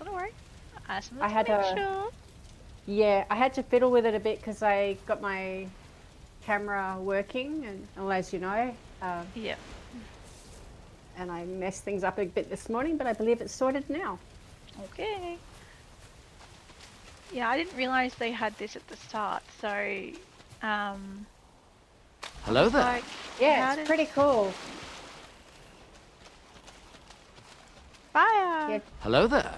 not to worry. I just I wanted had to make to, sure. yeah, I had to fiddle with it a bit because I got my camera working, and as you know, Yeah. and I messed things up a bit this morning, but I believe it's sorted now. Okay. Yeah, I didn't realize they had this at the start, so I Hello was there. like, Yeah, how it's does pretty cool. fire? Yeah. Hello there.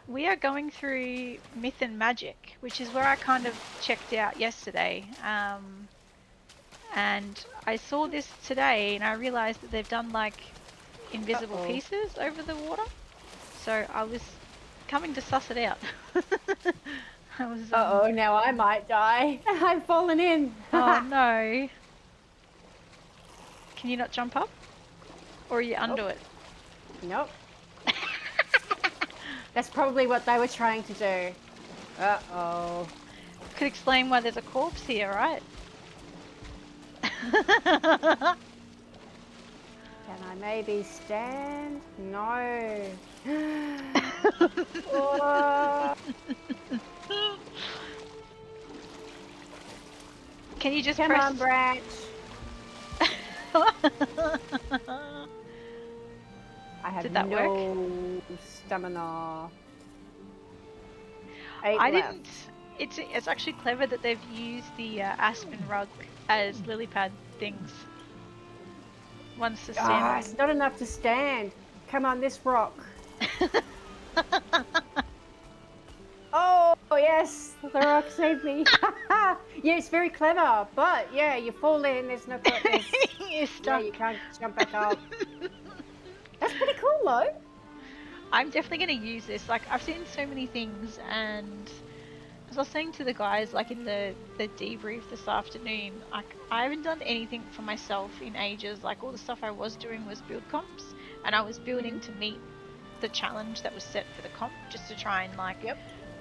We are going through Myth and Magic, which is where I kind of checked out yesterday. And I saw this today, and I realized that they've done like invisible pieces over the water. So I was coming to suss it out. I was. Uh-oh, now I might die. I've fallen in. Oh no! Can you not jump up, or are you under it? Nope. That's probably what they were trying to do. Uh-oh. Could explain why there's a corpse here, right? Can I maybe stand? No. Oh. Can you just Come press? on, Branch. I have Did that work? no stamina. 8 I left. didn't. It's actually clever that they've used the aspen rug as lily pad things. One's to stand Ah, on. it's not enough to stand. Come on, this rock. Oh, yes, the rock saved me. Yeah, it's very clever, but yeah, you fall in, there's no quickness. You're stuck. Yeah, you can't jump back up. That's pretty cool, though. I'm definitely going to use this. Like, I've seen so many things, and as I was saying to the guys, like in the debrief this afternoon, like I haven't done anything for myself in ages. Like all the stuff I was doing was build comps, and I was building to meet the challenge that was set for the comp, just to try and like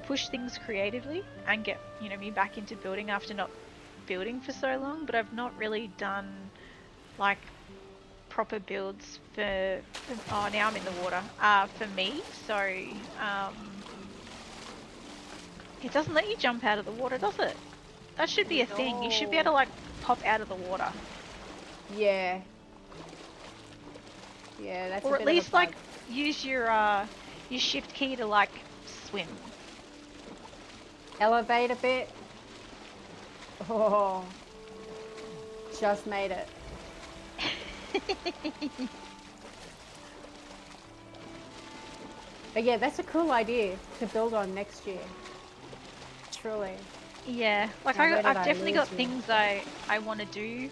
push things creatively and get me back into building after not building for so long. But I've not really done like proper builds for oh, now I'm in the water for me, so it doesn't let you jump out of the water, does it? That should be a thing. You should be able to like pop out of the water. Yeah. Yeah, that's or a at bit least of a bug. like use your shift key to like swim. Elevate a bit. Oh, just made it. But yeah, that's a cool idea to build on next year. Truly. Yeah, like Now, where did I've I definitely lose got you? things I want to do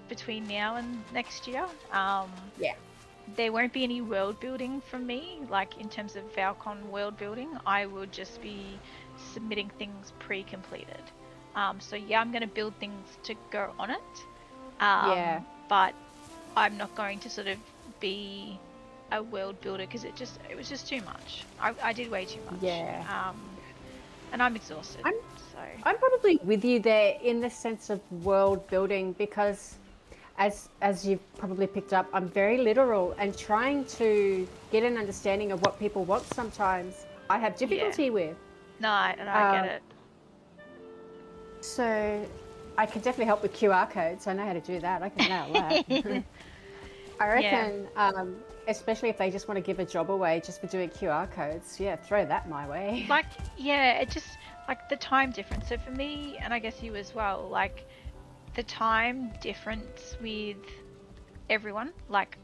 between now and next year. Yeah. There won't be any world building from me, like in terms of Val-Con world building. I will just be submitting things pre-completed. So yeah, I'm going to build things to go on it. Yeah. But I'm not going to sort of be a world builder because it was just too much. I did way too much. Yeah. And I'm exhausted. I'm probably with you there in the sense of world building because as you've probably picked up, I'm very literal and trying to get an understanding of what people want sometimes I have difficulty with. No, I get it. So I can definitely help with QR codes. I know how to do that. I can nail that. I reckon, especially if they just want to give a job away just for doing QR codes, yeah, throw that my way. Like, yeah, it just, like the time difference. So for me, and I guess you as well, like the time difference with everyone, like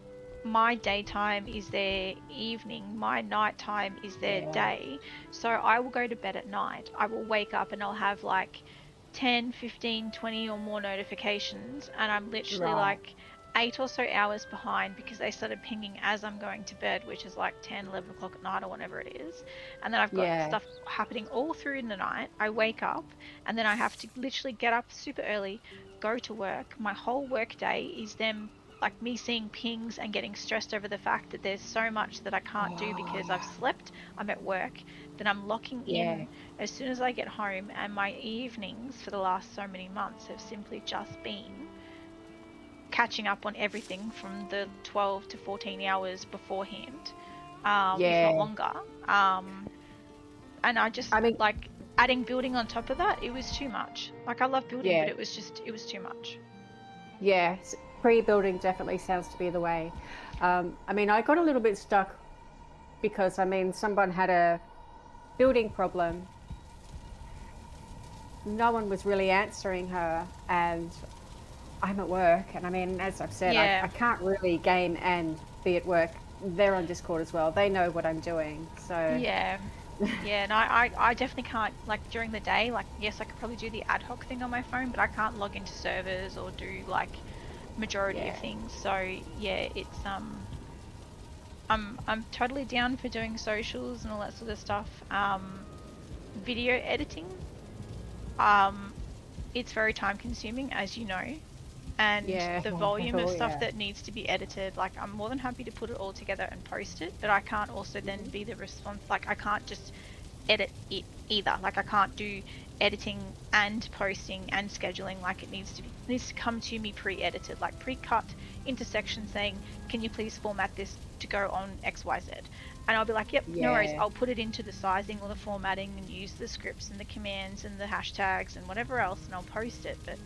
my daytime is their evening, my nighttime is their day. So I will go to bed at night. I will wake up and I'll have like 10, 15, 20 or more notifications, and I'm literally like 8 or so hours behind because they started pinging as I'm going to bed, which is like 10, 11 o'clock at night or whatever it is. And then I've got stuff happening all through in the night. I wake up and then I have to literally get up super early, go to work. My whole work day is them, like me seeing pings and getting stressed over the fact that there's so much that I can't do because I've slept, I'm at work, then I'm locking in as soon as I get home, and my evenings for the last so many months have simply just been catching up on everything from the 12 to 14 hours beforehand. if not Yeah. longer. And I just I mean, like adding building on top of that. It was too much. Like I love building, but yeah. it was too much. Yeah, pre-building definitely sounds to be the way. I mean, I got a little bit stuck because, I mean, someone had a building problem. No one was really answering her, and I'm at work. And I mean, as I've said, Yeah. I can't really game and be at work. They're on Discord as well. They know what I'm doing. So, Yeah. Yeah, and I definitely can't, like during the day, like yes, I could probably do the ad hoc thing on my phone, but I can't log into servers or do like majority of yeah. things. So yeah, it's I'm totally down for doing socials and all that sort of stuff. Video editing, um, it's very time consuming, as you know, and Yeah. the volume of Oh, stuff yeah. that needs to be edited, like I'm more than happy to put it all together and post it, but I can't also then be the response, like I can't just edit it either. Like I can't do editing and posting and scheduling. Like it needs to come to me pre-edited, like pre-cut into sections saying, can you please format this to go on XYZ? And I'll be like, yep, no worries, Yeah. I'll put it into the sizing or the formatting and use the scripts and the commands and the hashtags and whatever else, and I'll post it. But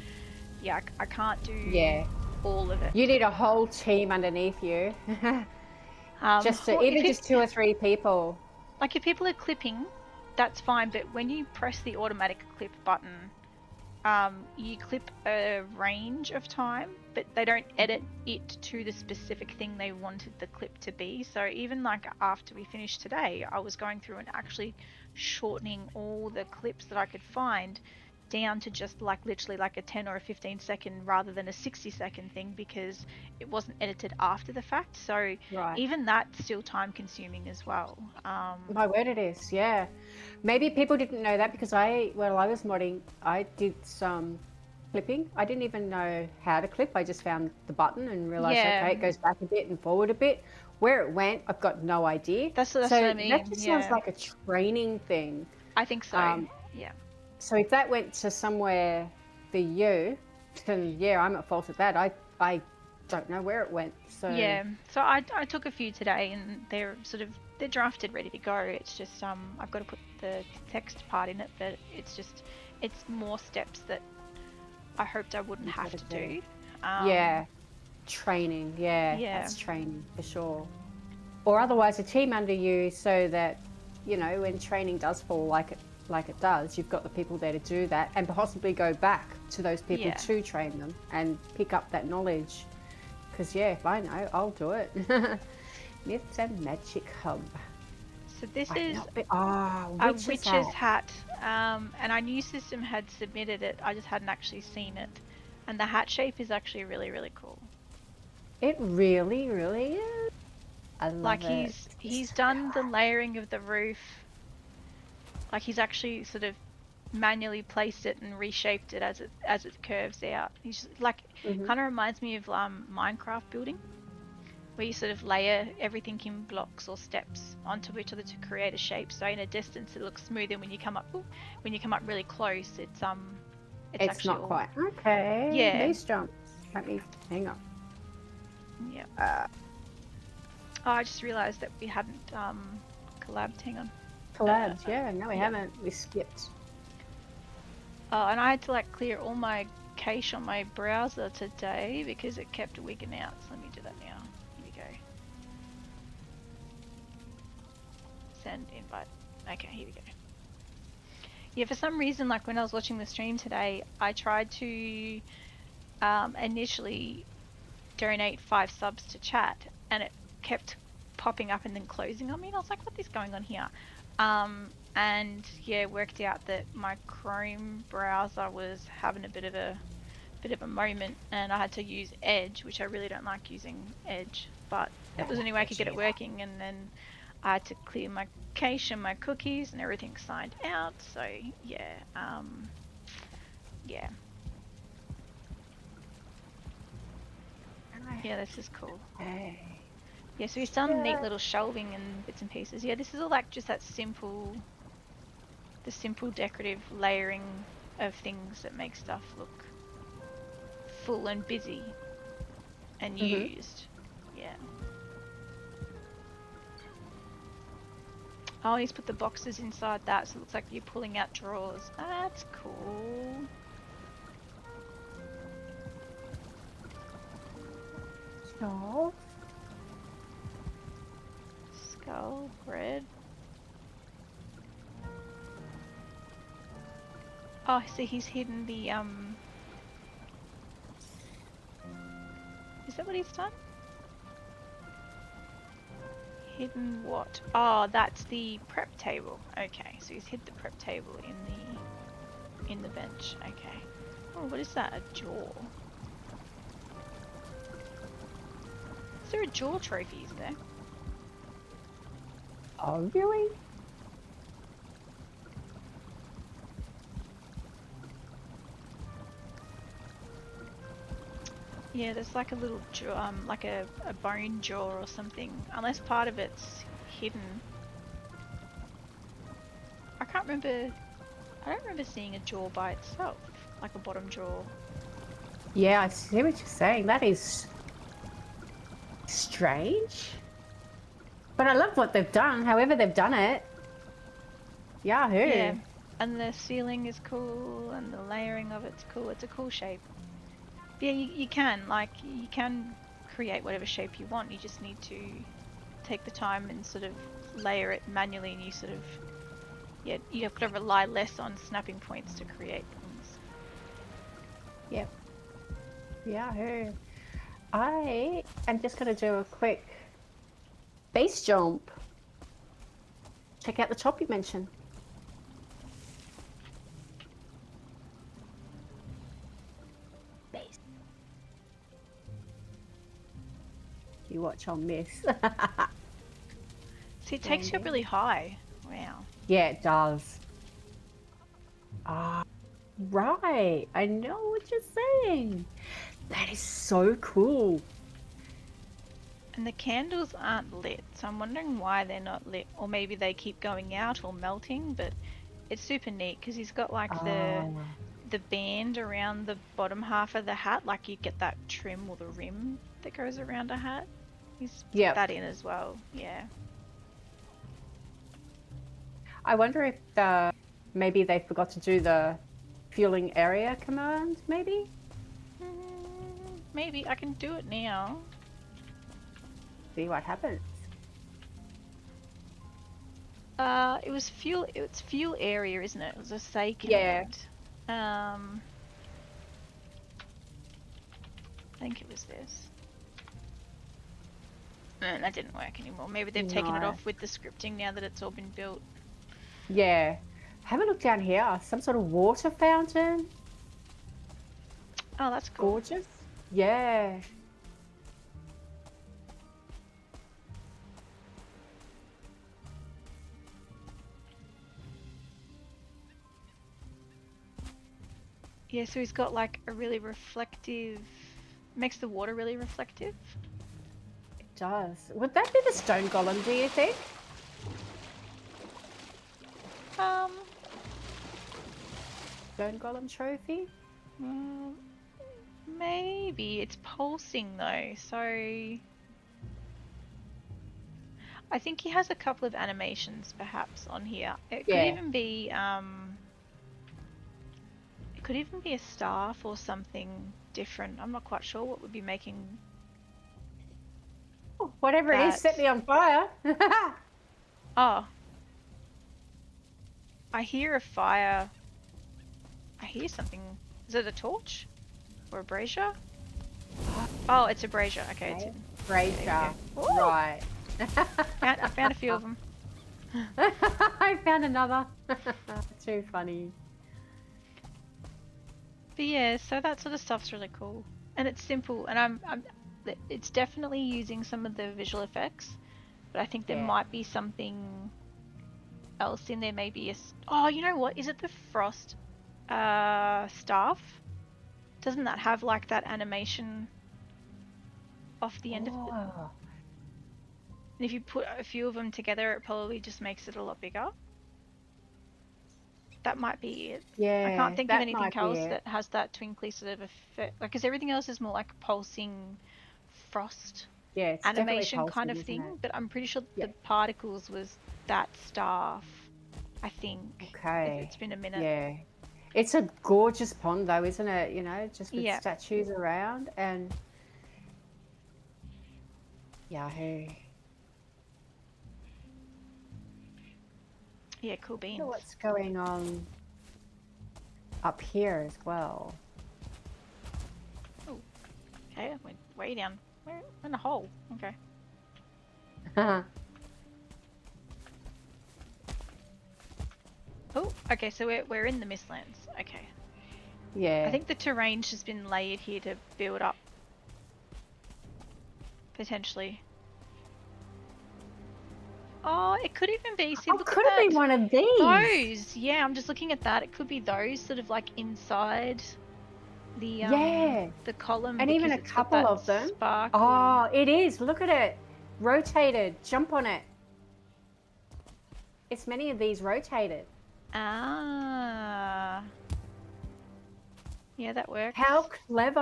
yeah, I can't do Yeah. all of it. You need a whole team underneath you. Just to, Well, even just 2 or 3 people. like if people are clipping, that's fine, but when you press the automatic clip button, you clip a range of time, but they don't edit it to the specific thing they wanted the clip to be. So even like after we finished today, I was going through and actually shortening all the clips that I could find down to just like literally like a 10 or a 15-second rather than a 60-second thing, because it wasn't edited after the fact. So Right. even that's still time consuming as well. My word, it is. Yeah. Maybe people didn't know that because while I was modding, I did some clipping. I didn't even know how to clip. I just found the button and realized, Yeah, okay, it goes back a bit and forward a bit. Where it went, I've got no idea. that's what So I that mean. just sounds Yeah, like a training thing. I think so. Um, Yeah. so if that went to somewhere for you, then yeah, I'm at fault at that. I don't know where it went. So Yeah, so I took a few today and they're drafted ready to go. It's just I've got to put the text part in it, but it's more steps that I hoped I wouldn't you have gotta to do. do. Yeah, training. Yeah, Yeah. that's training for sure. Or otherwise a team under you so that, you know, when training does fall like it does, you've got the people there to do that and possibly go back to those people Yeah. to train them and pick up that knowledge. Because yeah, if I know, I'll do it. Myths and Magic Hub. So this I've is not been. a Witch's witch's hat. hat, and I knew System had submitted it. I just hadn't actually seen it, and the hat shape is actually really really cool. It really, really is. I love Like it. he's done the layering of the roof. Like he's actually sort of manually placed it and reshaped it as it curves out. He's like Mm-hmm. kind of reminds me of Minecraft building, where you sort of layer everything in blocks or steps onto each other to create a shape. So in a distance it looks smooth, and when you come up really close, it's It's actually not all quite. Okay, yeah these jumps. Let me hang up. yeah. Oh, I just realised that we hadn't collabed. Hang on. Collabs, yeah. No, we yeah. haven't. We skipped. Oh, and I had to like clear all my cache on my browser today because it kept wigging out. So let me do that now. Here we go. Send invite. Okay, here we go. Yeah, for some reason, like when I was watching the stream today, I tried to initially donate 5 subs to chat, and it kept popping up and then closing on me. And I was like, what is going on here? And yeah, worked out that my Chrome browser was having a bit of a moment, and I had to use Edge, which I really don't like using Edge, but it was the only way I could get it working. And then I had to clear my cache and my cookies and everything signed out. So yeah, yeah. Yeah, this is cool. Hey. Yeah, so he's done neat little shelving and bits and pieces. Yeah, this is all like just that simple, the simple decorative layering of things that make stuff look full and busy and used. Yeah. Oh, he's put the boxes inside that, so it looks like you're pulling out drawers. That's cool. Oh. Skull, bread. Oh, so he's hidden the, Is that what he's done? Hidden what? Oh, that's the prep table. Okay, so he's hid the prep table in the bench. Okay. Oh, what is that? A jaw. Is there a jaw trophy, is there? Oh, really? Yeah, there's like a little jaw, like a bone jaw or something. Unless part of it's hidden. I can't remember. I don't remember seeing a jaw by itself, like a bottom jaw. Yeah, I see what you're saying. That is strange. But I love what they've done, however they've done it. Yahoo! Yeah, and the ceiling is cool, and the layering of it's cool. It's a cool shape. But yeah, you can create whatever shape you want. You just need to take the time and sort of layer it manually, and you sort of you have to rely less on snapping points to create things. Yep. Yahoo! I am just gonna do a quick base jump. Check out the top you mentioned. Base. You watch, I'll miss. See, it takes you up really high. Wow. Yeah, it does. Ah, right. I know what you're saying. That is so cool. And the candles aren't lit, so I'm wondering why they're not lit. Or maybe they keep going out or melting, but it's super neat because he's got like the band around the bottom half of the hat, like you get that trim or the rim that goes around a hat. He's put that in as well, yeah. I wonder if maybe they forgot to do the fueling area command, maybe? Maybe I can do it now. See what happens. It's fuel area, isn't it? It was a say command. Yeah. I think it was this. No, that didn't work anymore. Maybe they've taken it off with the scripting now that it's all been built. Yeah. Have a look down here. Some sort of water fountain. Oh, that's cool. Gorgeous. Yeah. Yeah, so he's got like a really reflective, makes the water really reflective. It does. Would that be the stone golem, do you think? Stone golem trophy? Maybe. It's pulsing though, so I think he has a couple of animations perhaps on here. It could even be it could even be a staff or something different. I'm not quite sure what would be making whatever it is, set me on fire. Oh. I hear a fire. I hear something. Is it a torch? Or a brazier? Oh, it's a brazier. Okay, it's in. Brazier. Right. I found a few of them. I found another. Too funny. But yeah, so that sort of stuff's really cool. And it's simple, and it's definitely using some of the visual effects, but I think there might be something else in there, maybe oh, you know what? Is it the frost staff? Doesn't that have like that animation off the end of it? And if you put a few of them together, it probably just makes it a lot bigger. That might be it. Yeah. I can't think of anything else that has that twinkly sort of effect. Like, because everything else is more like pulsing frost it's animation pulsing, kind of thing. it? But I'm pretty sure the particles was that staff, I think. Okay. It's been a minute. Yeah. It's a gorgeous pond though, isn't it? You know, just with Yeah. statues around and Yahoo. Yeah, cool I beans. wonder what's going on up here as well. Oh, okay, went way down. We're in a hole. Okay. Oh, okay, so we're in the Mistlands. Okay. Yeah. I think the terrain's just been layered here to build up. Potentially. Oh, it could even be. See, look could at it that. be one of these? Those. Yeah, I'm just looking at that. It could be those sort of like inside the the column. And even a it's got couple that of them. sparkle. Oh, it is. Look at it. Rotated. Jump on it. It's many of these rotated. Ah. Yeah, that works. How clever.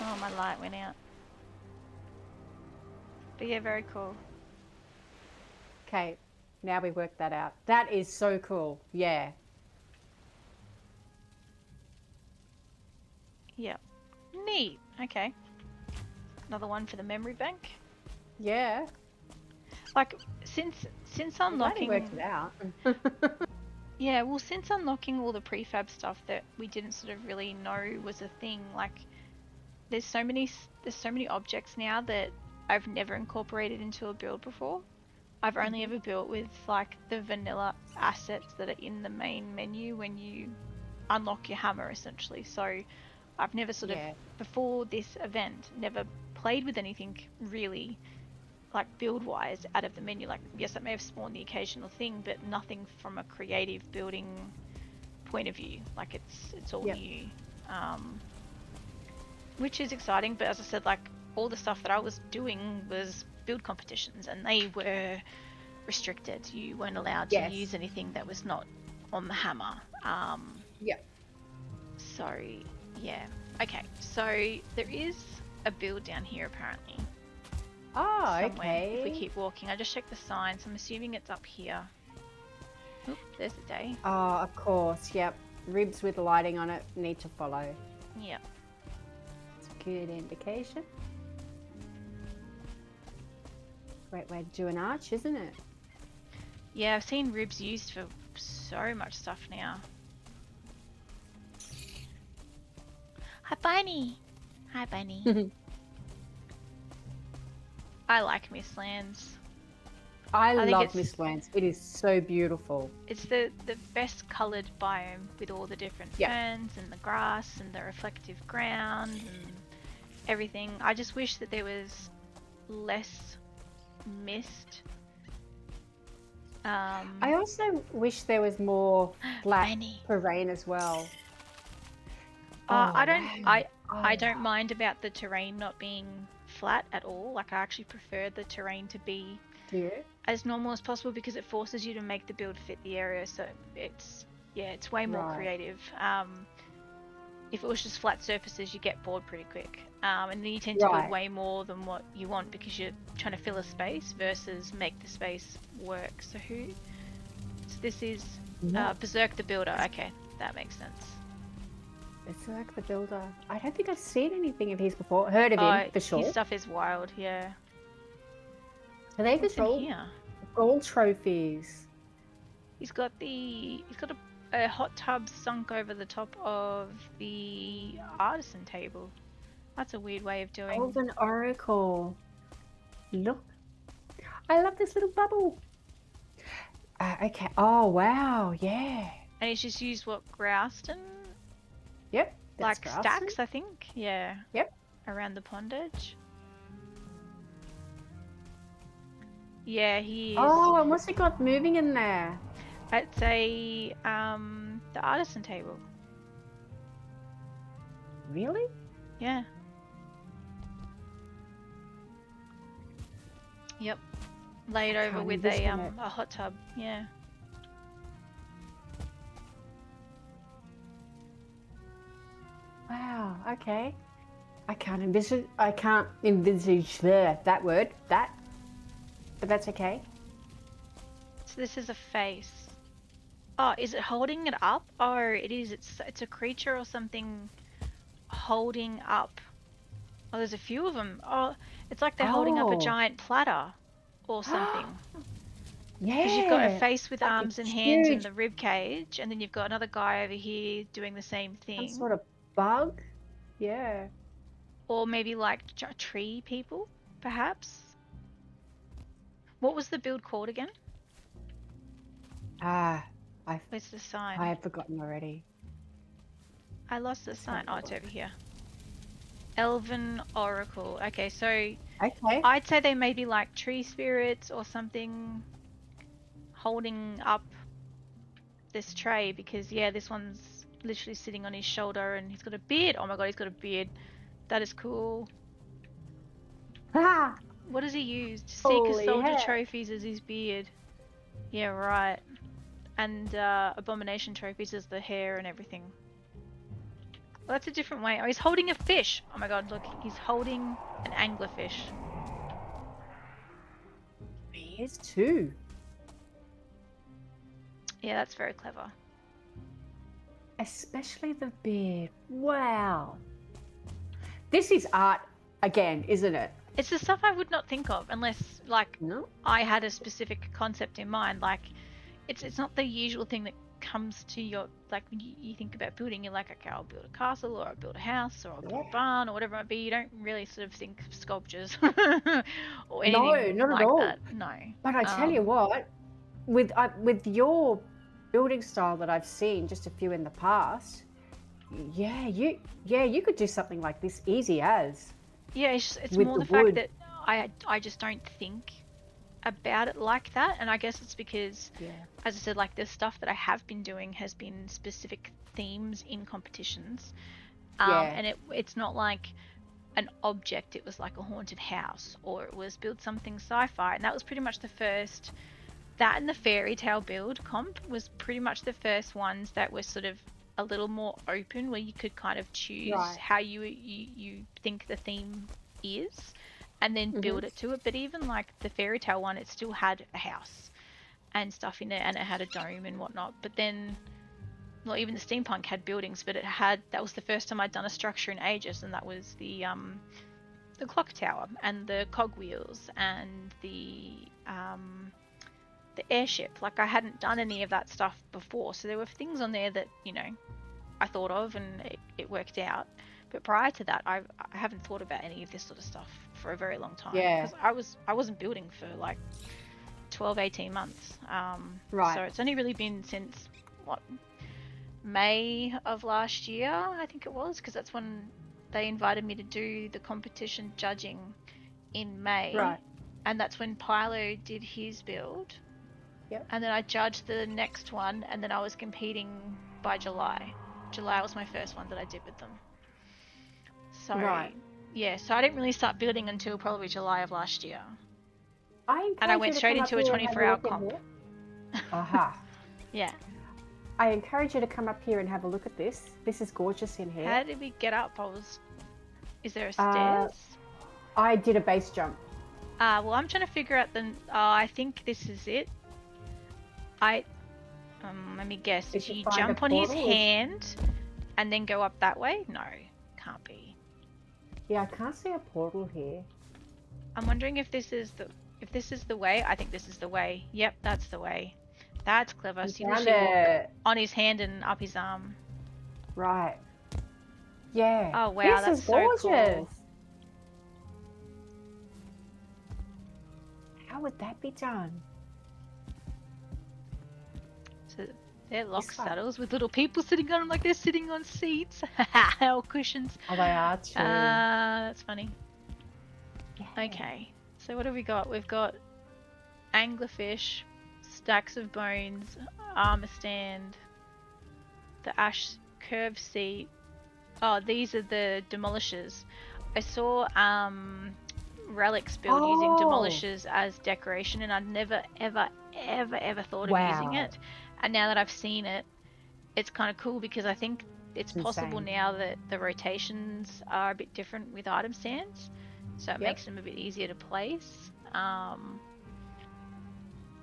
Oh, my light went out. But yeah, very cool. Okay, now we work that out. That is so cool. Yeah. Yeah. Neat. Okay. Another one for the memory bank. Yeah. Like since unlocking, worked it out. yeah, well, since unlocking all the prefab stuff that we didn't sort of really know was a thing, like there's so many objects now that I've never incorporated into a build before. I've only ever built with like the vanilla assets that are in the main menu when you unlock your hammer, essentially. So I've never sort of, before this event, never played with anything really like build wise out of the menu. Like, yes, it may have spawned the occasional thing, but nothing from a creative building point of view. Like it's all new, which is exciting. But as I said, like all the stuff that I was doing was build competitions, and they were restricted. You weren't allowed to use anything that was not on the hammer. So yeah, okay. So there is a build down here apparently. Oh, somewhere, okay. if we keep walking. I just checked the signs. I'm assuming it's up here. Oop, there's the day. Oh, of course. Yep. Ribs with lighting on it need to follow. Yep. It's a good indication. Great way to do an arch, isn't it? Yeah, I've seen ribs used for so much stuff now. Hi, Bunny. Hi, Bunny. I like Mistlands. I love Mistlands. It is so beautiful. It's the best coloured biome with all the different ferns and the grass and the reflective ground and everything. I just wish that there was less mist. I also wish there was more flat terrain as well. I don't mind about the terrain not being flat at all. Like I actually prefer the terrain to be as normal as possible because it forces you to make the build fit the area. So it's way more creative. If it was just flat surfaces, you get bored pretty quick, and then you tend to build way more than what you want because you're trying to fill a space versus make the space work. So this is Berserk the Builder. Okay, that makes sense. Berserk the Builder. I don't think I've seen anything of his before. Heard of him for sure. His stuff is wild. Yeah. Are they just all gold trophies? He's got a hot tub sunk over the top of the artisan table. That's a weird way of doing. Golden Oracle. Look. I love this little bubble. Okay. Oh, wow. Yeah. And he's just used what, grouston? Yep. Like stacks, I think. Yeah. Yep. Around the pond edge. Yeah, he is. Oh, and what's it got moving in there? It's the artisan table. Really? Yeah. Yep. Laid over with a hot tub. Yeah. Wow. Okay. I can't envisage that word. The but that's okay. So this is a face. Oh, is it holding it up? Oh, it is. It's a creature or something holding up. Oh, there's a few of them. Oh, it's like they're holding up a Oh, giant platter or something. Because you've got a yeah, face with like a arms and hands and huge, the rib cage, and then you've got another guy over here doing the same some thing. sort of bug. Yeah. Or maybe like tree people, perhaps. What was the build called again? Ah, I Where's the sign? I have forgotten already. I lost the Let's sign. have a Oh, it's look. over here. Elven Oracle. Okay, so Okay. I'd say they may be like tree spirits or something holding up this tray because, yeah, this one's literally sitting on his shoulder and he's got a beard. Oh my god, he's got a beard. That is cool. Ah, What does he use? Seeker holy Soldier heck. Trophies as his beard. Yeah, right. And Abomination Trophies as the hair and everything. Well, that's a different way. Oh, he's holding a fish. Oh my god, look. He's holding an anglerfish. He is too. Yeah, that's very clever. Especially the beard. Wow. This is art again, isn't it? It's the stuff I would not think of unless, like, No. I had a specific concept in mind. Like, it's not the usual thing that comes to your, like, when you think about building, you're like, okay, I'll build a castle or I'll build a house or I'll build a barn or whatever it might be. You don't really sort of think of sculptures or No, anything not at like all. that. No. But I tell you what, with your building style that I've seen just a few in the past, you could do something like this easy as Yeah, it's with more the the fact wood. that I just don't think about it like that, and I guess it's because, Yeah. as I said, like the stuff that I have been doing has been specific themes in competitions, Yeah. and it's not like an object. It was like a haunted house, or it was build something sci-fi, and that was pretty much the first. That and the fairy tale build comp was pretty much the first ones that were sort of a little more open, where you could kind of choose Right. how you think the theme is, and then build it to it. But even like the fairy tale one, it still had a house and stuff in it, and it had a dome and whatnot. But then, well, even the steampunk had buildings, but that was the first time I'd done a structure in ages, and that was the clock tower and the cogwheels and the airship. Like, I hadn't done any of that stuff before, so there were things on there that, you know, I thought of and it worked out. But prior to that, I haven't thought about any of this sort of stuff for a very long time. Yeah. Because I wasn't building for like 12, 18 months. Right. So it's only really been since, what, May of last year, I think it was, because that's when they invited me to do the competition judging in May. Right. And that's when Pilo did his build. Yep. And then I judged the next one, and then I was competing by July. July was my first one that I did with them. So, Right. yeah, so I didn't really start building until probably July of last year. I And I went straight into a 24-hour comp. Aha. Yeah. I encourage you to come up here and have a look at this. This is gorgeous in here. How did we get up? Is there a stairs? I did a base jump. Well, I'm trying to figure out I think this is it. Let me guess. Did Do you you find a jump on his portal? hand and then go up that way? No, can't be. Yeah, I can't see a portal here. I'm wondering if this is the way. I think this is the way. Yep, that's the way. That's clever. You So you found literally walk it. on his hand and up his arm. Right. Yeah. Oh, wow, This that's is so gorgeous. cool. How would that be done? So they're lock This one. saddles with little people sitting on them like they're sitting on seats or cushions. Oh, they are too. That's funny. Yeah. Okay, so what have we got? We've got anglerfish, stacks of bones, armor stand, the ash curved seat. Oh, these are the demolishers. I saw relics build using Oh. demolishers as decoration, and I'd never ever thought of using Wow. it. And now that I've seen it, it's kind of cool because I think it's possible insane. now that the rotations are a bit different with item stands, so it Yep. makes them a bit easier to place.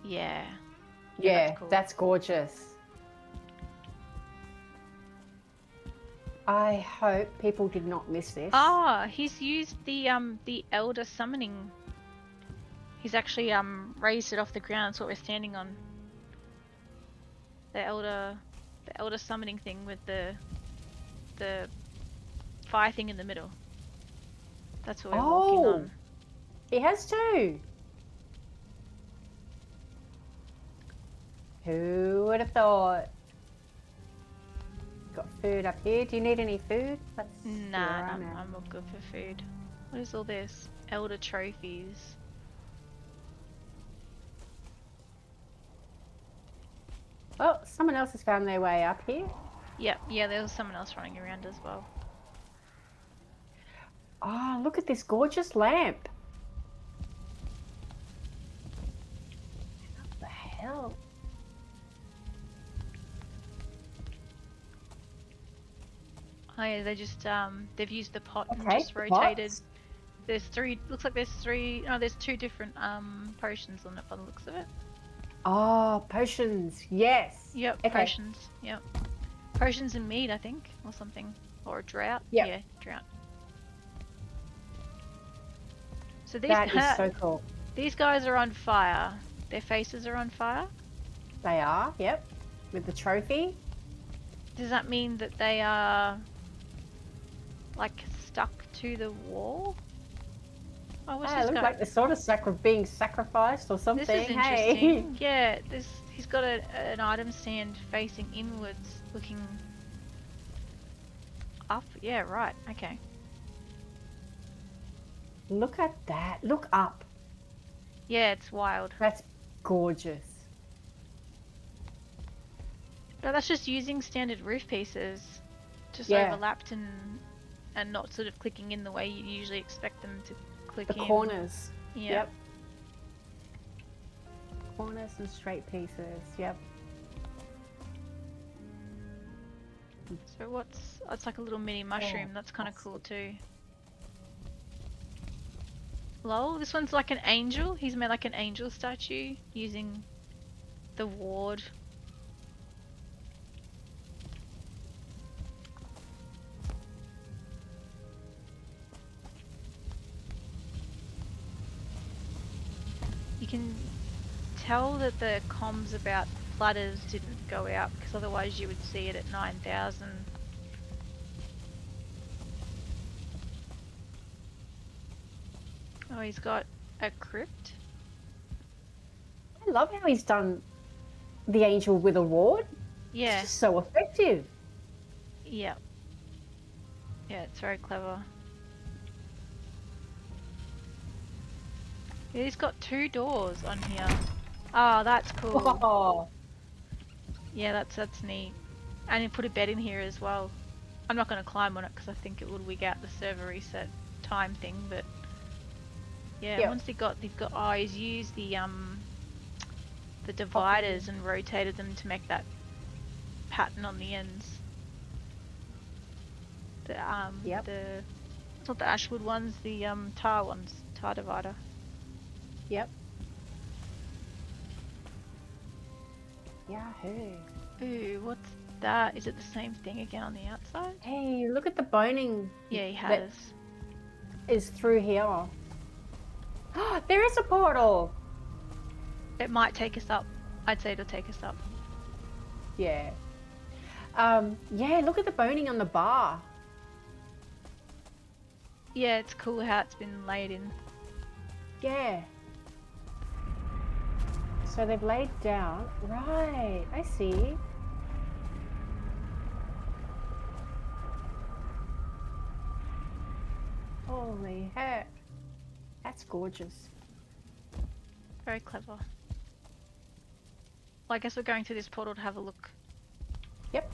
Yeah. Yeah, that's cool. that's gorgeous. I hope people did not miss this. Ah, he's used the elder summoning. He's actually raised it off the ground. That's what we're standing on. The elder summoning thing with the fire thing in the middle. That's what we're walking on. He has two. Who would have thought? Got food up here. Do you need any food? Nah, I'm all good for food. What is all this? Elder trophies. Oh, someone else has found their way up here. Yep, yeah, there was someone else running around as well. Oh, look at this gorgeous lamp. What the hell? Oh yeah, they just they've used the pot and Okay, just the rotated. pots. There's three. Looks like there's three. No, there's two different potions on it by the looks of it. Oh, potions. Yes. Yep, Okay. potions. Yep, potions and mead, I think, or something, or a drought. Yep. Yeah, drought. So these That is so cool. these guys are on fire. Their faces are on fire. They are, yep. With the trophy. Does that mean that they are like stuck to the wall? Oh, what's this It looks guy? like they're sort of being sacrificed or something. This is Hey. interesting. Yeah, he's got an item stand facing inwards, looking up. Yeah, right. Okay. Look at that. Look up. Yeah, it's wild. That's gorgeous. But that's just using standard roof pieces, just Yeah. overlapped and not sort of clicking in the way you usually expect them to click The in. corners. Yeah. Yep. Corners and straight pieces. Yep. So it's like a little mini mushroom. Yeah, That's kind of that's cool too. Lol, this one's like an angel. He's made like an angel statue using the ward. You can tell that the comms about platters didn't go out because otherwise you would see it at 9,000. Oh, he's got a crypt. I love how he's done the angel with a ward. Yeah, It's just so effective. yeah. Yeah, it's very clever. Yeah, he's got two doors on here. Oh, that's cool. Oh, Yeah, that's neat. And he put a bed in here as well. I'm not going to climb on it because I think it would wig out the server reset time thing, but yeah, Yep. once he's used the dividers and rotated them to make that pattern on the ends. Yep. It's not the ashwood ones, the tar ones, tar divider. Yep. Yahoo. Ooh, what's that? Is it the same thing again on the outside? Hey, look at the boning. Yeah, he that has. is through here. There is a portal. It might take us up. I'd say it'll take us up. Yeah. Yeah, look at the boning on the bar. Yeah, it's cool how it's been laid in. Yeah. So they've laid down. Right, I see. Holy heck. That's gorgeous. Very clever. Well, I guess we're going through this portal to have a look. Yep.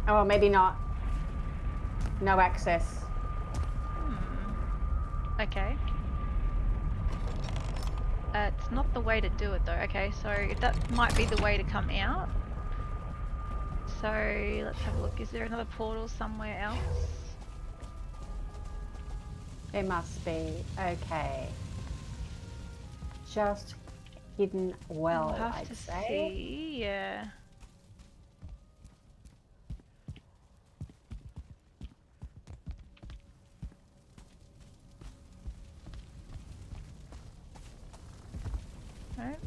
Oh, maybe not. No access. Okay. It's not the way to do it though. Okay, so that might be the way to come out. So let's have a look. Is there another portal somewhere else? There must be. Okay. just hidden well, We'll have I'd to say. see. Yeah. Right.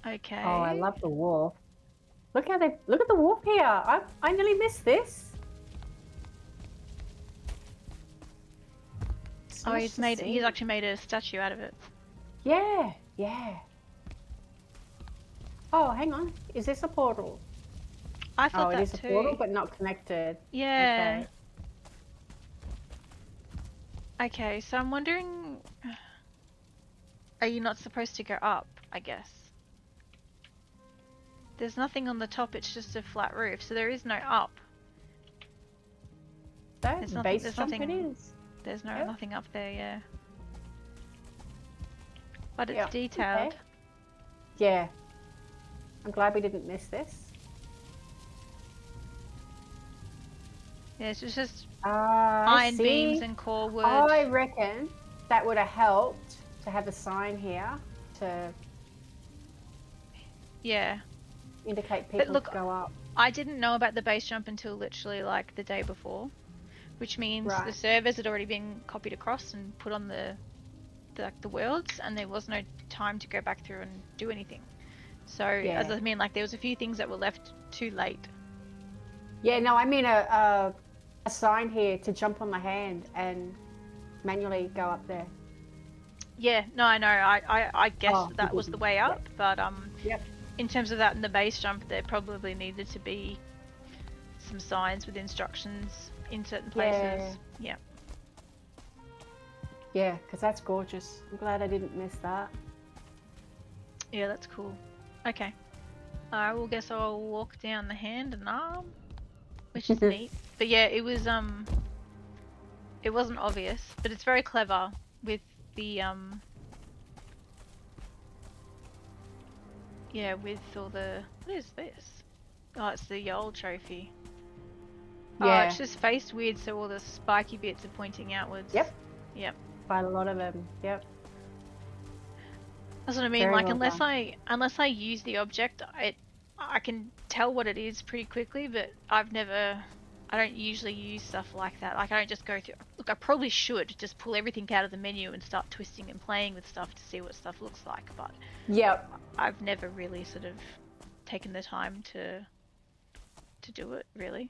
Okay. Oh, I love the wharf. Look at the wharf here. I nearly missed this. So Oh, much he's to made. see. He's actually made a statue out of it. Yeah, yeah. Oh, hang on. Is this a portal? I thought Oh, it that is a too. portal, but not connected. Yeah. Okay. Okay, so I'm wondering, are you not supposed to go up, I guess? There's nothing on the top, it's just a flat roof, so there is no up. There's So, nothing, base there's jump it nothing, is. there's no Yep. nothing up there, yeah. But it's Yep, detailed. okay. Yeah. I'm glad we didn't miss this. Yeah, it's just I iron see. beams and core wood. I reckon that would have helped to have a sign here to Yeah. indicate people look, to go up. I didn't know about the base jump until literally like the day before, which means the Right. servers had already been copied across and put on the worlds, and there was no time to go back through and do anything. So Yeah. as I mean, like there was a few things that were left too late. Yeah, no, I mean a sign here to jump on the hand and manually go up there. Yeah, no, I know. I guess that was the didn't. way up, but Yep. in terms of that and the base jump, there probably needed to be some signs with instructions in certain places. Yeah. Yeah, because that's gorgeous. I'm glad I didn't miss that. Yeah, that's cool. Okay. I will guess I'll walk down the hand and arm, which is neat. But yeah, it wasn't obvious, but it's very clever with the yeah, with all the, what is this? Oh, it's the Yol trophy. Oh, Yeah. it's just faced weird, so all the spiky bits are pointing outwards. Yep. Yep. Quite a lot of them. Yep. That's what I mean. Very Like well unless done. I use the object, I can tell what it is pretty quickly. But I don't usually use stuff like that. Like I don't just go through. Look, I probably should just pull everything out of the menu and start twisting and playing with stuff to see what stuff looks like. But Yep. I've never really sort of taken the time to do it really.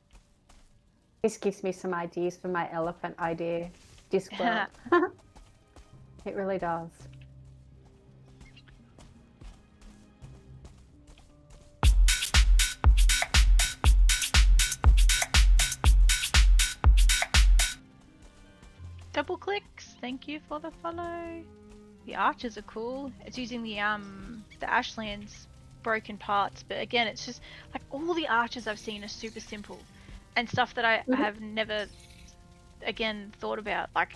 This gives me some ideas for my elephant idea. Discworld. It really does. Double clicks. Thank you for the follow. The arches are cool. It's using the Ashlands broken parts, but again, it's just like all the arches I've seen are super simple and stuff that I have never again thought about. Like,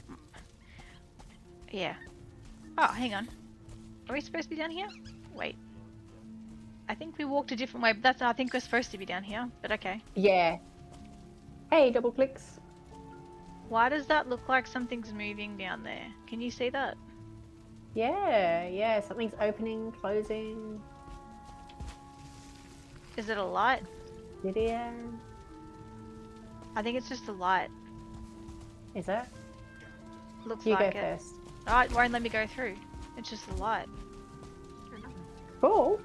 yeah. Oh, hang on. Are we supposed to be down here? Wait. I think we walked a different way, but I think we're supposed to be down here, but okay. Yeah. Hey, double clicks. Why does that look like something's moving down there? Can you see that? Yeah, yeah. Something's opening, closing. Is it a light? Video. I think it's just a light. Is it? Looks You like go it. first. Oh, it won't let me go through. It's just a light. Cool.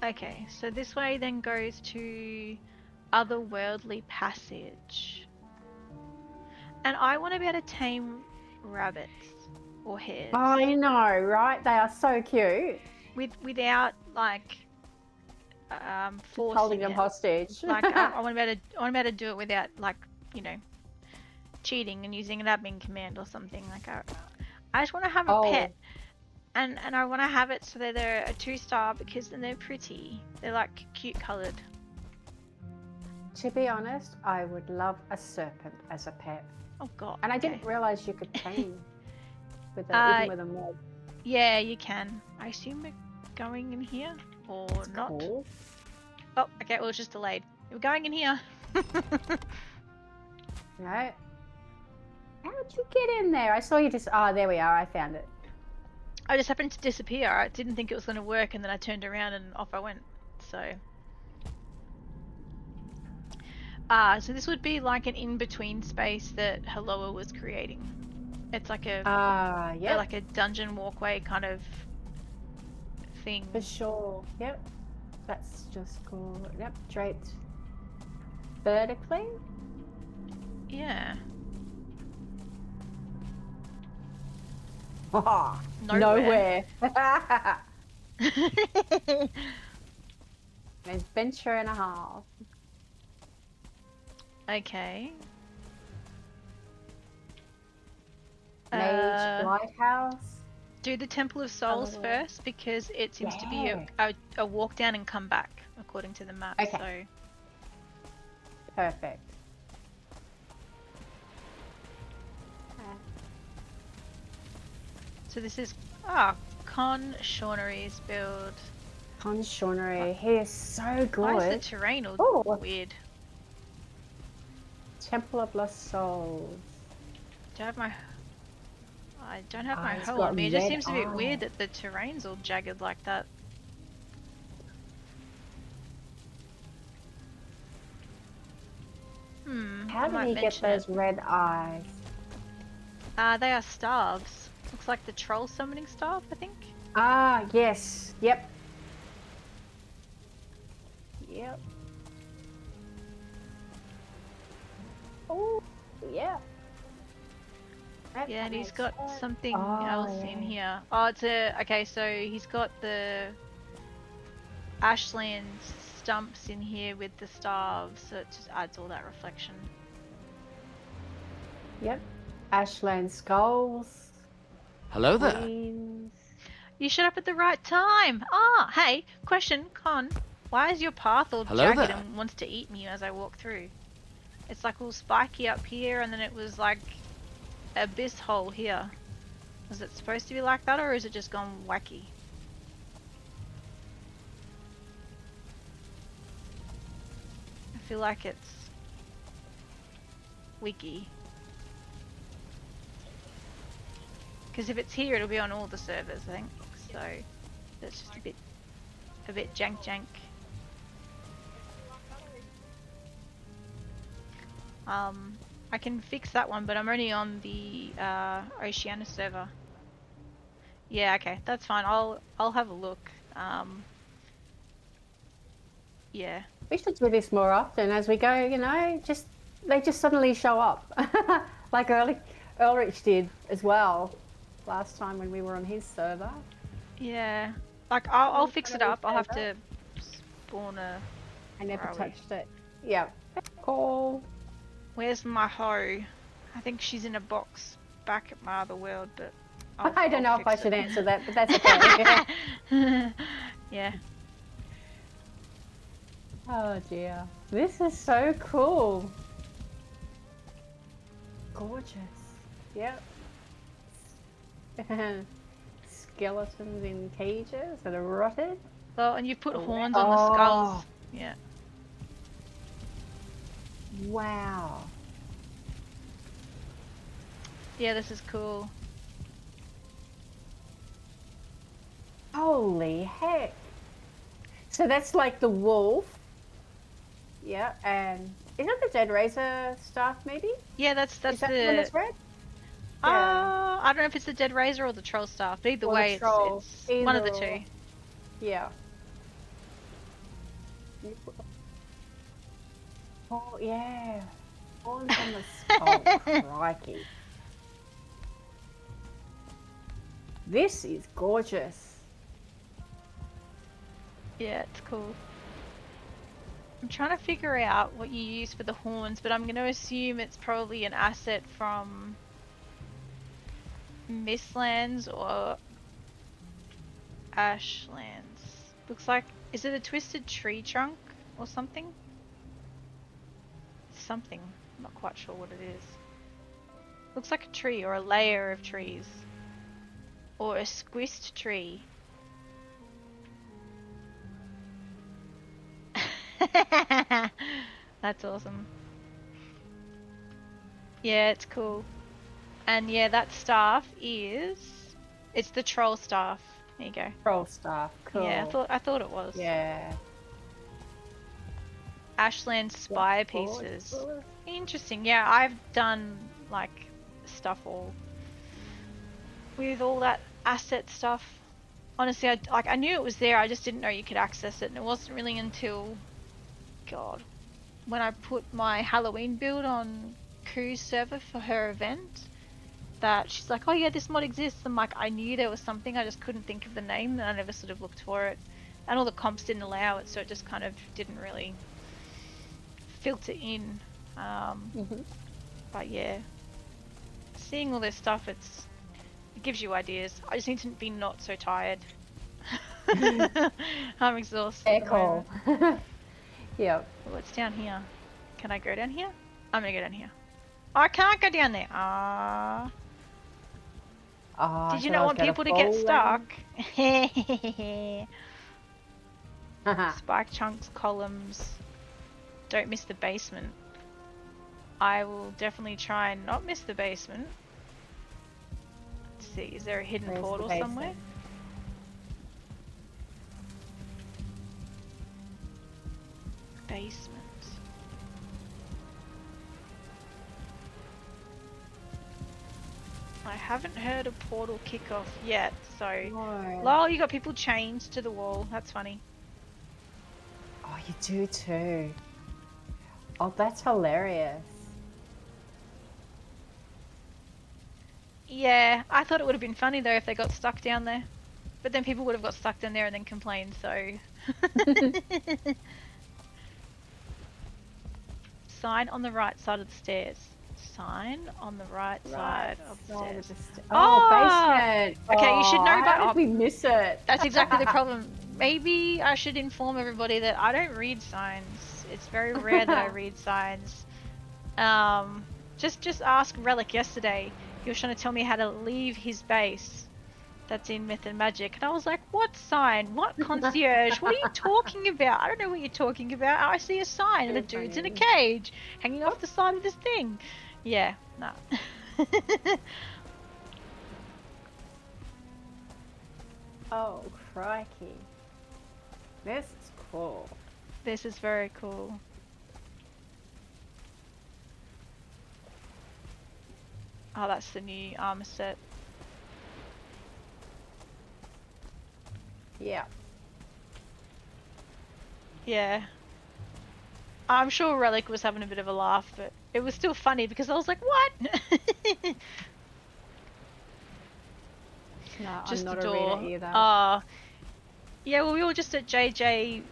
Okay, so this way then goes to Otherworldly Passage. And I want to be able to tame rabbits or hares. I know, right? They are so cute. Without like forcing Holding them it. hostage. Like I want to be able to do it without like, you know, cheating and using an admin command or something. Like I just want to have a pet. And I want to have it so that they're a 2-star because then they're pretty. They're like cute coloured. To be honest, I would love a serpent as a pet. Oh god. And I okay. didn't realise you could tame with even with a mod. Yeah, you can. I assume we're going in here or That's not. cool. Oh, okay. Well, it's just delayed. We're going in here. No. How did you get in there? I saw you just. Oh, there we are. I found it. I just happened to disappear. I didn't think it was going to work, and then I turned around and off I went. So. So this would be like an in-between space that Helloa was creating. It's like a Yep. like a dungeon walkway kind of thing. For sure. Yep. That's just cool. Yep. Draped vertically. Yeah. Oh, Nowhere. An adventure and a half. Okay. Mage Lighthouse. Do the Temple of Souls first, because it seems to be a walk down and come back according to the map. Okay. So. Perfect. So this is Con Shaunery's build. Con Shaunery. He is so good. Why is the terrain all weird? Temple of Lost Souls. Do I have my... I don't have my it's hoe got on me. It just red seems a bit eye. weird that the terrain's all jagged like that. How did he get those red eyes? They are staves. Looks like the troll summoning staff, I think. Ah, yes. Yep. Yep. Oh, yeah. Yeah, and he's got something else in here. Oh, it's a... Okay, so he's got the Ashland stumps in here with the staves, so it just adds all that reflection. Yep. Ashland skulls. Hello there. Queens. You showed up at the right time! Hey, question, Con. Why is your path all Hello jagged there. and wants to eat me as I walk through? It's like all spiky up here, and then it was like abyss hole here. Was it supposed to be like that, or is it just gone wacky? I feel like it's wiki. Because if it's here, it'll be on all the servers, I think. So that's just a bit jank. I can fix that one, but I'm only on the Oceania server. Yeah, okay, that's fine. I'll have a look. Yeah. We should do this more often as we go, you know, they just suddenly show up. Like Ulrich did as well last time when we were on his server. Yeah. Like I'll fix it up. I'll have to spawn a... I never touched it. Yeah. Cool. Where's my hoe? I think she's in a box back at my other world, but I don't know if I should answer that, but that's okay. Yeah. Oh dear. This is so cool. Gorgeous. Yep. Skeletons in cages that are rotted. Well, and you put horns on the skulls. Yeah. Wow. Yeah, this is cool. Holy heck. So that's like the wolf. Yeah, and is that the Dead Razor staff maybe? Yeah, that's Is that the the one that's red? I don't know if it's the Dead Razor or the Troll staff, but either way, it's one of the two. Yeah. Oh yeah. Horns on the skull. Crikey. This is gorgeous. Yeah, it's cool. I'm trying to figure out what you use for the horns, but I'm going to assume it's probably an asset from Mistlands or Ashlands. Looks like, is it a twisted tree trunk or something? Something, I'm not quite sure what it is. Looks like a tree or a layer of trees. Or a squished tree. That's awesome. Yeah, it's cool. And yeah, that staff is... It's the troll staff. There you go. Troll staff. Cool. Yeah, I thought it was. Yeah. Ashland spire pieces. Gorgeous. Interesting. Yeah, I've done like stuff all with all that asset stuff. Honestly, I knew it was there. I just didn't know you could access it, and it wasn't really until, God, when I put my Halloween build on Koo's server for her event, that she's like, "Oh yeah, this mod exists." I'm like, I knew there was something. I just couldn't think of the name, and I never sort of looked for it. And all the comps didn't allow it, so it just kind of didn't really filter in. But yeah, seeing all this stuff, it gives you ideas. I just need to be not so tired. I'm exhausted. Fair call. Yep. What's down here? Can I go down here? I'm gonna go down here. Oh, I can't go down there. Did you not want people to get stuck? Spike chunks, columns. Don't miss the basement. I will definitely try and not miss the basement. Let's see, is there a hidden portal somewhere? Basement. I haven't heard a portal kick off yet, so... No. Lol, you got people chained to the wall. That's funny. Oh, you do too. Oh, that's hilarious. Yeah, I thought it would have been funny though if they got stuck down there. But then people would have got stuck down there and then complained, so... Sign on the right side of the stairs. Sign on the right side of the stairs. Oh, basement. Okay, you should know about... How did we miss it? That's exactly the problem. Maybe I should inform everybody that I don't read signs. It's very rare that I read signs. Just ask Relic yesterday. He was trying to tell me how to leave his base. That's in Myth and Magic. And I was like, what sign? What concierge? What are you talking about? I don't know what you're talking about. I see a sign and the dude's in a cage hanging off the side of this thing. Yeah, no. Oh, crikey. This is cool. This is very cool. Oh, that's the new armor set. Yeah. Yeah. I'm sure Relic was having a bit of a laugh, but it was still funny because I was like, what? No, Just I'm not the a door. reader either. Yeah, well, we were just at JJ,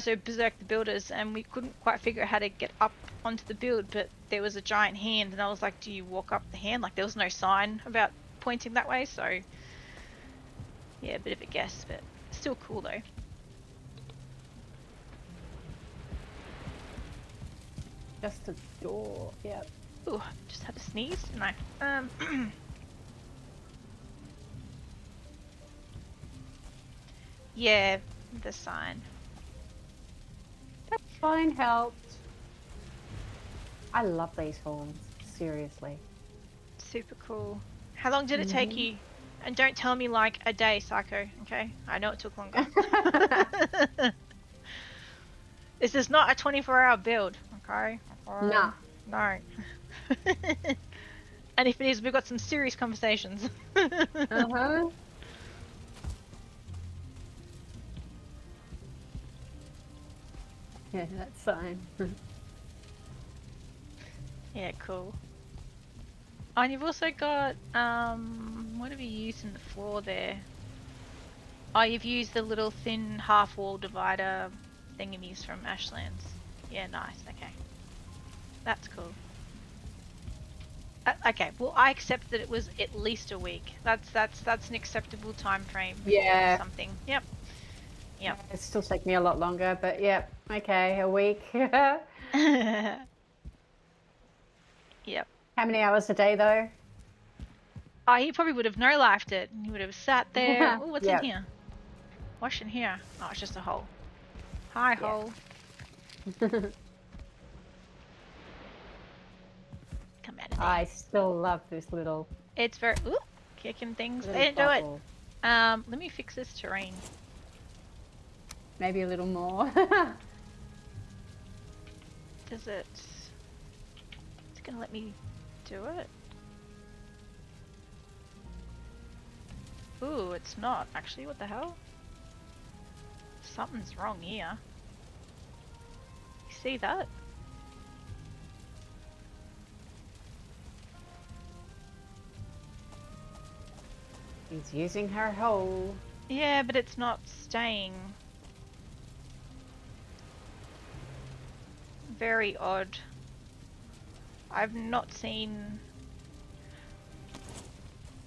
so Berserk the Builders, and we couldn't quite figure out how to get up onto the build, but there was a giant hand, and I was like, do you walk up the hand? Like, there was no sign about pointing that way, so... Yeah, a bit of a guess, but still cool, though. Just a door, yep. Ooh, just had to sneeze, didn't I? Yeah, the sign. That sign helped. I love these horns, seriously. Super cool. How long did it take you? And don't tell me like a day, Psycho, okay? I know it took longer. This is not a 24-hour build, okay? Nah. No. And if it is, we've got some serious conversations. Uh-huh. Yeah, that's fine. Yeah, cool. Oh, and you've also got, what have you used in the floor there? Oh, you've used the little thin half-wall divider thingamies from Ashlands. Yeah, nice, okay. That's cool. Okay, well, I accept that it was at least a week. That's an acceptable time frame for something. Yep. Yep. It still take me a lot longer, but yep. Okay, a week. Yep. How many hours a day though? Oh, he probably would have no-lifed it. He would have sat there. Oh, what's Yep. in here? What's in here? Oh, it's just a hole. Hi, hole. I still love this little It's very ooh, kicking things. I little didn't do it. bubble. Let me fix this terrain. Maybe a little more. Does it? It's gonna let me do it. Ooh, it's not actually. What the hell? Something's wrong here. You see that? He's using her hole. Yeah, but it's not staying. Very odd. I've not seen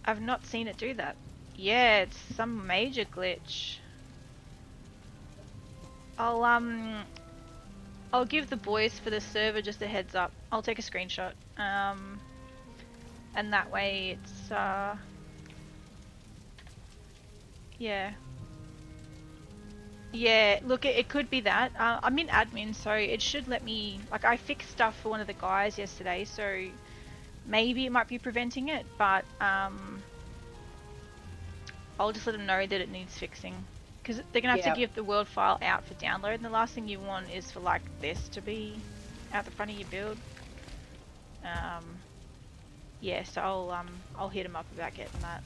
it do that. Yeah, it's some major glitch. I'll give the boys for the server just a heads up. I'll take a screenshot. And that way it's yeah. Yeah, look, it could be that. I'm in admin, so it should let me, like, I fixed stuff for one of the guys yesterday, so maybe it might be preventing it, but I'll just let them know that it needs fixing. Because they're going to have to give the world file out for download, and the last thing you want is for, like, this to be out the front of your build. Yeah, so I'll hit them up about getting that.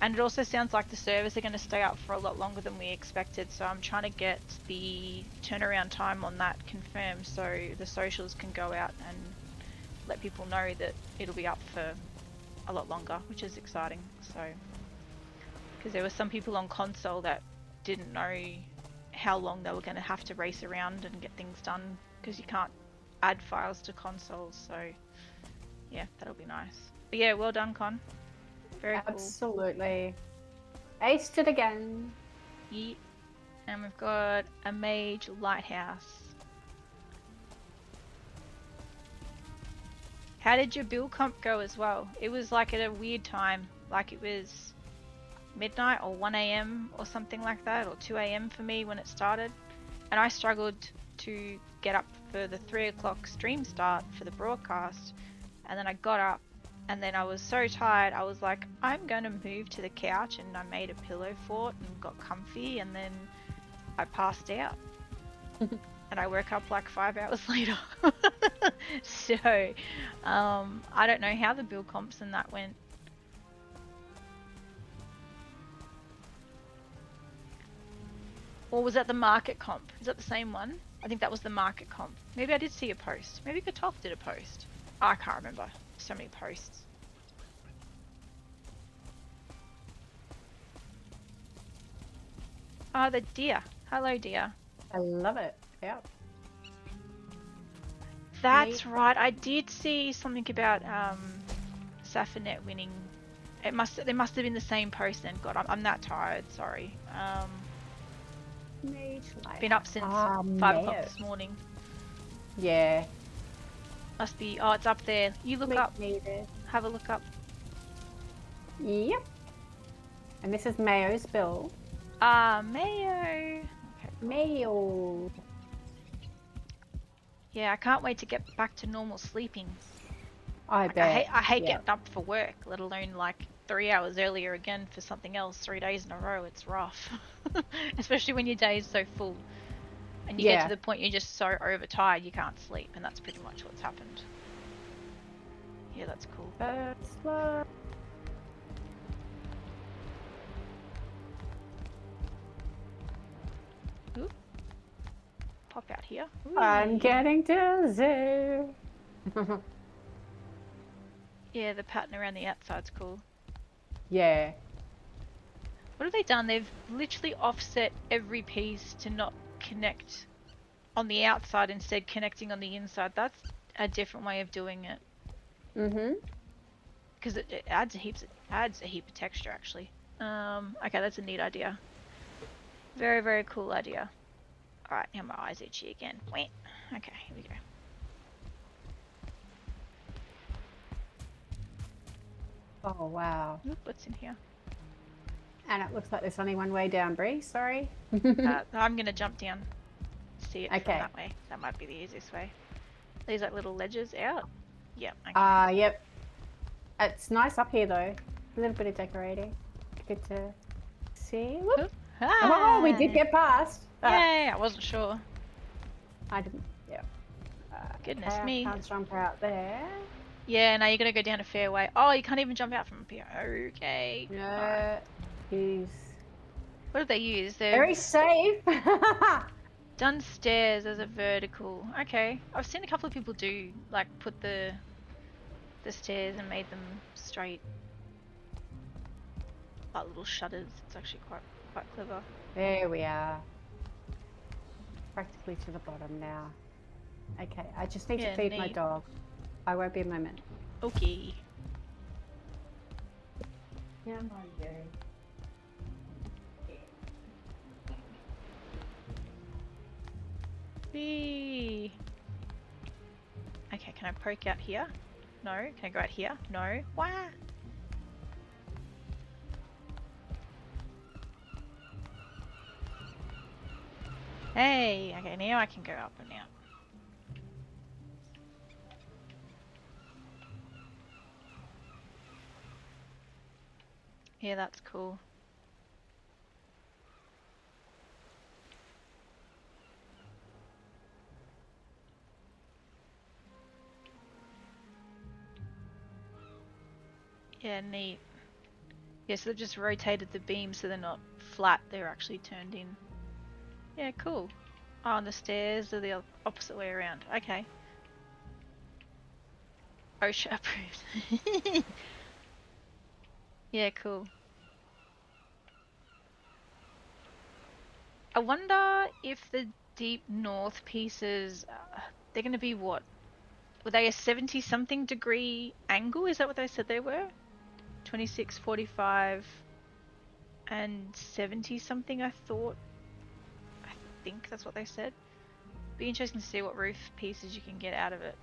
And it also sounds like the servers are going to stay up for a lot longer than we expected, so I'm trying to get the turnaround time on that confirmed so the socials can go out and let people know that it'll be up for a lot longer, which is exciting. So, because there were some people on console that didn't know how long they were going to have to race around and get things done, because you can't add files to consoles, so yeah, that'll be nice. But yeah, well done, Con. Very cool. Absolutely. Aced it again. Yeah. And we've got a mage lighthouse. How did your build comp go as well? It was like at a weird time. Like it was midnight or 1 AM or something like that, or 2 AM for me when it started. And I struggled to get up for the 3 o'clock stream start for the broadcast. And then I got up. And then I was so tired, I was like, I'm going to move to the couch, and I made a pillow fort and got comfy, and then I passed out. And I woke up like 5 hours later. So, I don't know how the build comps and that went. Or was that the market comp? Is that the same one? I think that was the market comp. Maybe I did see a post. Maybe Katoff did a post. I can't remember. So many posts. Oh, the deer. Hello, deer. I love it. Yep. That's right. I did see something about Safanet winning. They must have been the same post then. God, I'm that tired. Sorry. Been up since 5 o'clock this morning. Yeah. Must be. Oh, it's up there. You look up. Needed. Have a look up. Yep. And this is Mayo's bill. Mayo. Okay. Mayo. Yeah, I can't wait to get back to normal sleeping. I bet. I hate getting up for work, let alone like 3 hours earlier again for something else 3 days in a row. It's rough. Especially when your day is so full. And you get to the point you're just so overtired you can't sleep, and that's pretty much what's happened. Yeah, that's cool. Slow. Ooh. Pop out here. Ooh. I'm getting dizzy. Yeah, the pattern around the outside's cool. Yeah. What have they done? They've literally offset every piece to not connect on the outside, instead connecting on the inside. That's a different way of doing it. Because it adds a heap of texture actually. Okay, that's a neat idea. Very, very cool idea. Alright, now my eyes itchy again. Wait. Okay, here we go. Oh wow. Oop, what's in here? And it looks like there's only one way down, Bree. Sorry. I'm gonna jump down. See it from Okay. that way. That might be the easiest way. These like little ledges out. Yep. Okay. Yep. It's nice up here though. A little bit of decorating. Good to see. Whoop. Oop. Oh, we did Ah! get past. Yay! I wasn't sure. I didn't. Yeah. Goodness Okay, me. I can't jump out there. Yeah, now you gotta go down a fairway. Oh, you can't even jump out from up here. Okay. No. Alright. He's What did they use? They've very safe. done stairs as a vertical. Okay. I've seen a couple of people do, like, put the stairs and made them straight. Like little shutters. It's actually quite clever. There we are. Practically to the bottom now. Okay, I just need to feed my neat. dog. I won't be a moment. Okay. Yeah, my dear. Whee! Okay, can I poke out here? No. Can I go out here? No. Wah! Hey! Okay, now I can go up and out. Yeah, that's cool. Yeah, neat. Yeah, so they've just rotated the beams so they're not flat, they're actually turned in. Yeah, cool. Oh, and the stairs are the opposite way around. Okay. OSHA approved. Yeah, cool. I wonder if the deep north pieces, they're going to be what? Were they a 70 something degree angle? Is that what they said they were? 26, 45 and 70 something I thought. I think that's what they said. Be interesting to see what roof pieces you can get out of it.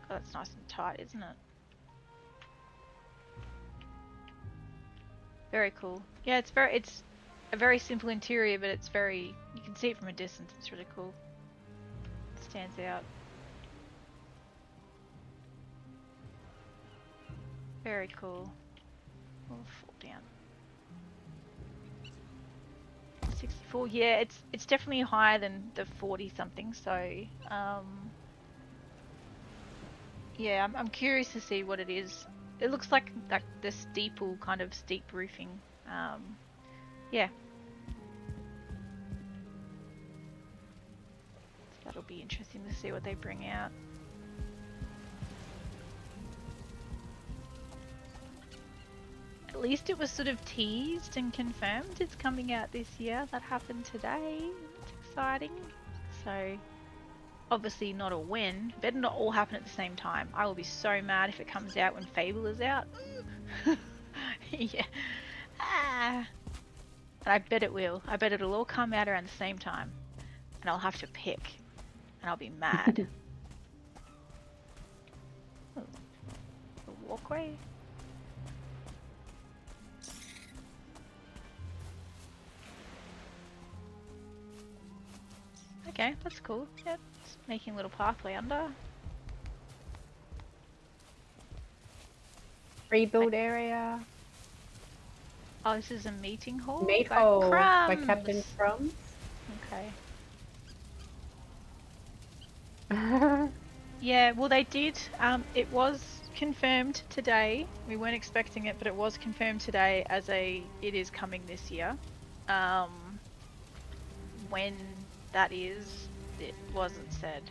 Oh, that's nice and tight, isn't it? Very cool. Yeah, it's a very simple interior, but it's very, you can see it from a distance. It's really cool. It stands out. Very cool. We'll fall down. 64. Yeah, it's definitely higher than the 40 something. So, yeah, I'm curious to see what it is. It looks like the steeple kind of steep roofing. Yeah. So that'll be interesting to see what they bring out. At least it was sort of teased and confirmed it's coming out this year. That happened today. It's exciting. So, obviously not a when. Better not all happen at the same time. I will be so mad if it comes out when Fable is out. Yeah. Ah. And I bet it will. I bet it'll all come out around the same time. And I'll have to pick. And I'll be mad. Oh, a walkway? Okay, that's cool. Yep, it's making a little pathway under. Rebuild area. Oh, this is a meeting hall? Meat by hole by Crumbs. Captain Crumbs. Okay. Yeah, well they did, it was confirmed today. We weren't expecting it, but it was confirmed today as it is coming this year. When that is, it wasn't said.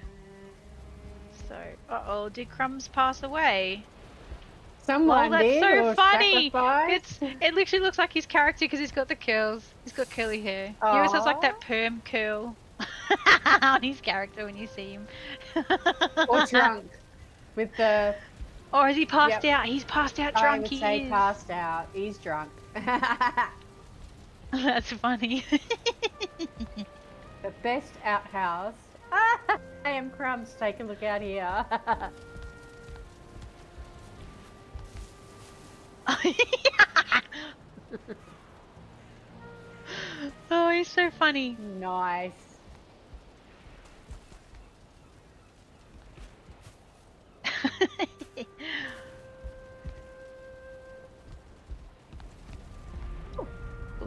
So, uh-oh, did Crumbs pass away? Someone that's did, so or funny! sacrificed. It literally looks like his character because he's got the curls. He's got curly hair. He always has like that perm curl on his character when you see him. Or drunk with the. Or has he passed Yep. out? He's passed out I drunk. would He say is. passed out. He's drunk. That's funny. The best outhouse. I am Crumbs. Take a look out here. Oh, he's so funny. Nice.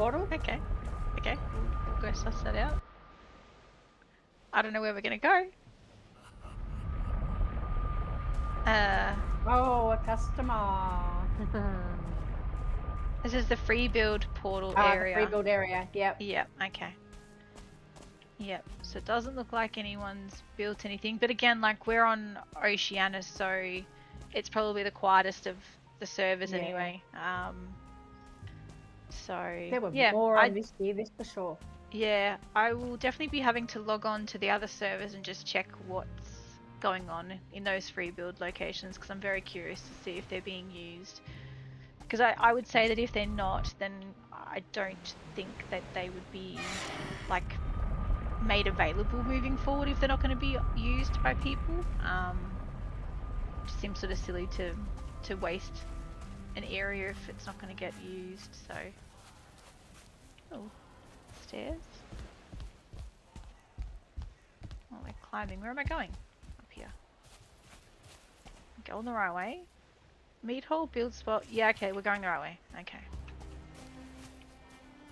portal. Okay. Okay. We'll go suss that out. I don't know where we're gonna go. Oh, a customer. This is the free build portal The area. free build area. Yep. Yep, okay. Yep, so it doesn't look like anyone's built anything. But again, like, we're on Oceanus, so it's probably the quietest of the servers Yeah. anyway. So, There were yeah, more on this year, this for sure. yeah, I will definitely be having to log on to the other servers and just check what's going on in those free build locations, because I'm very curious to see if they're being used. Because I would say that if they're not, then I don't think that they would be, like, made available moving forward if they're not going to be used by people. It just seems sort of silly to waste an area if it's not going to get used, so... Oh, stairs. Oh, we're climbing. Where am I going? Up here. Going the right way. Meat hole, build spot. Yeah, okay, we're going the right way. Okay.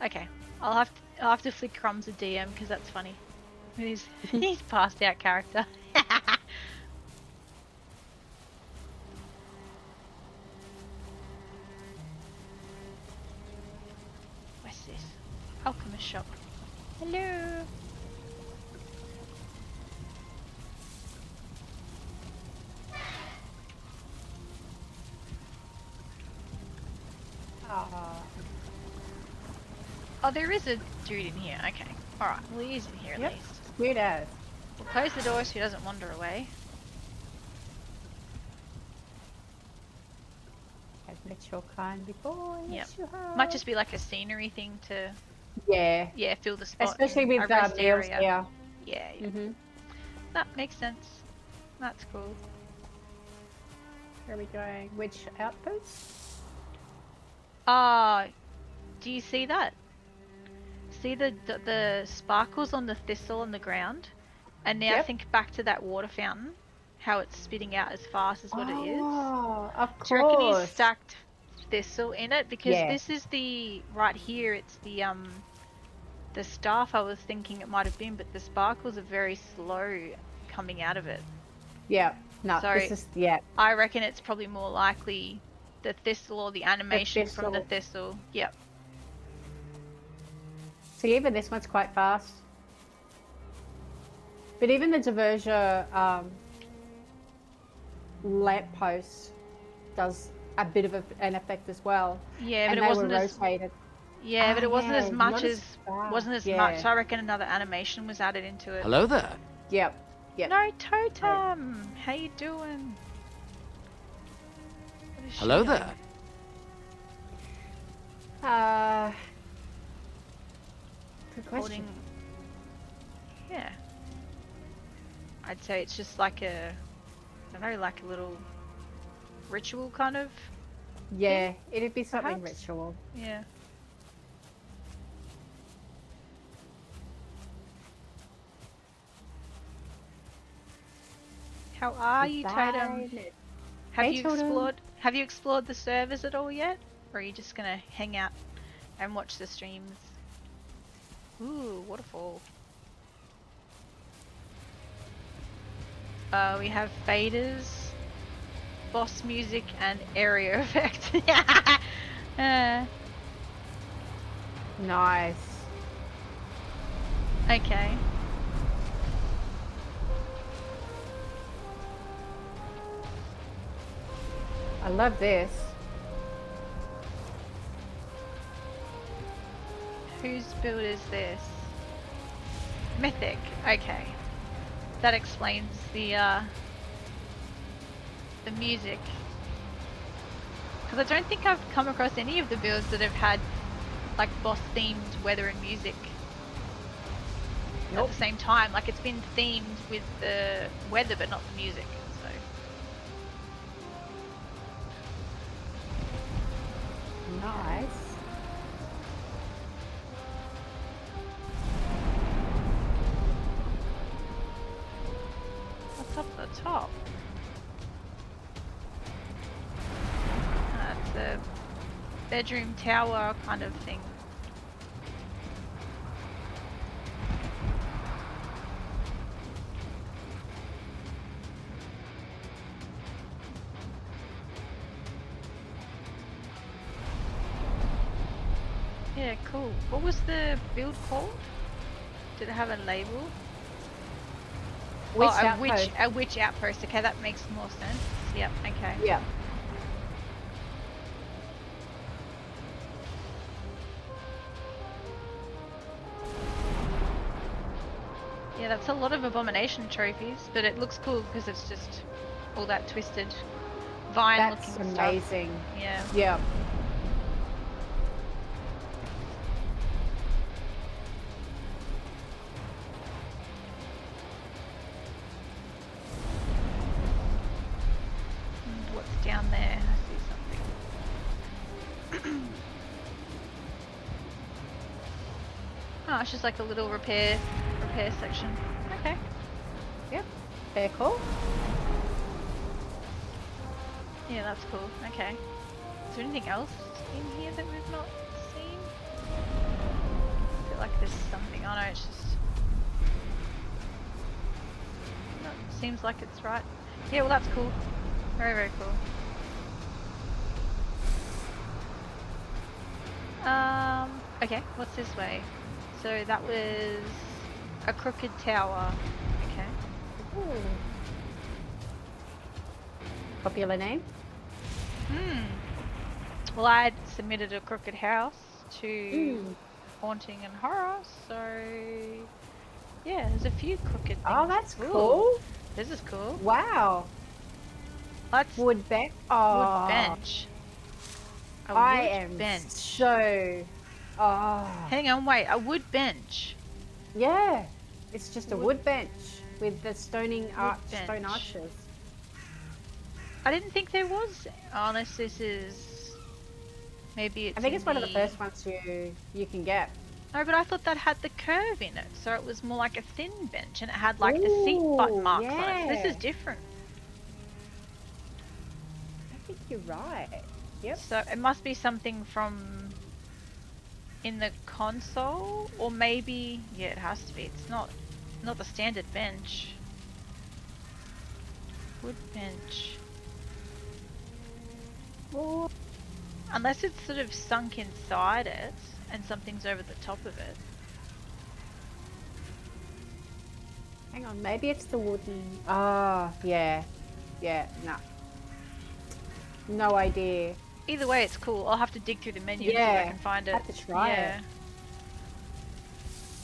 Okay. I'll have to flick Crumbs a DM because that's funny. He's passed out character. What's this? Alchemist shop. Hello. Oh, there is a dude in here. Okay. Alright, well, he is in here at least. Weird as. We'll close the door so he doesn't wander away. I've met your kind before. Yep. Yes, you have. Might just be like a scenery thing to, Yeah. fill the spot. Especially in with a rest meals area. here. Yeah. That makes sense. That's cool. Where are we going? Which outpost? Do you see that? See the sparkles on the thistle on the ground? And now Yep. think back to that water fountain. How it's spitting out as fast as what it is. Oh, of Do you reckon he's course. stacked thistle in it? Because Yeah. this is the... Right here, it's the staff I was thinking it might have been, but the sparkles are very slow coming out of it. Yeah. No, Sorry. this is, yeah. I reckon it's probably more likely the thistle or the animation from the thistle. Yep. See, even this one's quite fast. But even the diverger lamppost does a bit of an effect as well. Yeah, but and it they wasn't were as... rotated. Yeah, but it wasn't as much not as... fast. Wasn't as Yeah. much. So I reckon another animation was added into it. Hello there. Yep. Yep. No, Totem! How you doing? What is she Hello doing? there. Good question. Holding... Yeah. I'd say it's just like a... I don't know, like a little ritual kind of... Yeah, it'd be something Perhaps? ritual. Yeah. How are you, Totem? Hey, Totem. Have you explored the servers at all yet? Or are you just gonna hang out and watch the streams? Ooh, waterfall. We have faders, boss music, and area effect. Nice. Okay. I love this. Whose build is this? Mythic. Okay. That explains the music. Because I don't think I've come across any of the builds that have had like boss themed weather and music at the same time. Like it's been themed with the weather but not the music. So Nice. what's up at the top? It's a bedroom tower kind of thing. Yeah, cool. What was the build called? Did it have a label? Which oh, outpost? a witch outpost. Okay, that makes more sense. Yep, okay. Yeah. Yeah, that's a lot of abomination trophies, but it looks cool because it's just all that twisted vine That's looking stuff. amazing. Yeah. Yeah. And what's down there? I see something. Oh, it's just like a little repair section. Okay. Yep. Very cool. Yeah, that's cool. Okay. Is there anything else in here that we've not seen? I feel like there's something. Oh no, it's just... No, it seems like it's right. Yeah, well that's cool. Very, very cool. Okay, what's this way? So that was a crooked tower. Okay. Ooh. Popular name? Well, I had submitted a crooked house to Mm. haunting and horror, so yeah, there's a few crooked things. Oh, that's Ooh, cool. this is cool. Wow. That's Wood bench. Oh, wood bench. A I wood am bench. so. Oh. Hang on, wait. A wood bench. Yeah. It's just a Wood- wood bench with the stone bench. arches. I didn't think there was. Unless this is. Maybe it's. I think in it's one of the first ones you can get. No, but I thought that had the curve in it, so it was more like a thin bench, and it had like the seat button Ooh, marks on it. So this is yeah. different. I think you're right. Yep. So it must be something from in the console, or maybe yeah, it has to be. It's not the standard bench. Wood bench. Oh. Unless it's sort of sunk inside it and something's over the top of it. Hang on, maybe it's the wooden. Ah, yeah. Yeah, no. No idea. Either way, it's cool. I'll have to dig through the menu and see if I Yeah, can find it. have to try it.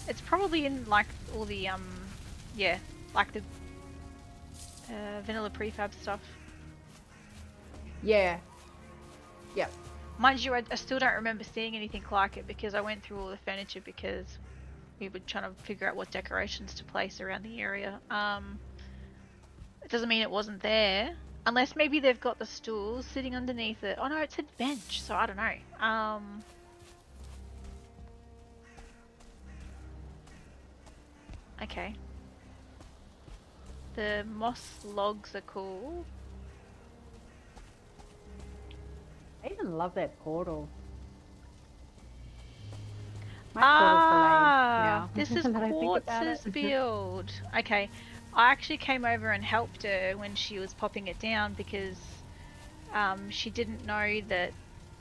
It's probably in like all the yeah, like the vanilla prefab stuff. Yeah. Yep. Mind you, I still don't remember seeing anything like it because I went through all the furniture because we were trying to figure out what decorations to place around the area. It doesn't mean it wasn't there. Unless maybe they've got the stools sitting underneath it. Oh no, it said bench, so I don't know. Okay. The moss logs are cool. I even love that portal. My portal's delayed now. This is Now that I think about Quartz's it. build. Okay, I actually came over and helped her when she was popping it down because she didn't know that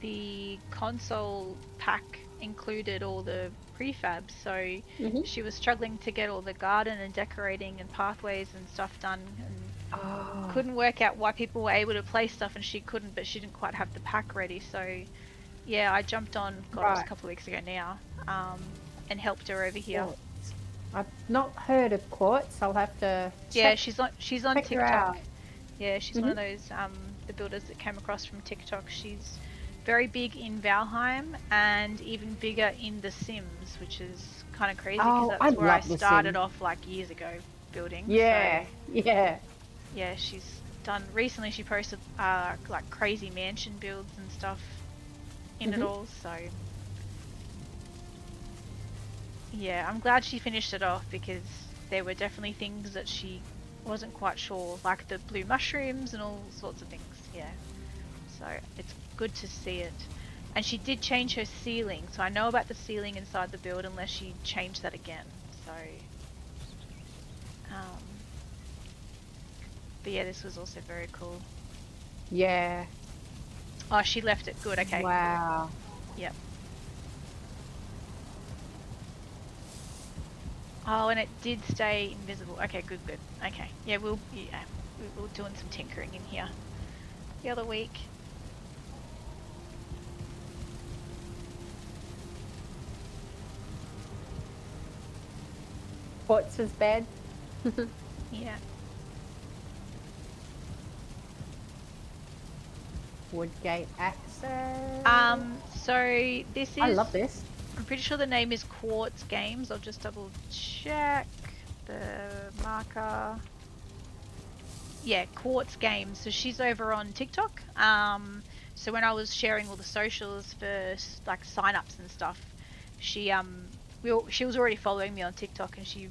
the console pack included all the prefabs, so she was struggling to get all the garden and decorating and pathways and stuff done, and couldn't work out why people were able to place stuff and she couldn't, but she didn't quite have the pack ready. So yeah, I jumped on, it was a couple of weeks ago now, and helped her over here. Quartz. I've not heard of Quartz. I'll have to Yeah, check. she's on check her out. TikTok. Yeah, she's one of those the builders that came across from TikTok. She's very big in Valheim and even bigger in The Sims, which is kind of crazy because Oh, that's where I love The started Sims. off like years ago building. Yeah, yeah. Yeah, she's done recently. She posted like crazy mansion builds and stuff in it all. So yeah, I'm glad she finished it off because there were definitely things that she wasn't quite sure, like the blue mushrooms and all sorts of things. Yeah, so it's good to see it. And she did change her ceiling, so I know about the ceiling inside the build unless she changed that again. So but yeah, this was also very cool. Yeah. Oh, she left it good. Okay. Wow. Yep. Oh, and it did stay invisible. Okay, good, good. Okay, yeah, we were doing some tinkering in here the other week. Quartz is bad. Yeah. Woodgate access. So this I is, love this. I'm pretty sure the name is Quartz Games. I'll just double check the marker. Yeah, Quartz Games. So she's over on TikTok. So when I was sharing all the socials for like signups and stuff, she she was already following me on TikTok, and she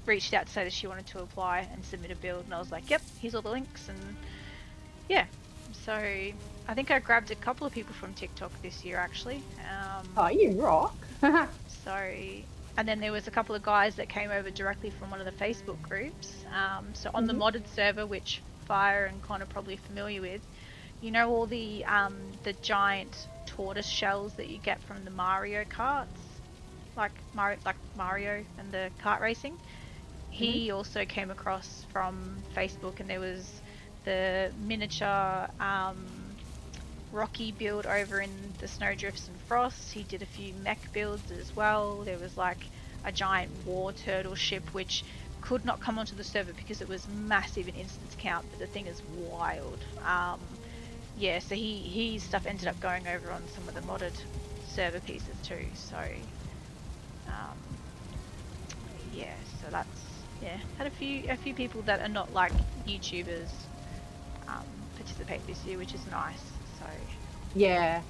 reached out to say that she wanted to apply and submit a build, and I was like, yep, here's all the links, and yeah. So I think I grabbed a couple of people from TikTok this year actually. Oh, you rock. So, and then there was a couple of guys that came over directly from one of the Facebook groups. So on the modded server, which Fire and Con are probably familiar with, you know all the giant tortoise shells that you get from the Mario karts, like Mario and the kart racing. He also came across from Facebook, and there was the miniature Rocky build over in the Snowdrifts and Frost. He did a few mech builds as well. There was like a giant war turtle ship which could not come onto the server because it was massive in instance count, but the thing is wild. Yeah, so his stuff ended up going over on some of the modded server pieces too. So yeah, so that's, yeah, had a few people that are not like YouTubers participate this year, which is nice. So Yeah.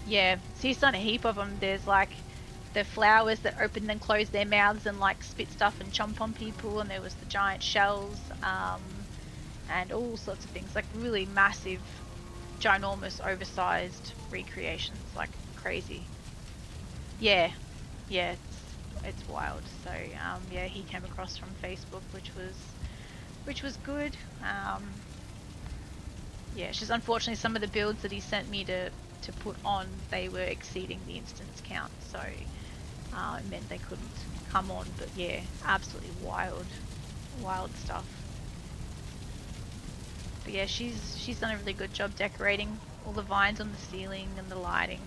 yeah, so he's done a heap of them. There's like the flowers that open and close their mouths and like spit stuff and chomp on people, and there was the giant shells, and all sorts of things, like really massive, ginormous, oversized recreations, like crazy. Yeah, yeah, it's wild. So yeah, he came across from Facebook, which was good. Yeah, it's just unfortunately some of the builds that he sent me to put on, they were exceeding the instance count, so it meant they couldn't come on. But yeah, absolutely wild stuff. But yeah, she's done a really good job decorating all the vines on the ceiling and the lighting.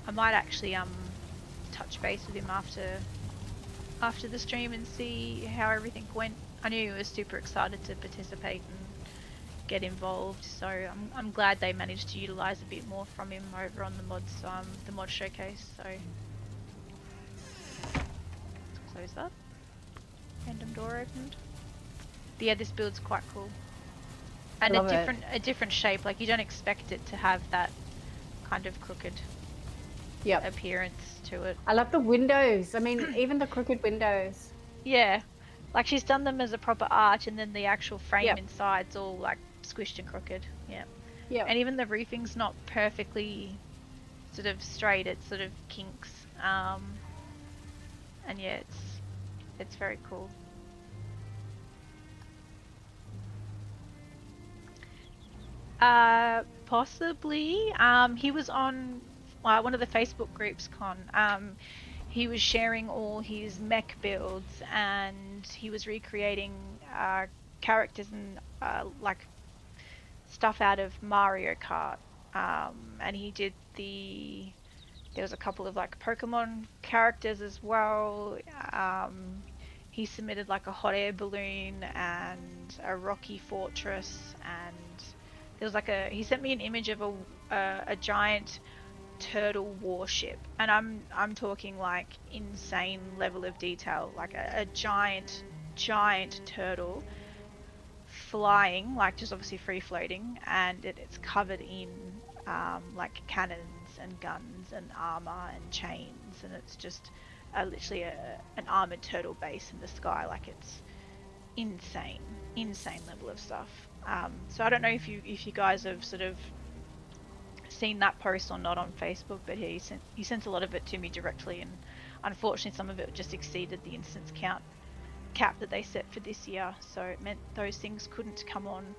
I might actually touch base with him after the stream and see how everything went. I knew he was super excited to participate and get involved, so I'm glad they managed to utilize a bit more from him over on the mod showcase. So let's close that. Random door opened. But yeah, this build's quite cool. And a different shape, like you don't expect it to have that kind of crooked appearance to it. I love the windows. I mean, even the crooked windows. Yeah, like she's done them as a proper arch, and then the actual frame inside's all like squished and crooked. Yeah. Yeah. And even the roofing's not perfectly sort of straight, it sort of kinks. And yeah, it's very cool. Possibly. He was on one of the Facebook groups, Con. He was sharing all his mech builds, and he was recreating characters and like stuff out of Mario Kart. And he did there was a couple of like Pokemon characters as well. He submitted like a hot air balloon and a rocky fortress, and there was like he sent me an image of a giant turtle warship, and I'm talking like insane level of detail, like a giant turtle flying, like just obviously free floating, and it's covered in like cannons and guns and armor and chains, and it's just literally an armored turtle base in the sky. Like it's insane level of stuff. So I don't know if you guys have sort of seen that post or not on Facebook, but he sent a lot of it to me directly, and unfortunately some of it just exceeded the instance count cap that they set for this year, so it meant those things couldn't come on.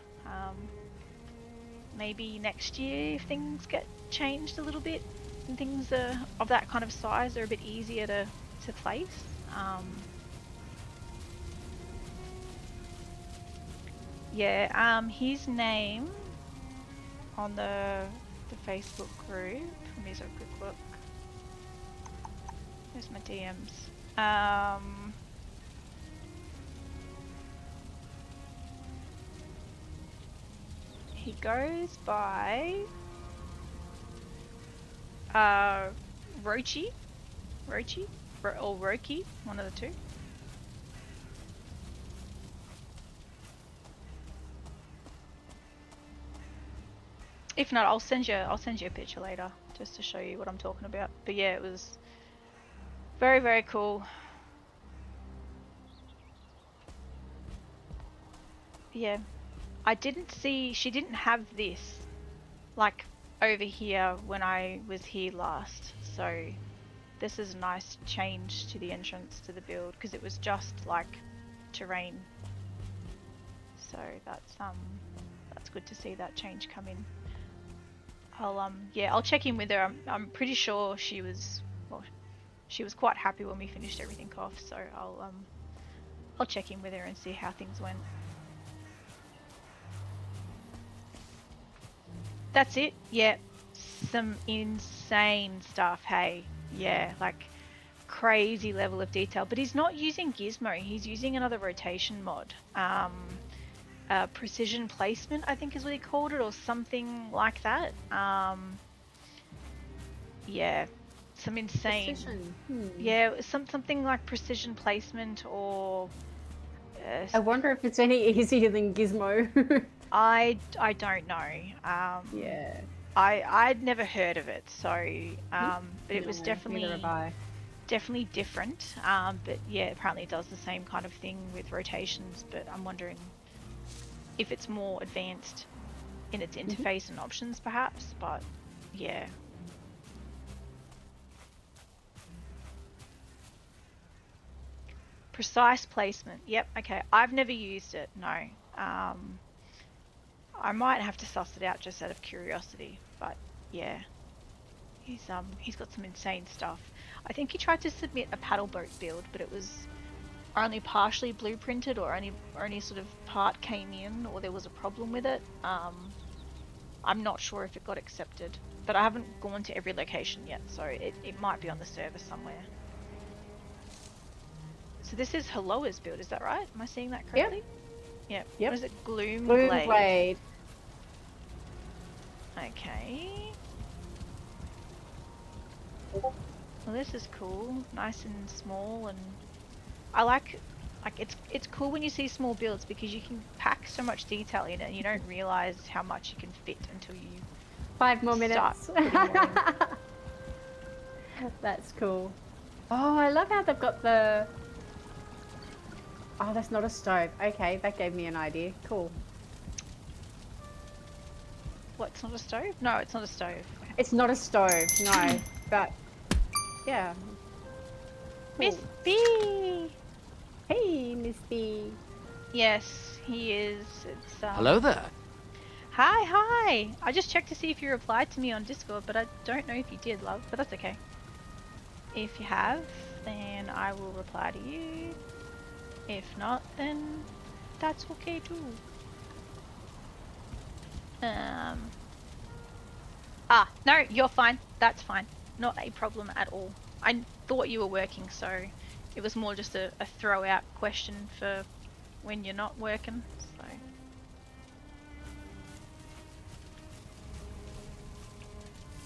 Maybe next year if things get changed a little bit and things are of that kind of size, they're a bit easier to place. His name on the Facebook group. Let me just have a quick look. There's my DMs. He goes by Rochi, or Roki, one of the two. If not, I'll send you a picture later just to show you what I'm talking about. But yeah, it was very, very cool. Yeah, she didn't have this like over here when I was here last, so this is a nice change to the entrance to the build because it was just like terrain. So that's good to see that change come in. I'll check in with her. I'm pretty sure she was quite happy when we finished everything off, so I'll check in with her and see how things went. That's it. Yeah, some insane stuff. Hey, yeah, like crazy level of detail. But he's not using Gizmo. He's using another rotation mod. Precision placement, I think is what he called it, or something like that. Yeah, some insane. Yeah, something like precision placement, or. I wonder if it's any easier than Gizmo. I don't know. Yeah. I'd never heard of it, so but it was definitely different. But yeah, apparently it does the same kind of thing with rotations. But I'm wondering if it's more advanced in its interface and options, perhaps. But yeah. Precise placement. Yep. Okay. I've never used it. No. I might have to suss it out just out of curiosity, but yeah, he's got some insane stuff. I think he tried to submit a paddle boat build, but it was only partially blueprinted, or only sort of part came in, or there was a problem with it. I'm not sure if it got accepted, but I haven't gone to every location yet, so it might be on the server somewhere. So this is Haloa's build, is that right? Am I seeing that correctly? Yep. What is it? Gloom Glade. Okay. Well, this is cool. Nice and small, and I like it's cool when you see small builds because you can pack so much detail in it and you don't realize how much you can fit until you 5 more minutes. Start putting more in. That's cool. Oh, I love how they've got the... Oh, that's not a stove. Okay, that gave me an idea. Cool. What, it's not a stove? No, it's not a stove. It's not a stove, no. But, yeah. Cool. Miss B! Hey, Miss B. Yes, he is. It's, Hello there. Hi! I just checked to see if you replied to me on Discord, but I don't know if you did, love. But that's okay. If you have, then I will reply to you. If not, then that's okay too. No, you're fine. That's fine. Not a problem at all. I thought you were working, so it was more just a throw out question for when you're not working, so.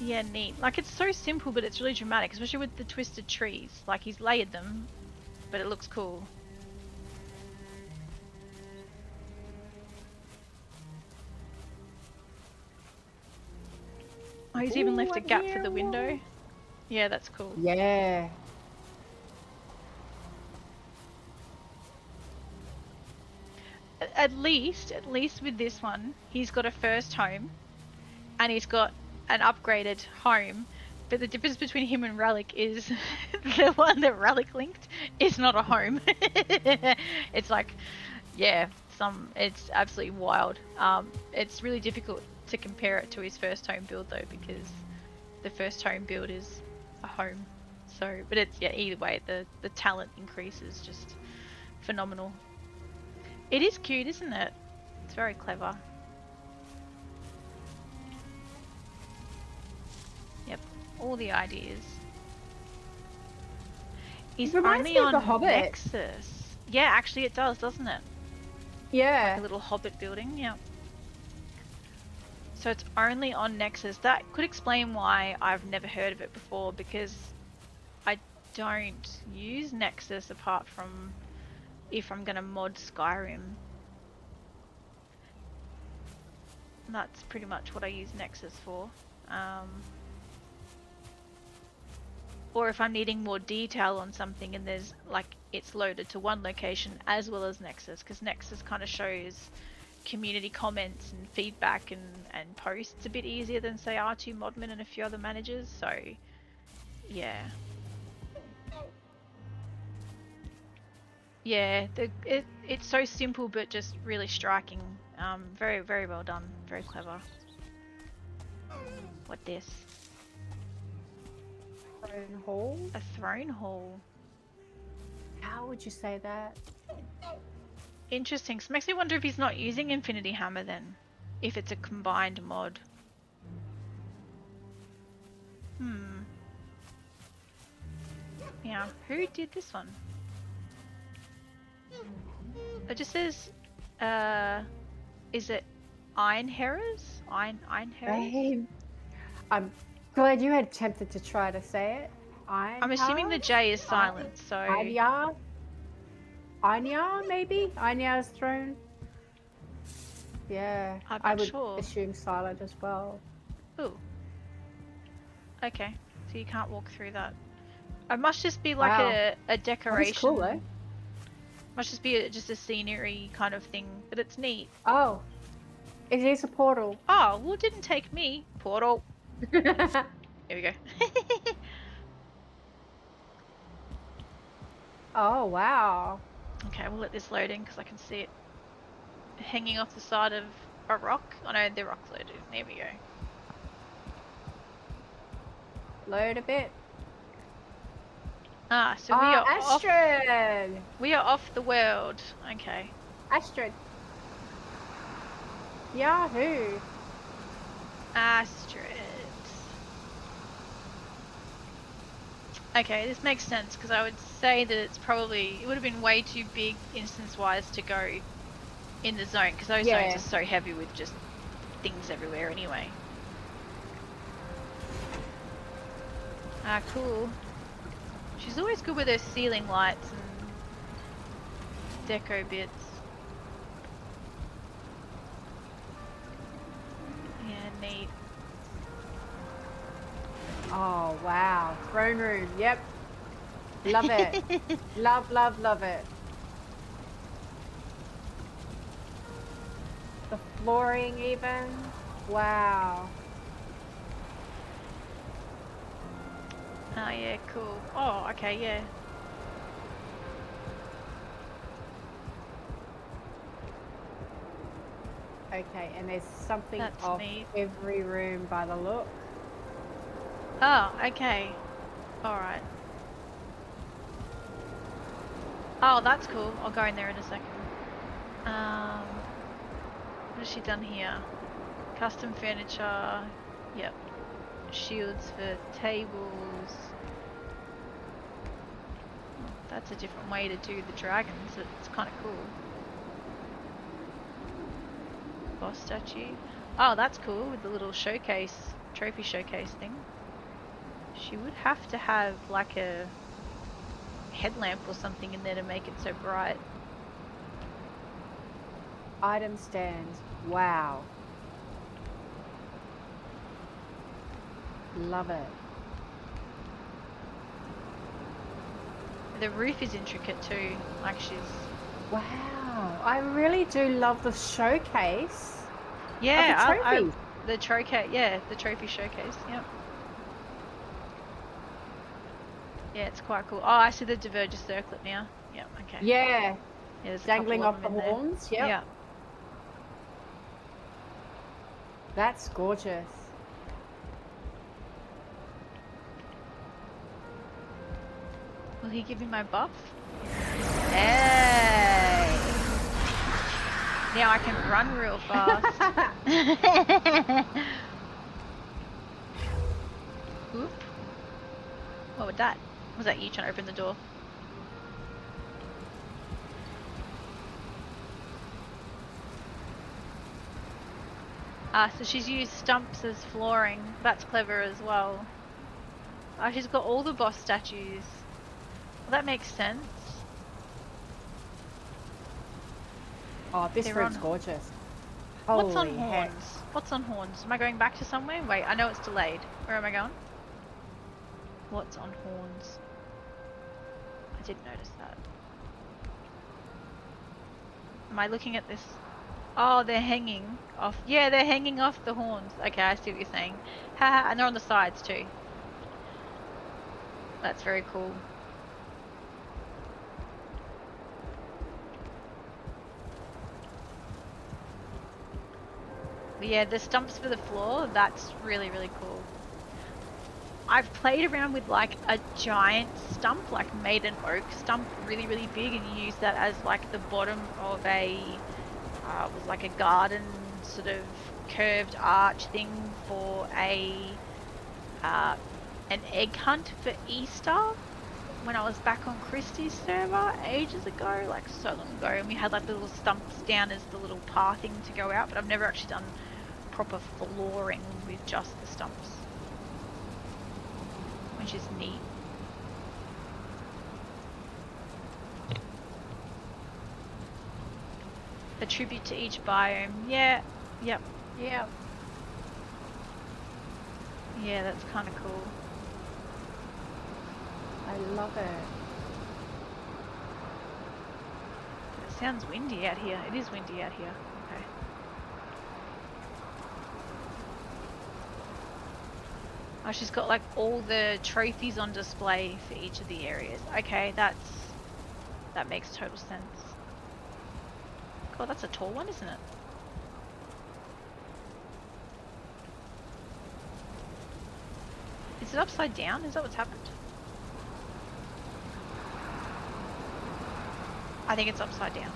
Yeah, neat. Like, it's so simple, but it's really dramatic, especially with the twisted trees. Like, he's layered them, but it looks cool. Oh, he's even left a gap for the window. Yeah, that's cool. Yeah. At least with this one, he's got a first home, and he's got an upgraded home, But the difference between him and Relic is the one that Relic linked is not a home. It's like, yeah, it's absolutely wild. It's really difficult to compare it to his first home build though, because the first home build is a home. So, but it's, yeah, either way, the talent increase is just phenomenal. It is cute, isn't it? It's very clever. Yep, all the ideas. Is reminds only me of on The Hobbit. Nexus. Yeah, actually it does, doesn't it? Yeah. Like a little Hobbit building, yeah. So it's only on Nexus. That could explain why I've never heard of it before, because I don't use Nexus apart from if I'm gonna mod Skyrim. And that's pretty much what I use Nexus for. Or if I'm needing more detail on something and there's like it's loaded to one location as well as Nexus, because Nexus kind of shows community comments and feedback and posts a bit easier than say R2 Modman and a few other managers. So yeah. Yeah, it's so simple but just really striking. Very, very well done. Very clever. What this? Throne Hall? A throne hall. How would you say that? Interesting. So it makes me wonder if he's not using Infinity Hammer then. If it's a combined mod. Yeah, who did this one? It just says, is it Einherres? Einherres? I'm glad you had attempted to try to say it. I'm assuming the J is silent, so... Anya, maybe? Anya's throne? Yeah, I would assume silent as well. Ooh. Okay, so you can't walk through that. It must just be like a decoration. That's cool, though. Must just be just a scenery kind of thing, but it's neat. Oh, it is a portal. Oh, well, it didn't take me. Portal. Here we go. Oh, wow. Okay, we'll let this load in because I can see it hanging off the side of a rock. Oh no, the rock's loaded. There we go. Load a bit. Ah, so we are Astrid! We are off the world. Okay. Astrid. Yahoo! Astrid. Okay, this makes sense because I would say that it would have been way too big instance-wise to go in the zone because those zones are so heavy with just things everywhere anyway. Ah, cool. She's always good with her ceiling lights and deco bits. Yeah, neat. Oh, wow. Throne room, yep. Love it. Love, love, love it. The flooring even. Wow. Oh yeah, cool. Oh, okay, yeah. Okay, and there's something That's off neat. every room by the look. Oh, okay. Alright. Oh, that's cool. I'll go in there in a second. What has she done here? Custom furniture. Yep. Shields for tables. Oh, that's a different way to do the dragons. It's kind of cool. Boss statue. Oh, that's cool with the little showcase, trophy showcase thing. She would have to have like a headlamp or something in there to make it so bright. Item stand. Wow. Love it. The roof is intricate too. Like she's... Wow. I really do love the showcase. Yeah, of the trophies. the trophy. Yeah, the trophy showcase. Yep. Yeah, it's quite cool. Oh, I see the diverger circlet now. Yeah, okay. Yeah, Yeah, there's a dangling couple off of the them in there. horns. Yep. Yeah. That's gorgeous. Will he give me my buff? Hey! Now I can run real fast. Oop. What was that? Was that you trying to open the door? Ah, so she's used stumps as flooring. That's clever as well. Ah, she's got all the boss statues. Well, that makes sense. Oh, this They're room's on- gorgeous. What's on Holy heck. horns? What's on horns? Am I going back to somewhere? Wait, I know it's delayed. Where am I going? What's on horns? I did notice that. Am I looking at this? Oh, they're hanging off. Yeah, they're hanging off the horns. Okay, I see what you're saying. Haha, and they're on the sides too. That's very cool. But yeah, the stumps for the floor, that's really, really cool. I've played around with like a giant stump, like made an oak stump really, really big and used that as like the bottom of a, was like a garden sort of curved arch thing for a, an egg hunt for Easter when I was back on Christie's server ages ago, like so long ago, and we had like the little stumps down as the little pathing to go out, but I've never actually done proper flooring with just the stumps, which is neat. A tribute to each biome. Yeah, yep, Yeah. yeah, that's kind of cool. I love it. It sounds windy out here. It is windy out here. Okay. Oh, she's got like all the trophies on display for each of the areas. Okay, that makes total sense. God, that's a tall one, isn't it? Is it upside down? Is that what's happened? I think it's upside down.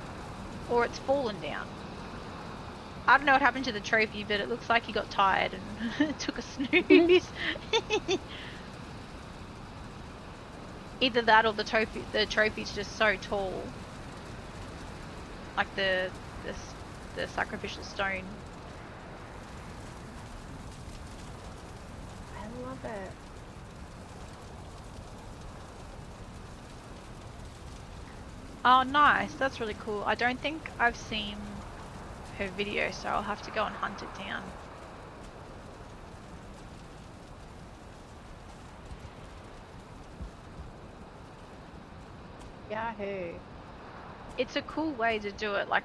Or it's fallen down. I don't know what happened to the trophy, but it looks like he got tired and took a snooze. Either that or the trophy's just so tall. Like the sacrificial stone. I love it. Oh, nice. That's really cool. I don't think I've seen her video, so I'll have to go and hunt it down. Yahoo. It's a cool way to do it. Like,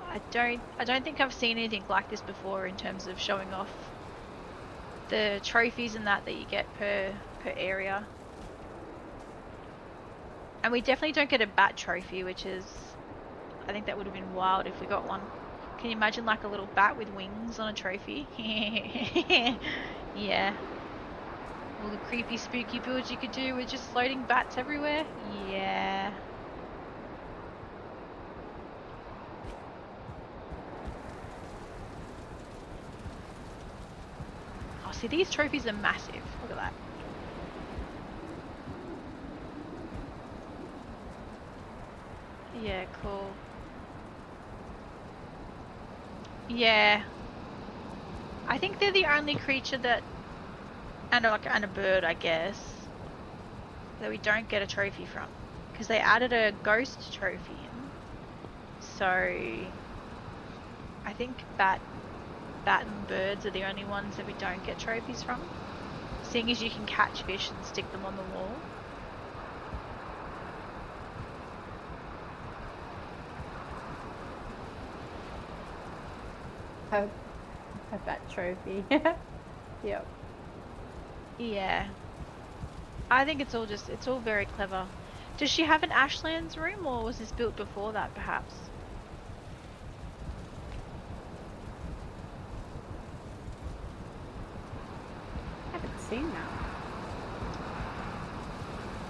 I don't think I've seen anything like this before in terms of showing off the trophies and that you get per area. And we definitely don't get a bat trophy, which is, I think that would have been wild if we got one. Can you imagine like a little bat with wings on a trophy? Yeah. All the creepy spooky builds you could do with just floating bats everywhere? Yeah. Oh, see, these trophies are massive. Look at that. Yeah, cool. Yeah. I think they're the only creature that, and a bird, I guess, that we don't get a trophy from. Because they added a ghost trophy in. So, I think bat and birds are the only ones that we don't get trophies from. Seeing as you can catch fish and stick them on the wall. Have that trophy. Yep. Yeah. I think it's all very clever. Does she have an Ashlands room, or was this built before that, perhaps? I haven't seen that.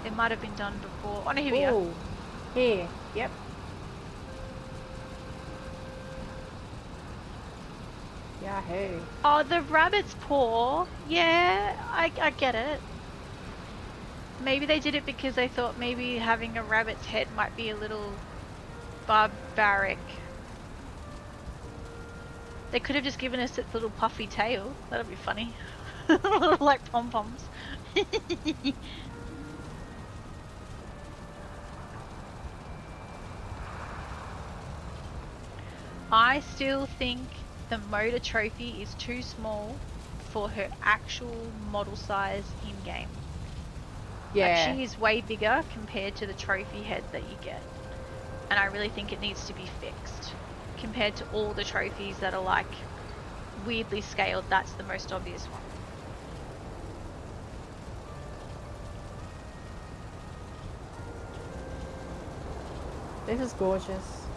It might have been done before. Oh no, here we are. Ooh, here. Yep. Yahoo. Oh, the rabbit's paw. Yeah, I get it. Maybe they did it because they thought maybe having a rabbit's head might be a little barbaric. They could have just given us its little puffy tail. That'd be funny. Like pom-poms. I still think the motor trophy is too small for her actual model size in-game. Yeah. Like, she is way bigger compared to the trophy head that you get. And I really think it needs to be fixed. Compared to all the trophies that are like weirdly scaled, that's the most obvious one. This is gorgeous.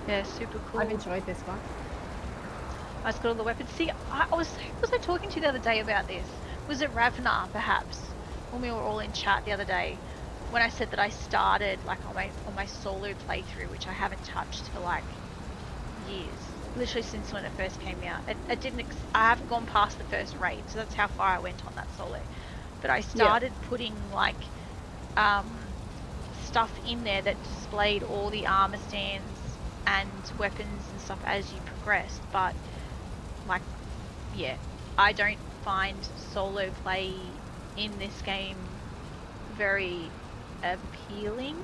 Yeah, super cool. I've enjoyed this one. It's got all the weapons. See, who was I talking to the other day about this? Was it Ravnar, perhaps? When we were all in chat the other day, when I said that I started like on my solo playthrough, which I haven't touched for like years, literally since when it first came out. I haven't gone past the first raid, so that's how far I went on that solo. But I started putting like stuff in there that displayed all the armor stands and weapons and stuff as you progressed, but like, yeah, I don't find solo play in this game very appealing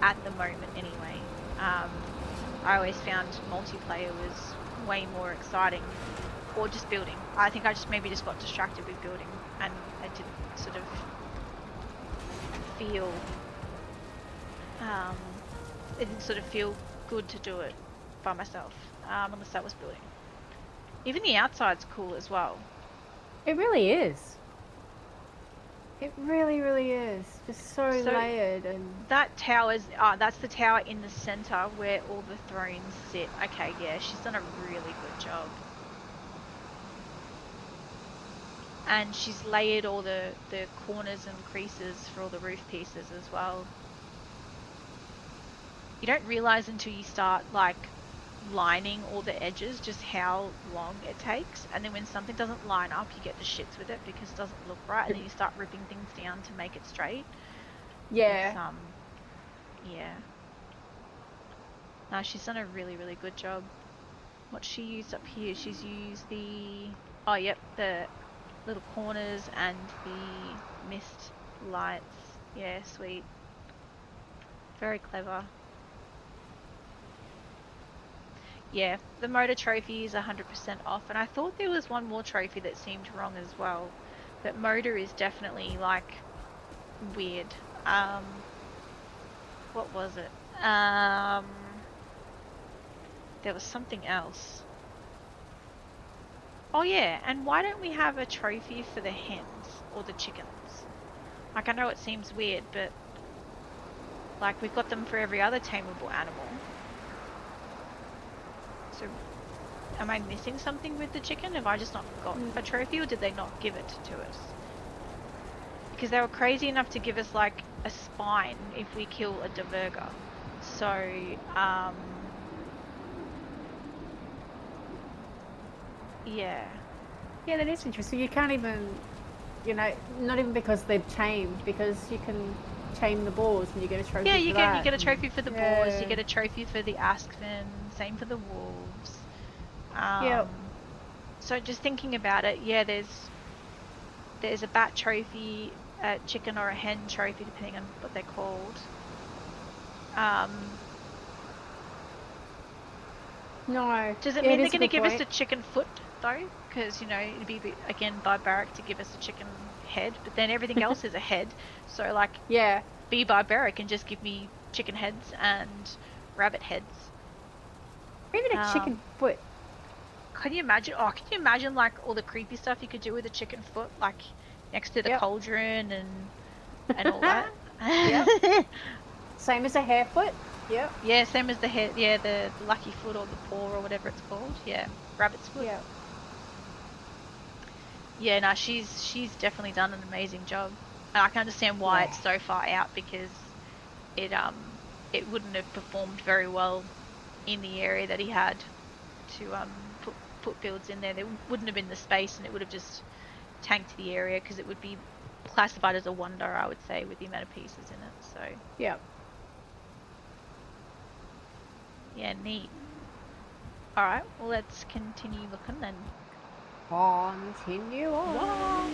at the moment anyway. I always found multiplayer was way more exciting, or just building. I think I maybe just got distracted with building, and I didn't sort of feel it didn't sort of feel good to do it by myself, unless that was building. Even the outside's cool as well. It really is. It really, really is. Just so layered. And that tower's that's the tower in the center where all the thrones sit. Okay, yeah, she's done a really good job. And she's layered all the corners and creases for all the roof pieces as well. You don't realize until you start like lining all the edges just how long it takes, and then when something doesn't line up you get the shits with it because it doesn't look right, and then you start ripping things down to make it straight. Yeah. Yeah. No, she's done a really, really good job. What she used up here, she's used the the little corners and the mist lights. Yeah, sweet. Very clever. Yeah, the motor trophy is 100% off, and I thought there was one more trophy that seemed wrong as well, but motor is definitely like weird. What was it? There was something else. Oh yeah, and why don't we have a trophy for the hens or the chickens? Like, I know it seems weird, but like we've got them for every other tameable animal. So, am I missing something with the chicken? Have I just not got a trophy, or did they not give it to us? Because they were crazy enough to give us like a spine if we kill a Diverger. So, yeah. Yeah, that is interesting. You can't even, you know, not even because they're tamed, because you can tame the boars and you get a trophy. Yeah, you get a trophy for the boars. You get a trophy for the Askven. Same for the wolves. Yeah. So just thinking about it, yeah, there's a bat trophy, a chicken or a hen trophy, depending on what they're called. No. Does it mean they're going to give us a chicken foot though? Because, you know, it'd be again barbaric to give us a chicken head, but then everything else is a head. So like, yeah, be barbaric and just give me chicken heads and rabbit heads. Or even a chicken foot. Can you imagine? Oh, can you imagine like all the creepy stuff you could do with a chicken foot, like next to the Yep. cauldron and all that? Yep. Same as a hare foot. Yep. Yeah, same as the head. Yeah, the lucky foot or the paw or whatever it's called. Yeah, rabbit's foot. Yep. Yeah, no, she's definitely done an amazing job, and I can understand why Yeah. it's so far out because it it wouldn't have performed very well in the area that he had to put builds in there. There wouldn't have been the space, and it would have just tanked the area because it would be classified as a wonder, I would say, with the amount of pieces in it. So Yep. yeah, neat. All right, well let's continue looking then. Continue on.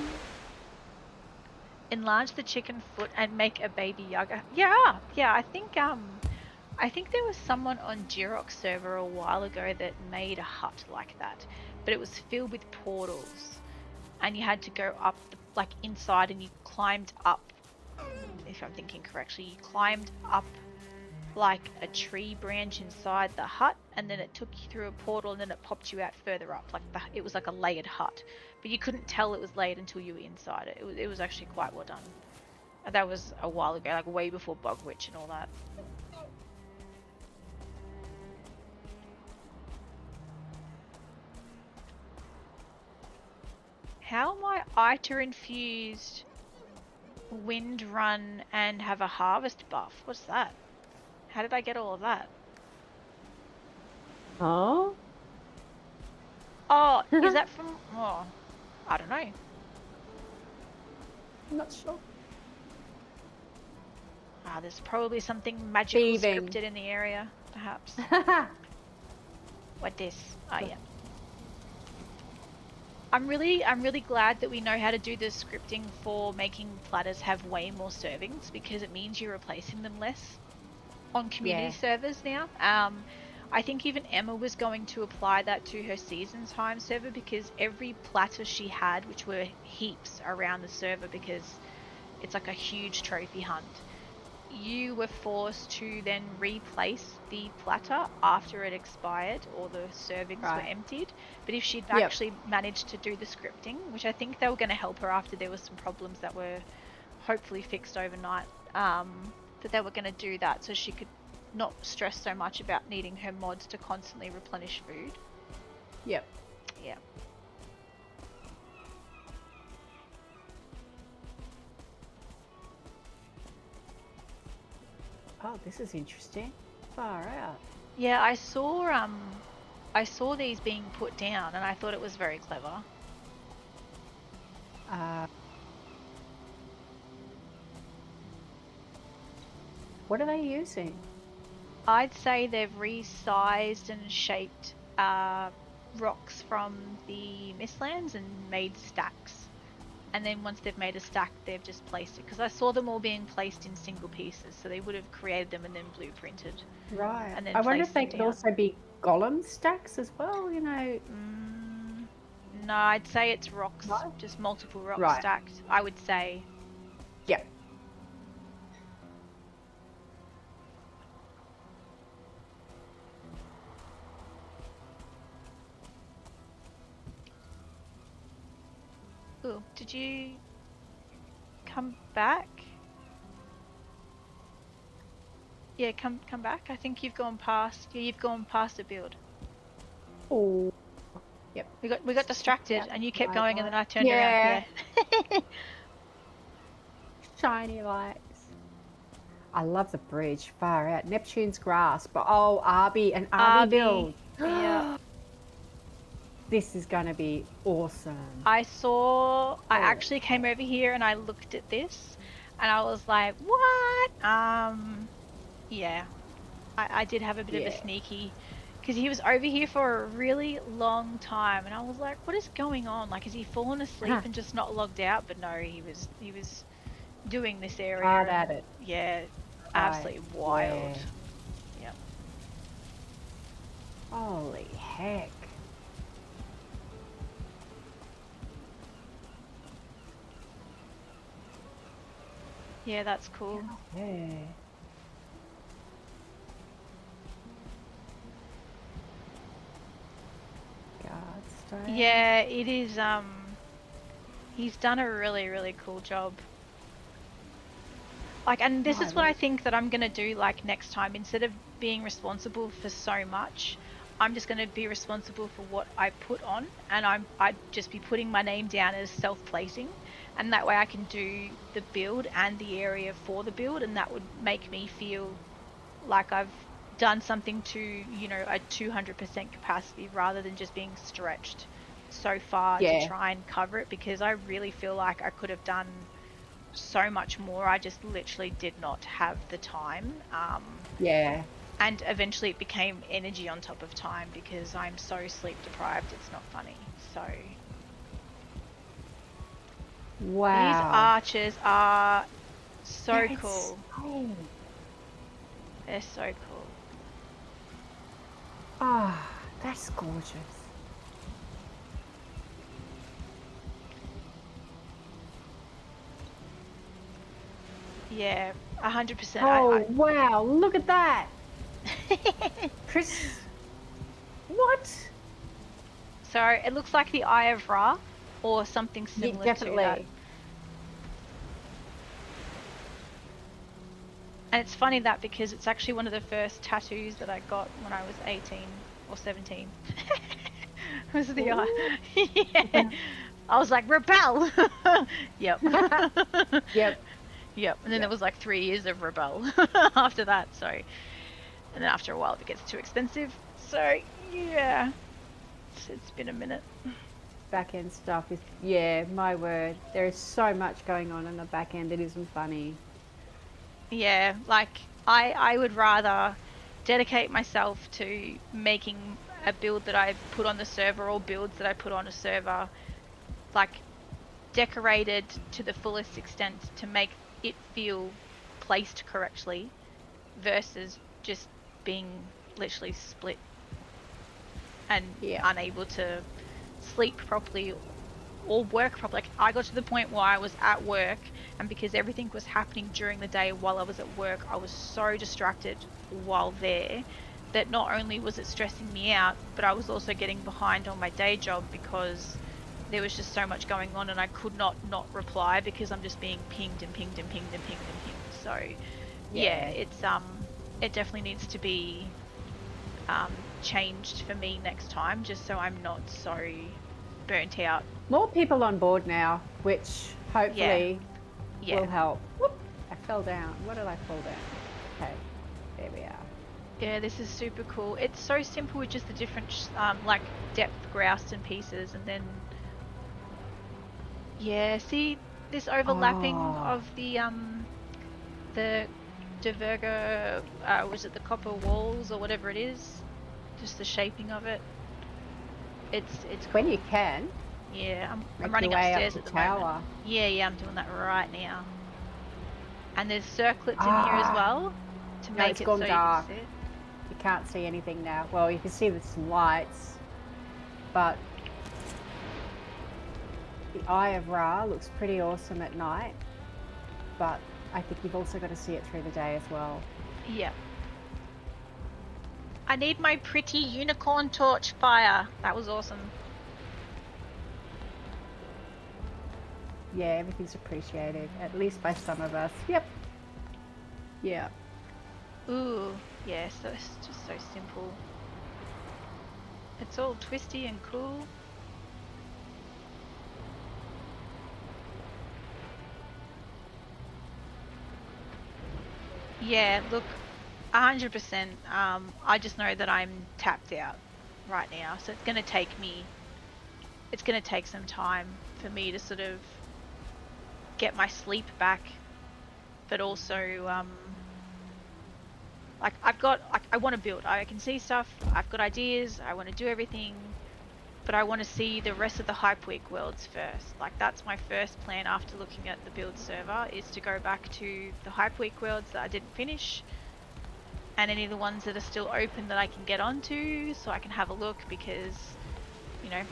Enlarge the chicken foot and make a baby Yaga. Yeah, I think there was someone on Girox server a while ago that made a hut like that, but it was filled with portals, and you had to go up like inside, and you climbed up. If I'm thinking correctly, you climbed up like a tree branch inside the hut, and then it took you through a portal, and then it popped you out further up. Like it was like a layered hut, but you couldn't tell it was layered until you were inside it. It was actually quite well done. That was a while ago, like way before Bog Witch and all that. How am I to infused wind run and have a harvest buff? What's that? How did I get all of that? Oh. Oh, is that from... Oh, I don't know. I'm not sure. Ah, there's probably something magical Thieving. scripted in the area, perhaps. What this? Oh yeah. I'm really glad that we know how to do the scripting for making platters have way more servings, because it means you're replacing them less on community servers now. I think even Emma was going to apply that to her season time server, because every platter she had, which were heaps around the server because it's like a huge trophy hunt, you were forced to then replace the platter after it expired or the servings were emptied. But if she'd actually managed to do the scripting, which I think they were going to help her after there were some problems that were hopefully fixed overnight, that they were going to do that so she could not stress so much about needing her mods to constantly replenish food. Yep. Yeah. Oh, this is interesting. Far out. Yeah, I saw these being put down and I thought it was very clever. What are they using? I'd say they've resized and shaped rocks from the Mistlands and made stacks. And then once they've made a stack, they've just placed it. Because I saw them all being placed in single pieces, so they would have created them and then blueprinted. Right. And then I wonder placed if they them could down. also be golem stacks as well, you know. No, I'd say it's rocks, No? just multiple rocks stacked. I would say. Yeah. Ooh, did you come back? Yeah, come back. I think you've gone past. Yeah, you've gone past a build. Oh. Yep. We got distracted, and you kept going, and then I turned Yeah. around. Yeah. Shiny lights. I love the bridge. Far out. Neptune's grasp. Oh, Arby and Arby build. Yeah. This is going to be awesome. I actually came over here and I looked at this, and I was like, what? Yeah. I did have a bit of a sneaky, because he was over here for a really long time, and I was like, what is going on? Like, has he fallen asleep and just not logged out? But no, he was doing this area. Hard at it. Yeah, absolutely wild. Yeah. Holy heck. Yeah, that's cool. Yeah. God. Yeah, it is. He's done a really, really cool job. Like, and this is what I think that I'm gonna do. Like next time, instead of being responsible for so much, I'm just gonna be responsible for what I put on, and I'd just be putting my name down as self-placing, and that way I can do the build and the area for the build, and that would make me feel like I've done something to, you know, a 200% capacity rather than just being stretched so far to try and cover it, because I really feel like I could have done so much more. I just literally did not have the time. Yeah. And eventually it became energy on top of time because I'm so sleep deprived, it's not funny. So Wow. these archers are so They're cool. insane. They're so cool. Ah, that's gorgeous. Yeah, 100%. Oh, wow, look at that. Chris, what? So it looks like the Eye of Ra or something similar to that. And it's funny that because it's actually one of the first tattoos that I got when I was 18 or 17. Was the eye. Yeah. I was like, rebel! Yep. Yep. Yep. And then there was like 3 years of rebel after that, so. And then after a while it gets too expensive. So, yeah. It's been a minute. Back end stuff is, yeah, my word. There is so much going on in the back end, it isn't funny. Yeah, like I would rather dedicate myself to making a build that I put on the server, or builds that I put on a server, like decorated to the fullest extent to make it feel placed correctly, versus just being literally split and unable to sleep properly or work properly. Like, I got to the point where I was at work, and because everything was happening during the day while I was at work, I was so distracted while there that not only was it stressing me out, but I was also getting behind on my day job because there was just so much going on, and I could not reply because I'm just being pinged and pinged and pinged and pinged and pinged. So yeah, it's it definitely needs to be changed for me next time, just so I'm not so burnt out. More people on board now, which hopefully will help. Whoop, I fell down. What did I fall down? Okay, there we are. Yeah, this is super cool. It's so simple with just the different like depth groused and pieces, and then see this overlapping of the Diverger, was it the copper walls or whatever it is? Just the shaping of it. It's cool. When you can. Yeah, I'm running upstairs at the tower. moment. Yeah, I'm doing that right now. And there's circlets in here as well to make it so dark. you can see it. You can't see anything now. Well, you can see there's some lights, but the Eye of Ra looks pretty awesome at night, but I think you've also got to see it through the day as well. Yeah. I need my pretty unicorn torch fire. That was awesome. Yeah, everything's appreciated, at least by some of us. Yep. Yeah. Ooh, yeah, so it's just so simple. It's all twisty and cool. Yeah, look, 100%. I just know that I'm tapped out right now, so it's gonna take some time for me to sort of get my sleep back, but also like I want to build. I can see stuff. I've got ideas. I want to do everything, but I want to see the rest of the Hype Week worlds first. Like, that's my first plan after looking at the build server, is to go back to the Hype Week worlds that I didn't finish, and any of the ones that are still open that I can get onto, so I can have a look, because, you know,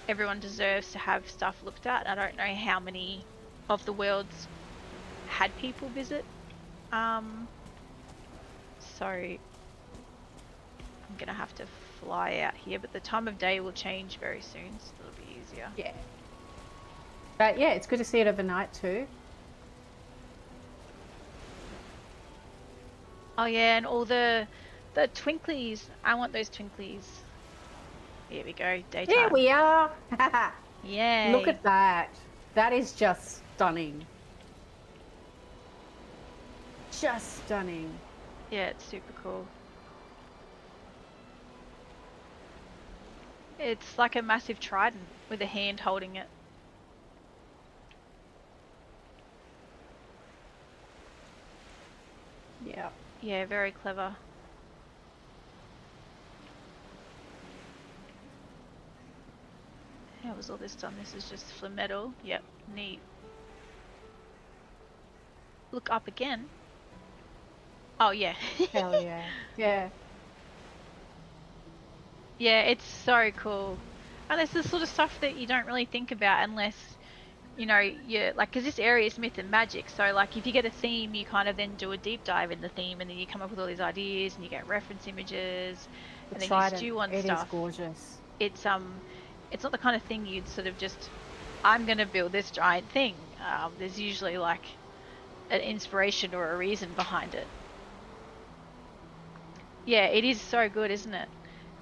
everyone deserves to have stuff looked at. I don't know how many of the worlds had people visit, so I'm gonna have to fly out here, but the time of day will change very soon, so it'll be easier. Yeah. But yeah, it's good to see it overnight too. Oh yeah, and all the twinklies. I want those twinklies. Here we go, daytime. Here we are. Yay. Look at that. That is just stunning. Just stunning. Yeah, it's super cool. It's like a massive trident with a hand holding it. Yeah. Yeah, very clever. How was all this done? This is just for metal. Yep, neat. Look up again. Oh yeah. Hell yeah. Yeah. Yeah, it's so cool. And it's the sort of stuff that you don't really think about unless, you know, you're like, because this area is myth and magic. So like, if you get a theme, you kind of then do a deep dive in the theme, and then you come up with all these ideas, and you get reference images, and then you stew on it stuff. It is gorgeous. It's not the kind of thing you'd sort of just, I'm gonna build this giant thing. There's usually like an inspiration or a reason behind it. Yeah, it is so good, isn't it?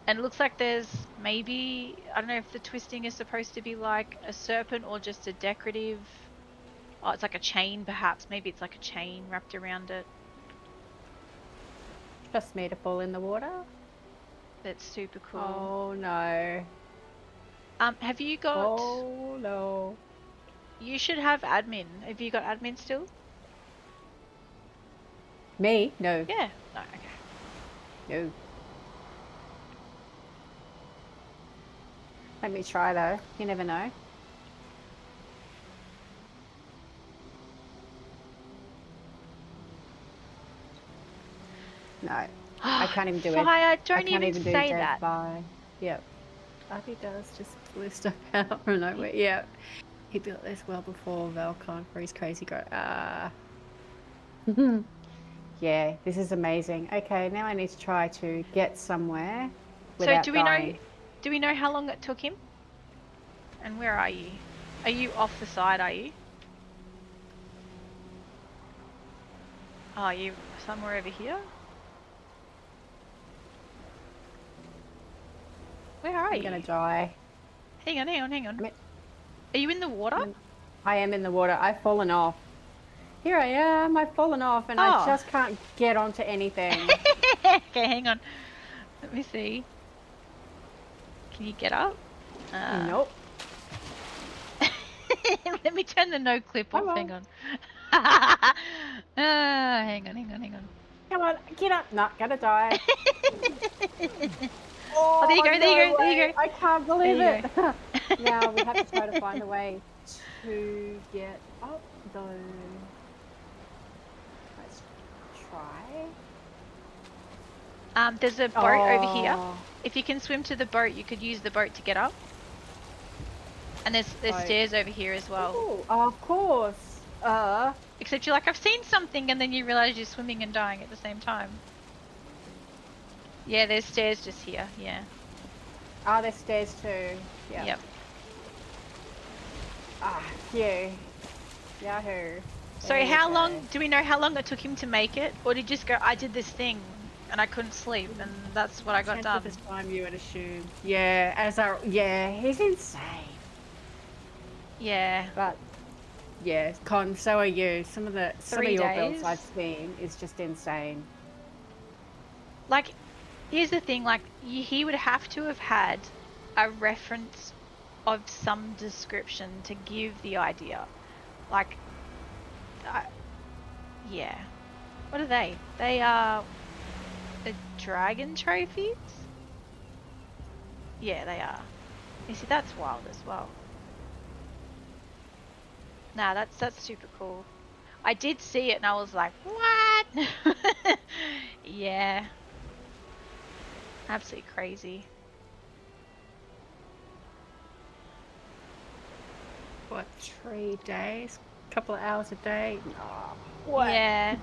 And it looks like there's maybe, I don't know if the twisting is supposed to be like a serpent or just a decorative. Oh, it's like a chain perhaps. Maybe it's like a chain wrapped around it. Just me to fall in the water. That's super cool. Oh no. Have you got... Oh no. You should have admin. Have you got admin still? Me? No. Yeah. No, okay. No. Let me try though. You never know. No. I can't even do it. Fire, don't I can't even even do say death that. by. Yep. He does just blue stuff out from nowhere. Yeah. He built this well before Val-Con for his crazy grow. Yeah, this is amazing. Okay, now I need to try to get somewhere without dying. Do we know how long it took him? And where are you? Are you off the side, are you? Oh, are you somewhere over here? Where are you? I'm gonna die. Hang on. Are you in the water? I am in the water. I've fallen off. Here I am. I've fallen off and I just can't get onto anything. Okay, hang on. Let me see. Can you get up? Nope. Let me turn the no clip off. Hang on. Hang on. Come on, get up. Not gonna die. Oh, there you go. I can't believe it. Now we have to try to find a way to get up though. Let's try. There's a boat over here. If you can swim to the boat, you could use the boat to get up. And there's stairs over here as well. Ooh, of course. Except you're like, I've seen something, and then you realise you're swimming and dying at the same time. Yeah, there's stairs just here, yeah. There's stairs too. Yep. Phew. Yahoo. So how long, do we know how long it took him to make it? Or did he just go, I did this thing, and I couldn't sleep, and that's what I got done? This time you would assume. Yeah, he's insane. Yeah. But, yeah, Con, so are you. Some of your builds I've seen is just insane. Like, here's the thing, like, he would have to have had a reference of some description to give the idea. Like, yeah. What are they? They are the dragon trophies? Yeah, they are. You see, that's wild as well. Nah, that's super cool. I did see it and I was like, what? Yeah. Absolutely crazy. What, 3 days? Couple of hours a day? What? Yeah.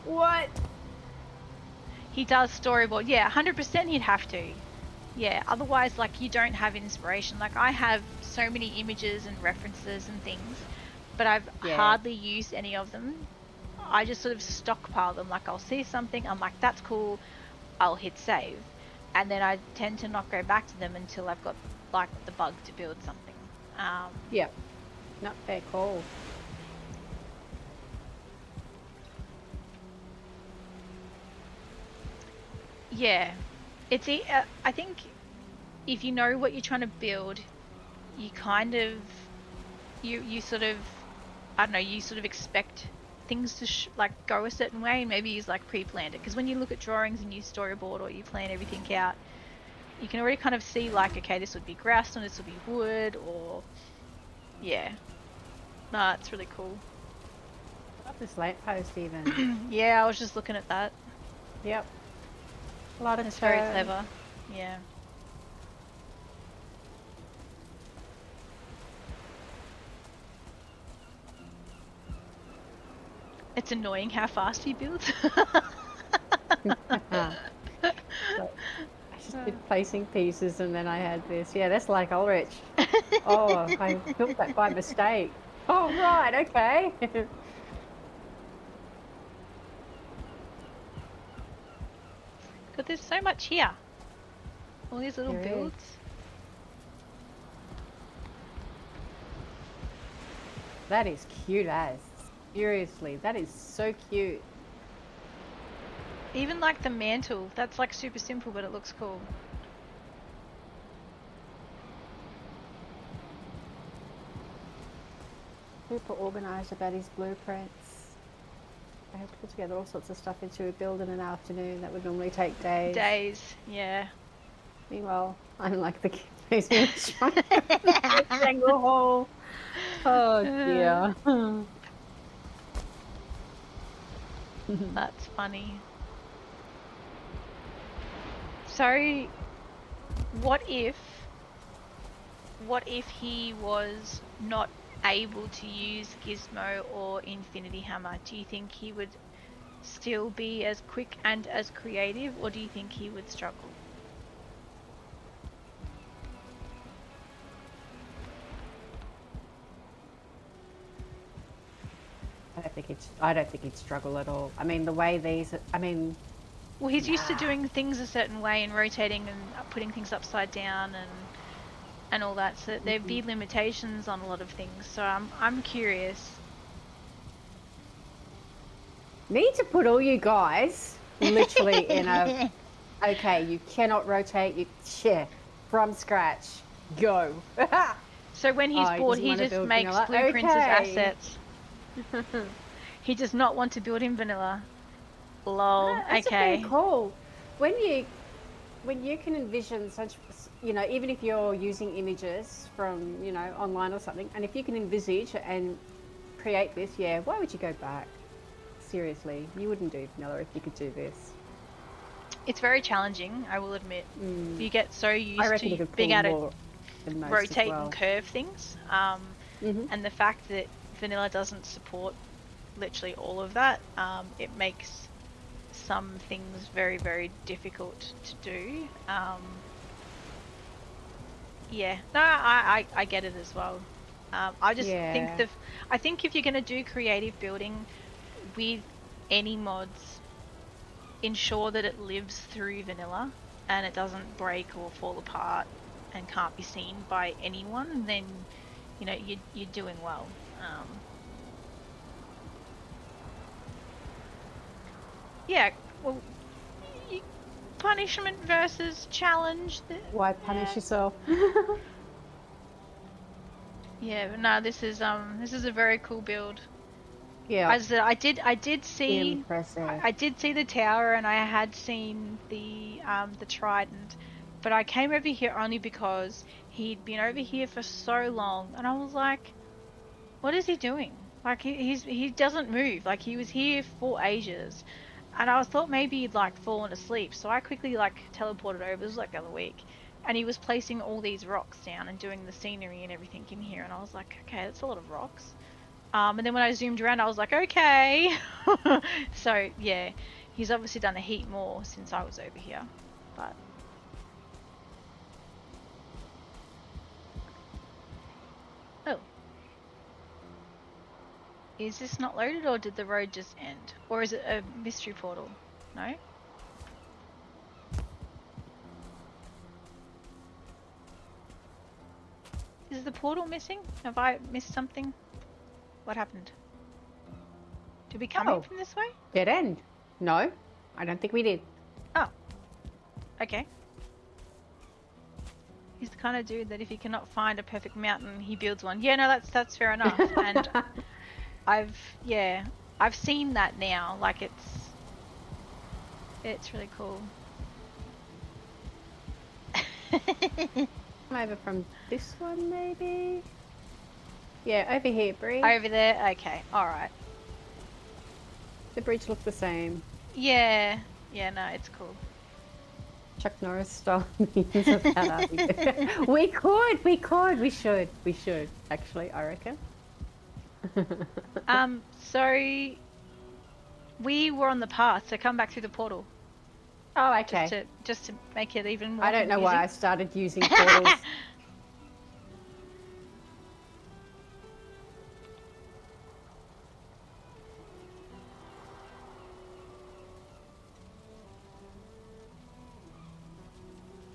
What? He does storyboard. Yeah, 100% he'd have to. Yeah, otherwise, like, you don't have inspiration. Like, I have so many images and references and things, but I've Yeah. hardly used any of them. I just sort of stockpile them. Like, I'll see something, I'm like, that's cool, I'll hit save. And then I tend to not go back to them until I've got, like, the bug to build something. Yep. Not fair call. Yeah. I think if you know what you're trying to build, you kind of, you sort of, I don't know, you sort of expect things to like go a certain way, and maybe you like pre-planned it. Because when you look at drawings and you storyboard or you plan everything out, you can already kind of see like, okay, this would be grass and this would be wood, or yeah. Nah, it's really cool. Love this lamppost even. Yeah, I was just looking at that. Yep. A lot of It's very turn. clever. Yeah. It's annoying how fast he builds. I just been placing pieces and then I had this. Yeah, that's like Ulrich. Oh, I built that by mistake. Oh, right, okay. But there's so much here. All these little There is. builds. That is cute as. Seriously, that is so cute. Even like the mantle, that's like super simple, but it looks cool. Super organised about his blueprints. I have to put together all sorts of stuff into a build in an afternoon that would normally take days. Days, yeah. Meanwhile, I'm like the kid who's been trying to rectangle hole. Oh dear. That's funny. So, what if he was not able to use Gizmo or Infinity Hammer? Do you think he would still be as quick and as creative, or do you think he would struggle? I don't think he'd struggle at all. I mean, the way these. I mean. Well, he's used to doing things a certain way and rotating and putting things upside down and all that. So there'd be limitations on a lot of things. So I'm curious. Need to put all you guys literally in a. Okay, you cannot rotate your chair from scratch. Go. So when he's bored, he just makes blueprints as assets. He does not want to build in vanilla. Lol. That's okay. a fair call. When you can envision such, even if you're using images from, online or something, and if you can envisage and create this, yeah, why would you go back? Seriously, you wouldn't do vanilla if you could do this. It's very challenging, I will admit. You get so used to being able to rotate and curve things. And the fact that vanilla doesn't support literally all of that, it makes some things very, very difficult to do. Yeah, no, I get it as well. I just think I think if you're going to do creative building with any mods, ensure that it lives through vanilla and it doesn't break or fall apart and can't be seen by anyone, then you're doing well. Yeah, well, punishment versus challenge. Why punish yourself? Yeah, but no, this is a very cool build. Yeah. As I did see. Impressive. I did see the tower, and I had seen the trident, but I came over here only because he'd been over here for so long, and I was like, what is he doing? Like he doesn't move. Like he was here for ages. And I thought maybe he'd like fallen asleep, so I quickly like teleported over. This was like the other week, and he was placing all these rocks down and doing the scenery and everything in here. And I was like, okay, that's a lot of rocks. And then when I zoomed around, I was like, okay. So yeah, he's obviously done a heap more since I was over here. But Is this not loaded, or did the road just end? Or is it a mystery portal? No? Is the portal missing? Have I missed something? What happened? Did we come in from this way? Dead end. No, I don't think we did. Oh. Okay. He's the kind of dude that if he cannot find a perfect mountain, he builds one. Yeah, no, that's fair enough. And I've seen that now. Like it's really cool. Over from this one, maybe? Yeah, over here, Bree. Over there? Okay, alright. The bridge looks the same. Yeah, no, it's cool. Chuck Norris style means of that. We should, actually, I reckon. So we were on the path, so come back through the portal. Oh, okay. Just to make it even more I don't know confusing. why I started using portals.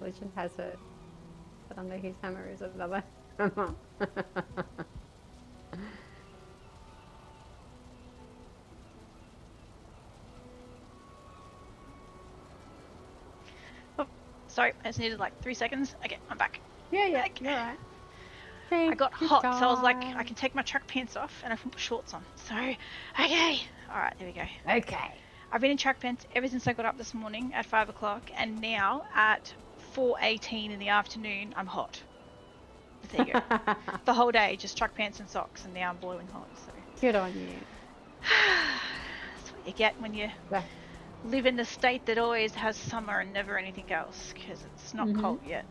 Legend has it, but under his hammer is another hammer. Oh, sorry, I just needed like 3 seconds. Okay, I'm back. Yeah, Okay. you're right. I got hot, so I was like, I can take my track pants off and I can put shorts on. So, okay. Alright, there we go. Okay. I've been in track pants ever since I got up this morning at 5 o'clock, and now at 4:18 in the afternoon, I'm hot. But there you go. The whole day, just track pants and socks, and now I'm boiling hot. So Good on you. that's what you get when you live in the state that always has summer and never anything else, because it's not cold yet.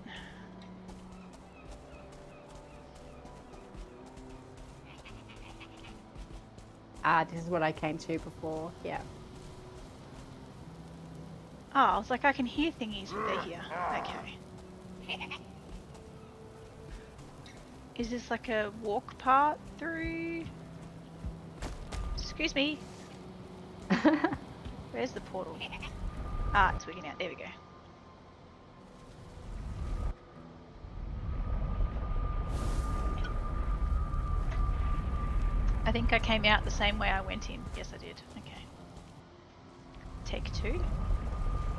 This is what I came to before. Yeah. Oh, I was like, I can hear thingies, but they're here. Okay. Is this like a walk part through? Excuse me. Where's the portal? Ah, it's wigging out. There we go. I think I came out the same way I went in. Yes, I did. Okay. Take 2. Oh,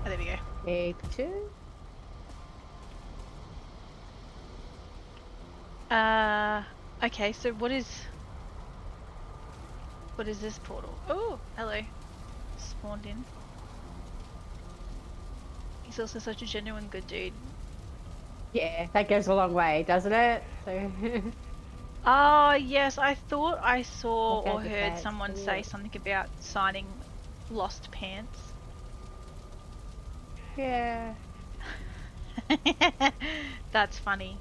there we go. Take 2. Okay, so what is this portal? Oh, hello. Spawned in. He's also such a genuine good dude. Yeah, that goes a long way, doesn't it? So Oh, yes, I thought I saw or Okay, heard okay, someone say something about signing lost pants. yeah. That's funny.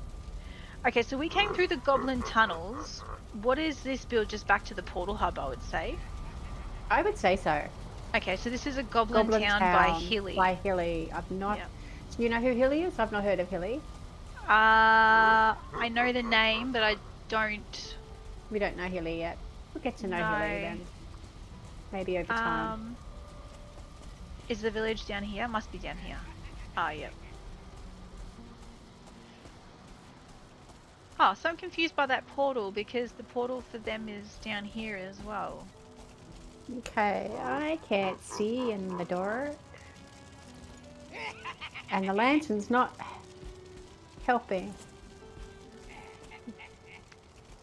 Okay, so we came through the goblin tunnels. What is this build? Just back to the portal hub, I would say. I would say so. Okay, so this is a goblin town by Hilly. By Hilly. I've not. Yep. You know who Hilly is? I've not heard of Hilly. I know the name, but I don't. We don't know Hilly yet. We'll get to know Hilly then. Maybe over time. Is the village down here? Must be down here. Ah, yep. Oh, so I'm confused by that portal because the portal for them is down here as well. Okay, I can't see in the dark. And the lantern's not helping.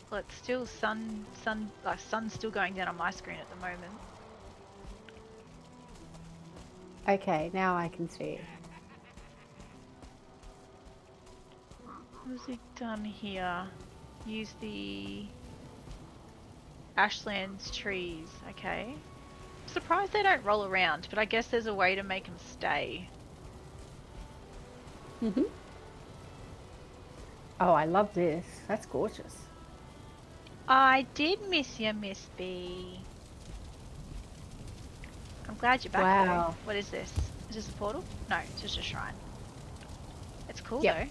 Well, it's still sun's still going down on my screen at the moment. Okay, now I can see. What's it done here? Use the Ashlands trees. Okay. Surprised they don't roll around, but I guess there's a way to make them stay. Mhm. Oh, I love this. That's gorgeous. I did miss you, Miss B. I'm glad you're back. Wow. Though. What is this? Is this a portal? No, it's just a shrine. It's cool Yep. though.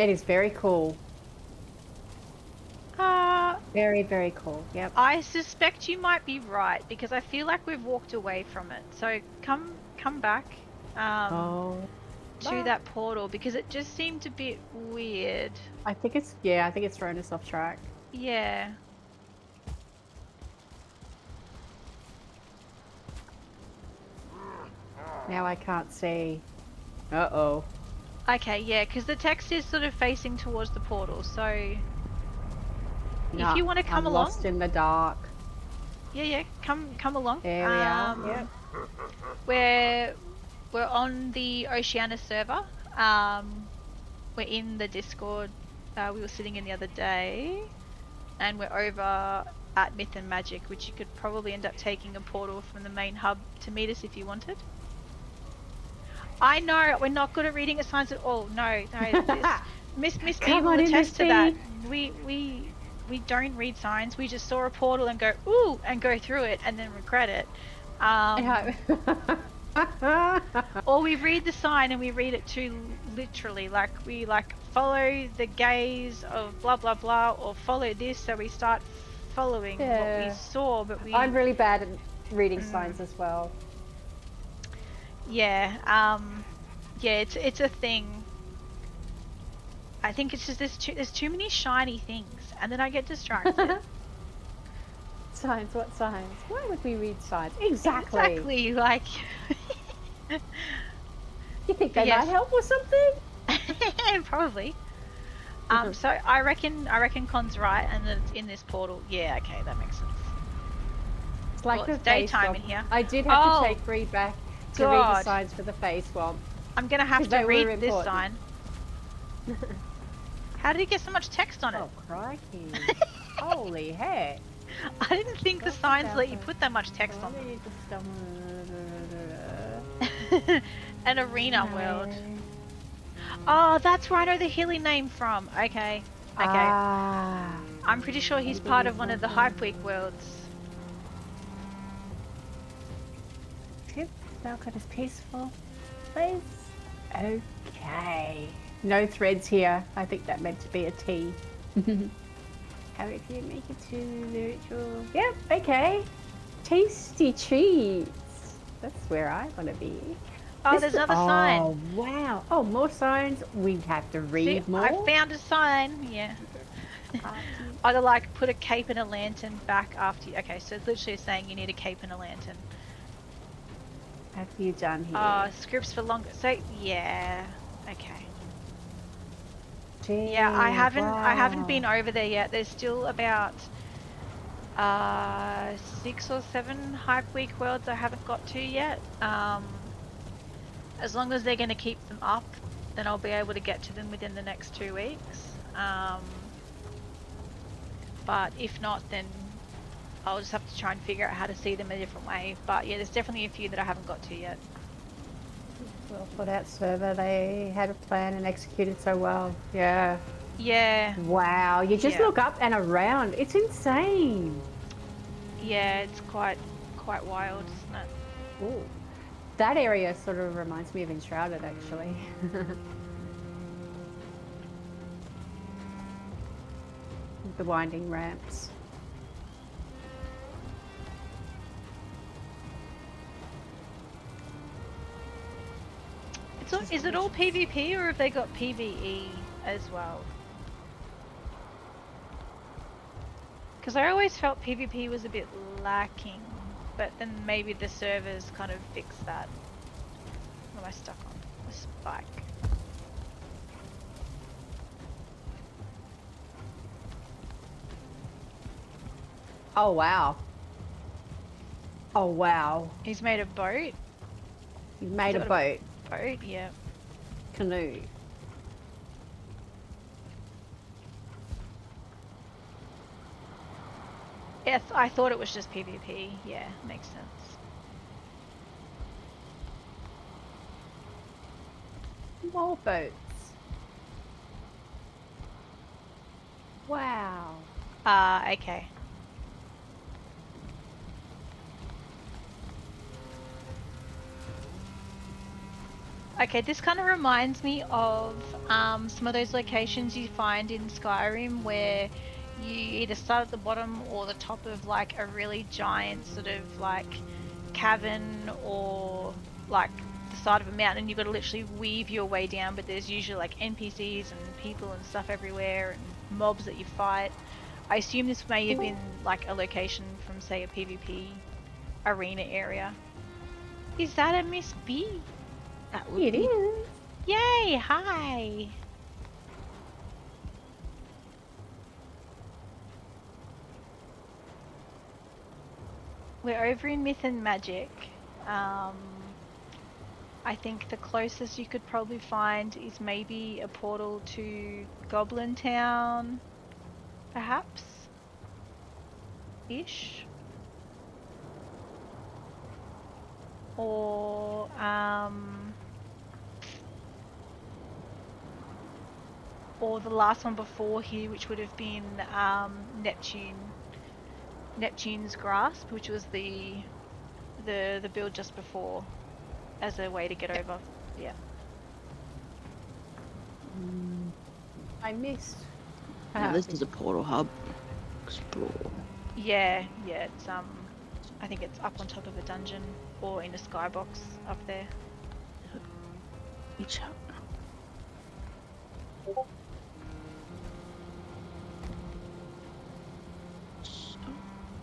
It is very cool. Very, very cool. Yep. I suspect you might be right because I feel like we've walked away from it. So come back Oh. to that portal because it just seemed a bit weird. I think it's thrown us off track. Yeah. Now I can't see. Uh-oh. Okay, yeah, because the text is sort of facing towards the portal, so Nah, if you want to come I'm along, lost in the dark. yeah, come along. There we are. Yep. We're on the Oceania server. We're in the Discord. We were sitting in the other day, and we're over at Myth and Magic, which you could probably end up taking a portal from the main hub to meet us if you wanted. I know we're not good at reading at signs at all. No, Miss B will attest to that. We don't read signs. We just saw a portal and go ooh and go through it and then regret it. Or we read the sign and we read it too literally, like we follow the gaze of blah blah blah, or follow this, so we start following what we saw. But I'm really bad at reading signs as well. Yeah, it's a thing. I think it's just there's too many shiny things, and then I get distracted. Signs? What signs? Why would we read signs? Exactly. Exactly, like. You think they might help or something? Probably. So I reckon Con's right, and that it's in this portal. Yeah, okay, that makes sense. It's like well, the it's face daytime swamp. in here. I did have to take Reed back to read the signs for the face swamp. I'm gonna have to read this sign. How did he get so much text on it? Oh, crikey. Holy heck. I didn't think the signs let you put that much text on them. An arena world. Oh, that's where I know the hilly name from. Okay. I'm pretty sure he's part of one of the Hype Week worlds. Val-Con is peaceful place. Okay. No threads here. I think that meant to be a T. How if you make it to the ritual? Yep, okay. Tasty treats. That's where I want to be. Oh, there's another sign. Oh, wow. Oh, more signs. We have to read more. I found a sign. Yeah. Either like put a cape and a lantern back after you. Okay, so it's literally saying you need a cape and a lantern. What have you done here? Scripts for longer. So yeah. Okay. Gee, Yeah, I haven't been over there yet. There's still about 6 or 7 Hype Week worlds I haven't got to yet. As long as they're going to keep them up, then I'll be able to get to them within the next 2 weeks. But if not, then I'll just have to try and figure out how to see them a different way. But yeah, there's definitely a few that I haven't got to yet. Well thought out server. They had a plan and executed so well. Yeah. Yeah. Wow. You just look up and around. It's insane. Yeah, it's quite wild, isn't it? Ooh. That area sort of reminds me of Enshrouded, actually. The winding ramps. Is it all PvP, or have they got PvE as well? Because I always felt PvP was a bit lacking, but then maybe the servers kind of fix that. What am I stuck on? A spike. Oh, wow. Oh, wow. He's made a boat? He's made a boat. Boat, yeah. Canoe. Yes, I thought it was just PvP. Yeah, makes sense. More boats. Wow. Okay. Okay, this kind of reminds me of some of those locations you find in Skyrim where you either start at the bottom or the top of like a really giant sort of like cavern or like the side of a mountain. You've got to literally weave your way down, but there's usually like NPCs and people and stuff everywhere and mobs that you fight. I assume this may have been like a location from, say, a PvP arena area. Is that a Miss B? That would It be. is. Yay! Hi! We're over in Myth and Magic. I think the closest you could probably find is maybe a portal to Goblin Town, perhaps? Ish? Or, or the last one before here, which would have been Neptune's Grasp, which was the build just before, as a way to get over. Yeah. I missed. Now this is a portal hub. Explore. Yeah, it's I think it's up on top of a dungeon or in a skybox up there. Reach out.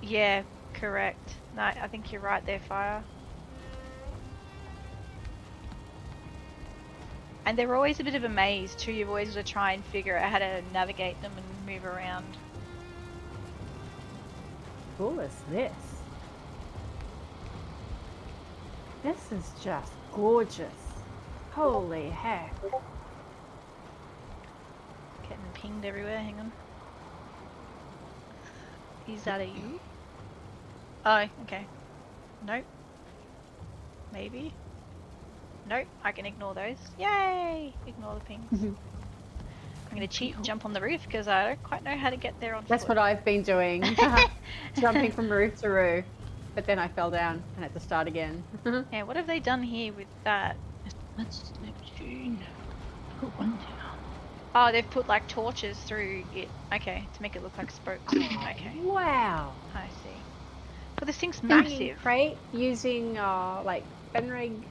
Yeah, correct. No, I think you're right there, Fire. And they're always a bit of a maze too. You've always got to try and figure out how to navigate them and move around. Cool is this? This is just gorgeous. Holy heck. Getting pinged everywhere, hang on. Is that a you? Oh, okay. Nope. Maybe. Nope, I can ignore those. Yay! Ignore the pings. I'm gonna cheat and jump on the roof because I don't quite know how to get there on That's foot. what I've been doing. Jumping from roof to roof. But then I fell down and had to start again. Yeah, what have they done here with that? That's Neptune. Put one down. Oh, they've put like torches through it. Okay, to make it look like spokes. Okay, Wow. I see. But this thing's Hanging massive. crate using like Fenrig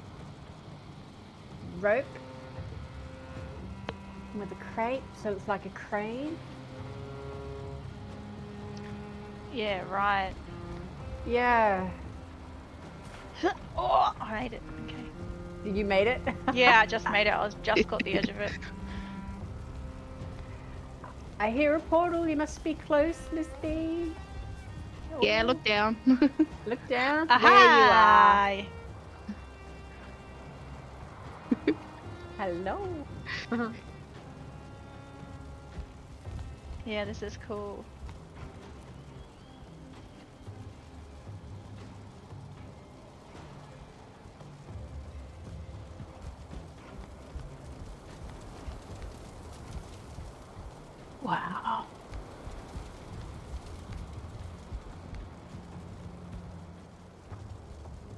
rope with a crate, so it's like a crane. Yeah, right. Yeah. Oh, I made it. Okay. You made it? Yeah, I just made it. I was just got the edge of it. I hear a portal. You must be close, Miss B. Yeah, look down. Look down. Aha! There you are. Hello. Yeah, this is cool. Wow.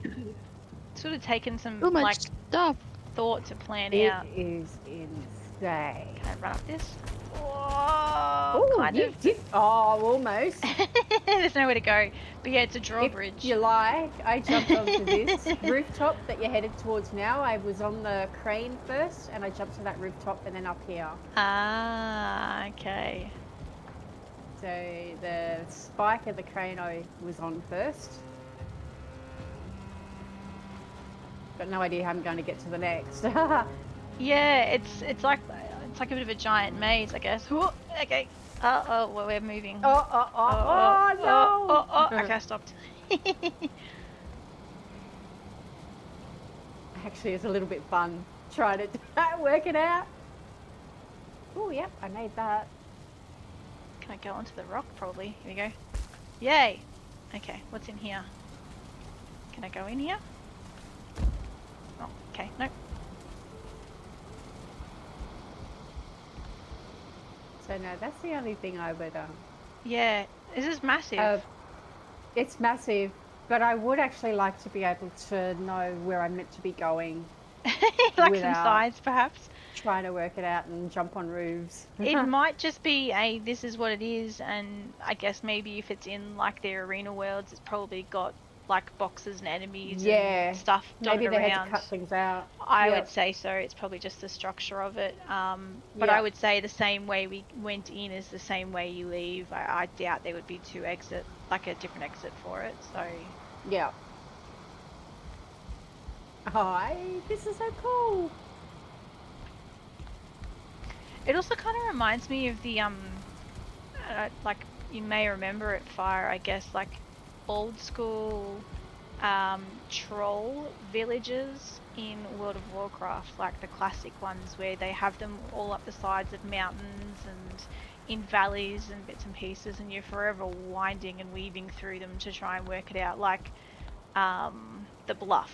It's sort of taken some So much like stuff. thought to plan It out. is insane. Can I run up this? Whoa, Oh, kind you of. did. Oh, almost. There's nowhere to go. But yeah, it's a drawbridge. If you like, I jumped onto this rooftop that you're headed towards now. I was on the crane first, and I jumped to that rooftop and then up here. Ah, okay. So the spike of the crane I was on first. Got no idea how I'm going to get to the next. Yeah, it's like a bit of a giant maze, I guess. Whoa, okay. Oh, well, we're moving. Oh, no! Okay, I stopped. Actually, it's a little bit fun trying to work it out. Oh, yep, I made that. Can I go onto the rock? Probably. Here we go. Yay! Okay, what's in here? Can I go in here? Oh, okay, nope. So no, that's the only thing I would. Yeah, this is massive. It's massive, but I would actually like to be able to know where I'm meant to be going. Like some without- sides, perhaps. trying to work it out and jump on roofs. It might just be a this is what it is, and I guess maybe if it's in like their arena worlds, it's probably got like boxes and enemies and stuff maybe dotted they around. had to cut things out. I would say so. It's probably just the structure of it. But I would say the same way we went in is the same way you leave. I doubt there would be two exit, like a different exit for it. So yeah. Hi, this is so cool. it also kind of reminds me of the like you may remember it, Fire. I guess like old school troll villages in World of Warcraft, like the classic ones where they have them all up the sides of mountains and in valleys and bits and pieces, and you're forever winding and weaving through them to try and work it out, like the Bluff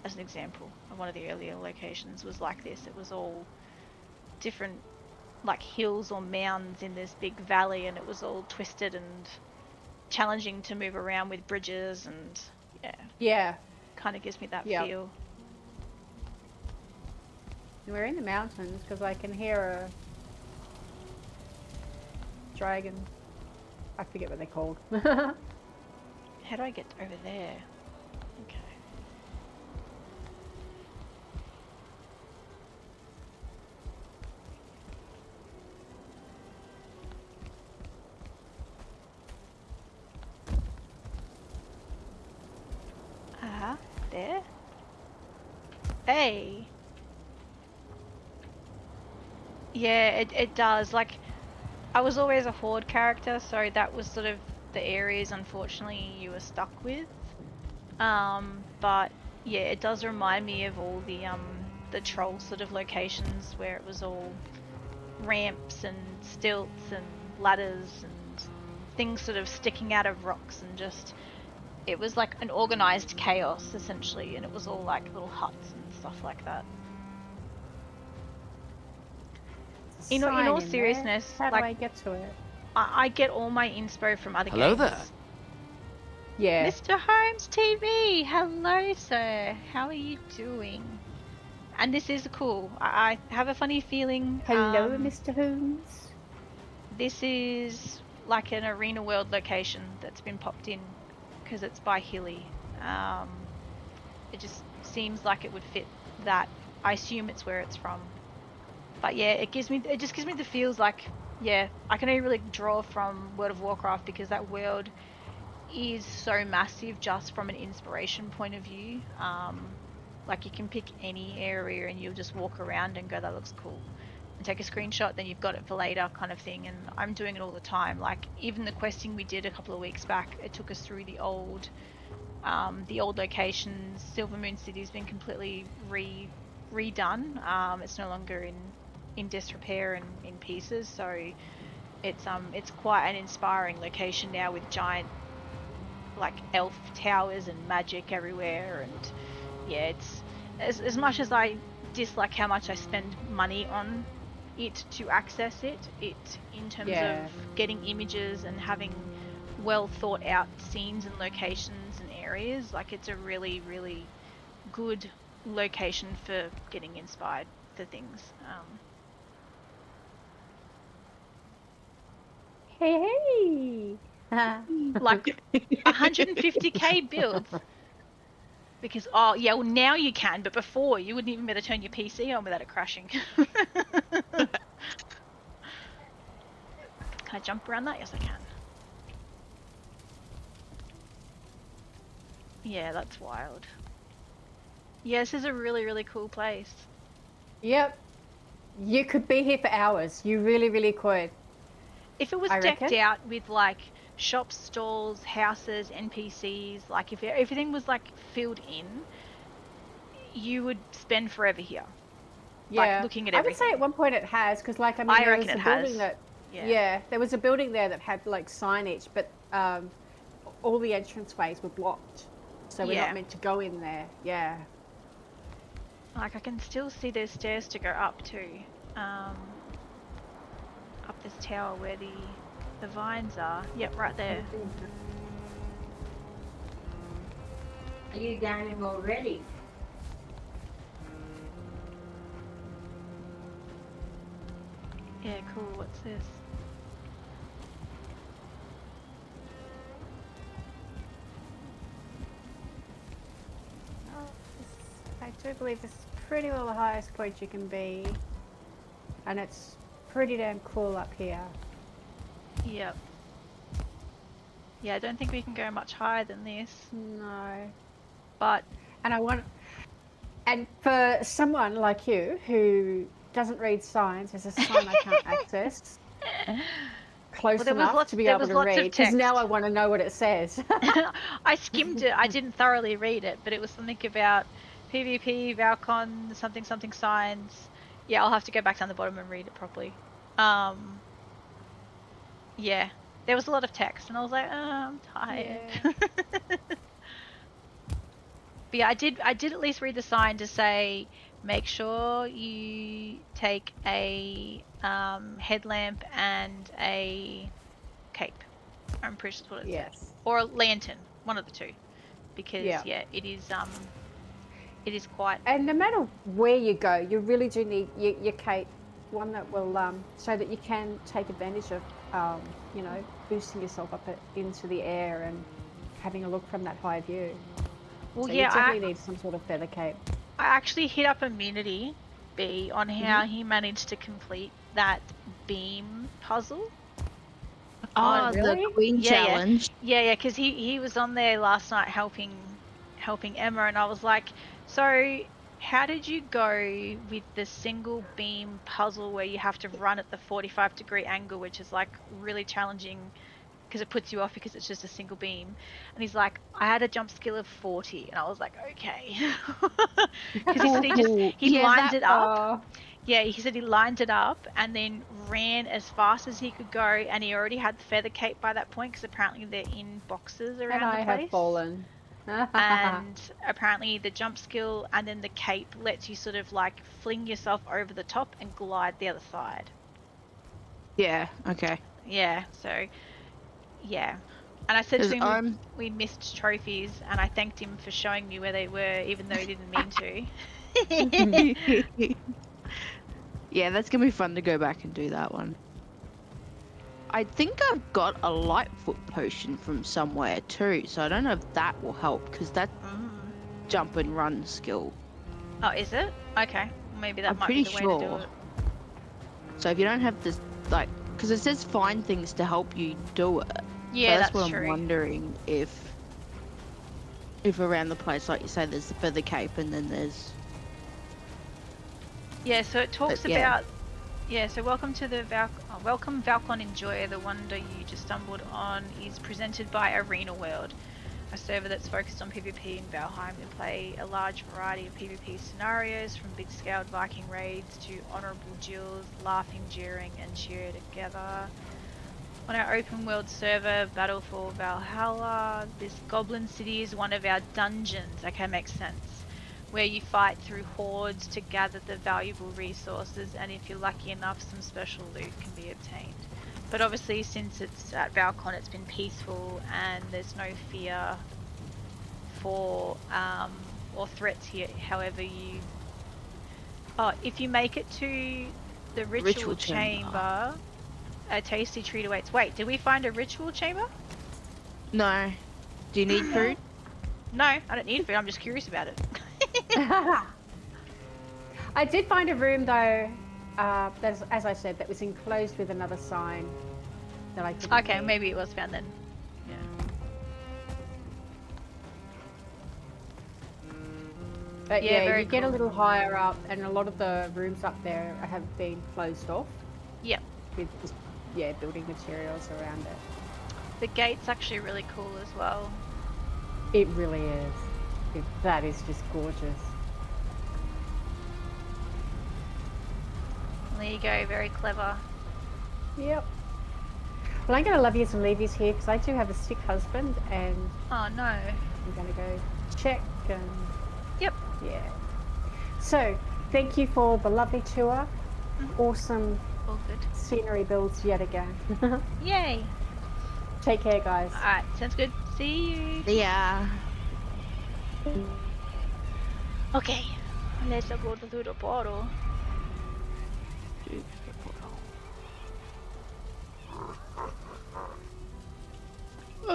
as an example of one of the earlier locations was like this. It was all different like hills or mounds in this big valley, and it was all twisted and challenging to move around with bridges, and yeah, kind of gives me that feel. We're in the mountains because I can hear a dragon. I forget what they're called. How do I get over there? Okay. There. Hey. Yeah, it does. Like, I was always a horde character, so that was sort of the areas, unfortunately, you were stuck with. But yeah, it does remind me of all the troll sort of locations where it was all ramps and stilts and ladders and things sort of sticking out of rocks, and just it was like an organized chaos essentially, and it was all like little huts and stuff like that. In all seriousness, how like, do I get to it? I get all my inspo from other games. Hello there. Yeah. Mr. Holmes TV, hello sir, how are you doing? And this is cool. I have a funny feeling. Hello, Mr. Holmes. This is like an arena world location that's been popped in because it's by Hilly. It just seems like it would fit that. I assume it's where it's from. But yeah, it just gives me the feels like, yeah, I can only really draw from World of Warcraft because that world is so massive just from an inspiration point of view. Like you can pick any area and you'll just walk around and go, that looks cool, and take a screenshot, then you've got it for later kind of thing. And I'm doing it all the time. Like even the questing we did a couple of weeks back, it took us through the old locations. Silver Moon City's been completely redone. It's no longer in disrepair and in pieces, so it's quite an inspiring location now with giant like elf towers and magic everywhere. And yeah, it's as much as I dislike how much I spend money on it to access it in terms of getting images and having well thought out scenes and locations and areas, like it's a really, really good location for getting inspired for things. Hey. Like 150k builds. Because, oh, yeah, well, now you can, but before, you wouldn't even be able to turn your PC on without it crashing. Can I jump around that? Yes, I can. Yeah, that's wild. Yeah, this is a really, really cool place. Yep. You could be here for hours. You really, really could. If it was decked out with, like, shops, stalls, houses, NPCs, like, if everything was, like, filled in, you would spend forever here. Yeah. Like, looking at everything. I would say at one point it has, because, like, I mean, there was a building that... Yeah, there was a building there that had, like, signage, but all the entranceways were blocked. So we're not meant to go in there. Yeah. Like, I can still see there's stairs to go up to. Up this tower where the vines are. Yep, right there. Are you down him already? Yeah, cool. What's this? Oh, I do believe this is pretty well the highest point you can be. And it's pretty damn cool up here. Yep. Yeah, I don't think we can go much higher than this. No. But And for someone like you who doesn't read signs, there's a sign I can't access close there was enough lots- to be there able was to lots of read. Because now text. I want to know what it says. I skimmed it. I didn't thoroughly read it, but it was something about PvP, Val-Con, something something signs. Yeah, I'll have to go back down the bottom and read it properly. Yeah, there was a lot of text, and I was like, oh, I'm tired. Yeah. But yeah, I did at least read the sign to say, make sure you take a headlamp and a cape. I'm pretty sure that's what it said, Yes. or a lantern, one of the two, because Yeah. it is quite. And no matter where you go, you really do need your cape, one that will so that you can take advantage of, you know, boosting yourself up into the air and having a look from that high view. Well, So yeah, you definitely need some sort of feather cape. I actually hit up Immunity B on how he managed to complete that beam puzzle. Oh, really? the Queen challenge. Yeah, because he was on there last night helping Emma, and I was like, so how did you go with the single beam puzzle where you have to run at the 45-degree angle, which is like really challenging because it puts you off because it's just a single beam? And he's like, I had a jump skill of 40, and I was like, okay, because he said he lined it up. Yeah, he said he lined it up and then ran as fast as he could go, and he already had the feather cape by that point because apparently they're in boxes around And the I place. have fallen. And apparently the jump skill and then the cape lets you sort of like fling yourself over the top and glide the other side. Yeah, okay. Yeah, so yeah. And I said to 'Cause him we missed trophies, and I thanked him for showing me where they were, even though he didn't mean to. Yeah, that's gonna be fun to go back and do that one. I think I've got a Lightfoot potion from somewhere too, so I don't know if that will help because that's jump and run skill. Oh, is it? Okay, maybe that I'm might be pretty the way to do sure. it. So if you don't have this, like, because it says find things to help you do it. Yeah, so that's what true. I'm wondering if around the place, like you say, there's the feather cape and then there's. Yeah, so it talks But, yeah. about. Yeah, so welcome to the welcome Val-Con Enjoyer. The wonder you just stumbled on is presented by Arena World, a server that's focused on PvP in Valheim. We play a large variety of PvP scenarios, from big-scaled Viking raids to honourable duels, laughing, jeering, and cheer together. On our open world server, Battle for Valhalla, this Goblin City is one of our dungeons. Okay, makes sense. Where you fight through hordes to gather the valuable resources, and if you're lucky enough, some special loot can be obtained. But obviously, since it's at Val-Con, it's been peaceful and there's no fear for or threats here. However, if you make it to the ritual chamber, a tasty treat awaits. Wait, did we find a ritual chamber? No. Do you need food? No, I don't need food. I'm just curious about it. I did find a room though, that's, as I said, that was enclosed with another sign that I couldn't Okay, read. maybe it was found then. Yeah. But Yeah, yeah, very you get a cool. little higher up, and a lot of the rooms up there have been closed off Yep. with just, building materials around it. The gate's actually really cool as well. It really is. That is just gorgeous. There you go, very clever. Yep. Well, I'm going to love yous and leave yous here because I do have a sick husband, and Oh no. I'm going to go check and Yep. yeah. So, thank you for the lovely tour. Awesome All good. scenery builds yet again. Yay. Take care, guys. Alright, sounds good. See you. Yeah. Okay. Let's go through the portal.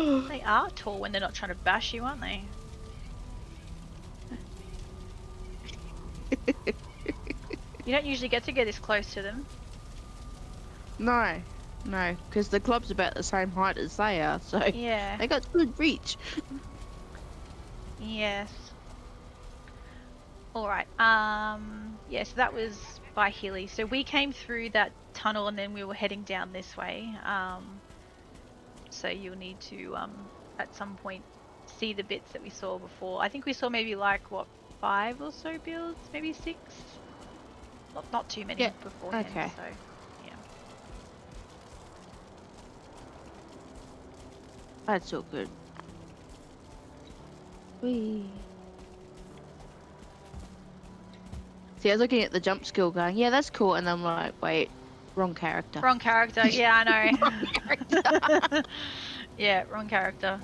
They are tall when they're not trying to bash you, aren't they? You don't usually get to get this close to them. No, no, because the club's about the same height as they are, so Yeah. they got good reach. Yes. Alright, yeah, so that was by Healy. So we came through that tunnel and then we were heading down this way. So you'll need to, at some point, see the bits that we saw before. I think we saw maybe like, what, 5 or so builds? Maybe 6? Not too many Yeah, beforehand, okay. so, yeah. That's all good. Whee. See, I was looking at the jump skill going, yeah, that's cool, and I'm like, wait, wrong character. Wrong character, yeah, I know. Wrong character. Yeah, wrong character.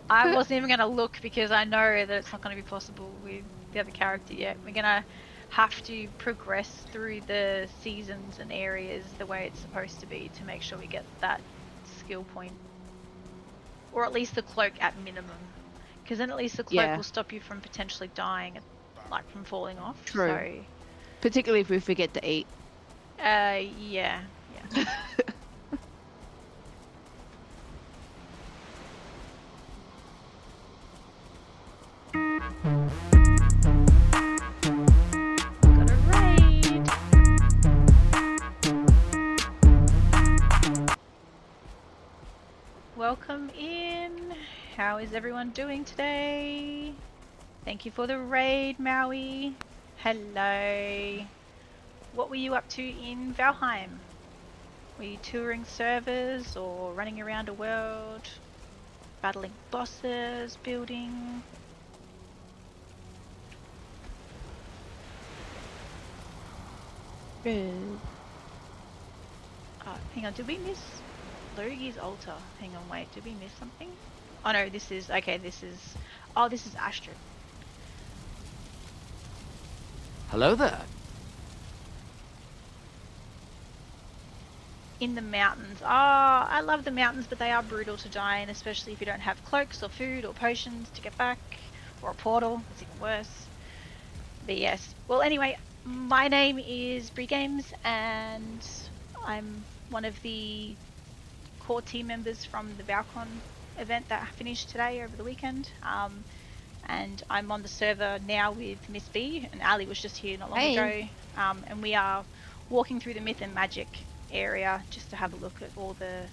I wasn't even going to look because I know that it's not going to be possible with the other character yet. We're going to have to progress through the seasons and areas the way it's supposed to be to make sure we get that skill point. Or at least the cloak at minimum. Because then at least the cloak will stop you from potentially dying, like from falling off. True. So, Particularly if we forget to eat. yeah. Got a raid. Welcome in. How is everyone doing today? Thank you for the raid, Maui. Hello. What were you up to in Valheim? Were you touring servers or running around a world? Battling bosses, building? Hang on, did we miss Logi's altar? Hang on, wait, did we miss something? Oh no, this is Astrid. Hello there. In the mountains. Oh, I love the mountains, but they are brutal to die in, especially if you don't have cloaks or food or potions to get back, or a portal. It's even worse. But yes. Well, anyway, my name is Bree Games, and I'm one of the core team members from the Val-Con event that finished today over the weekend. And I'm on the server now with Miss B, and Ali was just here not long ago. And we are walking through the myth and magic area just to have a look at all the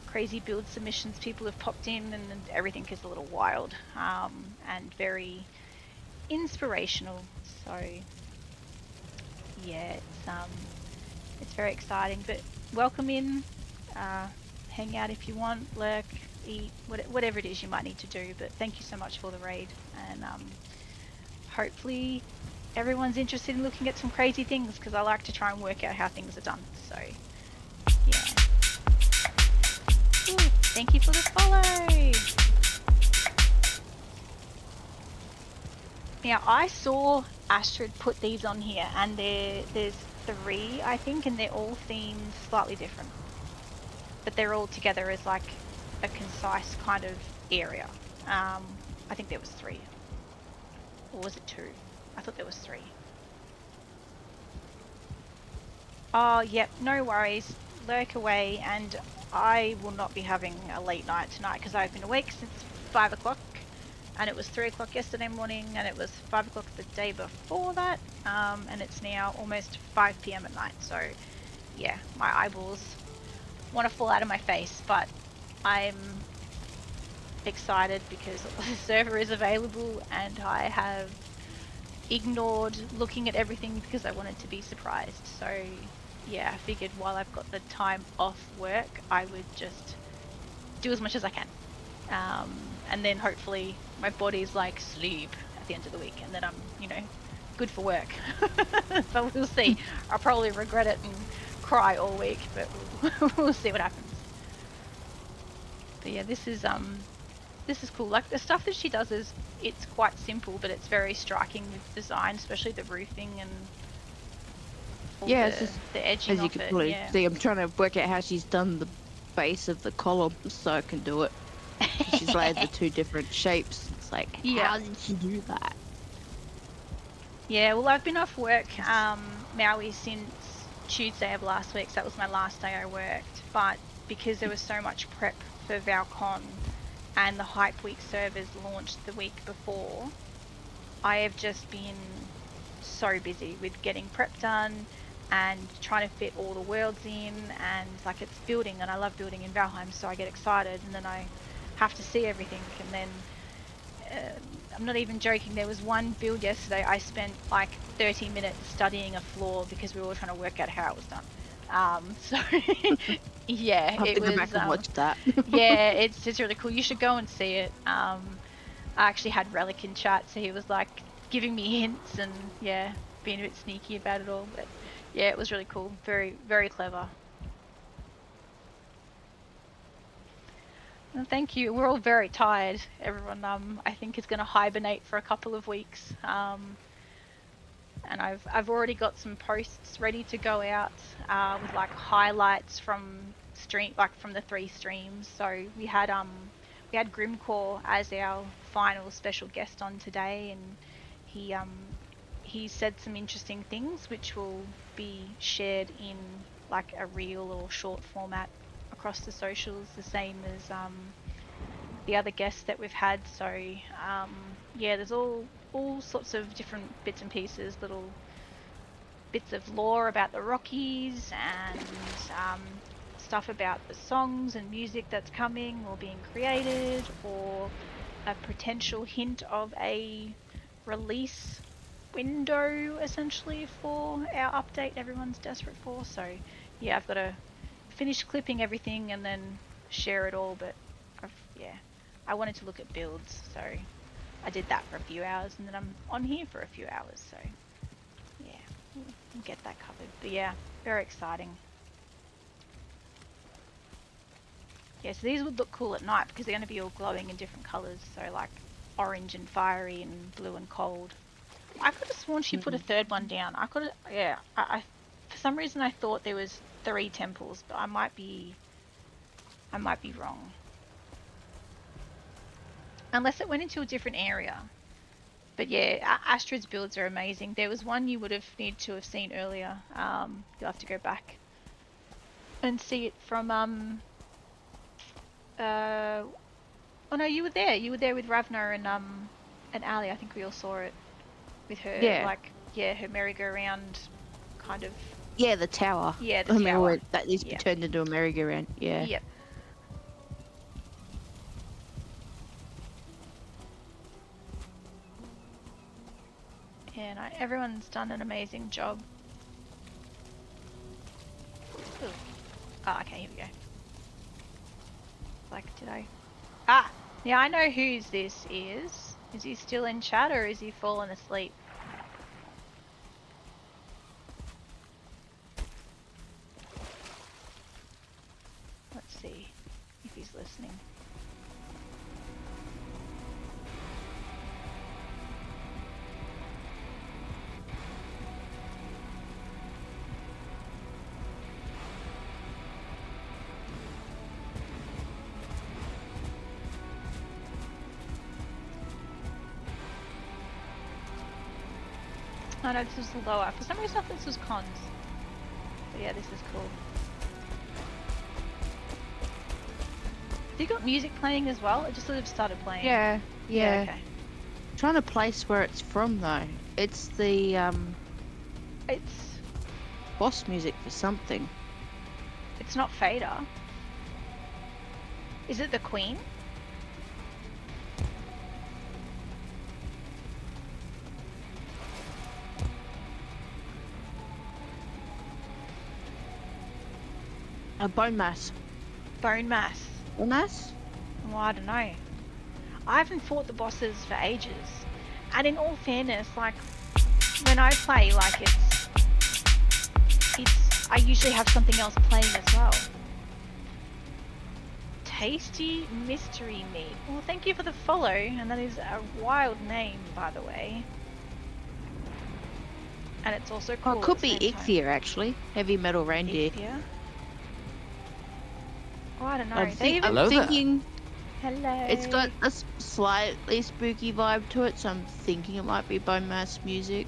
crazy build submissions people have popped in, and everything is a little wild and very inspirational. So yeah, it's very exciting. But welcome in, hang out if you want, lurk, eat, whatever it is you might need to do. But thank you so much for the raid, and hopefully everyone's interested in looking at some crazy things, because I like to try and work out how things are done. So yeah. Ooh, thank you for the follow. Now I saw Astrid put these on here, and there's 3 I think, and they're all themed slightly different, but they're all together as like a concise kind of area. I think there was 3, or was it 2? I thought there was 3. Oh yep, no worries, lurk away, and I will not be having a late night tonight because I've been awake since 5 o'clock, and it was 3 o'clock yesterday morning, and it was 5 o'clock the day before that, and it's now almost 5 p.m. at night. So yeah, my eyeballs want to fall out of my face, but I'm excited because the server is available, and I have ignored looking at everything because I wanted to be surprised. So yeah, I figured while I've got the time off work, I would just do as much as I can. And then hopefully my body's like sleep at the end of the week, and then I'm, you know, good for work. But we'll see. I'll probably regret it and cry all week, but we'll see what happens. But yeah, this is cool. Like the stuff that she does it's quite simple, but it's very striking with design, especially the roofing and all Yeah, the edging as you of can it. probably Yeah. see, I'm trying to work out how she's done the base of the column so I can do it. She's layered the two different shapes. It's like, Yeah. how did she do that? Yeah, well, I've been off work, Maui, since Tuesday of last week, so that was my last day I worked. But because there was so much prep for Val-Con and the Hype Week servers launched the week before, I have just been so busy with getting prep done and trying to fit all the worlds in, and like it's building, and I love building in Valheim, so I get excited and then I have to see everything, and then I'm not even joking, there was one build yesterday I spent like 30 minutes studying a floor because we were all trying to work out how it was done. So yeah, I'll have it to go was back and watch that. yeah, it's really cool. You should go and see it. I actually had Relic in chat, so he was like giving me hints and yeah, being a bit sneaky about it all, but yeah, it was really cool. Very, very clever. Well, thank you. We're all very tired. Everyone, I think, is going to hibernate for a couple of weeks. And I've already got some posts ready to go out with like highlights from from the 3 streams. So we had Grimcore as our final special guest on today, and he said some interesting things which will be shared in like a reel or short format across the socials, the same as the other guests that we've had. So yeah, there's all sorts of different bits and pieces, little bits of lore about the Rockies, and stuff about the songs and music that's coming or being created, or a potential hint of a release window essentially for our update everyone's desperate for. So yeah, I've got to finish clipping everything and then share it all, but yeah, I wanted to look at builds, so I did that for a few hours, and then I'm on here for a few hours, so yeah, we'll get that covered. But yeah, very exciting. Yeah, so these would look cool at night because they're going to be all glowing in different colours, so like orange and fiery and blue and cold. I could have sworn she put a third one down. I could have, yeah, I for some reason I thought there was 3 temples, but I might be wrong. Unless it went into a different area. But yeah, Astrid's builds are amazing. There was one you would have need to have seen earlier. You'll have to go back and see it from oh no, you were there. You were there with Ravna and Ali. I think we all saw it with her. Yeah. Like yeah, her merry-go-round kind of. Yeah, the tower. Yeah, the tower. Where that needs to be turned into a merry-go-round. Yeah. Yep. Yeah, no, everyone's done an amazing job. Ooh. Oh, okay, here we go. Like, did I? Ah! Yeah, I know whose this is. Is he still in chat or is he fallen asleep? Let's see if he's listening. Oh no, this was lower. For some reason I thought this was cons. But yeah, this is cool. Have you got music playing as well? It just sort of started playing. Yeah. Okay. Trying to place where it's from though. It's the It's boss music for something. it's not Fader. Is it the Queen? A bone mass. Bone Mass. Bone mass? Well, I don't know. I haven't fought the bosses for ages. And in all fairness, like, when I play, like, I usually have something else playing as well. Tasty Mystery Meat. Well, thank you for the follow, and that is a wild name, by the way. And it's also cool. Oh, it could at be the same time. Ichthyer actually. Heavy metal reindeer. Ichthyer? Oh, I don't know. I'm They even Hello there. thinking Hello. It's got a slightly spooky vibe to it, so I'm thinking it might be bone mass music.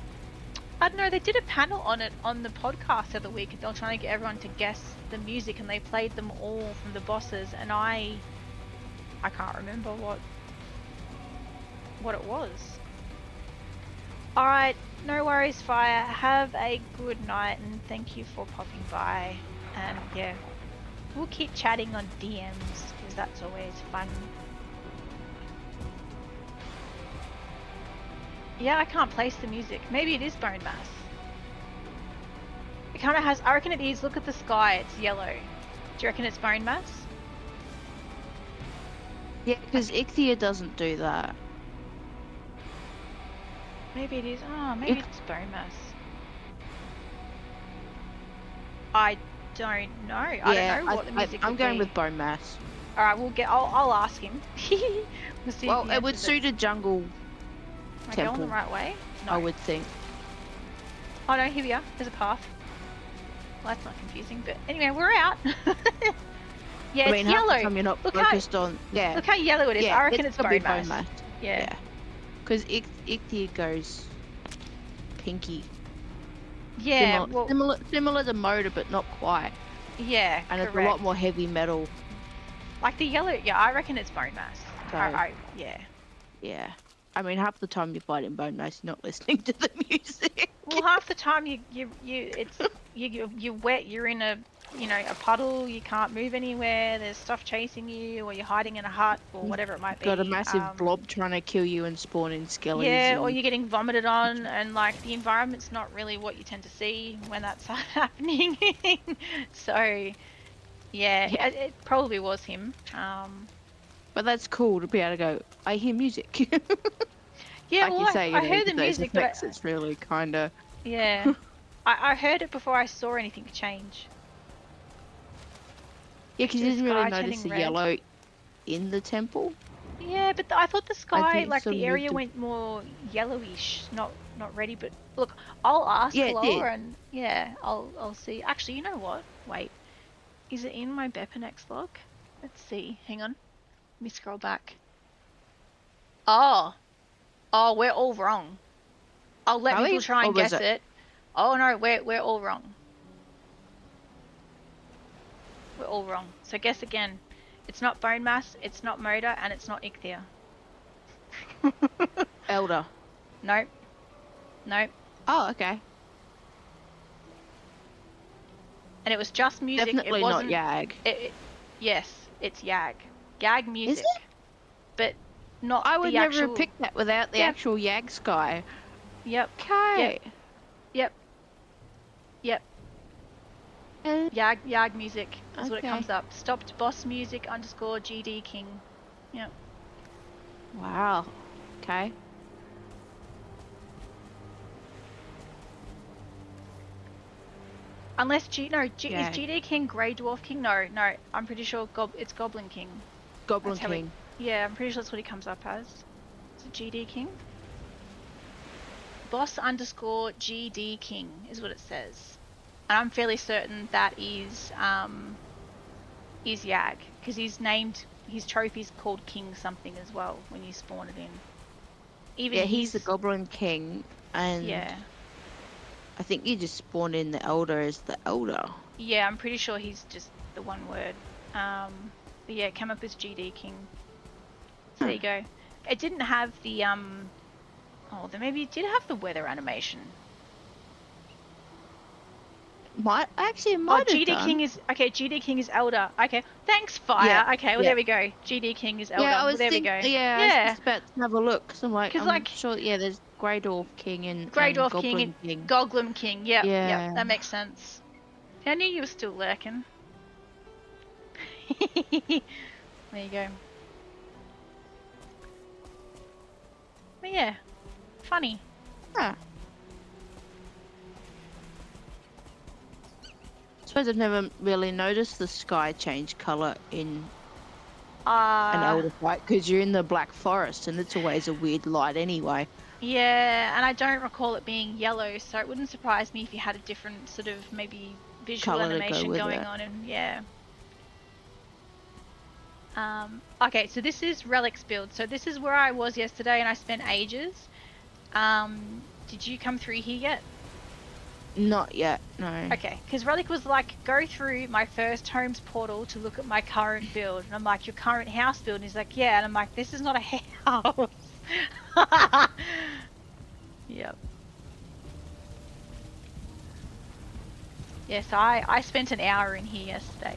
I don't know, they did a panel on it on the podcast the other week, and they were trying to get everyone to guess the music, and they played them all from the bosses, and I can't remember what it was. Alright, no worries, Fire. Have a good night, and thank you for popping by. And yeah, we'll keep chatting on DMs, because that's always fun. Yeah, I can't place the music. Maybe it is bone mass. It kind of has, I reckon it is. Look at the sky, it's yellow. Do you reckon it's bone mass? Yeah, because Ichthia doesn't do that. Maybe it is. Oh, maybe it's bone mass. I don't know. I don't know what the music I'm would going be. with bone mass. Alright, we'll get. I'll ask him. We'll see. Well, if he it would answers suit a jungle Am I going temple, the right way? No. I would think. Oh no, here we are. There's a path. Well, that's not confusing, but anyway, we're out. Yeah, I mean, it's half yellow. the time you're not Look focused on. Yeah. Look how yellow it is. Yeah, I reckon it's probably bone mass. Yeah. Because Ichthia goes pinky. Yeah. Similar to Motor, but not quite. Yeah. And correct. it's a lot more heavy metal. Like the yellow. Yeah, I reckon it's bone mass. So, Yeah. Yeah. I mean, half the time you're fighting bone mass, you're not listening to the music. Well, half the time you're wet. You're in a puddle. You can't move anywhere. There's stuff chasing you, or you're hiding in a hut, or whatever it might be. Got a massive blob trying to kill you and spawn in skellies. Yeah, or you're getting vomited on, and like the environment's not really what you tend to see when that's happening. So, yeah, it probably was him. But that's cool to be able to go, I hear music. Yeah, like well, you say, I heard the those music, effects, but it's really kind of... yeah, I heard it before I saw anything change. Yeah, because you The didn't really sky notice the turning red. yellow in the temple. Yeah, but I thought the sky, think like sort the of area moved went more yellowish, not ready. But look, I'll ask Yeah, it did. Laura, and yeah, I'll see. Actually, you know what? Wait, is it in my Bepanex log? Let's see. Hang on. Let me scroll back. Oh, we're all wrong. I'll let Are we? people try Or and was guess it. Oh no, we're all wrong. We're all wrong. So guess again. It's not bone mass, it's not motor, and it's not Ichthia. Elder. Nope. Nope. Oh, okay. And it was just music. Definitely it not wasn't, Yag. Yes, it's Yag. Yag music. Is it? But not I would the never actual... have picked that without the Yeah. actual Yag sky. Yep. Okay. Yep. Yag music is what it Okay. comes up. Stopped boss music _ GD King. Yep. Wow. Okay. Unless is Yeah. GD King Grey Dwarf King? No, I'm pretty sure it's Goblin King. Goblin That's how King. Yeah, I'm pretty sure that's what he comes up as. Is it GD King? Boss _ GD King is what it says. And I'm fairly certain that is Yag, because his trophy's called King something as well when you spawn it in. Even Yeah, he's the Goblin King, and Yeah. I think you just spawn in the Elder as the Elder. Yeah, I'm pretty sure he's just the one word. But yeah, it came up as GD King. So there you go. It didn't have the oh, then maybe it did have the weather animation. It might Oh, have GD done. King is okay. GD King is Elder. Okay, thanks, Fire. Yeah, Okay, well yeah. there we go. GD King is Elder. Yeah, I Well, was there we thinking. go. Yeah, I was just about to have a look. Cause I'm like, 'Cause, I'm like- sure. Yeah, there's Grey Dwarf King and Grey and Dwarf Goblin King King. and Goblin King. Yep, Yeah. yep, that makes sense. I knew you were still lurking. There you go. But yeah, funny. Huh. Suppose I've never really noticed the sky change colour in an Elder fight because you're in the Black Forest and it's always a weird light anyway. Yeah, and I don't recall it being yellow, so it wouldn't surprise me if you had a different sort of maybe visual Colour to go animation with going it. on, and yeah. Okay, so this is Relic's build. So this is where I was yesterday, and I spent ages. Did you come through here yet? Not yet, no. Okay, because Relic was like, go through my first home's portal to look at my current build. And I'm like, your current house build? And he's like, yeah. And I'm like, this is not a house. Yep. Yes, I spent an hour in here yesterday.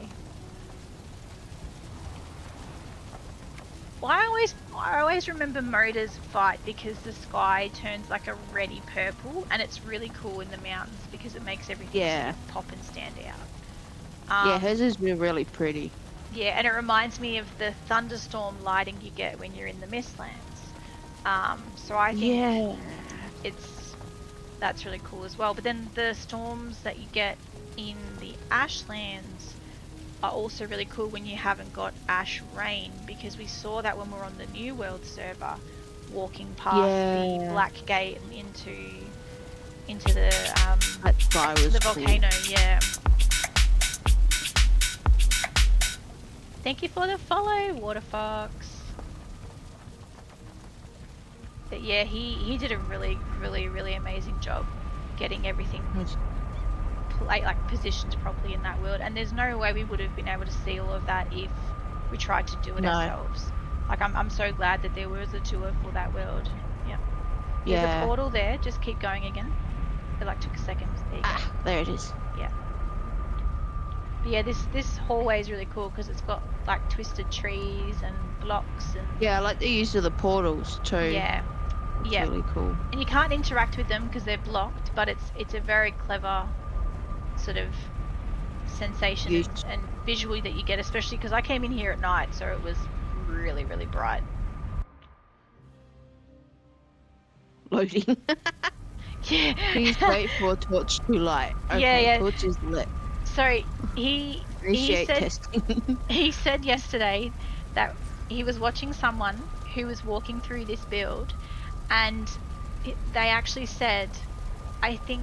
Well, I always remember Moda's fight because the sky turns like a reddy purple, and it's really cool in the mountains because it makes everything sort of pop and stand out. Yeah, hers is really pretty. Yeah, and it reminds me of the thunderstorm lighting you get when you're in the Mistlands. So I think that's really cool as well. But then the storms that you get in the Ashlands are also really cool when you haven't got ash rain, because we saw that when we were on the New World server, walking past the Black Gate and into the that sky was the cool. volcano. Yeah. Thank you for the follow, Waterfox. But yeah, he did a really amazing job getting everything like positioned properly in that world, and there's no way we would have been able to see all of that if we tried to do it ourselves. Like I'm so glad that there was a tour for that world. Yeah. There's a portal there. Just keep going again. It like took a second. There you go. There it is. Yeah. But yeah, this hallway is really cool because it's got like twisted trees and blocks and. Yeah, I like the use of the portals too. Yeah. It's really cool. And you can't interact with them because they're blocked, but it's a very clever sort of sensation and visually that you get, especially because I came in here at night, so it was really bright. Loading. Yeah. Please wait for torch to light. Okay, yeah. Torch is lit. So he said testing. he said yesterday that he was watching someone who was walking through this build, and they actually said, I think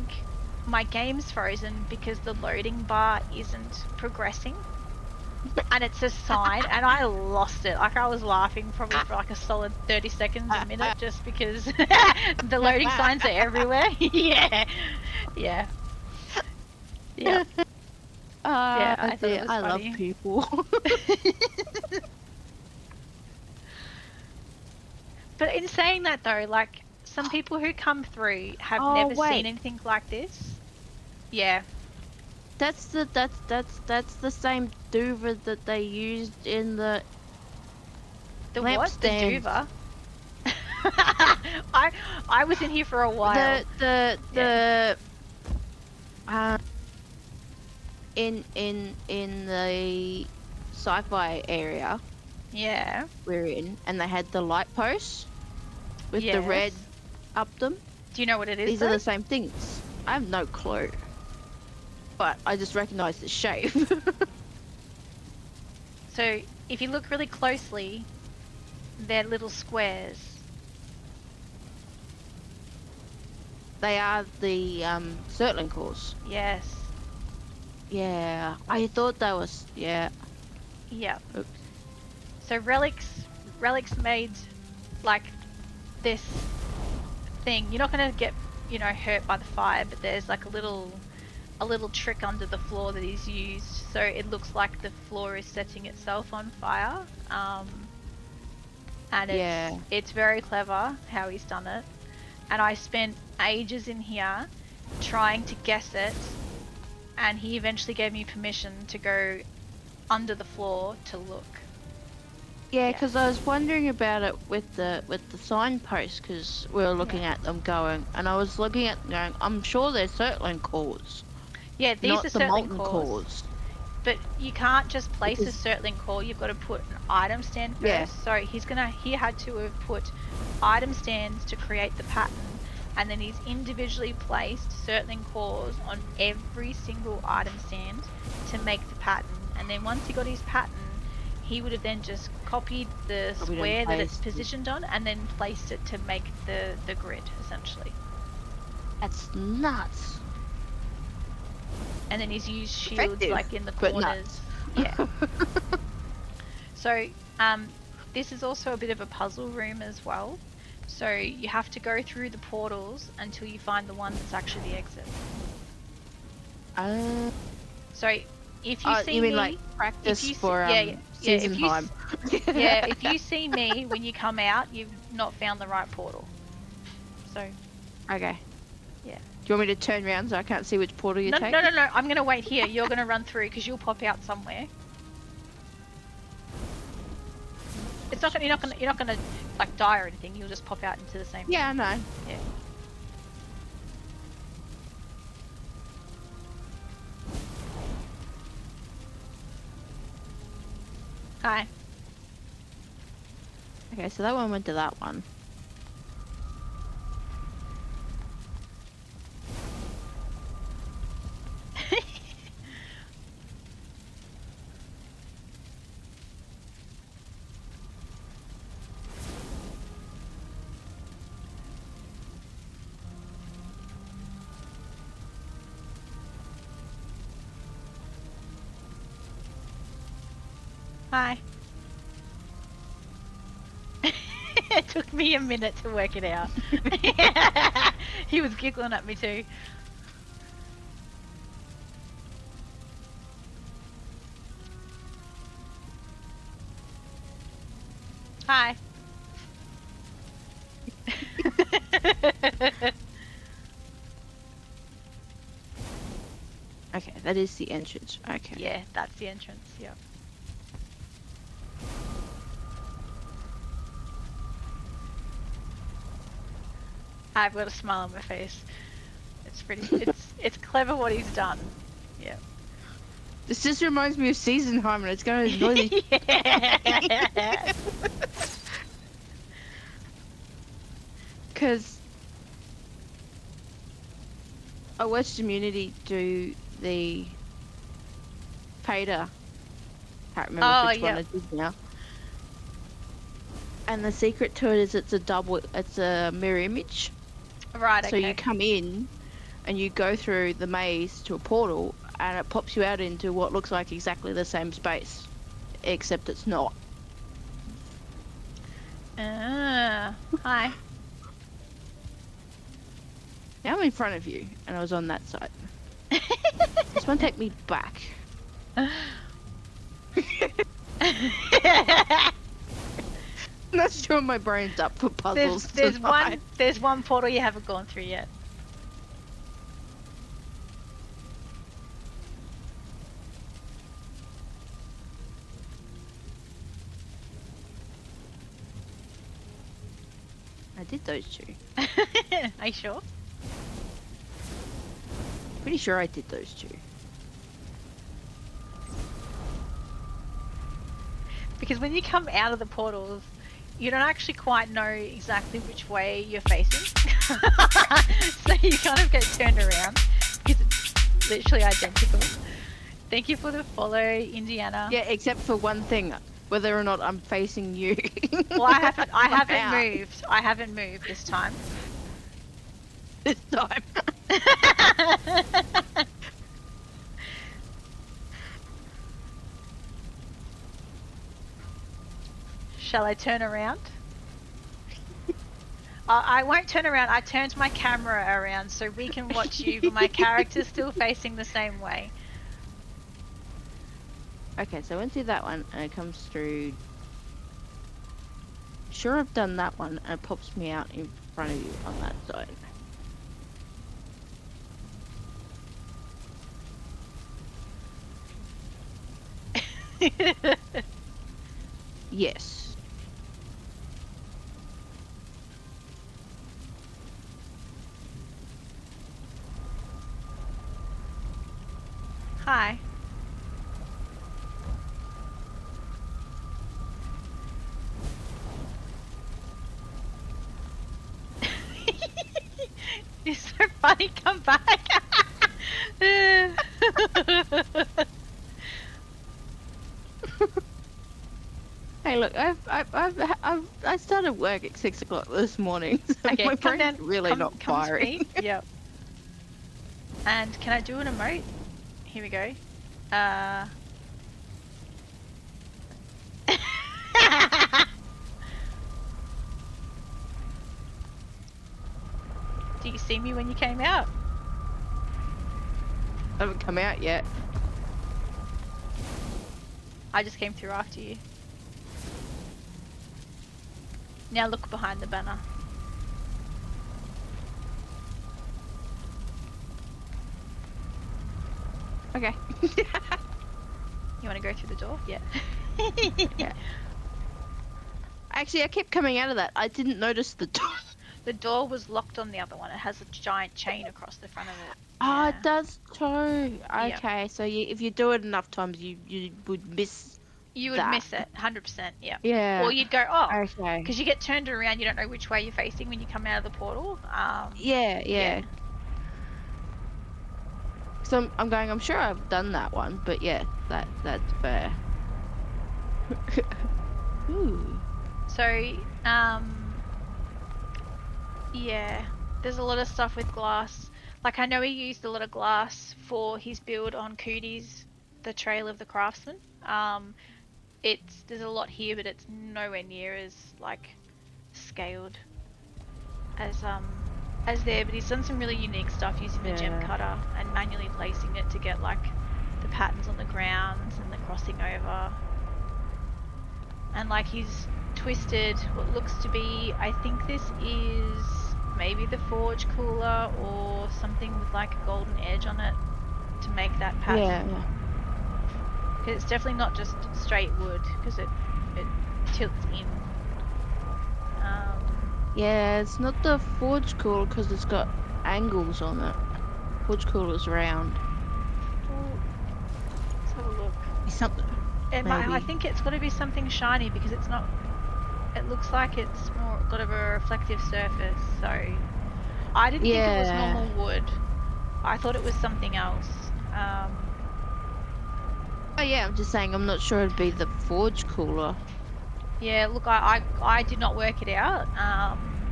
my game's frozen because the loading bar isn't progressing, and it's a sign. And I lost it. Like, I was laughing probably for like a solid 30 seconds a minute just because the loading signs are everywhere. Yeah. Yeah, I thought it was I love funny. people. But in saying that though, like, some people who come through have never seen anything like this. Yeah. That's the same duva that they used in the What? The stand. Duva? I was in here for a while. In the sci-fi area we're in, and they had the light posts with the red up them. Do you know what it is? These are the same things. I have no clue, but I just recognize the shape. So if you look really closely, they're little squares. They are the Surtling cores. Yes. Yeah, I thought that was Yeah. Oops. So Relic's made like this thing. You're not gonna get, hurt by the fire, but there's like a little trick under the floor that he's used, so it looks like the floor is setting itself on fire. And it's very clever how he's done it. And I spent ages in here trying to guess it, and he eventually gave me permission to go under the floor to look. Yeah, because I was wondering about it with the signposts, because we were looking at them going, and I was looking at them going, I'm sure they're Surtling cores. Yeah, these not are the Surtling molten cores. But you can't just place a Surtling core, you've got to put an item stand first. Yeah. So he had to have put item stands to create the pattern, and then he's individually placed Surtling cores on every single item stand to make the pattern. And then once he got his pattern, he would have then just copied the square that it's positioned on and then placed it to make the grid, essentially. That's nuts. And then he's used shields Effective, like in the but corners. nuts. Yeah. So, this is also a bit of a puzzle room as well. So you have to go through the portals until you find the one that's actually the exit. So if you see you mean me, like practice if you for season if you time? yeah, if you see me when you come out, you've not found the right portal. So Okay. yeah. Do you want me to turn around so I can't see which portal you No, take? no, no, no. I'm gonna wait here. You're gonna run through because you'll pop out somewhere. It's not gonna. You're not gonna like die or anything. You'll just pop out into the same. Yeah, I know. Yeah. Hi. Okay, so that one went to that one. Hi. It took me a minute to work it out. He was giggling at me too. Hi. Okay, that is the entrance. Okay. Yeah, that's the entrance. Yep. I've got a smile on my face. It's pretty. It's clever what he's done. Yeah. This just reminds me of season time, and it's going to annoy the. Yeah. Because I watched Immunity do the Pater. Can't remember which one it is now. And the secret to it is it's a mirror image. Right. So Okay. you come in and you go through the maze to a portal and it pops you out into what looks like exactly the same space, except it's not. Hi. Now I'm in front of you and I was on that side. This one take me back. I'm not sure my brain's up for puzzles. There's one portal you haven't gone through yet. I did those two. Are you sure? Pretty sure I did those two. Because when you come out of the portals, you don't actually quite know exactly which way you're facing. So you kind of get turned around because it's literally identical. Thank you for the follow, Indiana. Yeah, except for one thing, whether or not I'm facing you. Well, I haven't moved. I haven't moved this time. This time. Shall I turn around? I won't turn around. I turned my camera around so we can watch you, but my character's still facing the same way. Okay, so I went through that one and it comes through. Sure, I've done that one and it pops me out in front of you on that side. Yes. Hi. You're so funny. Come back. Hey, look, I started work at 6 o'clock this morning, so Okay, my come brain's down. really not come to firing. me. Yep. And can I do an emote? Here we go. Do you see me when you came out? I haven't come out yet. I just came through after you. Now look behind the banner. Okay. You want to go through the door? Yeah. Yeah. Actually, I kept coming out of that. I didn't notice the door. The door was locked on the other one. It has a giant chain across the front of it. Oh, Yeah. it does too. Yeah. Okay, so if you do it enough times, you would miss. You would that. miss it, 100%. Yeah. Yeah. Or you'd go, oh, Okay. because you get turned around. You don't know which way you're facing when you come out of the portal. Yeah. So I'm going. I'm sure I've done that one, but yeah, that's fair. Ooh. So, yeah, there's a lot of stuff with glass. Like, I know he used a lot of glass for his build on Cootie's The Trail of the Craftsman. There's a lot here, but it's nowhere near as, like, scaled as there. But he's done some really unique stuff using the gem cutter and manually placing it to get, like, the patterns on the ground and the crossing over. And, like, he's twisted what looks to be, I think this is maybe the forge cooler or something with like a golden edge on it to make that pattern. Yeah. Because it's definitely not just straight wood, because it tilts in. Yeah, it's not the forge cooler because it's got angles on it. Forge cooler's round. Let's have a look. Something. I think it's got to be something shiny because it's not. It looks like it's more got a reflective surface. So I didn't think it was normal wood. I thought it was something else. Oh yeah, I'm just saying. I'm not sure it'd be the forge cooler. Yeah, look, I did not work it out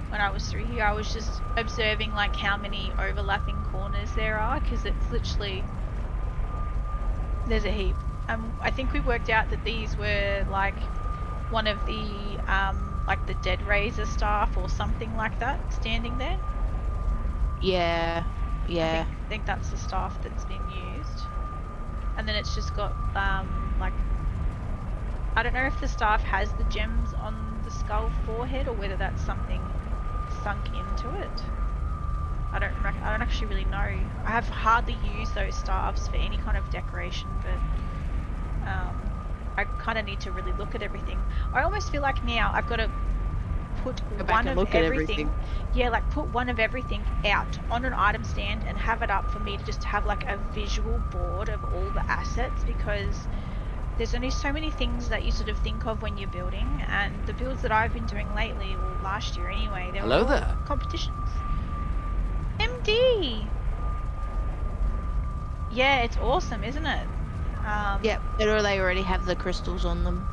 when I was through here. I was just observing like how many overlapping corners there are, because it's literally there's a heap. I think we worked out that these were like one of the like the dead razor staff or something like that standing there. Yeah. I think that's the staff that's been used. And then it's just got like, I don't know if the staff has the gems on the skull forehead or whether that's something sunk into it. I don't actually really know. I have hardly used those staffs for any kind of decoration, but I kind of need to really look at everything. I almost feel like now I've got to put one of everything. Yeah, like put one of everything out on an item stand and have it up for me to just have like a visual board of all the assets, because there's only so many things that you sort of think of when you're building, and the builds that I've been doing lately, well last year anyway, they were all there. competitions. MD! Yeah, it's awesome, isn't it? Yep, or they already have the crystals on them.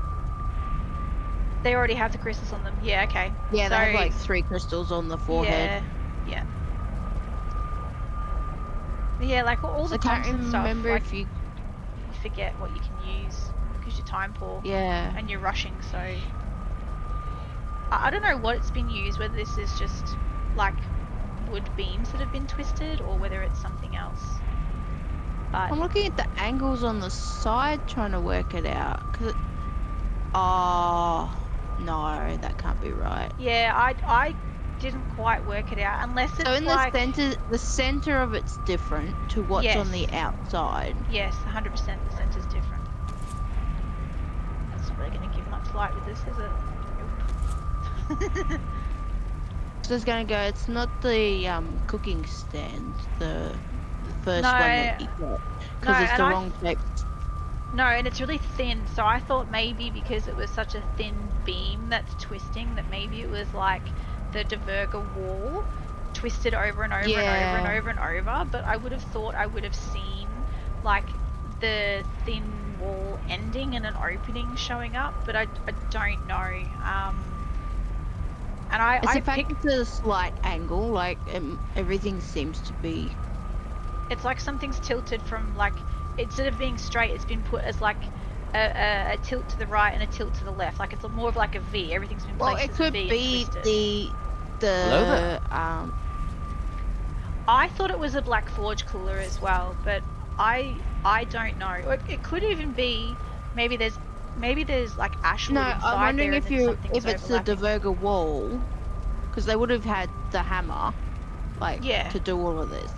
They already have the crystals on them. Yeah, okay. Yeah, so, they have like 3 crystals on the forehead. Yeah. Yeah, like all the I can't constant stuff. remember Like, if you forget what you can use because you're time poor. Yeah. And you're rushing, so I don't know what it's been used. Whether this is just like wood beams that have been twisted, or whether it's something else. But I'm looking at the angles on the side trying to work it out. Oh, no, that can't be right. yeah, I didn't quite work it out unless it's So in like the center of it's different to what's Yes. on the outside. yes, 100% the center's different. That's not really going to give much light with this, is it? Nope. So it's gonna go. It's not the cooking stand, the first No. one that you got, because No, it's and the I- wrong shape. No, and it's really thin, so I thought maybe because it was such a thin beam that's twisting, that maybe it was like the diverger wall twisted over and over and over and over and over, but I would have thought I would have seen like the thin wall ending and an opening showing up, but I don't know. And It's I in fact picked, it's at a slight angle. Like everything seems to be. it's like something's tilted from like, instead of being straight, it's been put as like a tilt to the right and a tilt to the left. Like it's more of like a V. Everything's been Well, placed it as could a V be and twisted. the Hello there. I thought it was a black forge cooler as well, but I don't know. Or it could even be maybe there's like ashwood No, I'm inside wondering there, and if then something's it's the overlapping. Diverger wall, because they would have had the hammer, like Yeah. to do all of this.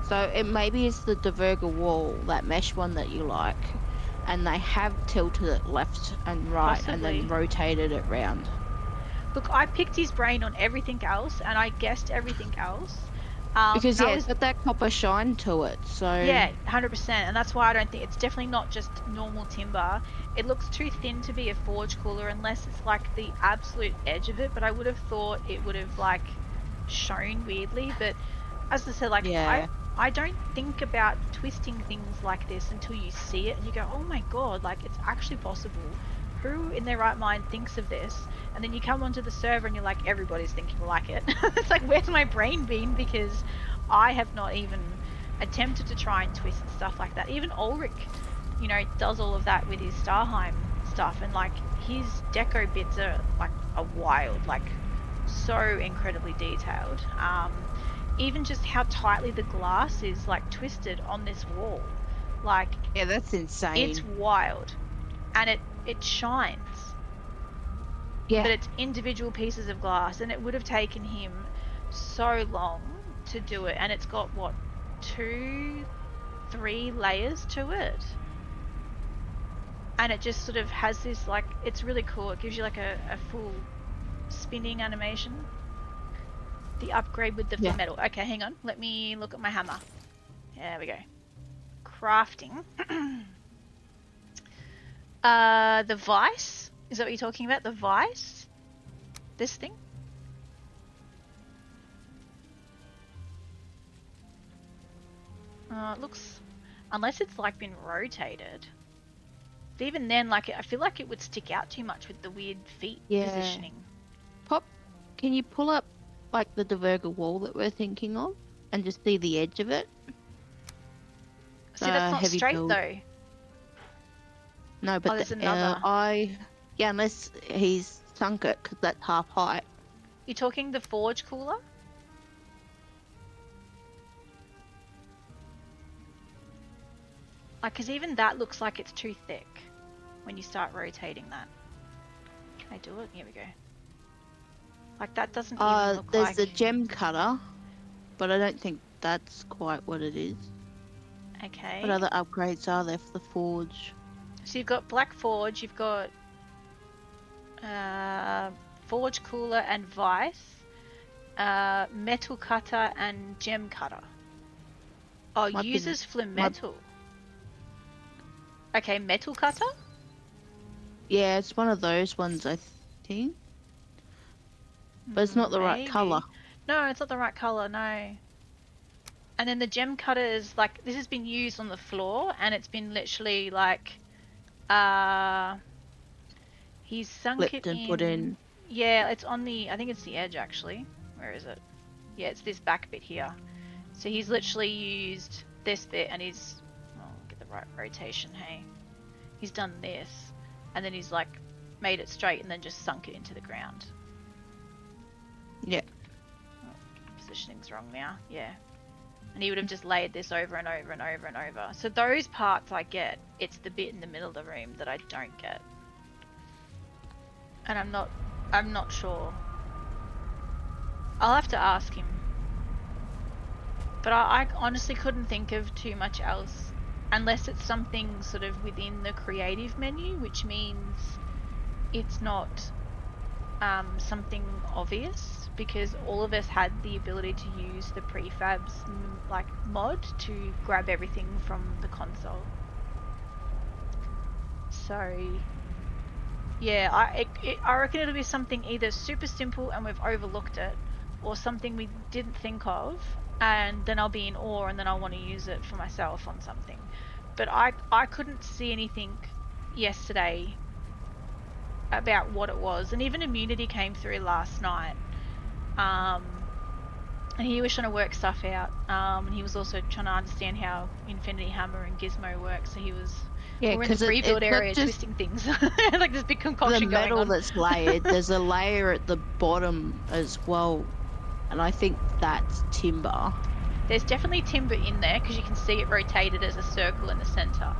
So it maybe it's the Diverger wall, that mesh one that you like, and they have tilted it left and right and Possibly. then rotated it round. Look, I picked his brain on everything else, and I guessed everything else. Because and I yeah, was it's got that copper shine to it. So Yeah, 100%. And that's why I don't think it's definitely not just normal timber. It looks too thin to be a forge cooler unless it's like the absolute edge of it. But I would have thought it would have like shone weirdly. But as I said, like yeah, I don't think about twisting things like this until you see it and you go, oh my god, like it's actually possible. Who in their right mind thinks of this? And then you come onto the server and you're like, everybody's thinking like it. It's like, where's my brain been? Because I have not even attempted to try and twist stuff like that. Even Ulrich, does all of that with his Starheim stuff, and like his deco bits are wild, like so incredibly detailed. Even just how tightly the glass is like twisted on this wall, like yeah, that's insane. it's wild, and it shines. Yeah, But it's individual pieces of glass, and it would have taken him so long to do it, and it's got what, 2-3 layers to it, and it just sort of has this like, it's really cool. It gives you like a full spinning animation. The upgrade with the full metal. Okay, hang on, let me look at my hammer. There we go. Crafting. The vice, is that what you're talking about? The vice, this thing. It looks, unless it's like been rotated. But even then, like I feel like it would stick out too much with the weird feet positioning. Pop, can you pull up like the Diverger wall that we're thinking of and just see the edge of it? See, that's not heavy straight build. though. No, but there's another. Yeah, unless he's sunk it, because that's half height. You're talking the forge cooler? Like, because even that looks like it's too thick when you start rotating that. Can I do it? Here we go. Like, that doesn't even look there's like... the gem cutter, but I don't think that's quite what it is. Okay. What other upgrades are there for the forge? So you've got black forge, you've got forge cooler and vice, metal cutter and gem cutter. Oh, Might be uses metal. Okay, metal cutter? Yeah, it's one of those ones, I think. But it's not the right Maybe. colour. No, it's not the right colour, no. And then the gem cutter is like, this has been used on the floor, and it's been literally like, he's sunk Flipped it and in. put in. Yeah, it's on the, I think it's the edge actually. Where is it? Yeah, it's this back bit here. So he's literally used this bit, and he's, get the right rotation, hey. He's done this, and then he's like made it straight and then just sunk it into the ground. Yeah. Positioning's wrong now, yeah. And he would have just laid this over and over and over and over. So those parts I get. It's the bit in the middle of the room that I don't get. And I'm not sure. I'll have to ask him. But I honestly couldn't think of too much else, unless it's something sort of within the creative menu, which means it's not something obvious, because all of us had the ability to use the prefabs like mod to grab everything from the console. So yeah, I reckon it'll be something either super simple and we've overlooked it, or something we didn't think of, and then I'll be in awe, and then I'll want to use it for myself on something. But I couldn't see anything yesterday about what it was, and even Immunity came through last night, and he was trying to work stuff out, and he was also trying to understand how Infinity Hammer and Gizmo work, so he was we're in the free build area twisting things. Like this big concoction going on. The metal that's layered, there's a layer at the bottom as well, and I think that's timber. There's definitely timber in there because you can see it rotated as a circle in the center.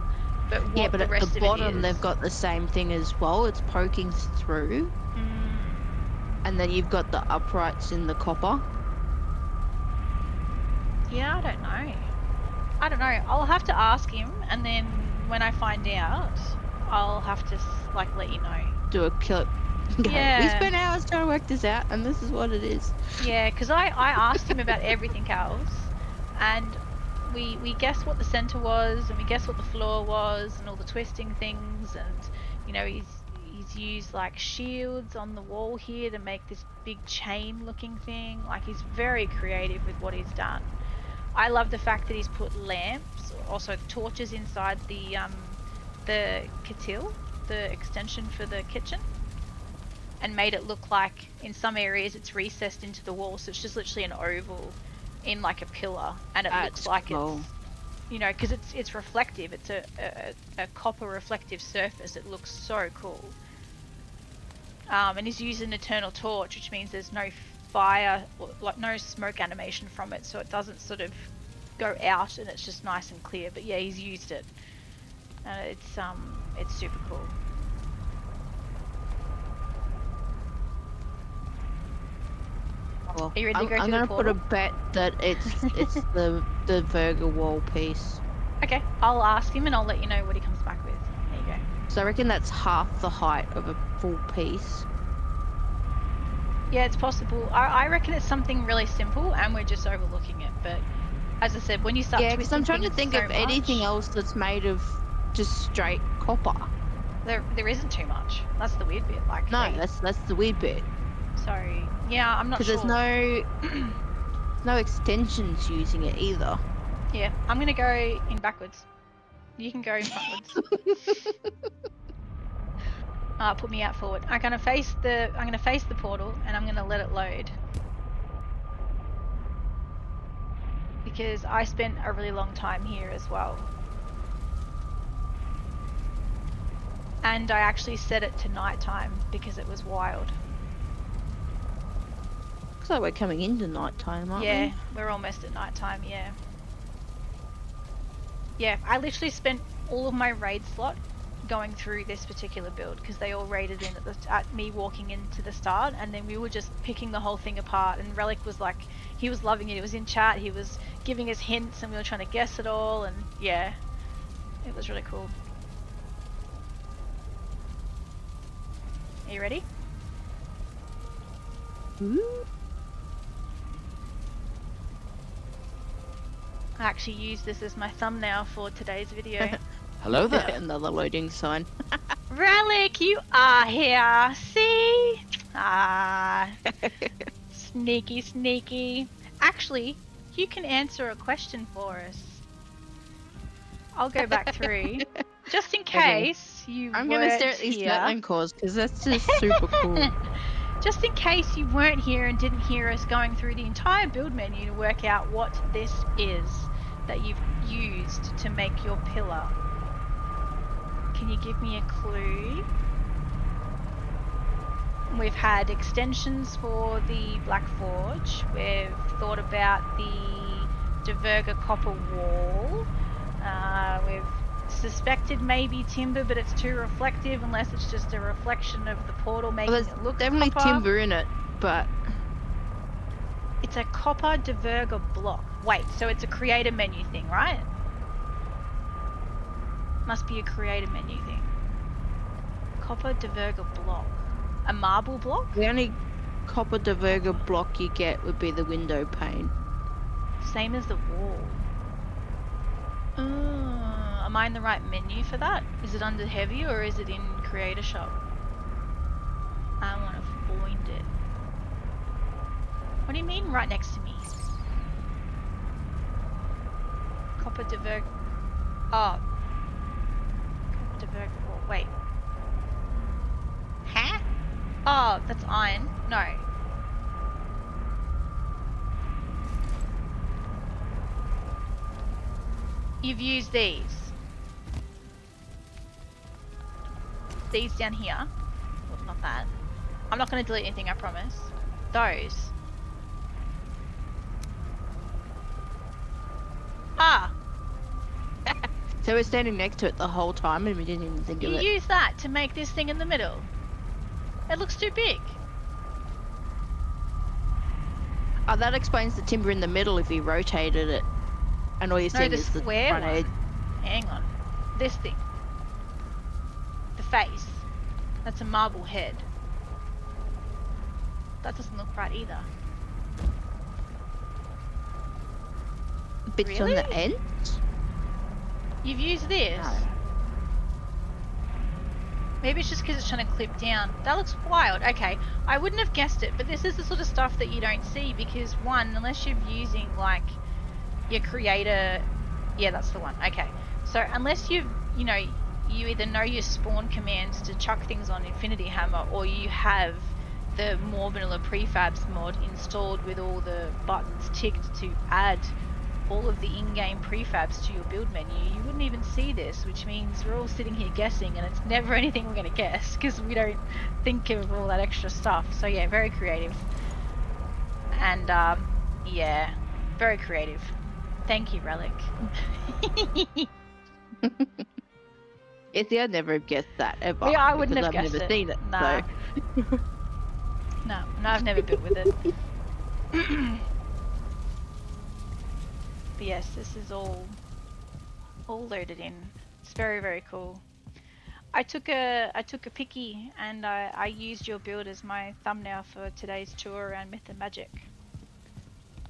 But what Yeah, but the at rest the of it bottom is, they've got the same thing as well. It's poking through, and then you've got the uprights in the copper. yeah, I don't know. I don't know. I'll have to ask him, and then when I find out, I'll have to like let you know. Do a kill. Okay. We Yeah. spent hours trying to work this out, and this is what it is. Yeah, because I asked him about everything else, and we guessed what the center was, and we guessed what the floor was, and all the twisting things, and you know he's used like shields on the wall here to make this big chain looking thing. Like he's very creative with what he's done. I love the fact that he's put lamps, also torches inside the kettle, the extension for the kitchen, and made it look like in some areas it's recessed into the wall, so it's just literally an oval in like a pillar, and it looks like cool. it's, you know, because it's reflective. It's a copper reflective surface. It looks so cool. And he's used an eternal torch, which means there's no fire, like no smoke animation from it, so it doesn't sort of go out, and it's just nice and clear. But yeah, he's used it. It's super cool. Well, Are you ready to go I'm through gonna the put a portal? bet that it's the Verga wall piece. Okay, I'll ask him and I'll let you know what he comes back with. There you go. So I reckon that's half the height of a full piece. Yeah, it's possible. I reckon it's something really simple and we're just overlooking it. But as I said, when you start Yeah, because I'm trying to twisting think things of so anything much, else that's made of just straight copper. there isn't too much. That's the weird bit. Like No, that's the weird bit. so yeah, I'm not sure. Because there's no extensions using it either. Yeah, I'm gonna go in backwards. You can go in frontwards. Put me out forward. I'm gonna face the portal and I'm gonna let it load. Because I spent a really long time here as well. And I actually set it to nighttime because it was wild. Looks like we're coming into nighttime, aren't we? Yeah, we're almost at nighttime, yeah. Yeah, I literally spent all of my raid slot going through this particular build because they all raided in at me walking into the start, and then we were just picking the whole thing apart, and Relic was like, he was loving it, he was in chat, he was giving us hints, and we were trying to guess it all, and yeah, it was really cool. Are you ready? Ooh. I actually used this as my thumbnail for today's video. Hello there. Another loading sign. Relic, you are here. See? Ah. Sneaky, sneaky. Actually, you can answer a question for us. I'll go back through. Just in case you I'm weren't gonna stare at these here. Gatling cores because that's just super cool. Just in case you weren't here and didn't hear us going through the entire build menu to work out what this is that you've used to make your pillar. Can you give me a clue? We've had extensions for the Black Forge. We've thought about the Diverga copper wall. We've suspected maybe timber, but it's too reflective unless it's just a reflection of the portal making Well, it there's look definitely copper. timber in it, but It's a copper Diverga block. Wait, so it's a creator menu thing, right? Must be a creator menu thing. Copper Diverga block. A marble block? the only copper Diverga block you get would be the window pane. Same as the wall. Am I in the right menu for that? Is it under heavy or is it in creator shop? I want to find it. What do you mean right next to me? Copper Diverg. Oh. Copper Diverg. Oh, wait. Huh? Oh, that's iron. No. You've used these. These down here. Well, not that. I'm not going to delete anything, I promise. Those. So we're standing next to it the whole time and we didn't even think You of it. use that to make this thing in the middle. It looks too big. Oh, that explains the timber in the middle if you rotated it. And all you're No, seeing the is the square front one. edge. Hang on. This thing. The face. That's a marble head. That doesn't look right either. Bits on Really? the ends? You've used this? No. Maybe it's just because it's trying to clip down. That looks wild. Okay, I wouldn't have guessed it, but this is the sort of stuff that you don't see because, one, unless you're using, like, your creator... Yeah, that's the one. Okay. So, unless you either know your spawn commands to chuck things on Infinity Hammer or you have the more vanilla prefabs mod installed with all the buttons ticked to add all of the in-game prefabs to your build menu, you wouldn't even see this, which means we're all sitting here guessing and it's never anything we're going to guess because we don't think of all that extra stuff. So yeah, very creative. And yeah, very creative. Thank you, Relic. Yeah, see, I'd never have guessed that ever. Yeah, I wouldn't because have I've guessed never it. seen it. Nah. So. No, I've never built with it. But yes, this is all loaded in. It's very, very cool. I took a picky and I used your build as my thumbnail for today's tour around Myth and Magic.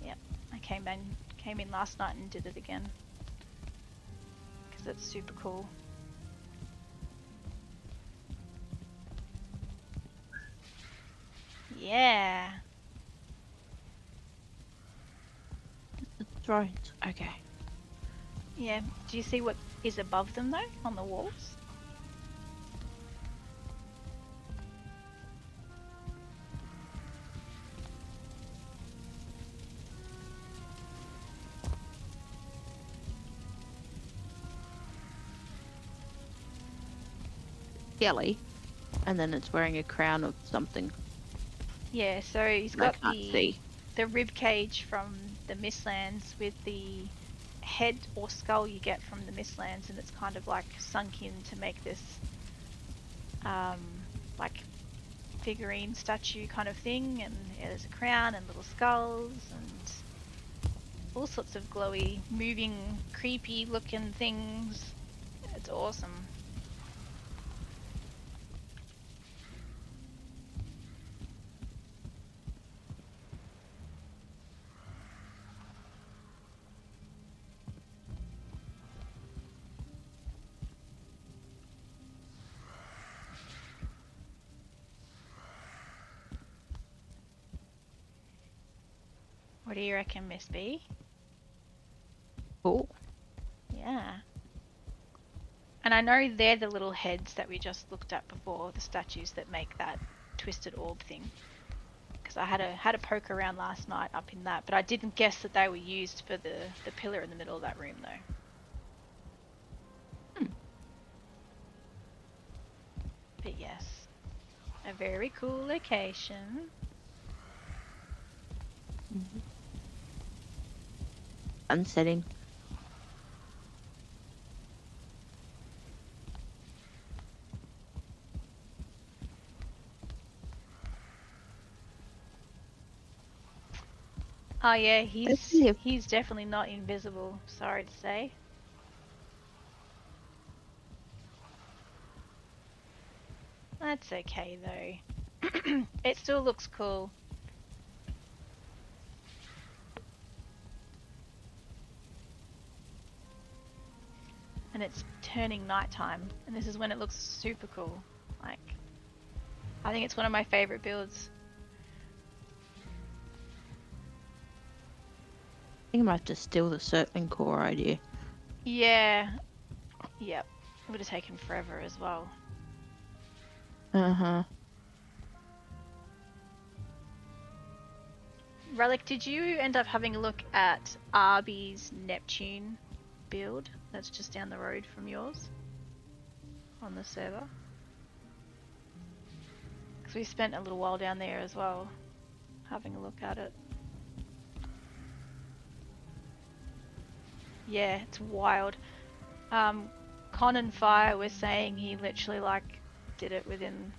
Yep, I came in last night and did it again because it's super cool. Yeah. Right. Okay. Yeah. Do you see what is above them though, on the walls? Yelly. And then it's wearing a crown of something. Yeah, so he's I got can't see. the rib cage from the Mistlands with the head or skull you get from the Mistlands, and it's kind of like sunk in to make this like figurine statue kind of thing, and yeah, there's a crown and little skulls and all sorts of glowy, moving, creepy looking things. It's awesome. What do you reckon, Miss B? Cool. Yeah. And I know they're the little heads that we just looked at before, the statues that make that twisted orb thing. Because I had a poke around last night up in that, but I didn't guess that they were used for the pillar in the middle of that room though. But yes, a very cool location. Unsetting. Oh yeah, Let's see if- he's definitely not invisible, sorry to say. That's okay though. It still looks cool. And it's turning nighttime, and this is when it looks super cool. Like, I think it's one of my favorite builds. I think I might have to steal the circling core idea. Yeah. Yep. It would have taken forever as well. Uh-huh. Relic, did you end up having a look at Arby's Neptune build that's just down the road from yours on the server? Because we spent a little while down there as well, having a look at it. Yeah, it's wild. Con and Fire was saying he literally like did it within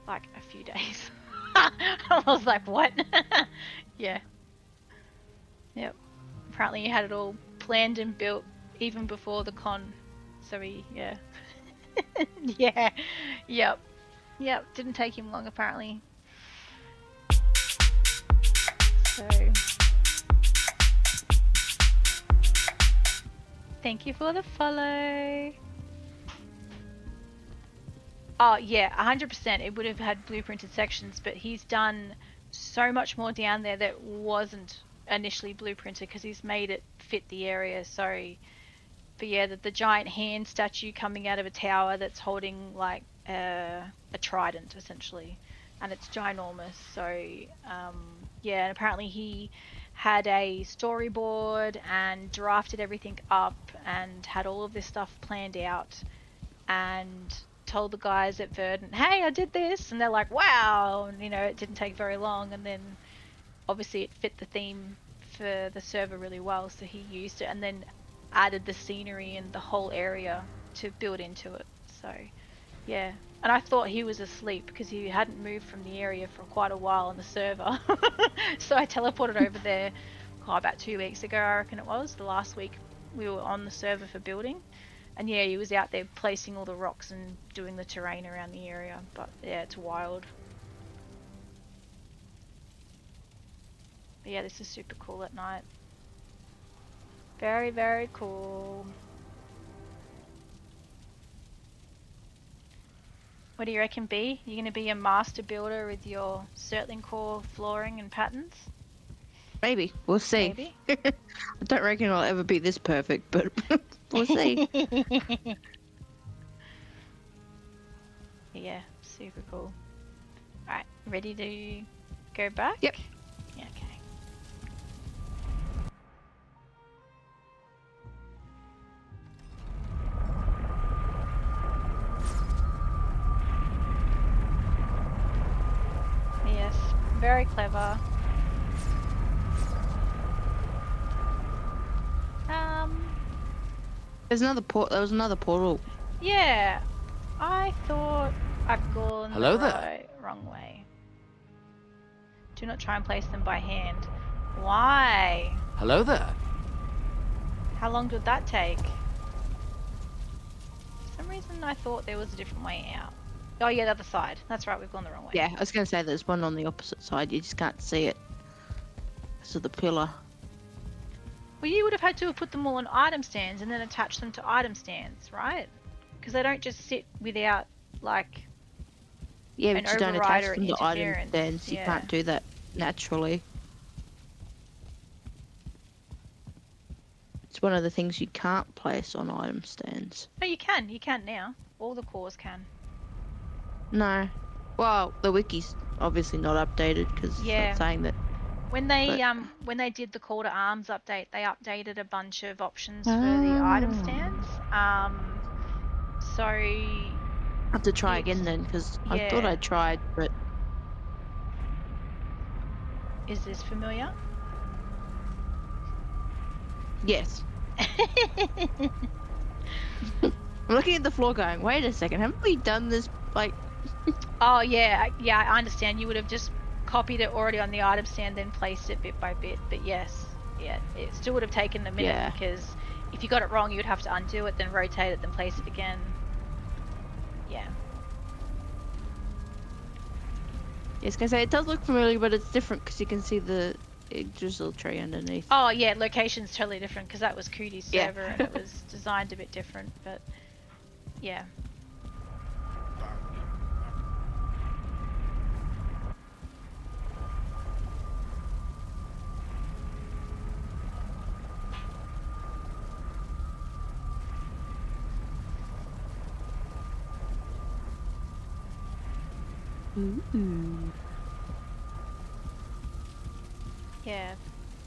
like a few days. I was like, what? Yeah. Yep. Apparently he had it all planned and built even before the con. So yeah. Yeah. Yep. Yep. Didn't take him long apparently. So thank you for the follow. Oh yeah, 100%. It would have had blueprinted sections, but he's done so much more down there that wasn't initially blueprinted because he's made it fit the area. So, but yeah, the giant hand statue coming out of a tower that's holding like a trident essentially, and it's ginormous. So yeah, and apparently he had a storyboard and drafted everything up and had all of this stuff planned out and told the guys at Verdant, hey, I did this, and they're like, wow, and it didn't take very long, and then obviously it fit the theme for the server really well, so he used it and then added the scenery and the whole area to build into it. So yeah, and I thought he was asleep because he hadn't moved from the area for quite a while on the server. So I teleported over there about 2 weeks ago, I reckon it was, the last week we were on the server for building. And yeah, he was out there placing all the rocks and doing the terrain around the area. But yeah, it's wild. But yeah, this is super cool at night. Very, very cool. What do you reckon, B? You gonna be a master builder with your Surtling core flooring and patterns? Maybe. We'll see. Maybe. I don't reckon I'll ever be this perfect, but we'll see. Yeah, super cool. Alright, ready to go back? Yep. Yeah, okay. Yes, very clever. There's another there was another portal. Yeah, I thought I've gone Hello the there. wrong way. Do not try and place them by hand. Why? Hello there. How long did that take? For some reason I thought there was a different way out. Oh yeah, the other side. That's right, we've gone the wrong way. Yeah, I was going to say there's one on the opposite side. You just can't see it. So the pillar. Well, you would have had to have put them all on item stands and then attach them to item stands, right? Because they don't just sit without, like, Yeah, an but you don't override attach or them to item interference. stands. You Yeah. can't do that naturally. It's one of the things you can't place on item stands. No, you can. You can now. All the cores can. No. Well, the wiki's obviously not updated because it's Yeah. not saying that. When they But- when they did the Call to Arms update, they updated a bunch of options for the item stands. So I have to try again then because I thought Yeah. I tried, but is this familiar? yes. I'm looking at the floor going, wait a second, haven't we done this like... Oh yeah, yeah. I understand. You would have just copied it already on the item stand, then placed it bit by bit. But yes, yeah, it still would have taken a minute Yeah. because if you got it wrong, you would have to undo it, then rotate it, then place it again. Yeah. I was gonna say, it does look familiar, but it's different because you can see the drizzle tree underneath. Oh yeah, location's totally different because that was Cootie's Yeah. server and it was designed a bit different, but yeah. Ooh. Yeah,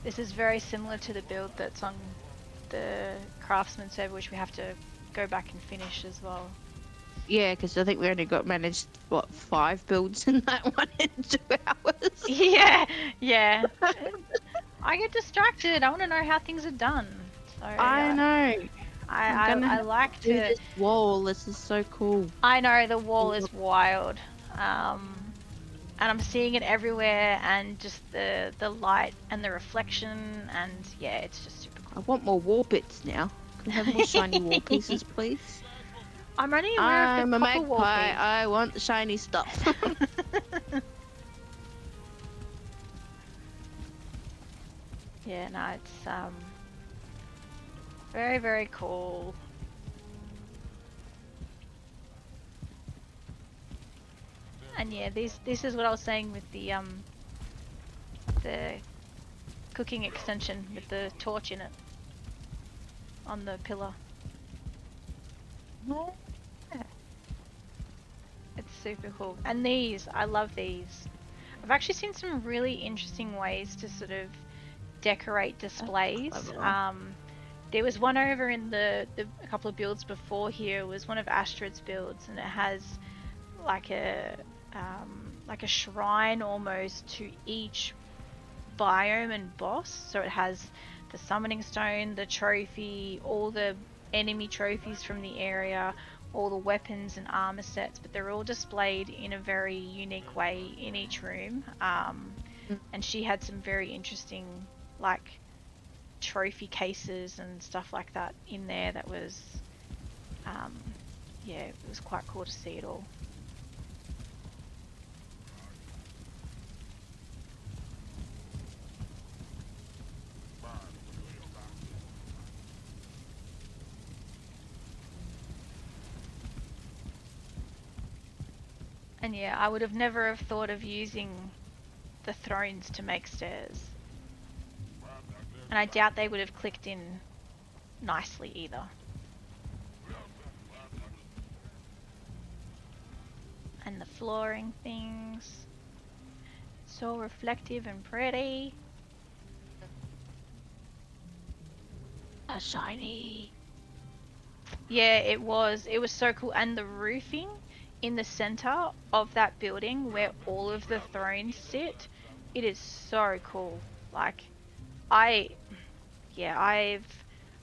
this is very similar to the build that's on the Craftsman server, which we have to go back and finish as well. Yeah, because I think we only managed, what, 5 builds in that one in 2 hours? Yeah, yeah. I get distracted. I want to know how things are done. So, I know. I like do to. this wall. This is so cool. I know the wall is wild, and I'm seeing it everywhere, and just the light and the reflection, and yeah, it's just super I cool. want more wall bits now. Can I have more shiny wall pieces, please? I'm only aware of I'm the a copper wall magpie. piece. I want the shiny stuff. Yeah, no, it's very, very cool. And yeah, this is what I was saying with the cooking extension with the torch in it on the pillar. It's super cool. And these, I love these. I've actually seen some really interesting ways to sort of decorate displays. clever. There was one over in a couple of builds before here. It was one of Astrid's builds, and it has like a shrine almost to each biome and boss. So it has the summoning stone, the trophy, all the enemy trophies from the area, all the weapons and armor sets, but they're all displayed in a very unique way in each room. And she had some very interesting like trophy cases and stuff like that in there that was yeah, it was quite cool to see it all. And yeah, I would have never have thought of using the thrones to make stairs. And I doubt they would have clicked in nicely either. And the flooring things. So reflective and pretty. Shiny. Yeah, it was so cool. And the roofing in the center of that building where all of the thrones sit, it is so cool. Like, I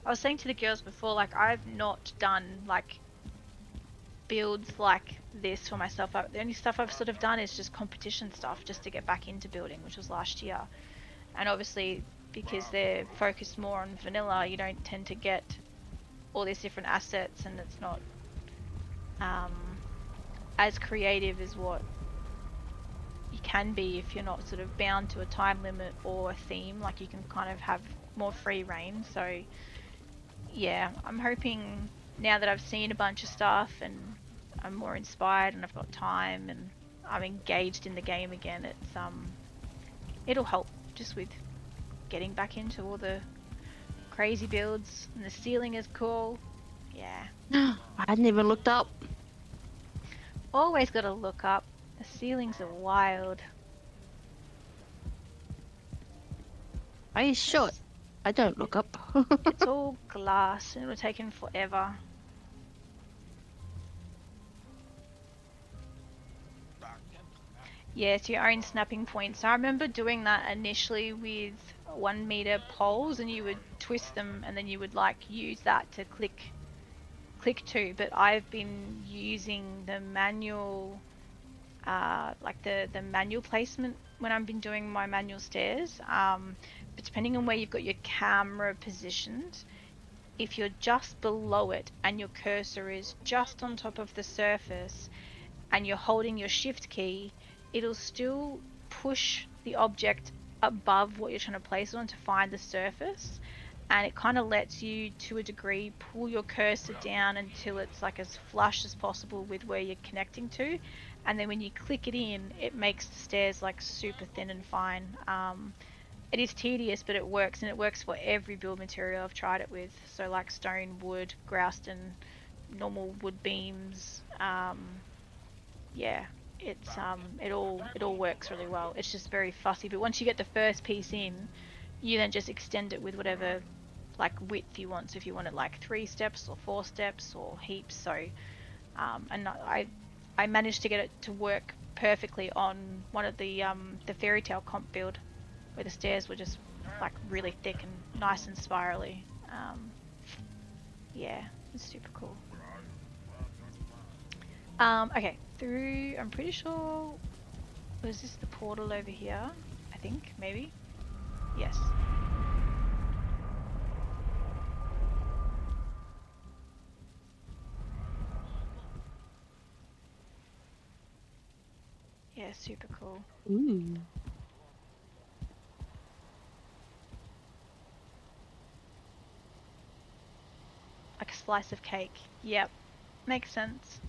was saying to the girls before, like, I've not done like builds like this for myself. The only stuff I've sort of done is just competition stuff just to get back into building, which was last year. And obviously, because they're focused more on vanilla, you don't tend to get all these different assets, and it's not as creative as what you can be if you're not sort of bound to a time limit or a theme. Like, you can kind of have more free reign. So yeah, I'm hoping now that I've seen a bunch of stuff and I'm more inspired and I've got time and I'm engaged in the game again, it's it'll help just with getting back into all the crazy builds. And the ceiling is cool. Yeah. I hadn't even looked up. Always gotta look up. The ceilings are wild. Are you sure? I don't look up. It's all glass and it would have taken forever. Yeah, it's your own snapping point. So I remember doing that initially with 1 meter poles, and you would twist them and then you would like use that to click to. But I've been using the manual like the manual placement when I've been doing my manual stairs. But depending on where you've got your camera positioned, if you're just below it and your cursor is just on top of the surface and you're holding your shift key, it'll still push the object above what you're trying to place it on to find the surface. And it kind of lets you, to a degree, pull your cursor down until it's like as flush as possible with where you're connecting to. And then when you click it in, it makes the stairs like super thin and fine. It is tedious, but it works, and it works for every build material I've tried it with. So like stone, wood, groused, and normal wood beams. Yeah, it's it all works really well. It's just very fussy, but once you get the first piece in, you then just extend it with whatever like width you want. So if you want it like 3 steps or 4 steps or heaps. So and I managed to get it to work perfectly on one of the fairy tale comp build, where the stairs were just like really thick and nice and spirally. Yeah, it's super cool. Okay, through, I'm pretty sure, was this the portal over here? I think, maybe? Yes. Yeah, super cool. Ooh. Like a slice of cake. Yep, makes sense.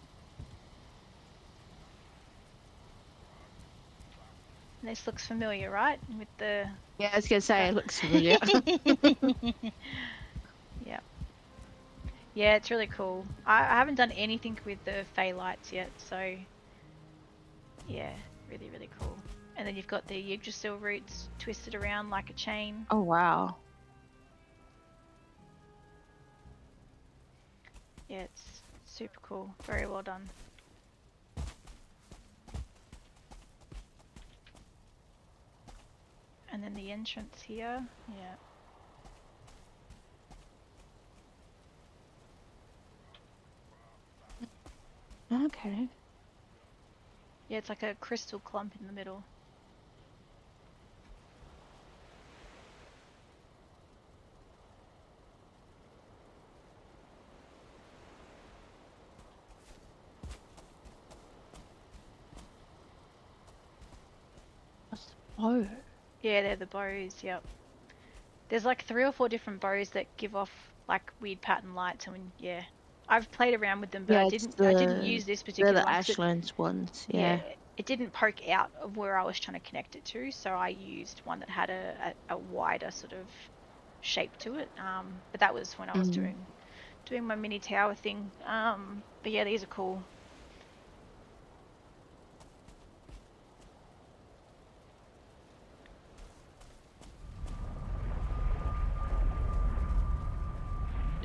This looks familiar, right? With the... Yeah, I was gonna say it looks familiar. Yep. Yeah, it's really cool. I haven't done anything with the Fey lights yet, so yeah, really, really cool. And then you've got the Yggdrasil roots twisted around like a chain. Oh wow. Yeah, it's super cool. Very well done. And then the entrance here, yeah. Okay. Yeah, it's like a crystal clump in the middle. Oh. Yeah, they're the bows, yep. There's like 3 or 4 different bows that give off like weird pattern lights, and yeah. I've played around with them, but Yeah, I it's didn't use this they're particular the one 'cause Ashlands ones. yeah, Yeah. it didn't poke out of where I was trying to connect it to, so I used one that had a wider sort of shape to it. But that was when I was doing my mini tower thing. But yeah, these are cool.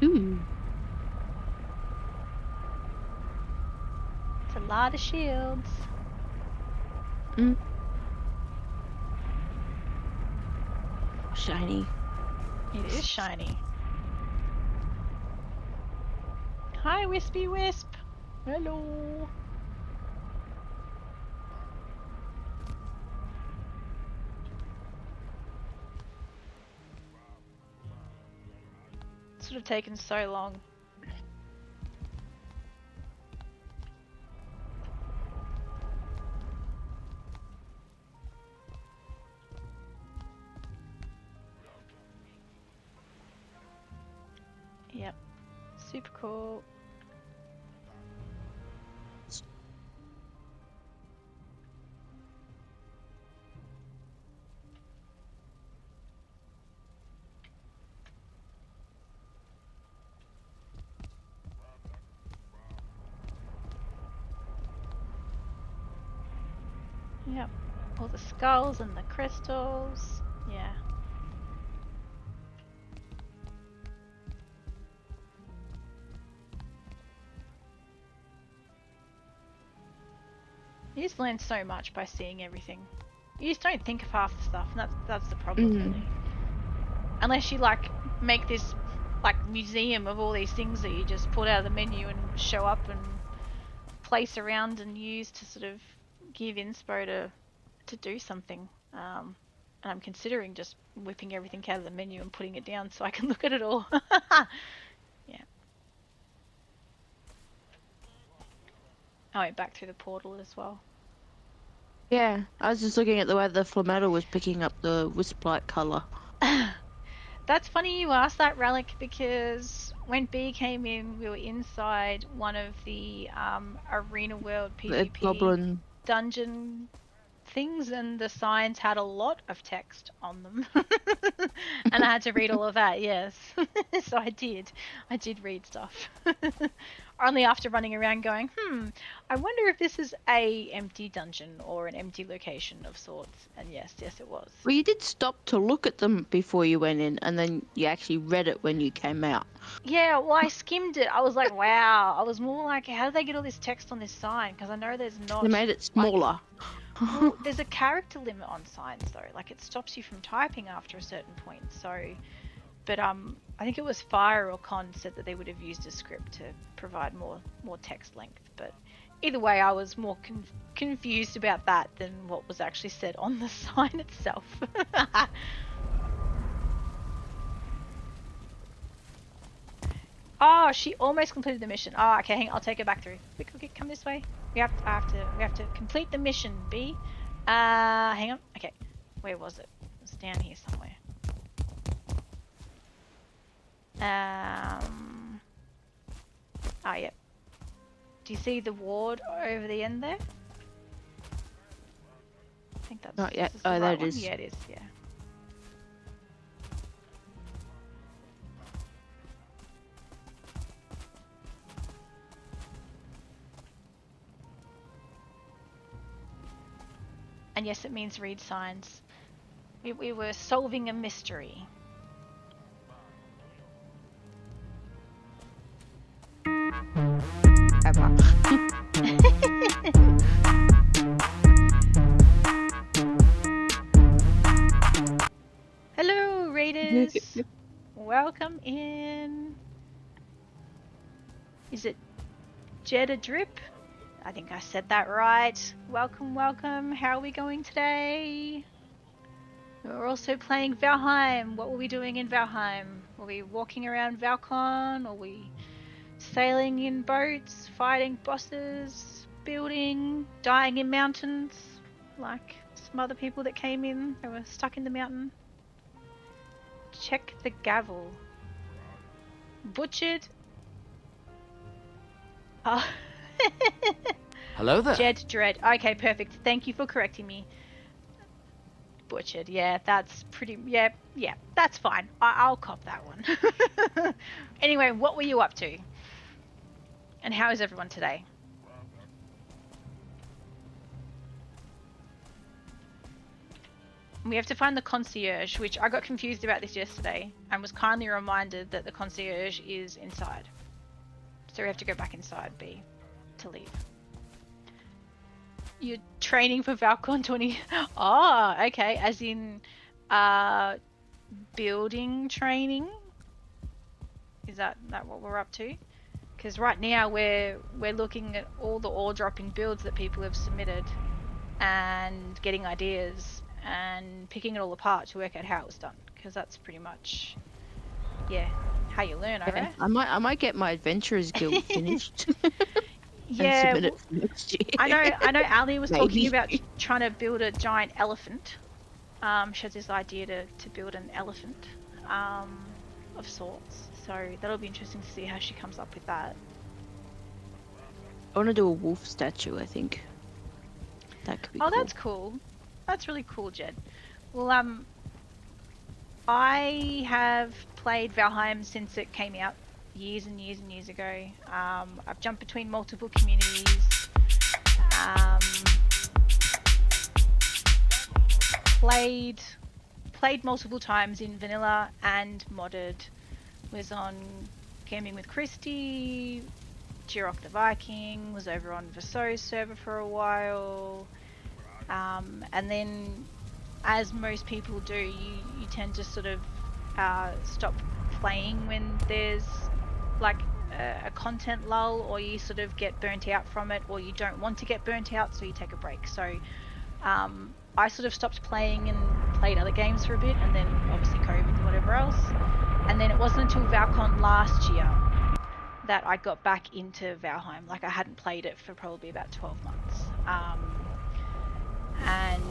Ooh. It's a lot of shields. Mm. Shiny. It is shiny. Hi, Wispy Wisp. Hello. It's sort of taken so long. Yep. Super cool. Yep. All the skulls and the crystals. Yeah. You just learn so much by seeing everything. You just don't think of half the stuff, and that's the problem, really. Unless you like make this like museum of all these things that you just pull out of the menu and show up and place around and use to sort of give inspo to do something. And I'm considering just whipping everything out of the menu and putting it down so I can look at it all. Yeah. I went back through the portal as well. Yeah, I was just looking at the way the flametal was picking up the wisp light color. That's funny you asked that, Relic, because when B came in, we were inside one of the Arena World The PvP goblin. dungeon things, and the signs had a lot of text on them. And I had to read all of that, yes. So I did read stuff. Only after running around going, I wonder if this is a empty dungeon or an empty location of sorts. And yes it was. Well, you did stop to look at them before you went in, and then you actually read it when you came out. Yeah, well, I skimmed it. I was like, wow. I was more like, how did they get all this text on this sign? Because I know there's not... They made it smaller. Well, there's a character limit on signs, though. Like, it stops you from typing after a certain point. So, But I think it was Fire or Con said that they would have used a script to provide more text length. But either way, I was more confused about that than what was actually said on the sign itself. Oh, she almost completed the mission. Oh, okay, hang on, I'll take her back through. Quick, we come this way. We have to complete the mission, B. Hang on. Okay, where was it? It's down here somewhere. Yep. Do you see the ward over the end there? I think that's Not yet. this is the Oh, right there it one. is. Yeah, it is. Yeah. And yes, it means read signs. We were solving a mystery. Hello, raiders. Welcome in. Is it Jeddah Drip? I think I said that right. Welcome. How are we going today? We're also playing Valheim. What were we doing in Valheim? Were we walking around Val-Con? Or were we sailing in boats, fighting bosses, building, dying in mountains? Like some other people that came in, they were stuck in the mountain. Check the gavel. Butchered. Oh. Hello there. Jed Dread. Okay, perfect. Thank you for correcting me. Butchered. Yeah, that's pretty... Yeah, that's fine. I'll cop that one. Anyway, what were you up to? And how is everyone today? We have to find the concierge, which I got confused about this yesterday and was kindly reminded that the concierge is inside. So we have to go back inside B to leave. You're training for Val-Con 20... Oh, okay. As in building training? Is that what we're up to? Because right now we're looking at all the ore dropping builds that people have submitted and getting ideas and picking it all apart to work out how it was done. Because that's pretty much, yeah, how you learn, I guess. I might get my Adventurers Guild finished. Yeah, and submit it for next year. I know Ali was talking Maybe. about trying to build a giant elephant. She has this idea to build an elephant of sorts. So that'll be interesting to see how she comes up with that. I want to do a wolf statue, I think. That could be cool. Oh, that's cool. That's really cool, Jed. Well, I have played Valheim since it came out years and years ago. I've jumped between multiple communities. Played multiple times in vanilla and modded. Was on camping with Christy, Jirok the Viking, was over on Verso's server for a while. And then, as most people do, you tend to sort of stop playing when there's like a content lull, or you sort of get burnt out from it, or you don't want to get burnt out, so you take a break. So I sort of stopped playing and played other games for a bit, and then obviously COVID and whatever else. And then it wasn't until Val-Con last year that I got back into Valheim. Like, I hadn't played it for probably about 12 months. And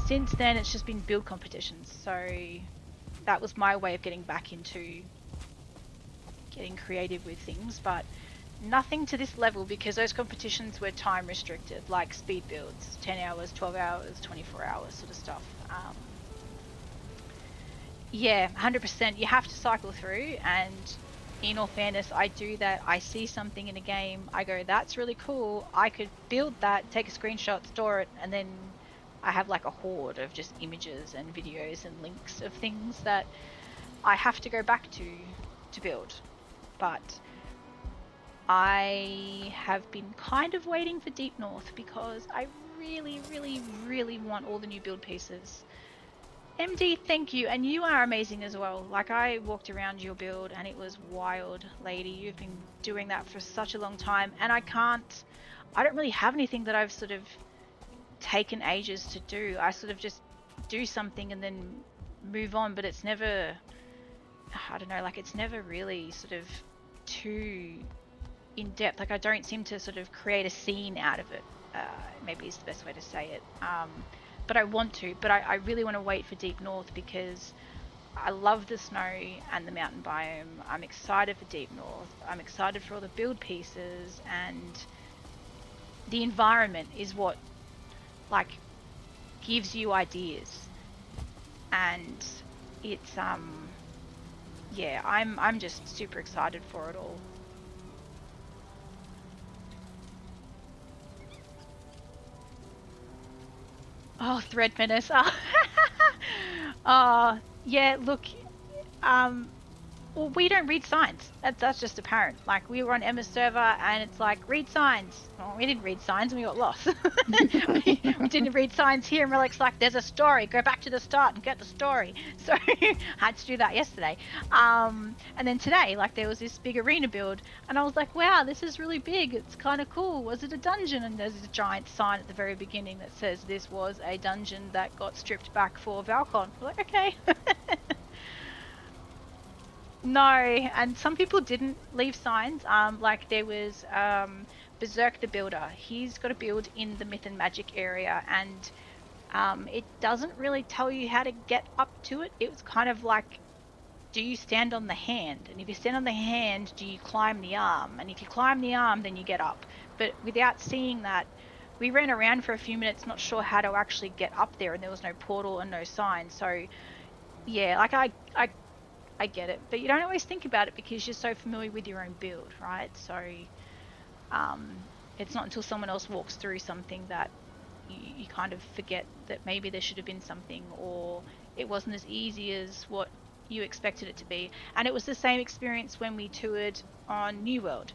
since then it's just been build competitions, so that was my way of getting back into getting creative with things, but nothing to this level because those competitions were time restricted, like speed builds, 10 hours, 12 hours, 24 hours sort of stuff. Yeah, 100%. You have to cycle through, and in all fairness, I do that. I see something in a game, I go, that's really cool, I could build that, take a screenshot, store it, and then I have like a horde of just images and videos and links of things that I have to go back to build. But I have been kind of waiting for Deep North because I really want all the new build pieces. MD, thank you, and you are amazing as well. Like, I walked around your build and it was wild, lady. You've been doing that for such a long time, and I don't really have anything that I've sort of taken ages to do. I sort of just do something and then move on, but it's never, I don't know, like, it's never really sort of too in depth. Like, I don't seem to sort of create a scene out of it, maybe is the best way to say it. But I want to, but I really want to wait for Deep North because I love the snow and the mountain biome. I'm excited for Deep North. I'm excited for all the build pieces, and the environment is what, like, gives you ideas. And it's, yeah, I'm just super excited for it all. Oh, Thread Menace. Oh, yeah, look, well, we don't read signs. That's just apparent. Like, we were on Emma's server and it's like, read signs. Well, we didn't read signs and we got lost. we didn't read signs here, and we're like, there's a story. Go back to the start and get the story. So I had to do that yesterday. And then today, like, there was this big arena build and I was like, wow, this is really big. It's kind of cool. Was it a dungeon? And there's a giant sign at the very beginning that says this was a dungeon that got stripped back for Val-Con. We're like, okay. No, and some people didn't leave signs. Like, there was Berserk the Builder. He's got a build in the Myth and Magic area, and it doesn't really tell you how to get up to it. It was kind of like, do you stand on the hand? And if you stand on the hand, do you climb the arm? And if you climb the arm, then you get up. But without seeing that, we ran around for a few minutes, not sure how to actually get up there, and there was no portal and no sign. So, yeah, like, I get it, but you don't always think about it because you're so familiar with your own build, right? So it's not until someone else walks through something that you kind of forget that maybe there should have been something, or it wasn't as easy as what you expected it to be. And it was the same experience when we toured on New World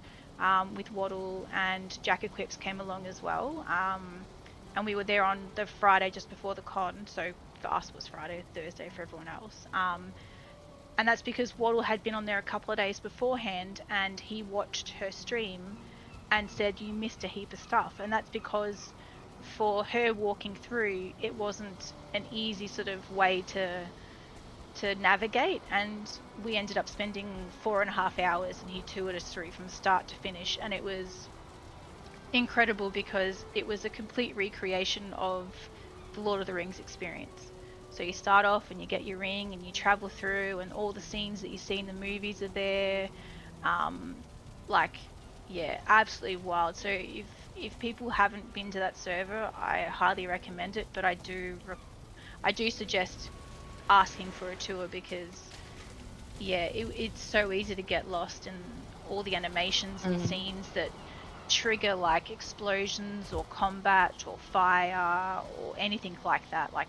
with Waddle, and Jack Equips came along as well. And we were there on the Friday just before the con, so for us it was Friday, Thursday for everyone else. And that's because Waddle had been on there a couple of days beforehand, and he watched her stream and said, you missed a heap of stuff. And that's because for her walking through, it wasn't an easy sort of way to navigate, and we ended up spending 4.5 hours, and he toured us through from start to finish, and it was incredible because it was a complete recreation of the Lord of the Rings experience. So you start off and you get your ring and you travel through, and all the scenes that you see in the movies are there. Like, yeah, absolutely wild. So if people haven't been to that server, I highly recommend it, but I do suggest asking for a tour because, yeah, it's so easy to get lost in all the animations and scenes that trigger, like, explosions or combat or fire or anything like that. Like,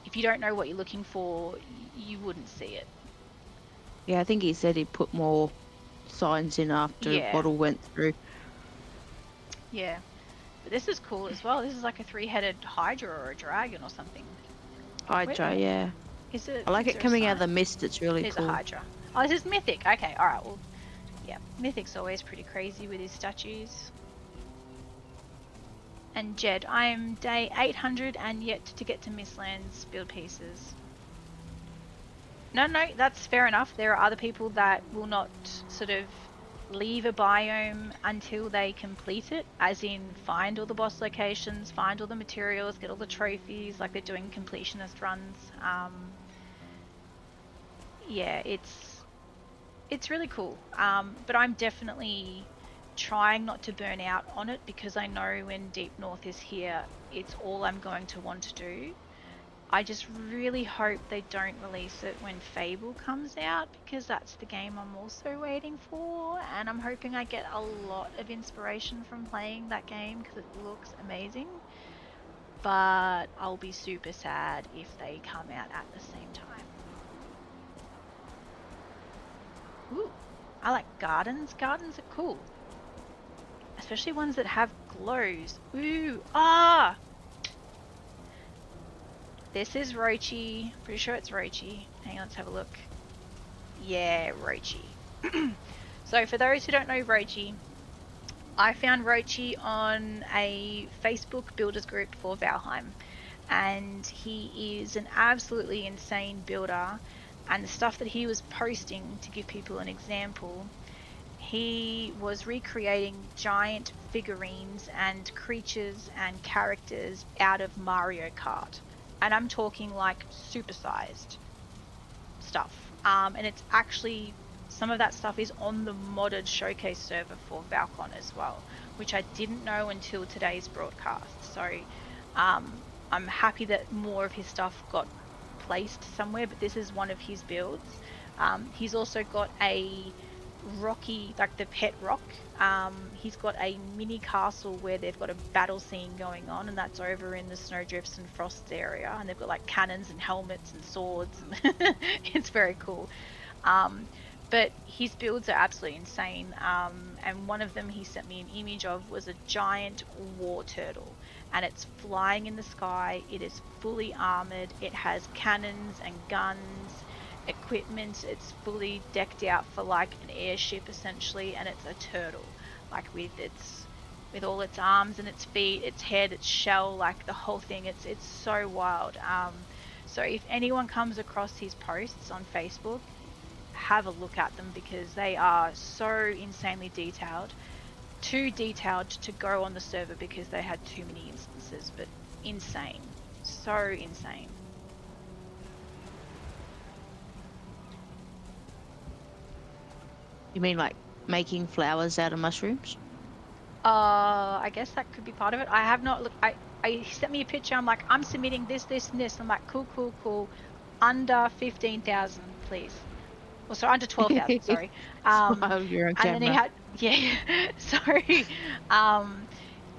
if you don't know what you're looking for, you wouldn't see it. Yeah, I think he said he put more signs in after Bottle went through. Yeah. But this is cool as well. This is like a 3-headed Hydra or a dragon or something. Hydra, yeah. Is it? I like it coming out of the mist. It's really cool. It's a Hydra. Oh, this is Mythic. Okay, alright. Well, yeah. Mythic's always pretty crazy with his statues. And Jed, I am day 800 and yet to get to Mistlands build pieces. No, that's fair enough. There are other people that will not sort of leave a biome until they complete it, as in find all the boss locations, find all the materials, get all the trophies, like they're doing completionist runs. Yeah, it's really cool. But I'm definitely trying not to burn out on it because I know when Deep North is here, it's all I'm going to want to do. I just really hope they don't release it when Fable comes out, because that's the game I'm also waiting for, and I'm hoping I get a lot of inspiration from playing that game because it looks amazing. But I'll be super sad if they come out at the same time. Ooh, I like gardens. Gardens are cool. Especially ones that have glows. Ooh, ah! This is Rochi. Pretty sure it's Rochi. Hang on, let's have a look. Yeah, Rochi. So for those who don't know Rochi, I found Rochi on a Facebook builders group for Valheim. And he is an absolutely insane builder. And the stuff that he was posting, to give people an example, he was recreating giant figurines and creatures and characters out of Mario Kart. And I'm talking like supersized stuff. And it's actually, some of that stuff is on the modded showcase server for Val-Con as well, which I didn't know until today's broadcast. So I'm happy that more of his stuff got placed somewhere, but this is one of his builds. He's also got a rocky, like the pet rock. He's got a mini castle where they've got a battle scene going on, and that's over in the snowdrifts and frosts area, and they've got like cannons and helmets and swords, and it's very cool. But his builds are absolutely insane, and one of them he sent me an image of was a giant war turtle, and it's flying in the sky. It is fully armored. It has cannons and guns, equipment. It's fully decked out for like an airship essentially, and it's a turtle, like with all its arms and its feet, its head, its shell, like the whole thing. It's so wild. So if anyone comes across his posts on Facebook, have a look at them, because they are so insanely detailed. Too detailed to go on the server because they had too many instances, but insane. So insane. You mean like making flowers out of mushrooms? I guess that could be part of it. I have not looked. He sent me a picture. I'm like, I'm submitting this, this, and this. I'm like, cool. Under 15,000, please. Well, sorry, under 12,000. Sorry. Wow, you're on camera. And then he had, sorry.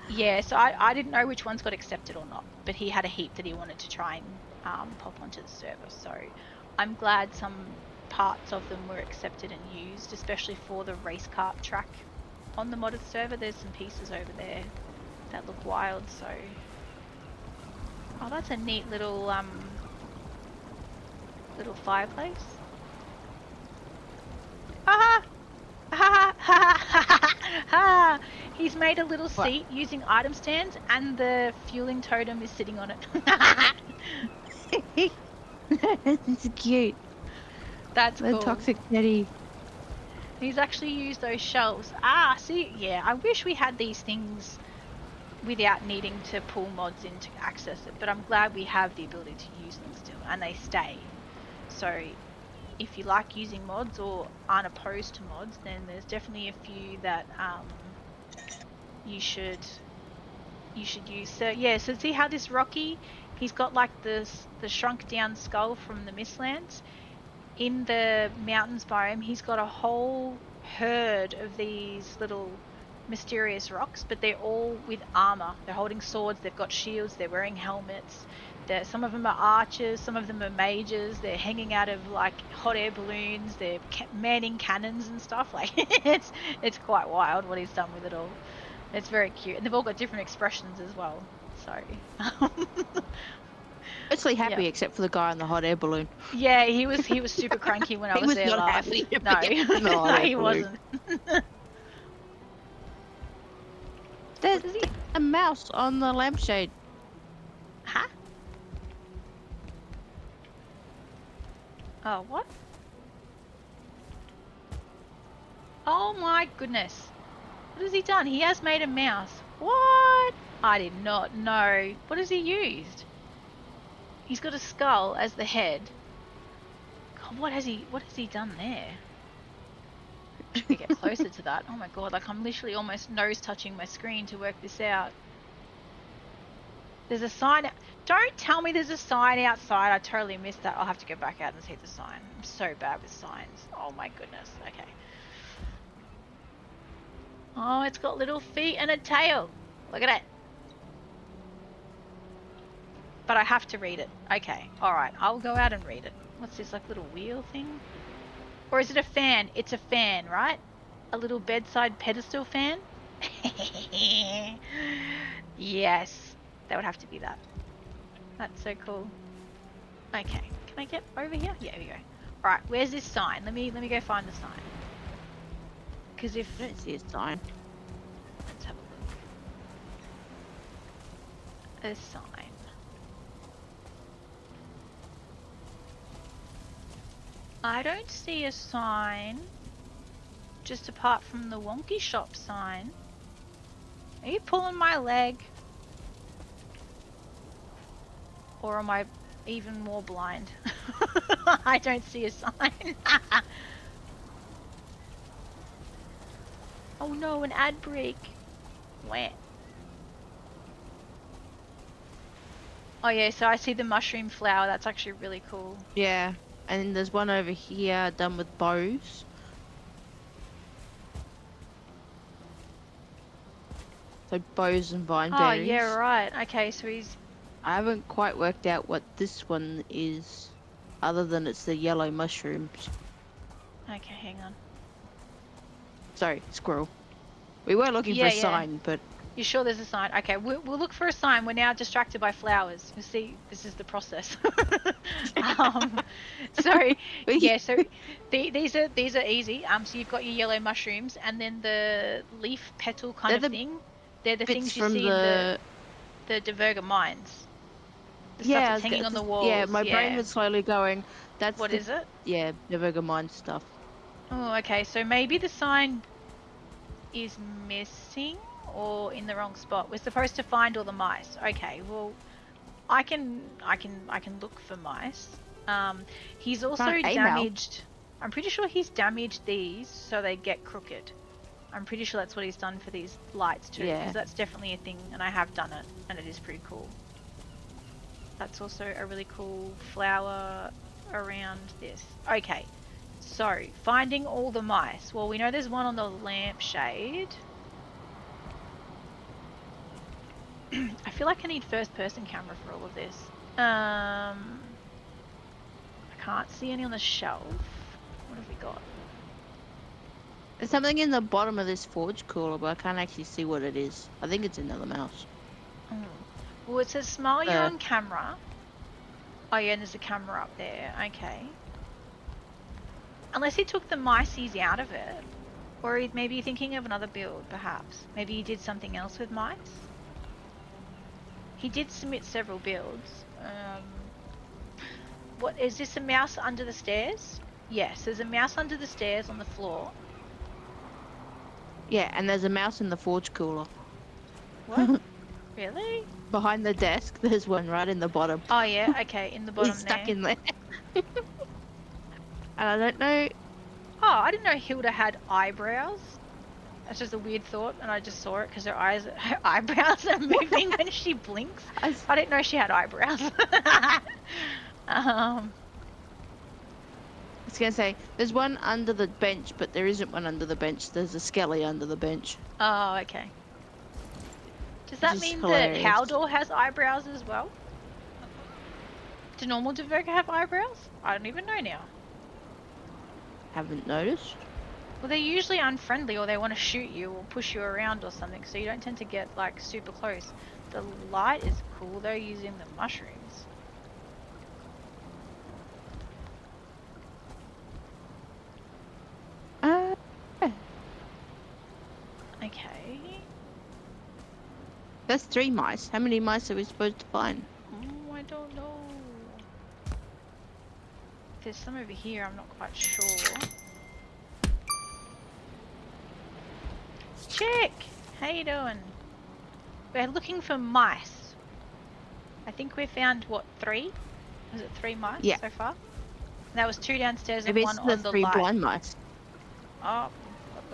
Yeah. So I didn't know which ones got accepted or not, but he had a heap that he wanted to try and pop onto the server. So I'm glad some parts of them were accepted and used, especially for the race kart track on the modded server. There's some pieces over there that look wild. So, oh, that's a neat little fireplace. Ha ha ha! He's made a little seat using item stands, and the fueling totem is sitting on it. It's cute. That's the cool. Toxic Teddy. He's actually used those shelves. See, yeah, I wish we had these things without needing to pull mods in to access it, but I'm glad we have the ability to use them still, and they stay. So if you like using mods or aren't opposed to mods, then there's definitely a few that you should use. So yeah, so see how this Rocky, he's got like the shrunk down skull from the Mistlands. In the mountains biome, he's got a whole herd of these little mysterious rocks, but they're all with armor. They're holding swords, they've got shields, they're wearing helmets. Some of them are archers, some of them are mages. They're hanging out of like hot air balloons. They're manning cannons and stuff. Like it's quite wild what he's done with it all. It's very cute, and they've all got different expressions as well. So Mostly happy, except for the guy on the hot air balloon. Yeah, he was super cranky when I was there last. No, he wasn't. There's a mouse on the lampshade. Huh? Oh, what? Oh my goodness. What has he done? He has made a mouse. What? I did not know. What has he used? He's got a skull as the head. God, what has he done there? Should we get closer to that? Oh my god, like I'm literally almost nose touching my screen to work this out. There's a sign. Don't tell me there's a sign outside. I totally missed that. I'll have to go back out and see the sign. I'm so bad with signs. Oh my goodness. Okay. Oh, it's got little feet and a tail. Look at it. But I have to read it. Okay. Alright. I'll go out and read it. What's this, like, little wheel thing? Or is it a fan? It's a fan, right? A little bedside pedestal fan? Yes. That would have to be that. That's so cool. Okay, can I get over here? Yeah, here we go. Alright, where's this sign? Let me go find the sign. Because if... I don't see a sign. Let's have a look. A sign. I don't see a sign. Just apart from the wonky shop sign. Are you pulling my leg? Or am I even more blind? I don't see a sign. Oh no, an ad break. Where? Oh yeah, so I see the mushroom flower. That's actually really cool. Yeah, and there's one over here done with bows. So bows and vine Oh berries. yeah, right. Okay, so he's... I haven't quite worked out what this one is, other than it's the yellow mushrooms. Okay, hang on. Sorry, squirrel. We were looking for Yeah, a yeah. sign, but You sure there's a sign? Okay, we'll look for a sign. We're now distracted by flowers. You see, this is the process. So yeah, so these are easy. So you've got your yellow mushrooms, and then the leaf petal kind They're of the thing. They're the bits things you from see in the Diverger mines. The stuff yeah, that's hanging on the walls. yeah. My brain was slowly going. That's What the is it? the Virgo Mind stuff. Oh, okay. So maybe the sign is missing or in the wrong spot. We're supposed to find all the mice. Okay, well, I can look for mice. He's also Found a damaged. I'm pretty sure he's damaged these so they get crooked. I'm pretty sure that's what he's done for these lights too. Yeah. Because that's definitely a thing, and I have done it, and it is pretty cool. That's also a really cool flower around this. Okay, so finding all the mice. Well, we know there's one on the lampshade. I feel like I need first-person camera for all of this. I can't see any on the shelf. What have we got? There's something in the bottom of this forge cooler, but I can't actually see what it is. I think it's another mouse. Oh. Well, it says smile you're on camera. Oh yeah, and there's a camera up there. Okay. Unless he took the mices out of it. Or maybe you're thinking of another build, perhaps. Maybe he did something else with mice. He did submit several builds. What is this, a mouse under the stairs? Yes, there's a mouse under the stairs on the floor. Yeah, and there's a mouse in the forge cooler. What? Really? Behind the desk, there's one right in the bottom. Oh yeah, okay, in the bottom He's stuck there. in there. And I don't know. Oh, I didn't know Hilda had eyebrows. That's just a weird thought, and I just saw it because her eyebrows are moving when she blinks. I didn't know she had eyebrows. I was gonna say, there's one under the bench, but there isn't one under the bench. There's a skelly under the bench. Oh, okay. Does that mean that Haldor has eyebrows as well? Do normal Diverger have eyebrows? I don't even know now. Haven't noticed. Well, they're usually unfriendly, or they want to shoot you or push you around or something, so you don't tend to get like super close. The light is cool though, using the mushrooms. Okay. That's 3 mice. How many mice are we supposed to find? Oh, I don't know. There's some over here, I'm not quite sure. Chick! How you doing? We're looking for mice. I think we found, what, 3? Was it 3 mice so far? And that was 2 downstairs and Maybe 1 it's on the 3 light. blind mice. Oh,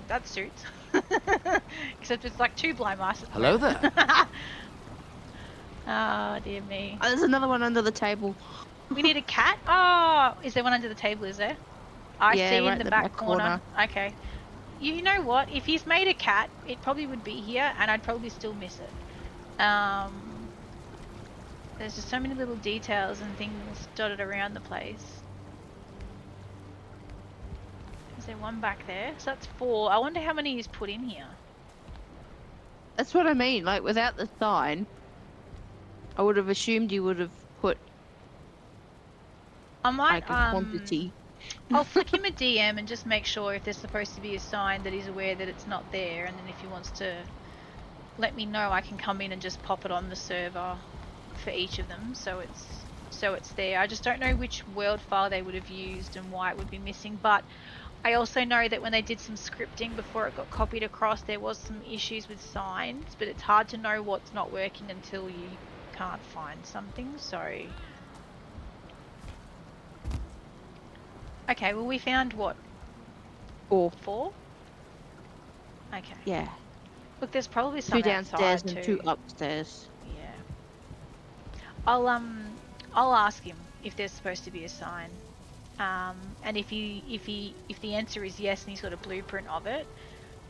that suits. Except it's like 2 blind mice. Hello there. Oh, dear me. Oh, there's another one under the table. We need a cat? Oh, is there one under the table, is there? I Yeah, see right in the back corner. Okay. You know what? If he's made a cat, it probably would be here, and I'd probably still miss it. There's just so many little details and things dotted around the place. Is there one back there? So that's 4. I wonder how many he's put in here. That's what I mean. Like, without the sign, I would have assumed you would have put I might like a quantity. I'll flick him a DM and just make sure if there's supposed to be a sign that he's aware that it's not there, and then if he wants to let me know, I can come in and just pop it on the server for each of them, so it's there. I just don't know which world file they would have used and why it would be missing, but I also know that when they did some scripting before it got copied across, there was some issues with signs, but it's hard to know what's not working until you can't find something, so... Okay, well we found what? 4. 4? Okay. Yeah. Look, there's probably some 2 downstairs outside and too. 2 upstairs. Yeah. I'll ask him if there's supposed to be a sign. And if the answer is yes and he's got a blueprint of it,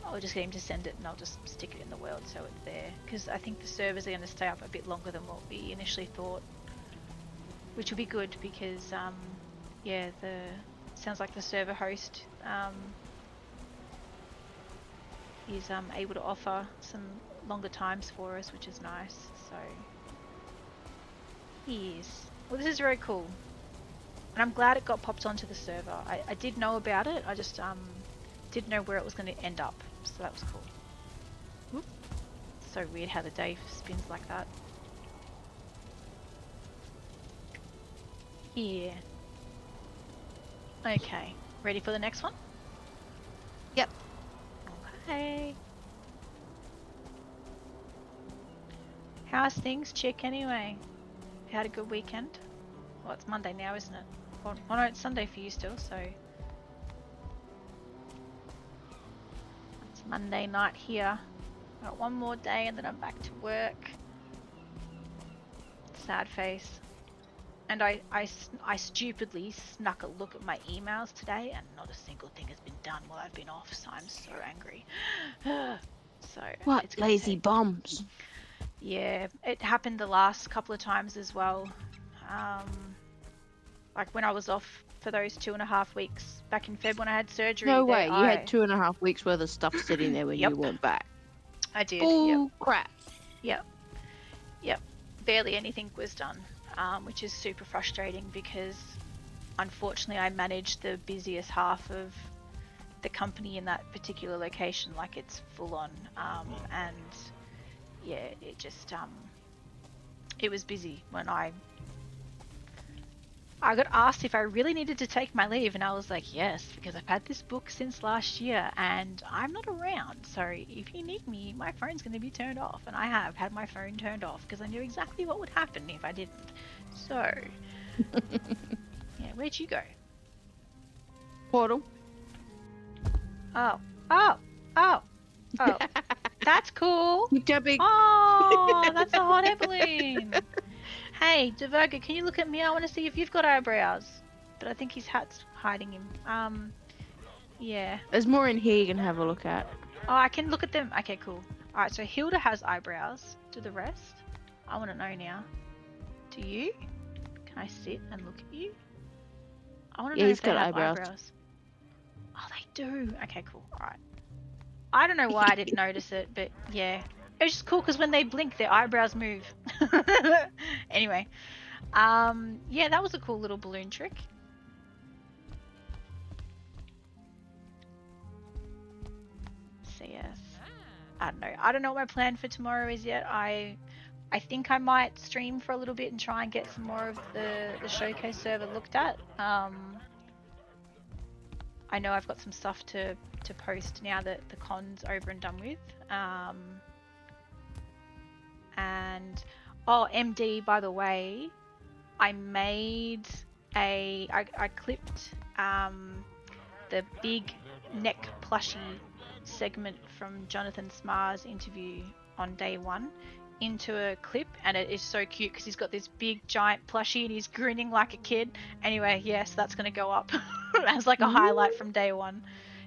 I'll just get him to send it and I'll just stick it in the world so it's there. Because I think the servers are going to stay up a bit longer than what we initially thought, which will be good because yeah, sounds like the server host is able to offer some longer times for us, which is nice. So yes, well this is very cool. And I'm glad it got popped onto the server. I did know about it, I just didn't know where it was going to end up, so that was cool. Whoop. So weird how the day spins like that. Yeah. Okay, ready for the next one? Yep. Okay. How's things, chick, anyway? You had a good weekend? Well, it's Monday now, isn't it? Oh no, it's Sunday for you still, so... It's Monday night here. Got one more day and then I'm back to work. Sad face. And I stupidly snuck a look at my emails today and not a single thing has been done while I've been off, so I'm so angry. So What it's gonna lazy take... bums? Yeah, it happened the last couple of times as well. Like when I was off for those 2.5 weeks back in Feb when I had surgery. No way, you had 2.5 weeks worth of stuff sitting there when Yep. you weren't back. I did. Bull crap. Yep. Barely anything was done, which is super frustrating because unfortunately I managed the busiest half of the company in that particular location. Like it's full on, and yeah, it just it was busy when I got asked if I really needed to take my leave, and I was like, yes, because I've had this book since last year and I'm not around. So if you need me, my phone's going to be turned off. And I have had my phone turned off because I knew exactly what would happen if I didn't. So, yeah, where'd you go? Portal. Oh. That's cool. Keep jumping. Oh, that's a hot Evelyn. Hey, Diverga, can you look at me? I want to see if you've got eyebrows. But I think his hat's hiding him. Yeah. There's more in here you can have a look at. Oh, I can look at them. Okay, cool. Alright, so Hilda has eyebrows. Do the rest? I want to know now. Do you? Can I sit and look at you? I want to know he's if they got have eyebrows. Oh, they do. Okay, cool. Alright. I don't know why I didn't notice it, but yeah. It was just cool because when they blink, their eyebrows move. Anyway. Yeah, that was a cool little balloon trick. So yes. I don't know. I don't know what my plan for tomorrow is yet. I think I might stream for a little bit and try and get some more of the showcase server looked at. I know I've got some stuff to post now that the con's over and done with. And oh, MD, by the way, I made I clipped the big neck plushie segment from Jonathan Smarr's interview on day 1 into a clip, and it is so cute because he's got this big giant plushie and he's grinning like a kid. Anyway, yes, that's going to go up as like a highlight from day 1.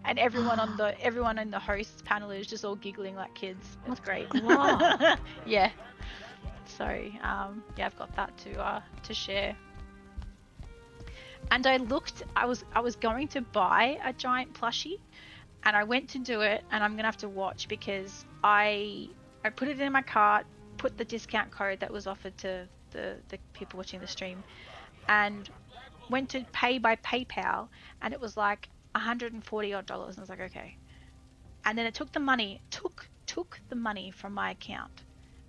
And everyone in the hosts panel is just all giggling like kids. It's great. Yeah. So yeah, I've got that to share. And I was going to buy a giant plushie, and I went to do it, and I'm gonna have to watch because I put it in my cart, put the discount code that was offered to the people watching the stream, and went to pay by PayPal, and it was like $140 odd. And I was like, okay. And then it took the money, took the money from my account,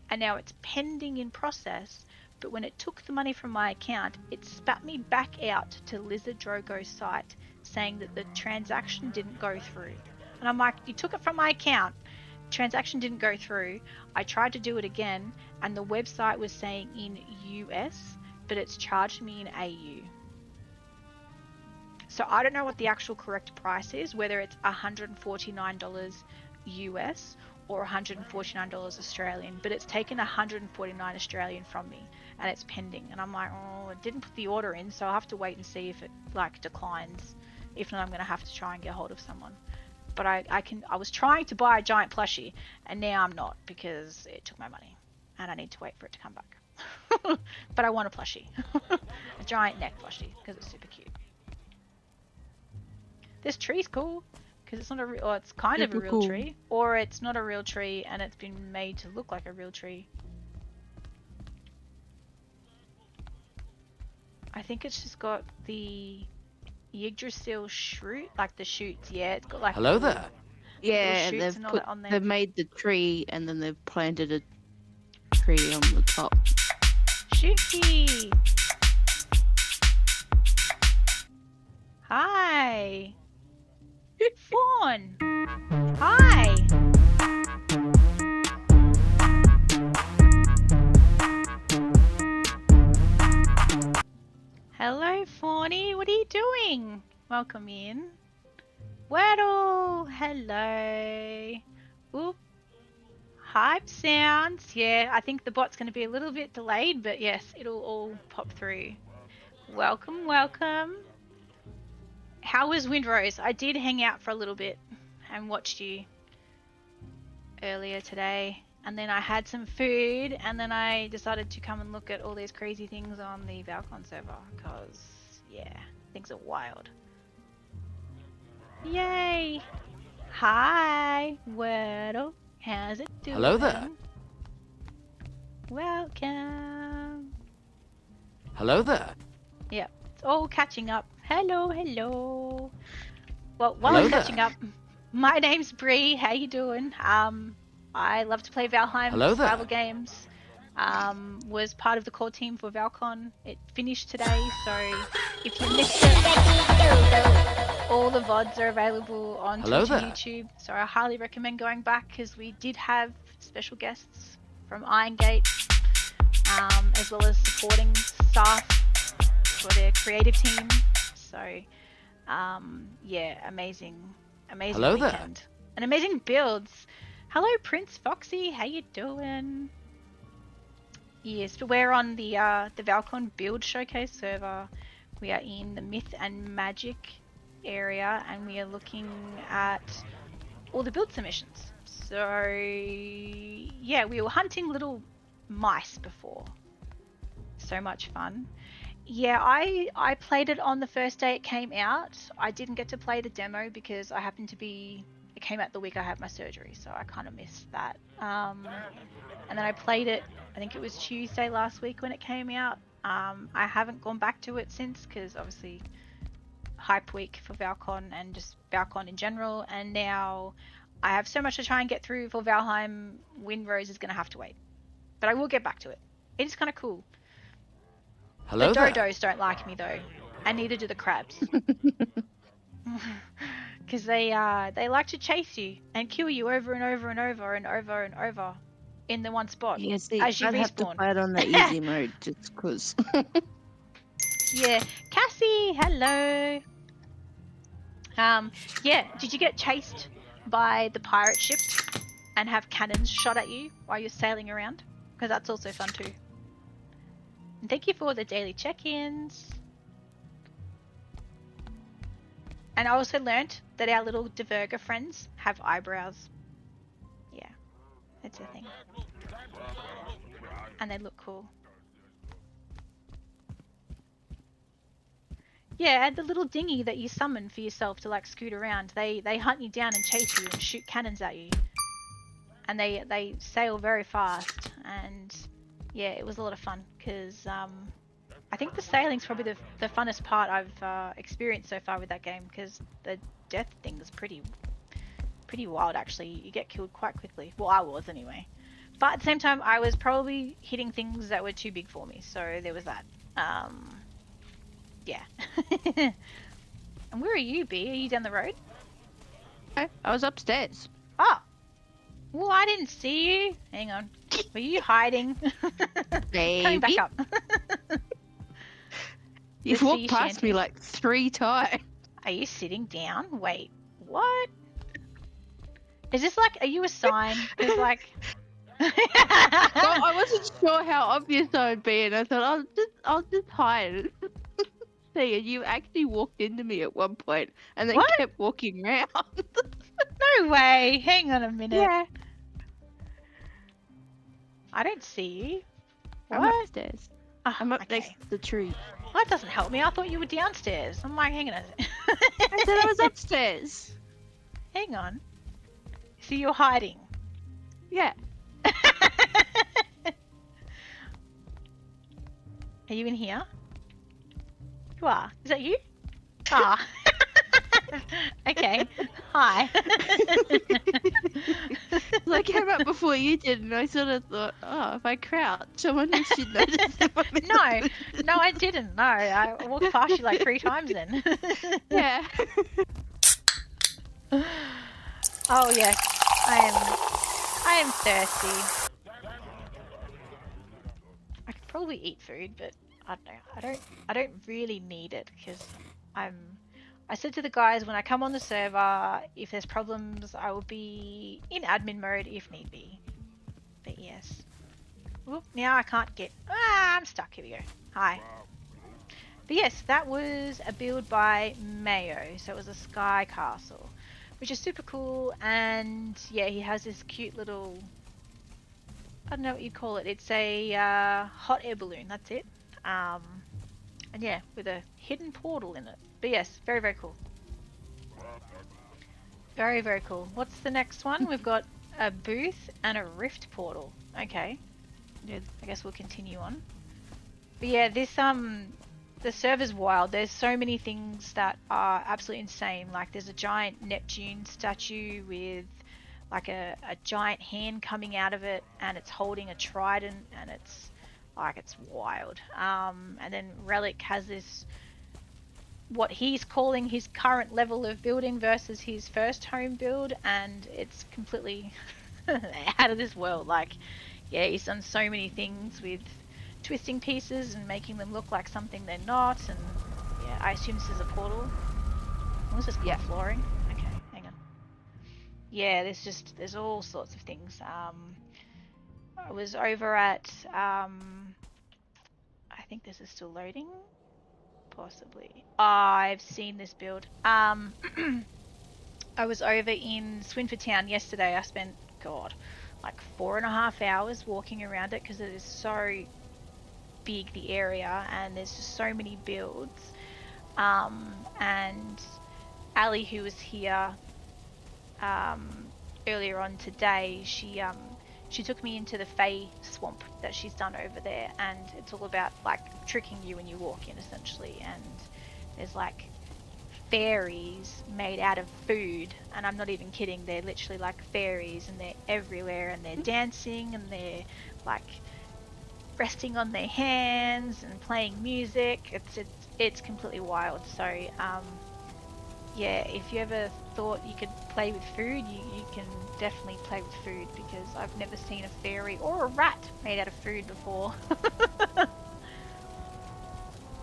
and now it's pending in process. But when it took the money from my account, it spat me back out to Lizard Drogo's site, saying that the transaction didn't go through. And I'm like, you took it from my account, transaction didn't go through. I tried to do it again, and the website was saying in US, but it's charged me in AU. So I don't know what the actual correct price is, whether it's $149 US or $149 Australian, but it's taken $149 Australian from me, and it's pending. And I'm like, oh, it didn't put the order in, so I'll have to wait and see if it like declines. If not, I'm gonna have to try and get hold of someone. But I was trying to buy a giant plushie, and now I'm not because it took my money, and I need to wait for it to come back. But I want a plushie, a giant neck plushie, because it's super cute. This tree's cool because it's not a real, or it's kind of a real tree, or it's not a real tree and it's been made to look like a real tree. I think it's just got the Yggdrasil shroot, like the shoots. Yeah, it's got like. Hello there. Yeah, they've made the tree and then they've planted a tree on the top. Shooty. Hi. Fawn. Hi. Hello, Fawny. What are you doing? Welcome in. Weddle. Hello. Oop. Hype sounds. Yeah, I think the bot's going to be a little bit delayed, but yes, it'll all pop through. Welcome, welcome. How was Windrose? I did hang out for a little bit and watched you earlier today, and then I had some food, and then I decided to come and look at all these crazy things on the Val-Con server, because, yeah, things are wild. Yay! Hi, Wordle. How's it doing? Hello there. Welcome. Hello there. Yep, it's all catching up. Hello, hello. Well, while Hello I'm there. catching up, my name's Bree. How you doing? I love to play Valheim Hello there. survival games. Was part of the core team for Val-Con. It finished today, so if you missed it, all the VODs are available on Hello Twitch and there. YouTube. So I highly recommend going back, because we did have special guests from Irongate, as well as supporting staff for their creative team. So, yeah, amazing Hello there. weekend. And amazing builds. Hello, Prince Foxy. How you doing? Yes, but we're on the Val-Con build showcase server. We are in the myth and magic area, and we are looking at all the build submissions. So, yeah, we were hunting little mice before. So much fun. Yeah, I played it on the first day it came out. I didn't get to play the demo because I happened to be... It came out the week I had my surgery, so I kind of missed that. And then I played it, I think it was Tuesday last week when it came out. I haven't gone back to it since, because obviously hype week for Val-Con and just Val-Con in general. And now I have so much to try and get through for Valheim. Windrose is going to have to wait. But I will get back to it. It is kind of cool. Hello The there. dodos don't like me though, and neither do the crabs. Because they like to chase you and kill you over and over and over and over and over in the one spot. Yeah, see, as you I'd have to respawn. play it on the easy mode just because. Yeah, Cassie, hello. Yeah, did you get chased by the pirate ship and have cannons shot at you while you're sailing around? Because that's also fun too. And thank you for the daily check-ins. And I also learnt that our little Diverga friends have eyebrows. Yeah, it's a thing. And they look cool. Yeah, and the little dinghy that you summon for yourself to like scoot around, they hunt you down and chase you and shoot cannons at you. And they sail very fast, and yeah, it was a lot of fun because I think the sailing's probably the funnest part I've experienced so far with that game, because the death thing is pretty wild actually. You get killed quite quickly. Well, I was anyway. But at the same time, I was probably hitting things that were too big for me, so there was that. Yeah. And where are you, B? Are you down the road? I was upstairs. Oh. Well, I didn't see you. Hang on. Were you hiding? Coming back Maybe. up. You've The walked sea past me shanty. like 3 times. Are you sitting down? Wait, what? Is this like, are you a sign? Because like... Well, I wasn't sure how obvious I would be, and I thought I'll just hide. See, and you actually walked into me at one point, and then What? kept walking around. No way. Hang on a minute. Yeah. I don't see you. I'm What? upstairs. Oh, I'm up okay. next to the tree. Well, that doesn't help me. I thought you were downstairs. I'm like, hang on a I said I was upstairs. Hang on. So you're hiding. Yeah. Are you in here? You are. Is that you? Ah. Okay. Hi. I came up before you did, and I sort of thought, oh, if I crouch, someone should notice if I'm in the No, I didn't. No, I walked past you like 3 times then. Yeah. Oh yes, I am thirsty. I could probably eat food, but I don't know. I don't really need it because I said to the guys when I come on the server, if there's problems, I will be in admin mode if need be. But yes. Oop, now I can't get. I'm stuck. Here we go. Hi. But yes, that was a build by Mayo, so it was a sky castle, which is super cool. And yeah, he has this cute little, I don't know what you call it. It's a hot air balloon. That's it. And yeah, with a hidden portal in it. But yes, very, very cool. Very, very cool. What's the next one? We've got a booth and a rift portal. Okay. Yeah, I guess we'll continue on. But yeah, this the server's wild. There's so many things that are absolutely insane. Like there's a giant Neptune statue with like a giant hand coming out of it, and it's holding a trident, and it's like, it's wild. And then Relic has this, what he's calling his current level of building versus his first home build, and it's completely out of this world. Like, yeah, he's done so many things with twisting pieces and making them look like something they're not. And yeah, I assume this is a portal. What was this called? Flooring? Okay, hang on. Yeah, there's all sorts of things. I was over at I think this is still loading. Possibly. I've seen this build. I was over in Swinford Town yesterday. I spent, God, like 4.5 hours walking around it because it is so big, the area, and there's just so many builds. And Ali, who was here earlier on today, she took me into the Fey swamp that she's done over there, and it's all about like tricking you when you walk in, essentially. And there's like fairies made out of food, and I'm not even kidding, they're literally like fairies, and they're everywhere, and they're dancing, and they're like resting on their hands and playing music. It's completely wild. So yeah, if you ever thought you could play with food, you can definitely play with food, because I've never seen a fairy or a rat made out of food before.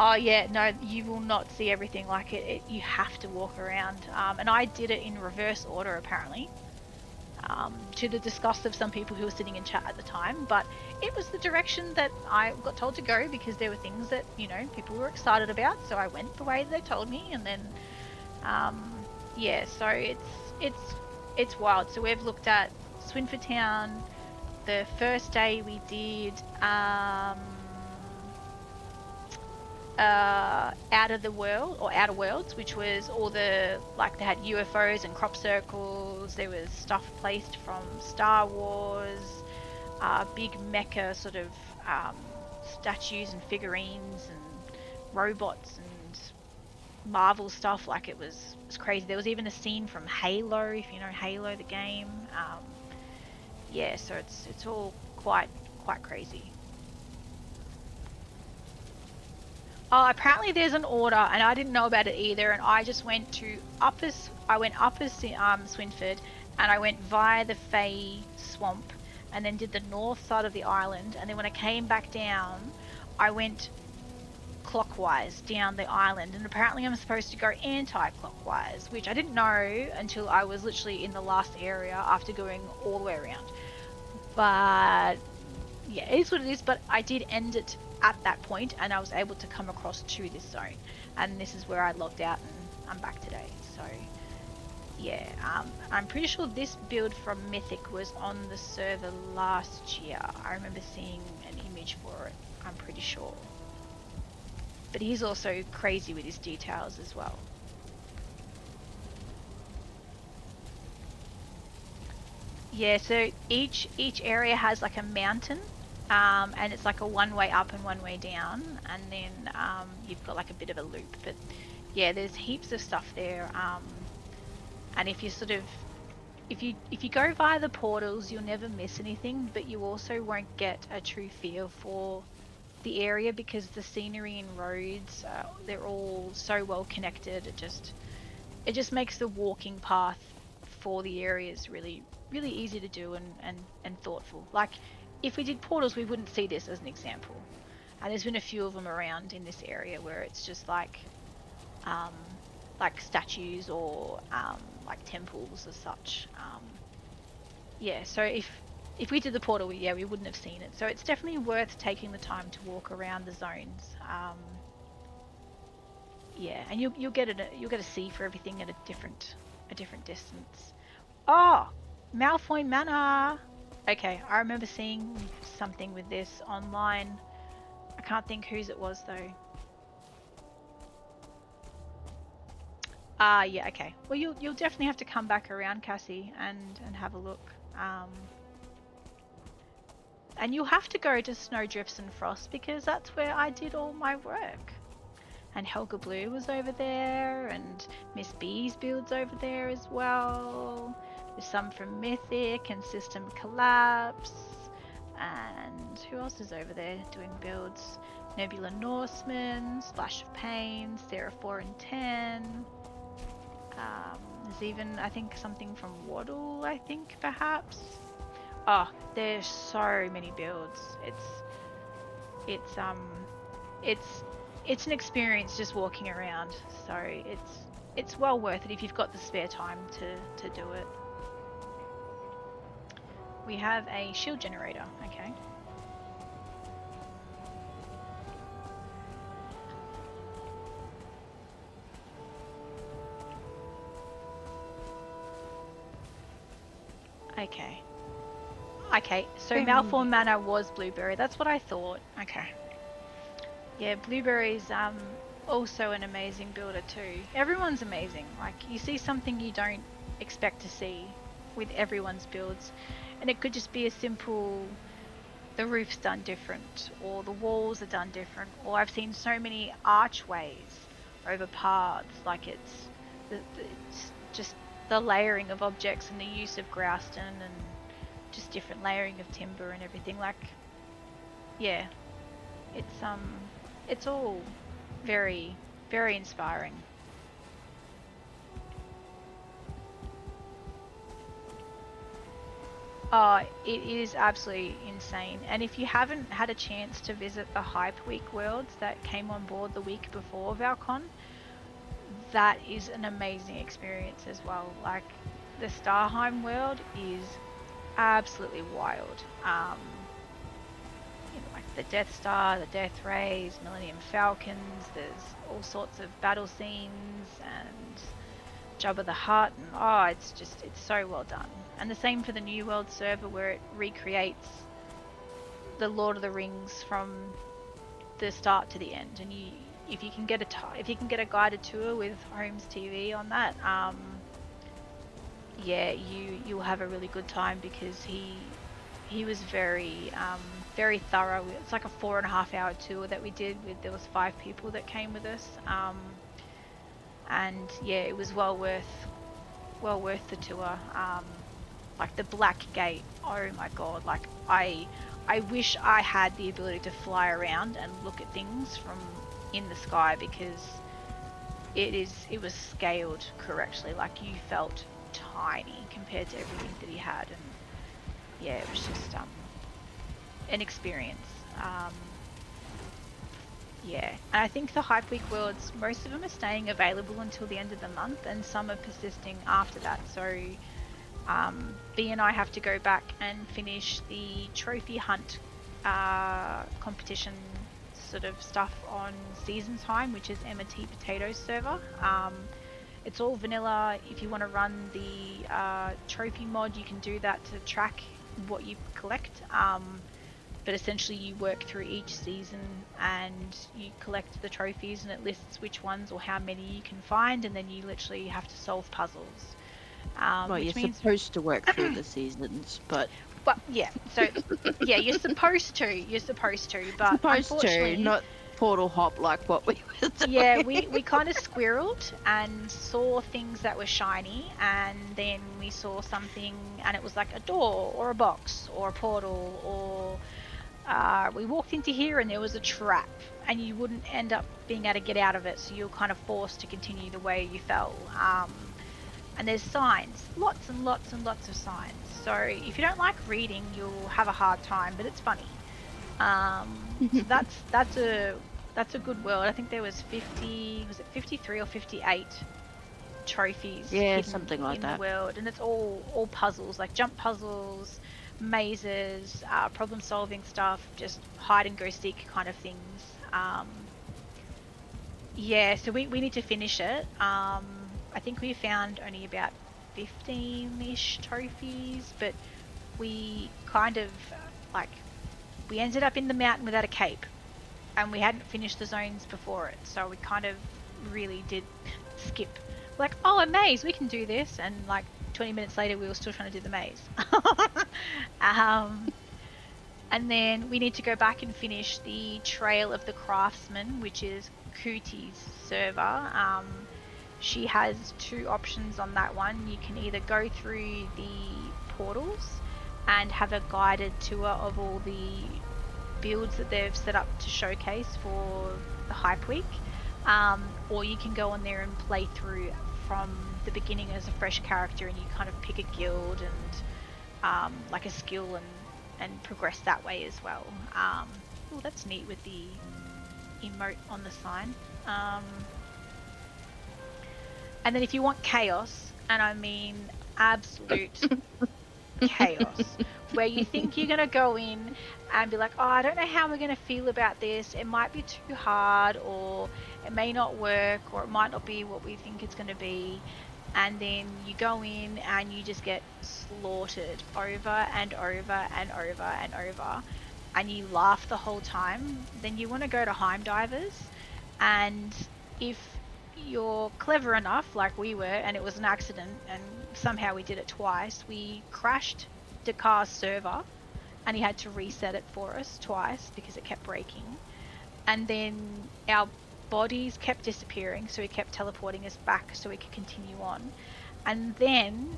Oh yeah, no, you will not see everything like it. You have to walk around. And I did it in reverse order, apparently, to the disgust of some people who were sitting in chat at the time. But it was the direction that I got told to go, because there were things that, you know, people were excited about. So I went the way they told me, and then, yeah, so it's wild. So we've looked at Swinford Town. The first day we did Out of the World, or Outer Worlds, which was all the, like, they had UFOs and crop circles. There was stuff placed from Star Wars, big mecha sort of statues and figurines, and robots and Marvel stuff. Like it was crazy. There was even a scene from Halo, if you know Halo the game. Yeah, so it's all quite crazy. Oh, apparently there's an order, and I didn't know about it either. And I just went to Upper Swinford, and I went via the Fey Swamp, and then did the north side of the island. And then when I came back down, I went clockwise down the island. And apparently I'm supposed to go anti-clockwise, which I didn't know until I was literally in the last area after going all the way around. But yeah, it is what it is. But I did end it at that point, and I was able to come across to this zone, and this is where I logged out, and I'm back today. So yeah, I'm pretty sure this build from Mythic was on the server last year. I remember seeing an image for it, I'm pretty sure. But he's also crazy with his details as well. Yeah, so each area has like a mountain, and it's like a one-way up and one-way down, and then you've got like a bit of a loop. But yeah, there's heaps of stuff there, and if you if you go via the portals, you'll never miss anything, but you also won't get a true feel for the area because the scenery and roads, they're all so well connected. It just makes the walking path for the areas really easy to do and thoughtful. Like if we did portals, we wouldn't see this as an example. And there's been a few of them around in this area where it's just like statues or like temples as such. Yeah, so if we did the portal, we wouldn't have seen it. So it's definitely worth taking the time to walk around the zones. Yeah, and you'll get a see for everything at a different distance. Oh, Malfoy Manor. Okay, I remember seeing something with this online. I can't think whose it was though. Yeah, okay. Well, you'll definitely have to come back around, Cassie, and have a look. And you'll have to go to Snowdrifts and Frost because that's where I did all my work. And Helga Blue was over there, and Miss B's builds over there as well. There's some from Mythic and System Collapse. And who else is over there doing builds? Nebula Norseman, Splash of Pain, Sarah 4 and 10. There's even, I think, something from Waddle, I think, perhaps. Oh, there's so many builds. It's an experience just walking around. So it's well worth it if you've got the spare time to do it. We have a shield generator, okay. Okay, so Malfoy Manor was Blueberry. That's what I thought. Okay. Yeah, Blueberry's also an amazing builder too. Everyone's amazing. Like, you see something you don't expect to see with everyone's builds. And it could just be a simple, the roof's done different, or the walls are done different, or I've seen so many archways over paths. Like it's just the layering of objects and the use of Grouston and just different layering of timber and everything. Like, yeah, it's all very, very inspiring. Oh, it is absolutely insane. And if you haven't had a chance to visit the Hype Week worlds that came on board the week before Val-Con, that is an amazing experience as well. Like, the Starheim world is absolutely wild. You know, like the Death Star, the Death Rays, Millennium Falcons, there's all sorts of battle scenes and Jabba the Hutt, and oh, it's so well done. And the same for the New World server, where it recreates the Lord of the Rings from the start to the end. And if you can get a guided tour with Holmes TV on that, yeah, you'll have a really good time, because he was very very thorough. It's like a 4.5 hour tour that we did. There was 5 people that came with us, and yeah, it was well worth the tour. Like the Black Gate, oh my god! Like I wish I had the ability to fly around and look at things from in the sky, because it was scaled correctly. Like you felt tiny compared to everything that he had, and yeah, it was just an experience. Yeah, and I think the Hype Week worlds, most of them are staying available until the end of the month, and some are persisting after that. So B and I have to go back and finish the trophy hunt competition sort of stuff on season time, which is M&T Potatoes server. It's all vanilla. If you want to run the trophy mod, you can do that to track what you collect. But essentially you work through each season and you collect the trophies, and it lists which ones or how many you can find, and then you literally have to solve puzzles. Well, Which you're means, supposed to work through the seasons, but well, yeah. So, yeah, you're supposed to, but supposed to, unfortunately, not portal hop like what we were doing. yeah, we kind of squirreled and saw things that were shiny, and then we saw something, and it was like a door or a box or a portal, or we walked into here and there was a trap, and you wouldn't end up being able to get out of it, so you're kind of forced to continue the way you fell. And there's signs, lots and lots and lots of signs. So if you don't like reading, you'll have a hard time, but it's funny. So that's a good world. I think there was 53 or 58 trophies Yeah, hidden something like in that. the world, and it's all puzzles, like jump puzzles, mazes, problem solving stuff, just hide and go seek kind of things. Yeah, so we need to finish it. I think we found only about 15-ish trophies, but we kind of, like, we ended up in the mountain without a cape, and we hadn't finished the zones before it, so we kind of really did skip. Like, oh, a maze, we can do this, and like 20 minutes later we were still trying to do the maze. And then we need to go back and finish the Trail of the Craftsman, which is Cootie's server. She has 2 options on that one. You can either go through the portals and have a guided tour of all the builds that they've set up to showcase for the Hype Week, or you can go on there and play through from the beginning as a fresh character, and you kind of pick a guild and like a skill and progress that way as well. Oh, that's neat with the emote on the sign. And then if you want chaos, and I mean absolute chaos, where you think you're going to go in and be like, oh, I don't know how we're going to feel about this. It might be too hard, or it may not work, or it might not be what we think it's going to be. And then you go in and you just get slaughtered over and over and over and over, and you laugh the whole time. Then you want to go to Heim Divers, and if you're clever enough, like we were, and it was an accident, and somehow we did it twice, we crashed Dakar's server, and he had to reset it for us twice because it kept breaking. And then our bodies kept disappearing, so he kept teleporting us back so we could continue on. And then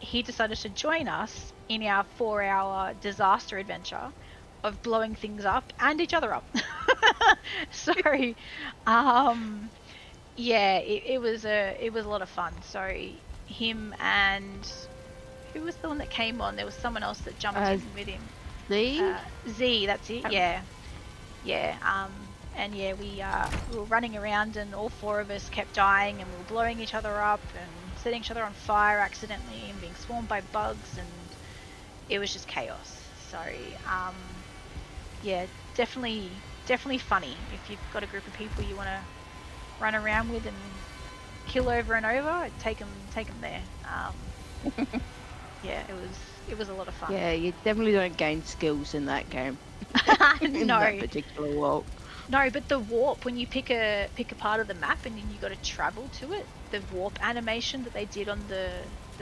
he decided to join us in our 4-hour disaster adventure of blowing things up and each other up. So yeah, it was a lot of fun. So him and who was the one that came on? There was someone else that jumped in with him. Z, that's it. Yeah. And yeah, we were running around, and all 4 of us kept dying, and we were blowing each other up and setting each other on fire accidentally, and being swarmed by bugs, and it was just chaos. So yeah, definitely funny if you've got a group of people you want to run around with and kill over and over. Take them there. Yeah, it was a lot of fun. Yeah, you definitely don't gain skills in that game. In No. that particular world. No, but the warp, when you pick a part of the map and then you got to travel to it, the warp animation that they did on the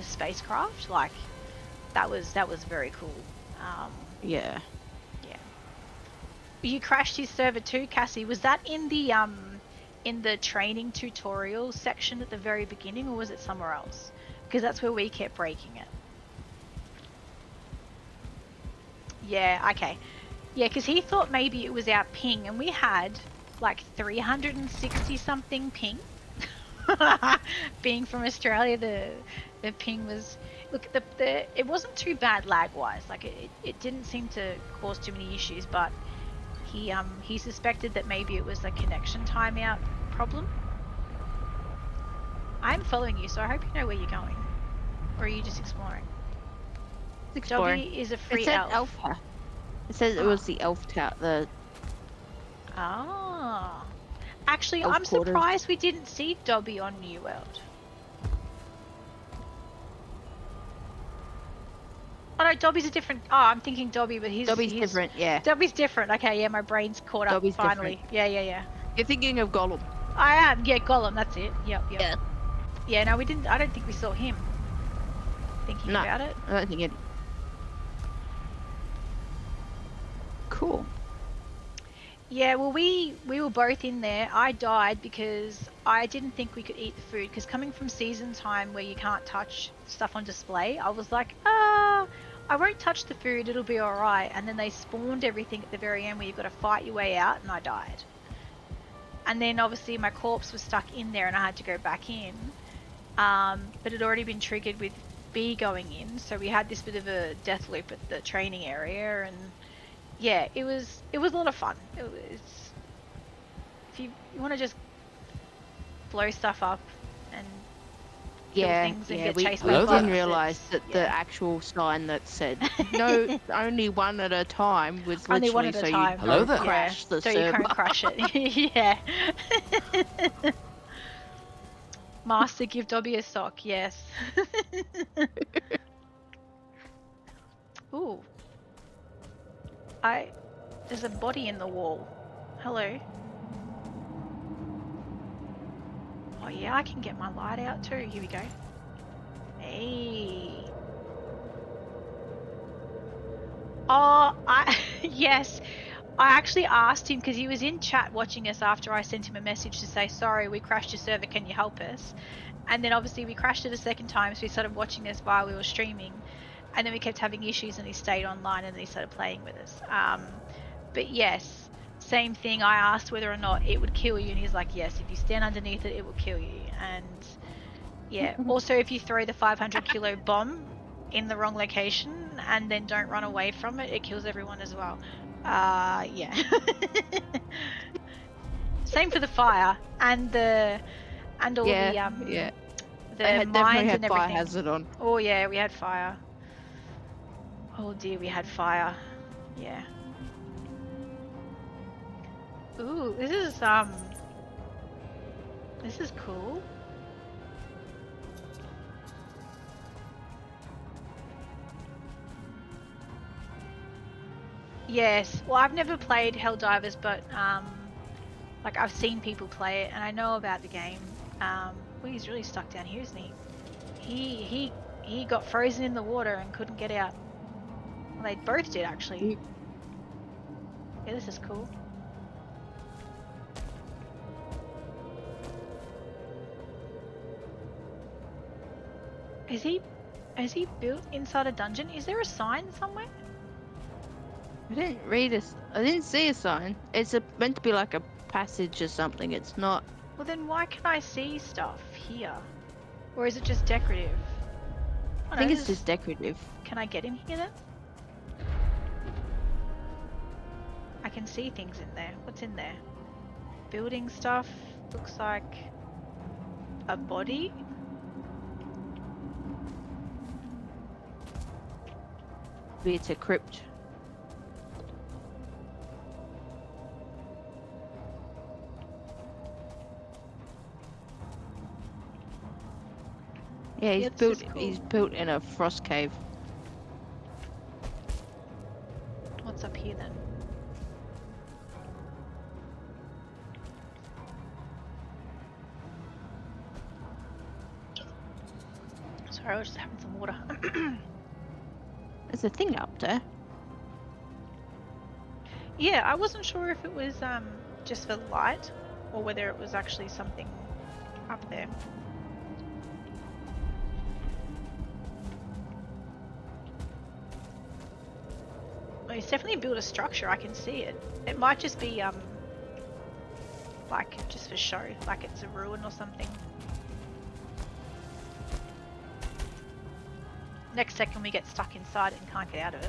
spacecraft, like that was very cool. Yeah. You crashed his server too, Cassie. Was that in the training tutorial section at the very beginning, or was it somewhere else? Because that's where we kept breaking it. Yeah, okay. Yeah, because he thought maybe it was our ping, and we had like 360 something ping. Being from Australia, the ping was, look, the it wasn't too bad lag wise. Like it didn't seem to cause too many issues, but he suspected that maybe it was a connection timeout problem. I'm following you, so I hope you know where you're going. Or are you just exploring? Exploring. Dobby is a It free said elf. elf house. It says it was the elf tower. The Ah. Actually, elf I'm quarters. surprised we didn't see Dobby on New World. Oh no, Dobby's a different. Oh, I'm thinking Dobby, but Dobby's different. Yeah. Dobby's different. Okay, yeah, my brain's caught up Dobby's finally. different. Yeah. You're thinking of Gollum. I am. Yeah, Gollum. That's it. Yep. Yeah. Yeah. No, we didn't. I don't think we saw him. Thinking No, about it. I don't think it. Cool. Yeah, well, we were both in there. I died because I didn't think we could eat the food. Because coming from season time where you can't touch stuff on display, I was like, I won't touch the food. It'll be all right. And then they spawned everything at the very end where you've got to fight your way out, and I died. And then obviously my corpse was stuck in there, and I had to go back in. But it had already been triggered with B going in, so we had this bit of a death loop at the training area, and yeah, it was a lot of fun. It was, if you want to just blow stuff up and kill things and get chased by Hello bugs, didn't realise that yeah. the actual sign that said no, only one at a time was Only literally one at a so time. you Hello don't there. crash the so server. you can't crash it. Yeah. Master, give Dobby a sock. Yes. Ooh. There's a body in the wall. Hello. Oh yeah, I can get my light out too. Here we go. Hey. Oh, yes. I actually asked him because he was in chat watching us after I sent him a message to say, sorry, we crashed your server, can you help us? And then obviously we crashed it a second time, so he started watching us while we were streaming. And then we kept having issues and he stayed online and then he started playing with us. But yes, same thing. I asked whether or not it would kill you and he's like, yes, if you stand underneath it, it will kill you. And yeah, also if you throw the 500 kilo bomb in the wrong location and then don't run away from it, it kills everyone as well. Yeah. Same for the fire and all yeah. the They had mines definitely had and everything. fire hazard on. Oh yeah, we had fire. Oh dear, we had fire. Yeah. Ooh, this is cool. Yes. Well, I've never played Helldivers, but like I've seen people play it and I know about the game. Well, he's really stuck down here, isn't he? He got frozen in the water and couldn't get out. Well, they both did actually. Yeah, this is cool. Is he built inside a dungeon? Is there a sign somewhere? I didn't read this. I didn't see a sign. It's meant to be like a passage or something. It's not. Well, then why can I see stuff here? Or is it just decorative? I think it's just decorative. Can I get in here then? I can see things in there. What's in there? Building stuff. Looks like a body. Maybe it's a crypt. Yeah, he's Yeah, this built. is cool. He's built in a frost cave. What's up here then? Sorry, I was just having some water. There's a thing up there. Yeah, I wasn't sure if it was just for light or whether it was actually something up there. Well, he's definitely built a structure. I can see it. It might just be like just for show, like it's a ruin or something. Next second we get stuck inside it and can't get out of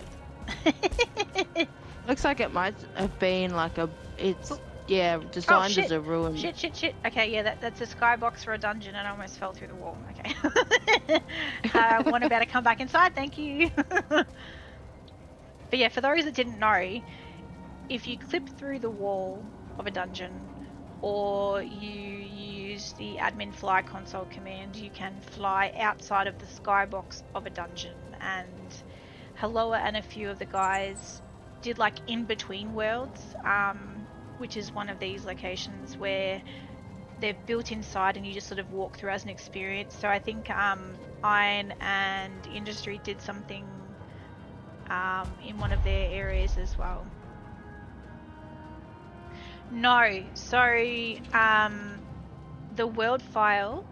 it. Looks like it might have been like it's Oh. designed shit. as a ruin. Shit. Okay, yeah, that's a skybox for a dungeon and I almost fell through the wall. Okay. One about to come back inside, thank you. But yeah, for those that didn't know, if you clip through the wall of a dungeon or you use the admin fly console command, you can fly outside of the skybox of a dungeon. And Helloa and a few of the guys did like in between worlds, which is one of these locations where they're built inside and you just sort of walk through as an experience. So I think Iron and Industry did something in one of their areas as well. No, so the world file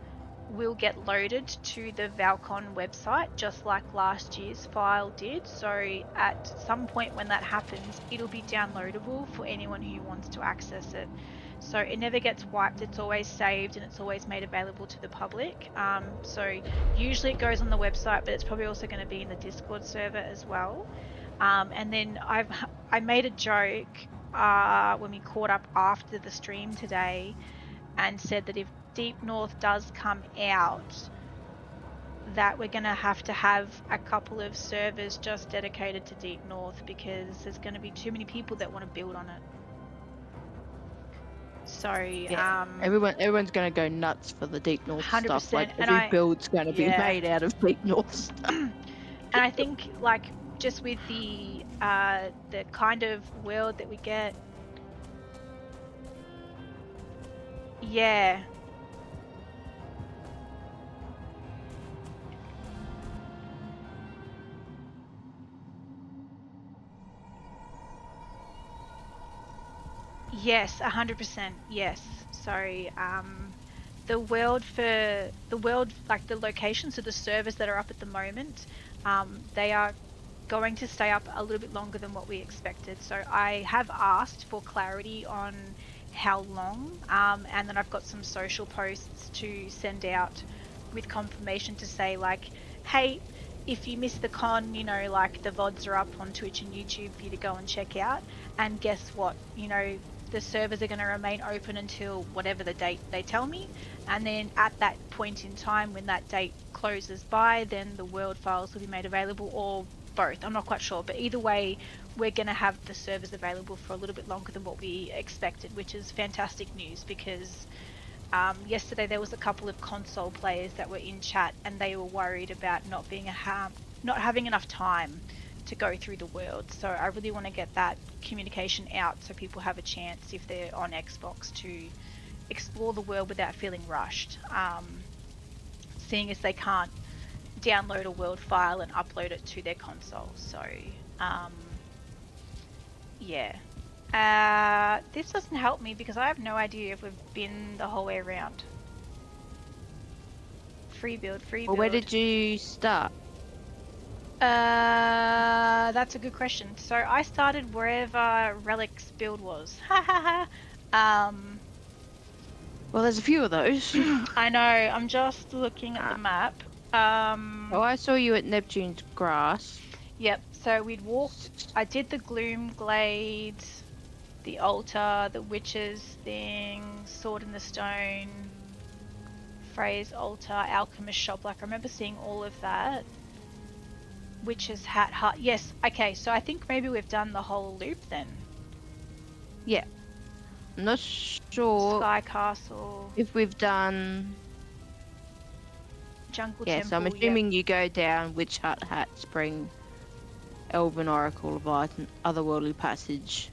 will get loaded to the Val-Con website just like last year's file did. So at some point when that happens, it'll be downloadable for anyone who wants to access it. So it never gets wiped, it's always saved and it's always made available to the public. So usually it goes on the website, but it's probably also going to be in the Discord server as well. And then I made a joke when we caught up after the stream today and said that if Deep North does come out, that we're going to have a couple of servers just dedicated to Deep North because there's going to be too many people that want to build on it. So everyone's going to go nuts for the Deep North 100%, stuff. Like and every build's going to be made out of Deep North stuff. And I think like just with the kind of world that we get, yeah. Yes, 100%. Yes. So, the world, like the locations, so the servers that are up at the moment, they are going to stay up a little bit longer than what we expected. So I have asked for clarity on how long, and then I've got some social posts to send out with confirmation to say like, hey, if you missed the con, you know, like the VODs are up on Twitch and YouTube for you to go and check out. And guess what? You know, the servers are going to remain open until whatever the date they tell me. And then at that point in time, when that date closes by, then the world files will be made available, or both. I'm not quite sure. But either way, we're going to have the servers available for a little bit longer than what we expected, which is fantastic news because yesterday there was a couple of console players that were in chat and they were worried about not having enough time to go through the world. So I really want to get that communication out so people have a chance, if they're on Xbox, to explore the world without feeling rushed, seeing as they can't download a world file and upload it to their console. So yeah, this doesn't help me because I have no idea if we've been the whole way around. Free build. Well, where did you start? That's a good question. So I started wherever Relic's build was. Well, there's a few of those. I know, I'm just looking at the map. Oh, I saw you at Neptune's grass. Yep, so we'd walked, I did the Gloom Glades, the altar, the witches thing, Sword in the Stone, Frey's altar, alchemist shop. Like I remember seeing all of that. Witch's hat hut. Yes, okay, so I think maybe we've done the whole loop then. Yeah. I'm not sure Sky Castle, if we've done... Jungle Yeah, Temple. so I'm assuming you go down Witch Hut, Hat Spring, Elven Oracle, Leviathan, Otherworldly Passage,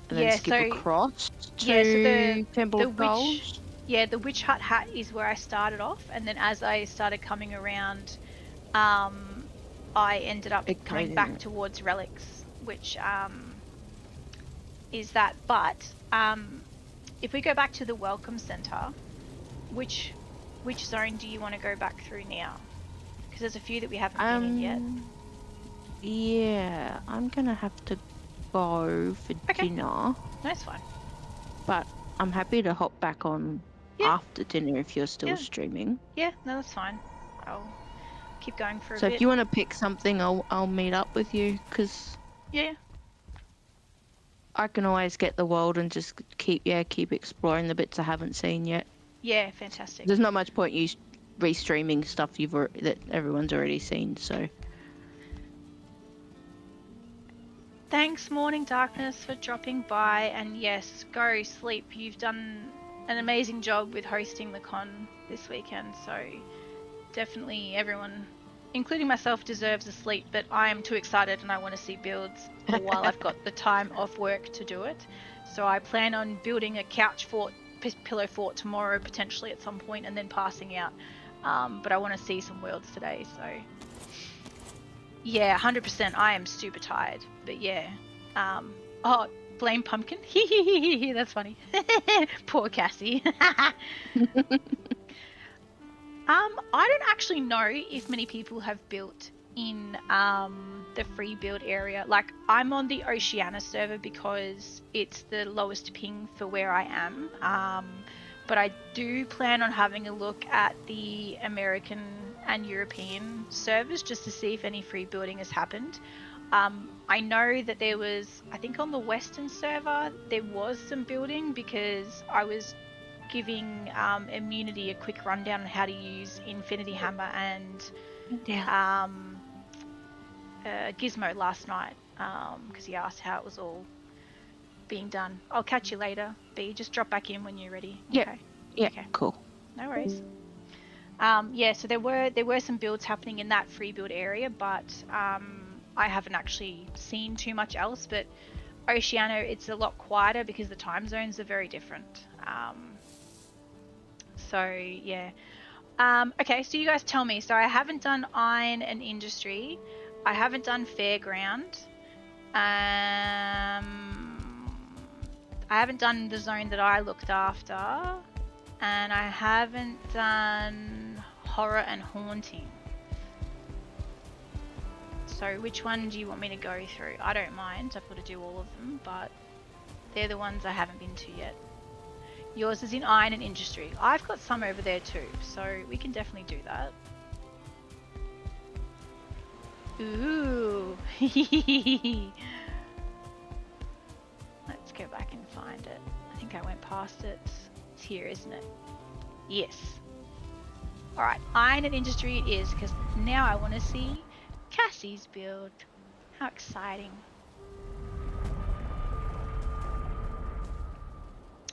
and then skip across to Temple of Goals. Yeah, the Witch Hut Hat is where I started off, and then as I started coming around, I ended up coming back towards Relics, which is that, but if we go back to the welcome center, which zone do you want to go back through now? Because there's a few that we haven't been in yet. Yeah, I'm gonna have to go for dinner. No, that's fine. But I'm happy to hop back on after dinner if you're still streaming. Yeah, no, that's fine. I'll keep going for a So bit. if you want to pick something, I'll meet up with you, because I can always get the world and just keep exploring the bits I haven't seen yet. Yeah, fantastic. There's not much point you restreaming stuff that everyone's already seen, so. Thanks, Morning Darkness, for dropping by, and yes, go sleep. You've done an amazing job with hosting the con this weekend, so definitely everyone, including myself, deserves a sleep, but I am too excited and I want to see builds while I've got the time off work to do it. So I plan on building a couch fort, pillow fort tomorrow, potentially at some point, and then passing out. But I want to see some worlds today, so yeah, 100%. I am super tired, but yeah. Oh, blame Pumpkin. That's funny. Poor Cassie. I don't actually know if many people have built in the free build area. Like, I'm on the Oceania server because it's the lowest ping for where I am. But I do plan on having a look at the American and European servers just to see if any free building has happened. I know that there was, I think on the Western server, there was some building because I was giving Immunity a quick rundown on how to use Infinity Hammer and Gizmo last night because he asked how it was all being done. I'll catch you later, B. Just drop back in when you're ready. Okay. Yeah, okay. Cool. No worries. Yeah, so there were some builds happening in that free build area, but I haven't actually seen too much else. But Oceania, it's a lot quieter because the time zones are very different. So yeah. Okay, so you guys tell me. So I haven't done Iron and Industry. I haven't done Fairground. I haven't done the zone that I looked after. And I haven't done Horror and Haunting. So which one do you want me to go through? I don't mind. I've got to do all of them, but they're the ones I haven't been to yet. Yours is in Iron and Industry. I've got some over there too, so we can definitely do that. Ooh. Let's go back and find it. I think I went past it. It's here, isn't it? Yes. Alright, Iron and Industry it is, because now I want to see Cassie's build. How exciting.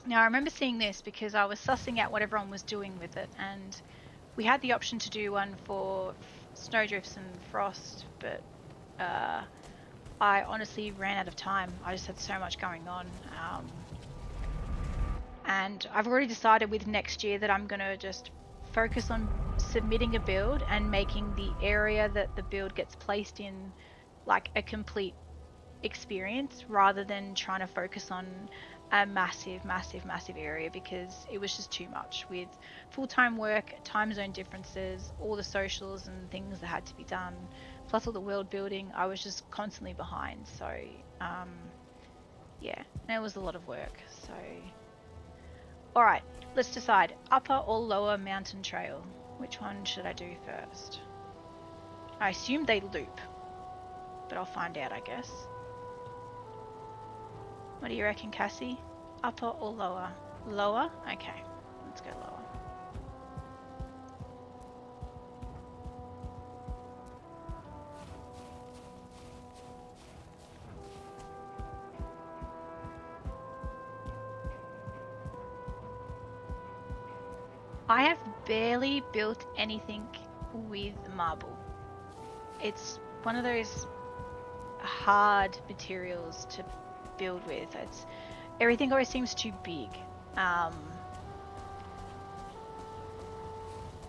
Now I remember seeing this because I was sussing out what everyone was doing with it, and we had the option to do one for Snowdrifts and Frost, but I honestly ran out of time. I just had so much going on. And I've already decided with next year that I'm going to just focus on submitting a build and making the area that the build gets placed in like a complete experience rather than trying to focus on a massive area, because it was just too much with full-time work, time zone differences, all the socials and things that had to be done, plus all the world building. I was just constantly behind, so yeah, and it was a lot of work. So alright, let's decide, upper or lower mountain trail. Which one should I do first? I assume they loop, but I'll find out, I guess. What do you reckon, Cassie? Upper or lower? Lower? Okay, let's go lower. I have barely built anything with marble. It's one of those hard materials to build with. Everything always seems too big. But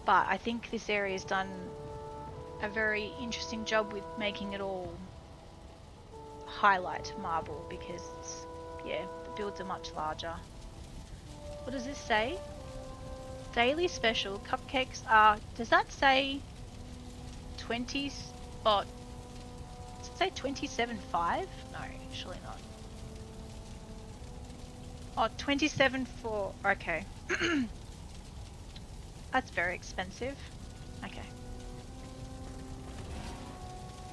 I think this area has done a very interesting job with making it all highlight marble, because it's Yeah, the builds are much larger. What does this say? Daily special cupcakes are. Does that say 20? Oh, does it say 27.5? No, surely not. Oh, 27 for. Okay. That's very expensive. Okay.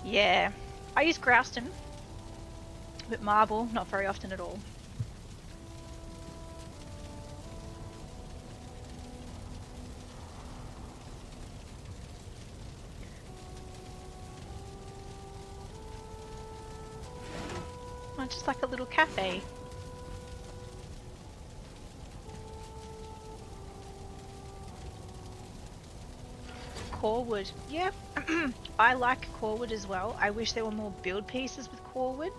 Yeah. I use Grouston, but marble, not very often at all. Oh, just like a little cafe. Core wood. Yeah, I like core wood as well. I wish there were more build pieces with core wood.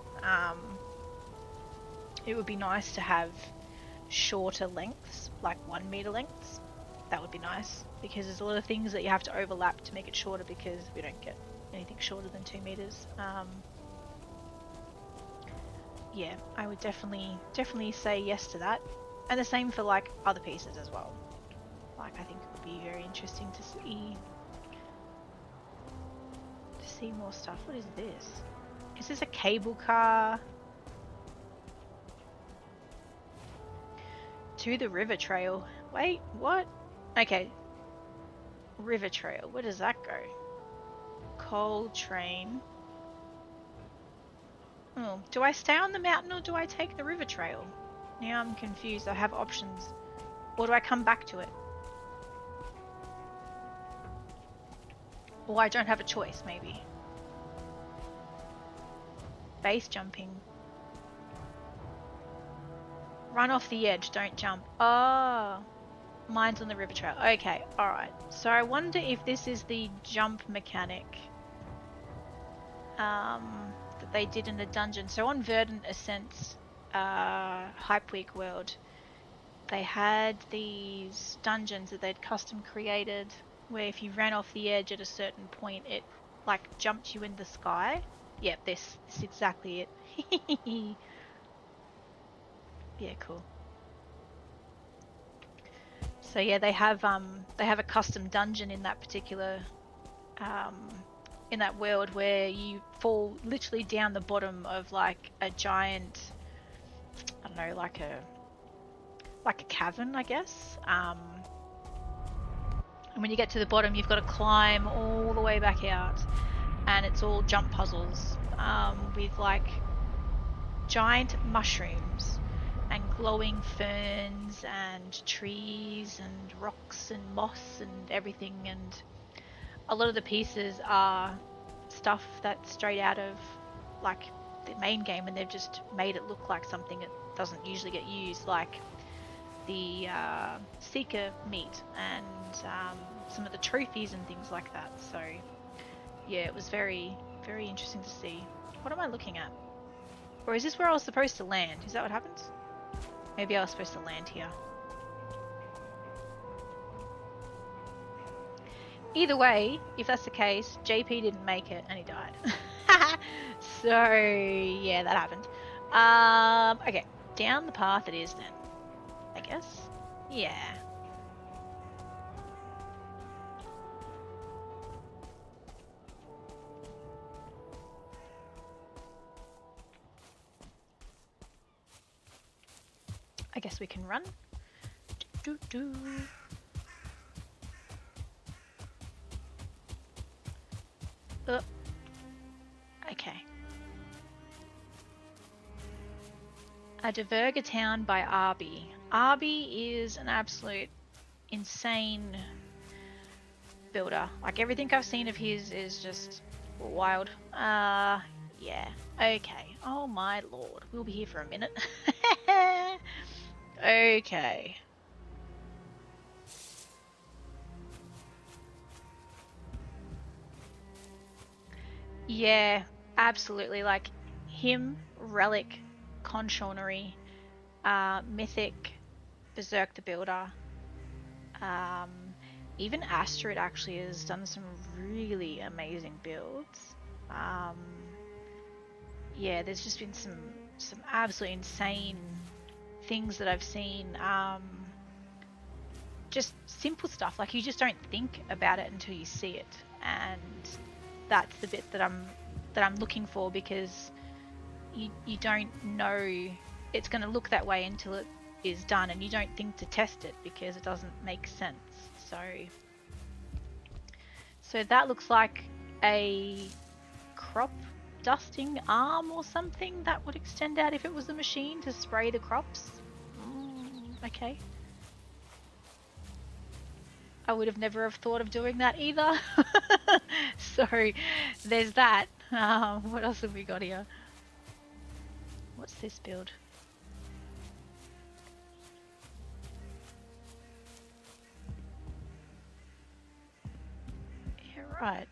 It would be nice to have shorter lengths, like 1 meter lengths. That would be nice, because there's a lot of things that you have to overlap to make it shorter, because we don't get anything shorter than 2 meters. Yeah, I would definitely say yes to that. And the same for like other pieces as well. Like, I think it would be very interesting to see more stuff. What is this? Is this a cable car? To the river trail. Wait, what? Okay. River trail. Where does that go? Coal train. Oh, do I stay on the mountain or do I take the river trail? Now I'm confused. I have options. Or do I come back to it? Or I don't have a choice, maybe. Base jumping. Run off the edge, don't jump. Oh, mine's on the river trail. Okay, alright. So I wonder if this is the jump mechanic that they did in the dungeon. So on Verdant Ascent Hype Week World, they had these dungeons that they'd custom created where if you ran off the edge at a certain point, it like jumped you in the sky. Yep, this is exactly it. Yeah, cool. So yeah, they have a custom dungeon in that particular in that world where you fall literally down the bottom of like a giant, I don't know, like a cavern, I guess. And when you get to the bottom, you've got to climb all the way back out, and it's all jump puzzles with like giant mushrooms and glowing ferns and trees and rocks and moss and everything, and a lot of the pieces are stuff that's straight out of like the main game, and they've just made it look like something that doesn't usually get used, like the seeker meat and some of the trophies and things like that. So yeah, it was very interesting to see. What am I looking at? Or is this where I was supposed to land? Is that what happens? Maybe I was supposed to land here. Either way, if that's the case, JP didn't make it and he died. So yeah, that happened. Okay, down the path it is then, I guess. Yeah. I guess we can run. Do, do, do. Okay. A Diverga town by Arby. Arby is an absolute insane builder. Like, everything I've seen of his is just wild. Yeah. Okay. Oh my lord. We'll be here for a minute. Okay. Yeah, absolutely. Like him, Relic, Conchornery, Mythic, Berserk the Builder, even Astrid actually has done some really amazing builds. Yeah, there's just been some absolutely insane things that I've seen. Just simple stuff, like you just don't think about it until you see it, and that's the bit that I'm looking for, because you don't know it's going to look that way until it is done, and you don't think to test it because it doesn't make sense. So that looks like a crop dusting arm or something that would extend out if it was a machine to spray the crops. Okay. I would have never have thought of doing that either. So there's that. What else have we got here? What's this build? Yeah, right.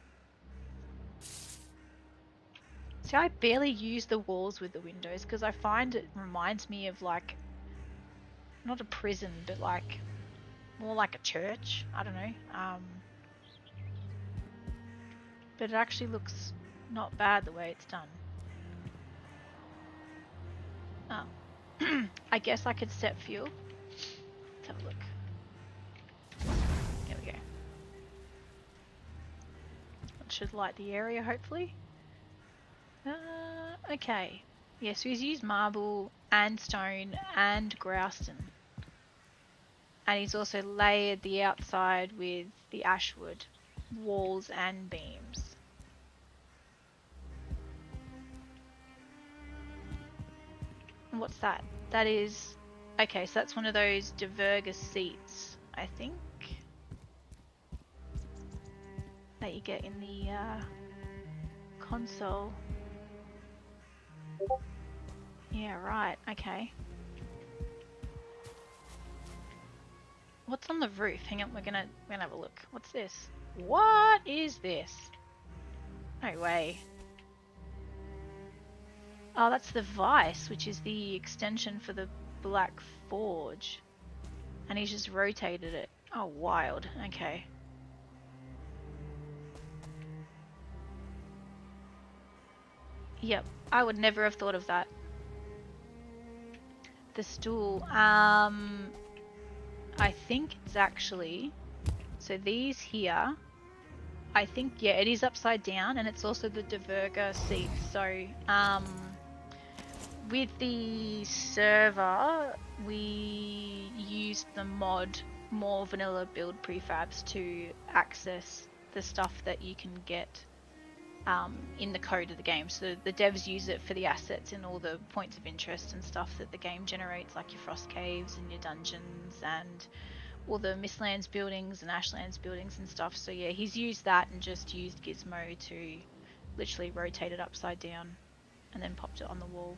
See, I barely use the walls with the windows because I find it reminds me of, like, not a prison, but like more like a church. I don't know. But it actually looks not bad the way it's done. Oh. I guess I could set fuel. Let's have a look. There we go. That should light the area, hopefully. Okay. Yeah, so he's used marble and stone and grouston. And he's also layered the outside with the ashwood walls and beams. And what's that? That is... Okay, so that's one of those diverger seats, I think, that you get in the console. Yeah, right, okay. What's on the roof? Hang on, we're gonna have a look. What's this? What is this? No way. Oh, that's the vice, which is the extension for the Black Forge. And he's just rotated it. Oh, wild. Okay. Yep, I would never have thought of that. The stool. I think it's actually... So these here... I think, yeah, it is upside down, and it's also the diverger seat. So, with the server, we used the mod more vanilla build prefabs to access the stuff that you can get in the code of the game. So the devs use it for the assets and all the points of interest and stuff that the game generates, like your frost caves and your dungeons and all the Mistlands buildings and Ashlands buildings and stuff. So yeah, he's used that and just used Gizmo to literally rotate it upside down and then popped it on the wall.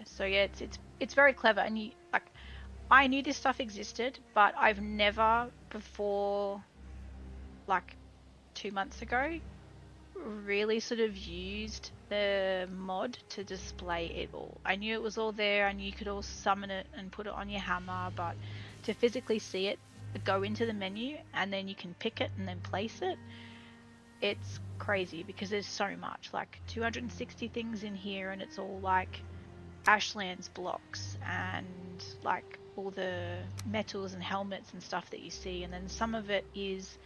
So yeah, it's very clever. And you, like, I knew this stuff existed, but I've never before, like 2 months ago, really sort of used the mod to display it all. I knew it was all there, I knew you could all summon it and put it on your hammer, but to physically see it, go into the menu and then you can pick it and then place it, it's crazy because there's so much, like 260 things in here, and it's all like Ashlands blocks and like all the metals and helmets and stuff that you see, and then some of it is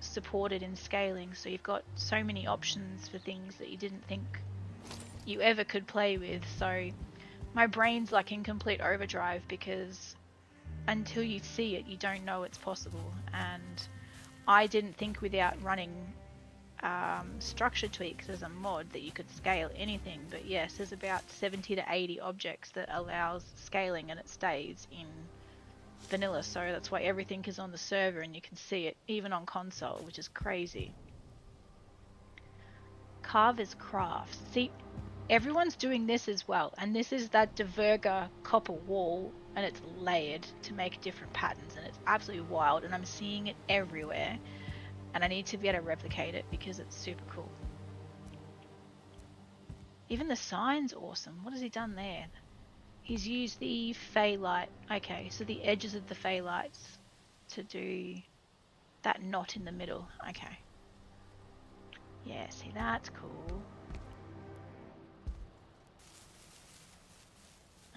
supported in scaling, so you've got so many options for things that you didn't think you ever could play with. So my brain's like in complete overdrive because until you see it, you don't know it's possible. And I didn't think without running structure tweaks as a mod that you could scale anything, but yes, there's about 70 to 80 objects that allows scaling, and it stays in vanilla, so that's why everything is on the server and you can see it even on console, which is crazy. Carver's Crafts. See, everyone's doing this as well, and this is that diverger copper wall, and it's layered to make different patterns, and it's absolutely wild, and I'm seeing it everywhere, and I need to be able to replicate it because it's super cool. Even the sign's awesome. What has he done there? He's used the Phalite. Okay, so the edges of the Phalites to do that knot in the middle. Okay. Yeah, see, that's cool.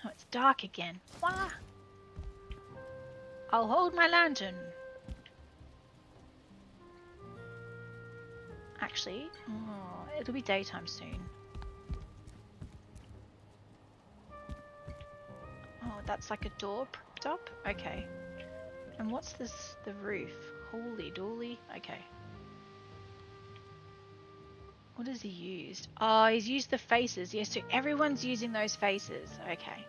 Oh, it's dark again. Wah! I'll hold my lantern. Actually, it'll be daytime soon. Oh, that's like a door propped up? Okay. And what's this? The roof. Holy dooly. Okay. What has he used? Oh, he's used the faces. Yes, so everyone's using those faces. Okay.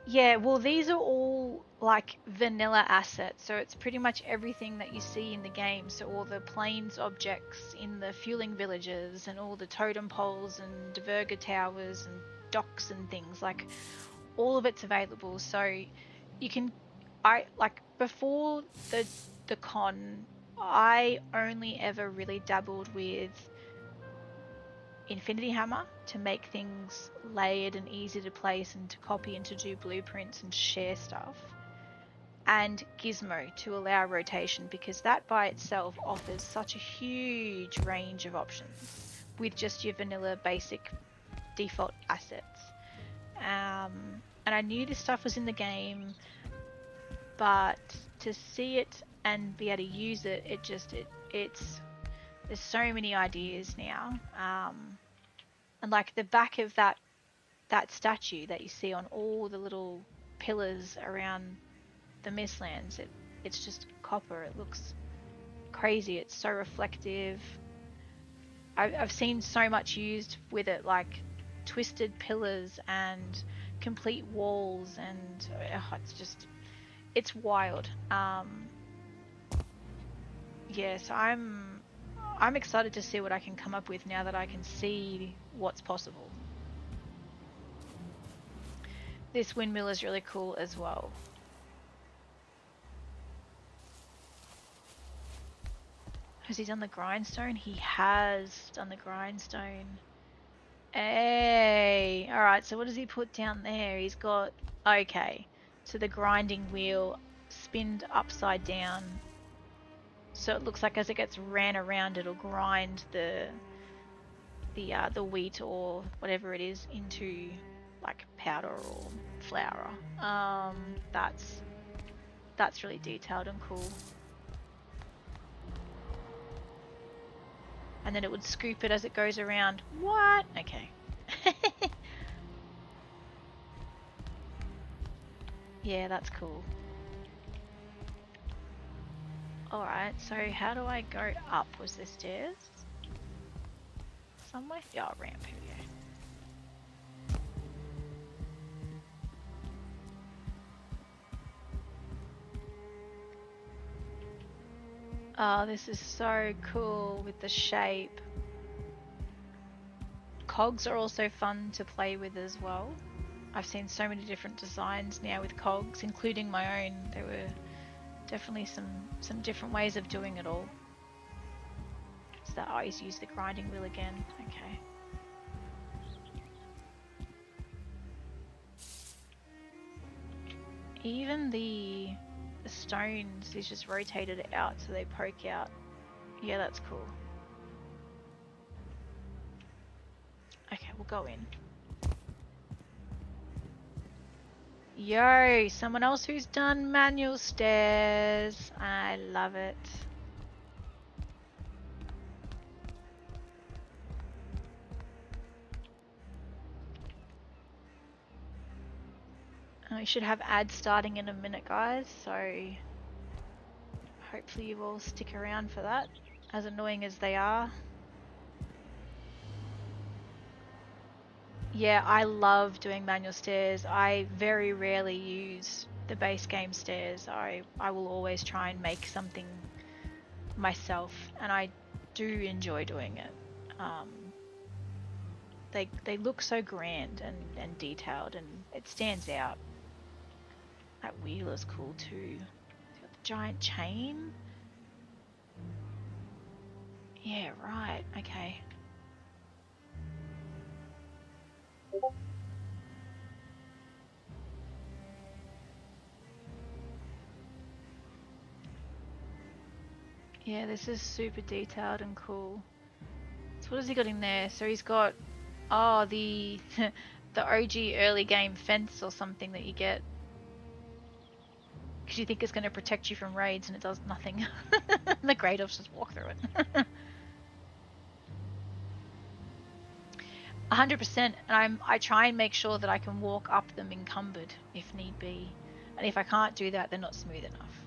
Yeah, well, these are all like vanilla assets, so it's pretty much everything that you see in the game. So all the plains objects in the fueling villages, and all the totem poles and diverger towers and docks and things, like all of it's available. So you can, I like before the con, I only ever really dabbled with Infinity Hammer to make things layered and easy to place and to copy and to do blueprints and share stuff, and Gizmo to allow rotation, because that by itself offers such a huge range of options with just your vanilla basic default assets. And I knew this stuff was in the game, but to see it and be able to use it, it's there's so many ideas now. And like the back of that statue that you see on all the little pillars around the Mistlands, it's just copper. It looks crazy. It's so reflective. I've seen so much used with it, like twisted pillars and complete walls, and it's wild. Yeah, so I'm excited to see what I can come up with now that I can see what's possible. This windmill is really cool as well. Has he done the grindstone? He has done the grindstone. Hey! Alright, so what does he put down there? He's got... Okay. So the grinding wheel spinned upside down. So it looks like as it gets ran around, it'll grind the wheat or whatever it is into like powder or flour. That's really detailed and cool. And then it would scoop it as it goes around. What? Okay. Yeah, that's cool. Alright, so how do I go up? Was there stairs? Somewhere? Yeah, ramp, here we go. Oh, this is so cool with the shape. Cogs are also fun to play with as well. I've seen so many different designs now with cogs, including my own. There were definitely some different ways of doing it all. So that I always use the grinding wheel again. Okay. Even the stones is just rotated out so they poke out. Yeah, that's cool. Okay, we'll go in. Yo, someone else who's done manual stairs. I love it. I should have ads starting in a minute, guys, so hopefully you all stick around for that, as annoying as they are. Yeah, I love doing manual stairs. I very rarely use the base game stairs. I will always try and make something myself, and I do enjoy doing it. They look so grand and detailed, and it stands out. That wheel is cool too. It's got the giant chain. Yeah, right. Okay. Yeah, this is super detailed and cool. So what has he got in there? So he's got, oh, the the OG early game fence or something that you get. Because you think it's going to protect you from raids and it does nothing. The Great Elves just walk through it. 100%, and I try and make sure that I can walk up them encumbered if need be. And if I can't do that, they're not smooth enough.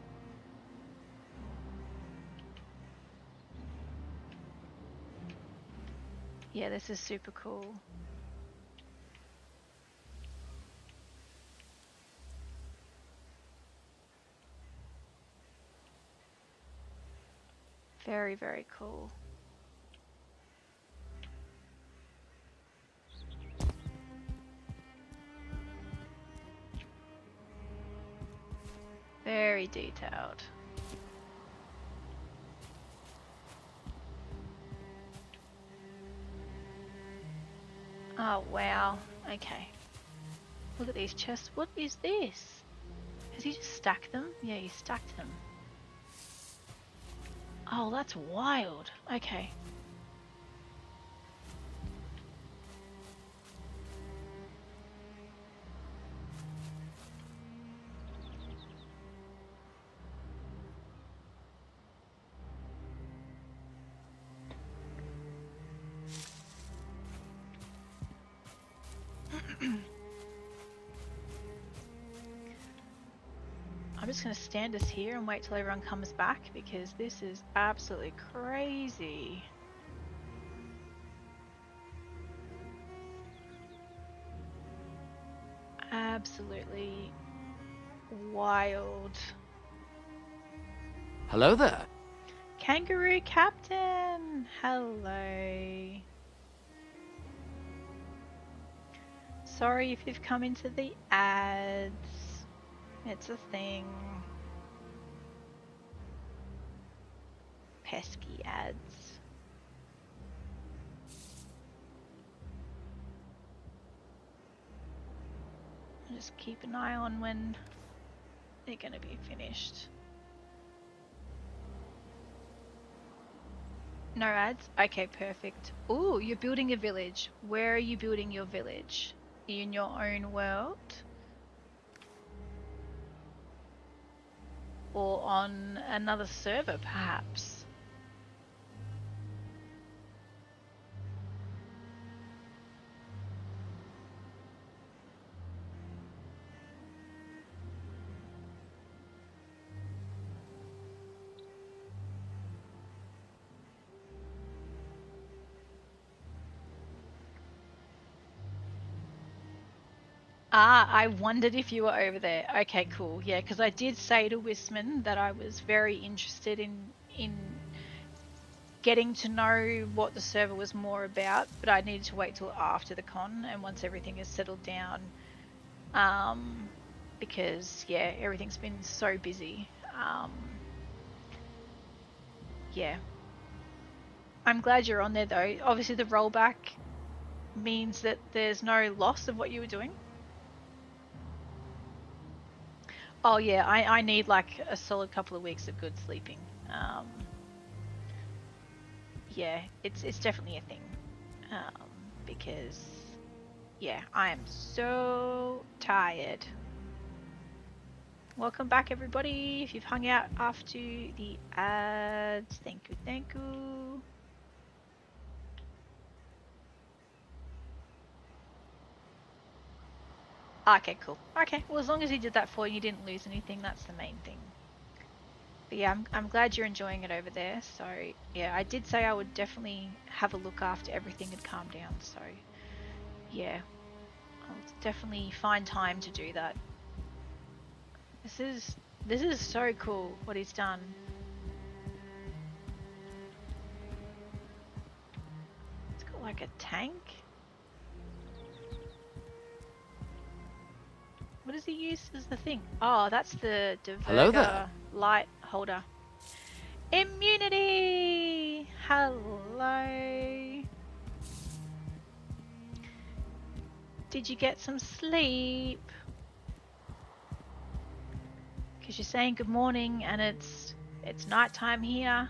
Yeah, this is super cool. Very, very cool. Very detailed. Oh, wow. Okay. Look at these chests. What is this? Has he just stacked them? Yeah, he stacked them. Oh, that's wild. Okay. I'm just going to stand us here and wait till everyone comes back because this is absolutely crazy. Absolutely wild. Hello there. Kangaroo Captain! Hello. Sorry if you've come into the ads. It's a thing. Pesky ads. Just keep an eye on when they're going to be finished. No ads? Okay, perfect. Ooh, you're building a village. Where are you building your village? In your own world? Or on another server, perhaps? Ah, I wondered if you were over there. Okay, cool. Yeah, because I did say to Wisman that I was very interested in getting to know what the server was more about, but I needed to wait till after the con and once everything is settled down. Because yeah, everything's been so busy. Yeah. I'm glad you're on there though. Obviously the rollback means that there's no loss of what you were doing. Oh yeah, I need like a solid couple of weeks of good sleeping. Yeah, it's definitely a thing. Because yeah, I am so tired. Welcome back everybody. If you've hung out after the ads, thank you, thank you. Okay, cool. Okay, well as long as he did that for you, you didn't lose anything, that's the main thing. But yeah, I'm glad you're enjoying it over there. So yeah, I did say I would definitely have a look after everything had calmed down. So yeah, I'll definitely find time to do that. This is so cool what he's done. It's got like a tank. What does he use as the thing? Oh, that's the Hello diverger there. light holder. Immunity! Hello. Did you get some sleep? Because you're saying good morning and it's nighttime here.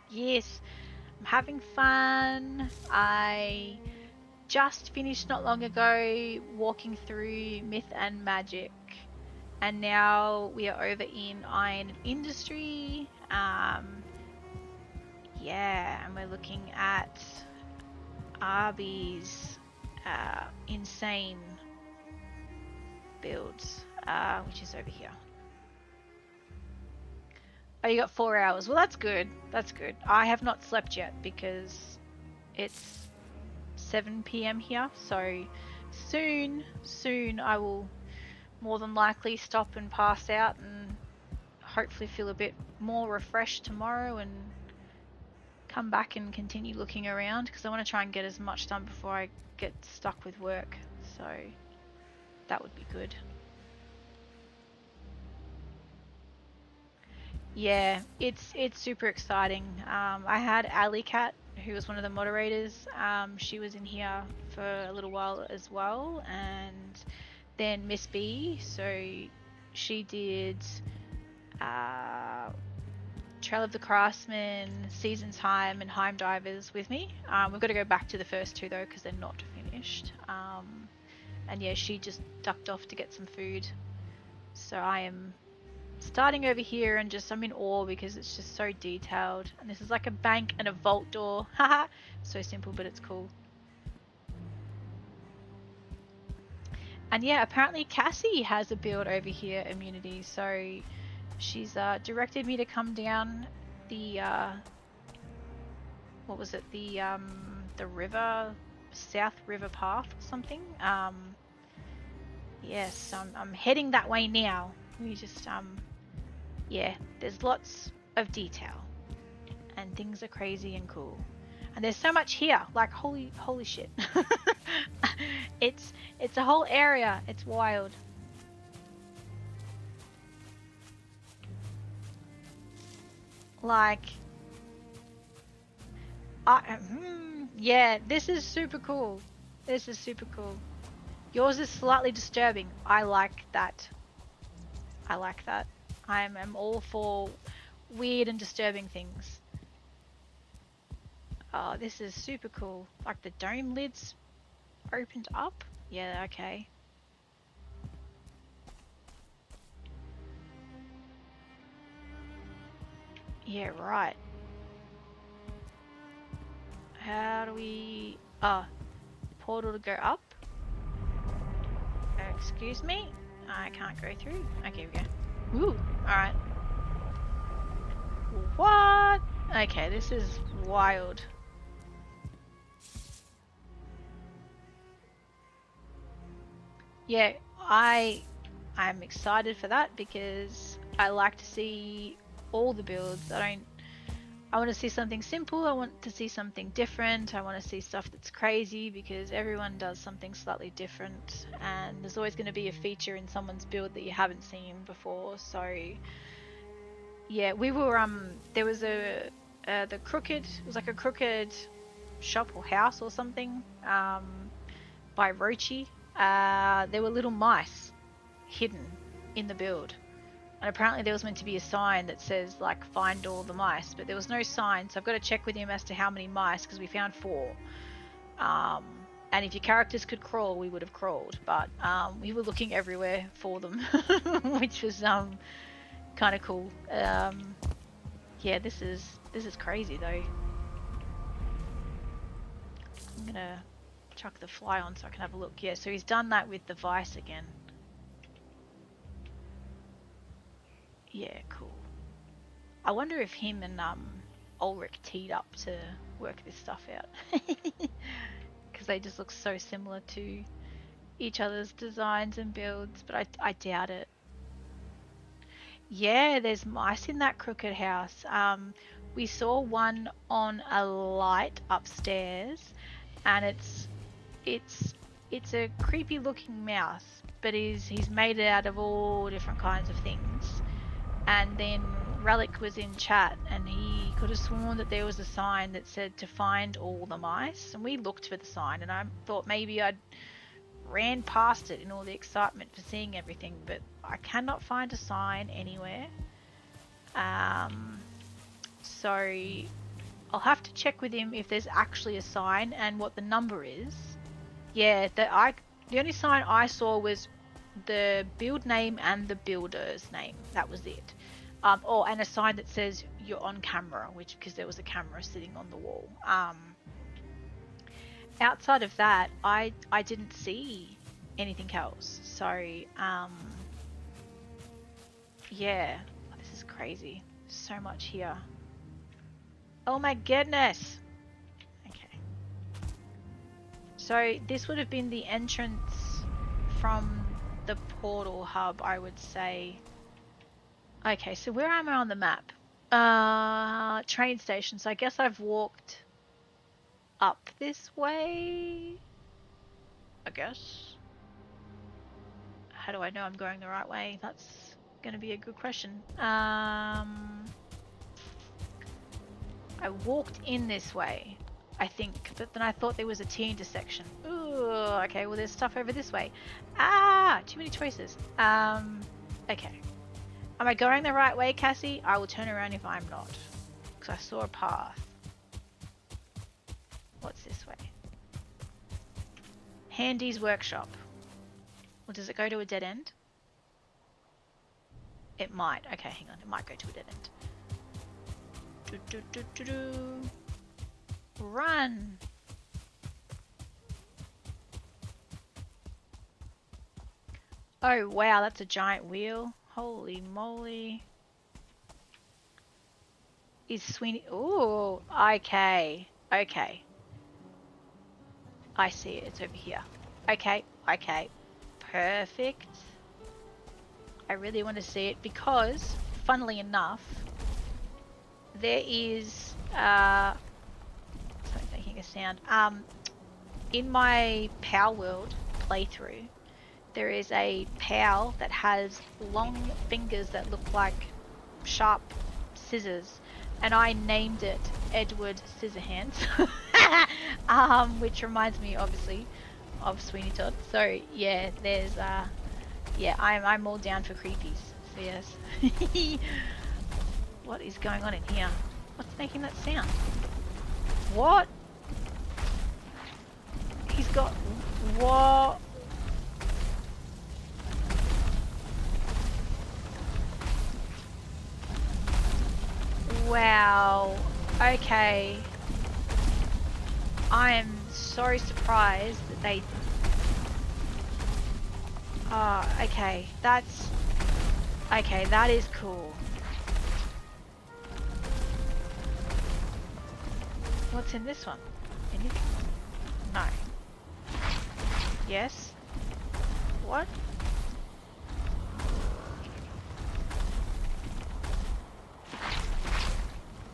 Yes, I'm having fun. I just finished not long ago walking through Myth and Magic, and now we are over in Iron and Industry. Yeah, and we're looking at Arby's insane builds, which is over here. Oh, you got 4 hours. Well, that's good. That's good. I have not slept yet because it's 7 p.m. here, so soon I will more than likely stop and pass out and hopefully feel a bit more refreshed tomorrow and come back and continue looking around because I want to try and get as much done before I get stuck with work, so that would be good. Yeah, it's super exciting. I had Ali Cat, who was one of the moderators. She was in here for a little while as well, and then Miss B. So she did Trail of the Craftsman, Seasons Heim, and Heim Divers with me. We've got to go back to the first two though because they're not finished. And yeah, she just ducked off to get some food. So I am starting over here and just I'm in awe because it's just so detailed. And this is like a bank and a vault door. Haha, so simple but it's cool. And yeah, apparently Cassie has a build over here, Immunity. So she's directed me to come down the what was it? The river, South River Path or something. Yes, I'm heading that way now. We just yeah, there's lots of detail and things are crazy and cool. And there's so much here, like holy shit. It's a whole area. It's wild. Like yeah, this is super cool. This is super cool. Yours is slightly disturbing. I like that. I like that. I'm all for weird and disturbing things. Oh, this is super cool. Like the dome lids opened up? Yeah, okay. Yeah, right. How do we... Oh, portal to go up? Excuse me? I can't go through. Okay, we go. Woo! Alright. What? Okay, this is wild. Yeah, I'm excited for that because I like to see all the builds. I want to see something simple, I want to see something different, I want to see stuff that's crazy because everyone does something slightly different and there's always going to be a feature in someone's build that you haven't seen before. So yeah, we were there was it was like a crooked shop or house or something by Rochi. There were little mice hidden in the build. And apparently there was meant to be a sign that says, like, find all the mice. But there was no sign, so I've got to check with him as to how many mice, because we found 4. And if your characters could crawl, we would have crawled. But we were looking everywhere for them, which was kind of cool. Yeah, this is crazy, though. I'm going to chuck the fly on so I can have a look. Yeah, so he's done that with the vice again. Yeah, cool. I wonder if him and Ulrich teed up to work this stuff out. Because they just look so similar to each other's designs and builds, but I doubt it. Yeah, there's mice in that crooked house. We saw one on a light upstairs, and it's a creepy looking mouse, but he's made it out of all different kinds of things. And then Relic was in chat and he could have sworn that there was a sign that said to find all the mice, and we looked for the sign and I thought maybe I'd ran past it in all the excitement for seeing everything, but I cannot find a sign anywhere. So I'll have to check with him if there's actually a sign and what the number is. Yeah, the only sign I saw was the build name and the builder's name. That was it. And a sign that says you're on camera, which because there was a camera sitting on the wall. Outside of that, I didn't see anything else. So yeah, this is crazy. So much here. Oh my goodness. Okay. So this would have been the entrance from the portal hub, I would say. Okay, so where am I on the map? Train station. So I guess I've walked up this way. I guess. How do I know I'm going the right way? That's going to be a good question. I walked in this way, I think, but then I thought there was a T intersection. Ooh, okay, well there's stuff over this way. Ah, too many choices. Okay. Am I going the right way, Cassie? I will turn around if I'm not, because I saw a path. What's this way? Handy's workshop. Or does it go to a dead end? It might. Okay, hang on. It might go to a dead end. Run! Oh wow, that's a giant wheel. Holy moly. Is Sweeney... Ooh, okay. Okay. I see it. It's over here. Okay, okay. Perfect. I really want to see it because, funnily enough, there is... Sorry, making a sound. In my Power World playthrough, there is a POW that has long fingers that look like sharp scissors, and I named it Edward Scissorhands, which reminds me, obviously, of Sweeney Todd. So yeah, there's yeah, I'm all down for creepies. So yes. What is going on in here? What's making that sound? What? He's got what? Wow. Okay. I am so surprised that they... Oh, okay. That's... Okay, that is cool. What's in this one? Anything? No. Yes? What?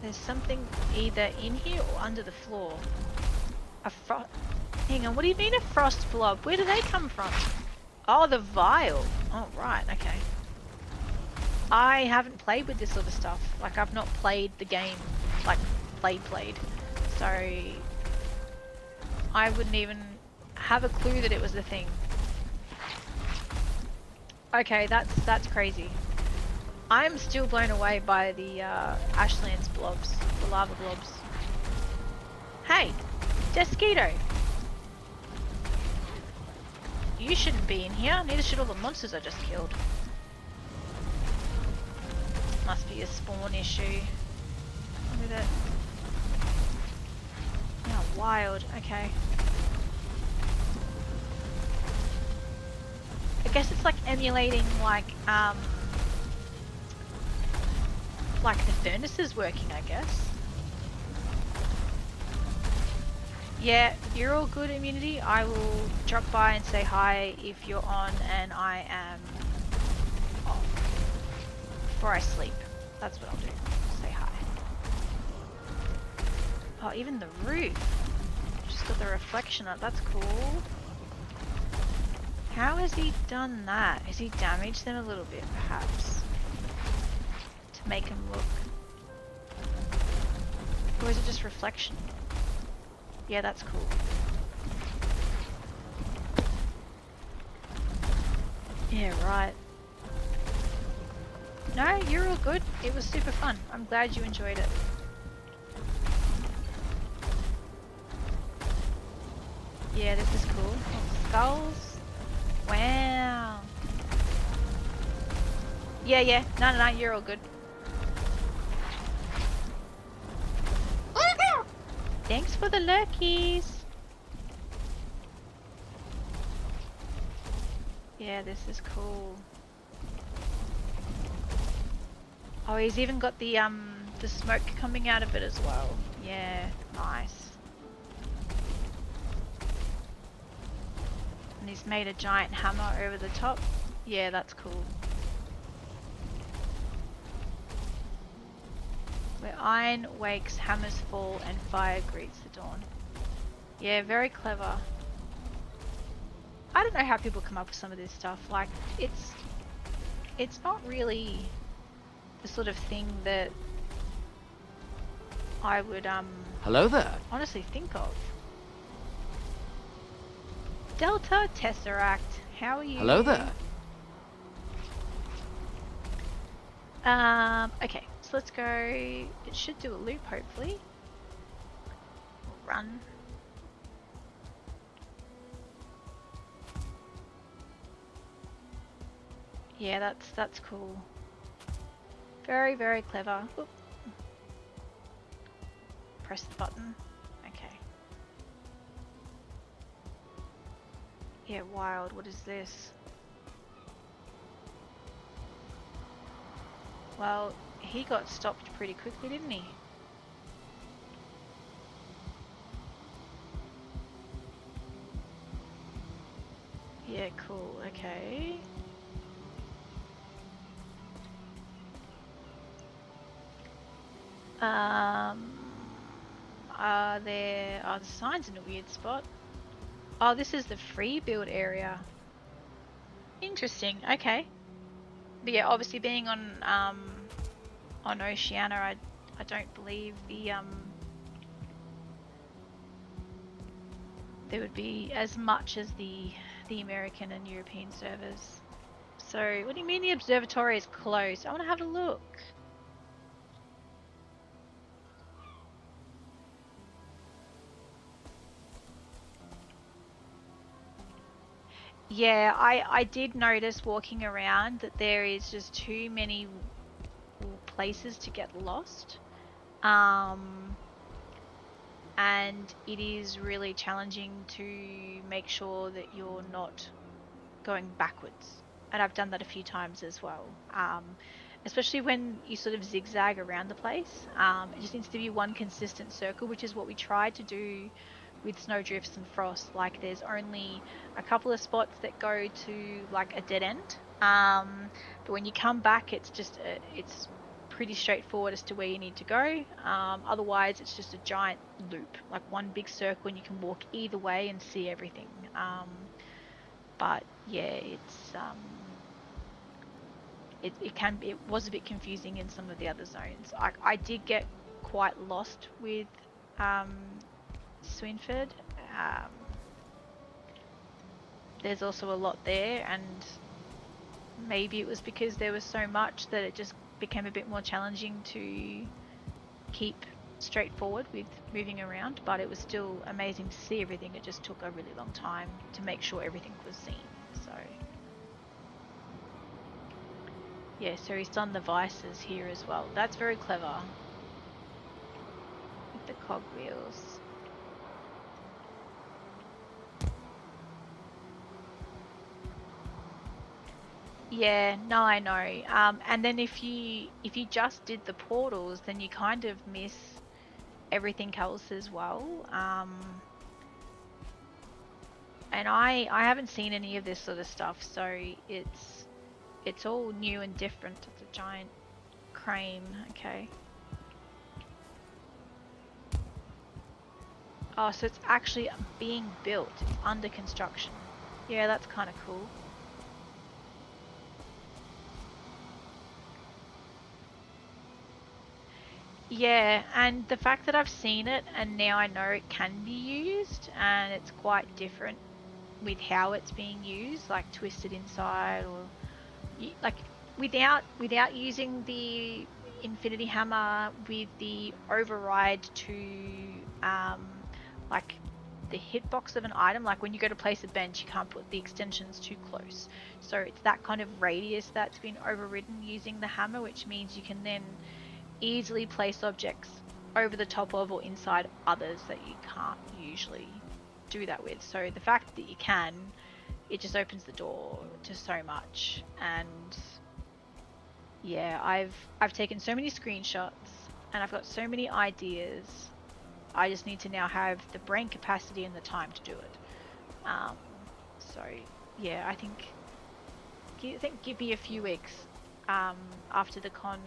There's something either in here or under the floor. A frost... Hang on, what do you mean a frost blob? Where do they come from? Oh, the vial. Oh, right, okay. I haven't played with this sort of stuff. Like, I've not played the game, like, played. So, I wouldn't even have a clue that it was a thing. Okay, that's crazy. I'm still blown away by the Ashlands blobs, the lava blobs. Hey, Desquito! You shouldn't be in here, neither should all the monsters I just killed. Must be a spawn issue. Look at it. Oh, wild, okay. I guess it's like emulating like the furnaces working, I guess. Yeah, you're all good, Immunity. I will drop by and say hi if you're on and I am off. Before I sleep. That's what I'll do. Say hi. Oh, even the roof. Just got the reflection up. That's cool. How has he done that? Has he damaged them a little bit, perhaps? To make them look... Or is it just reflection? Yeah, that's cool. Yeah, right. No, you're all good. It was super fun. I'm glad you enjoyed it. Yeah, this is cool. Oh, skulls. Wow. Yeah. No, you're all good. Thanks for the lurkies. Yeah, this is cool. Oh, he's even got the smoke coming out of it as well. Yeah, nice. And he's made a giant hammer over the top. Yeah, that's cool. Where iron wakes, hammers fall, and fire greets the dawn. Yeah, very clever. I don't know how people come up with some of this stuff. Like, it's not really the sort of thing that I would Hello there. honestly think of. Delta Tesseract, how are you? Hello there. Okay, so let's go. It should do a loop, hopefully. Run. Yeah, that's cool. Very, very clever. Oop. Press the button. Okay. Yeah, wild. What is this? Well, he got stopped pretty quickly, didn't he? Yeah, cool. Okay. Are the signs in a weird spot? Oh, this is the free build area. Interesting. Okay. But yeah, obviously being on Oceania, I don't believe there would be as much as the American and European servers. So, what do you mean the observatory is closed? I want to have a look. Yeah, I did notice walking around that there is just too many places to get lost. And it is really challenging to make sure that you're not going backwards. And I've done that a few times as well. Especially when you sort of zigzag around the place. It just needs to be one consistent circle, which is what we tried to do with snowdrifts and frost. Like, there's only a couple of spots that go to like a dead end. But when you come back, it's just it's pretty straightforward as to where you need to go. Otherwise, it's just a giant loop, like one big circle, and you can walk either way and see everything. But yeah, it was a bit confusing in some of the other zones. I did get quite lost with Swinford. There's also a lot there, and maybe it was because there was so much that it just became a bit more challenging to keep straightforward with moving around, but it was still amazing to see everything. It just took a really long time to make sure everything was seen. So yeah, so he's done the vices here as well. That's very clever with the cogwheels. Yeah, no, I know. And then if you just did the portals, then you kind of miss everything else as well. And I haven't seen any of this sort of stuff, so it's all new and different. It's a giant crane. Okay. Oh, so it's actually being built. It's under construction. Yeah, that's kind of cool. Yeah, and the fact that I've seen it and now I know it can be used, and it's quite different with how it's being used, like twisted inside, or like without using the Infinity Hammer with the override to like the hitbox of an item. Like when you go to place a bench, you can't put the extensions too close. So it's that kind of radius that's been overridden using the hammer, which means you can then easily place objects over the top of or inside others that you can't usually do that with. So the fact that you can, it just opens the door to so much. And yeah, I've taken so many screenshots and I've got so many ideas. I just need to now have the brain capacity and the time to do it. So yeah, I think give me a few weeks after the con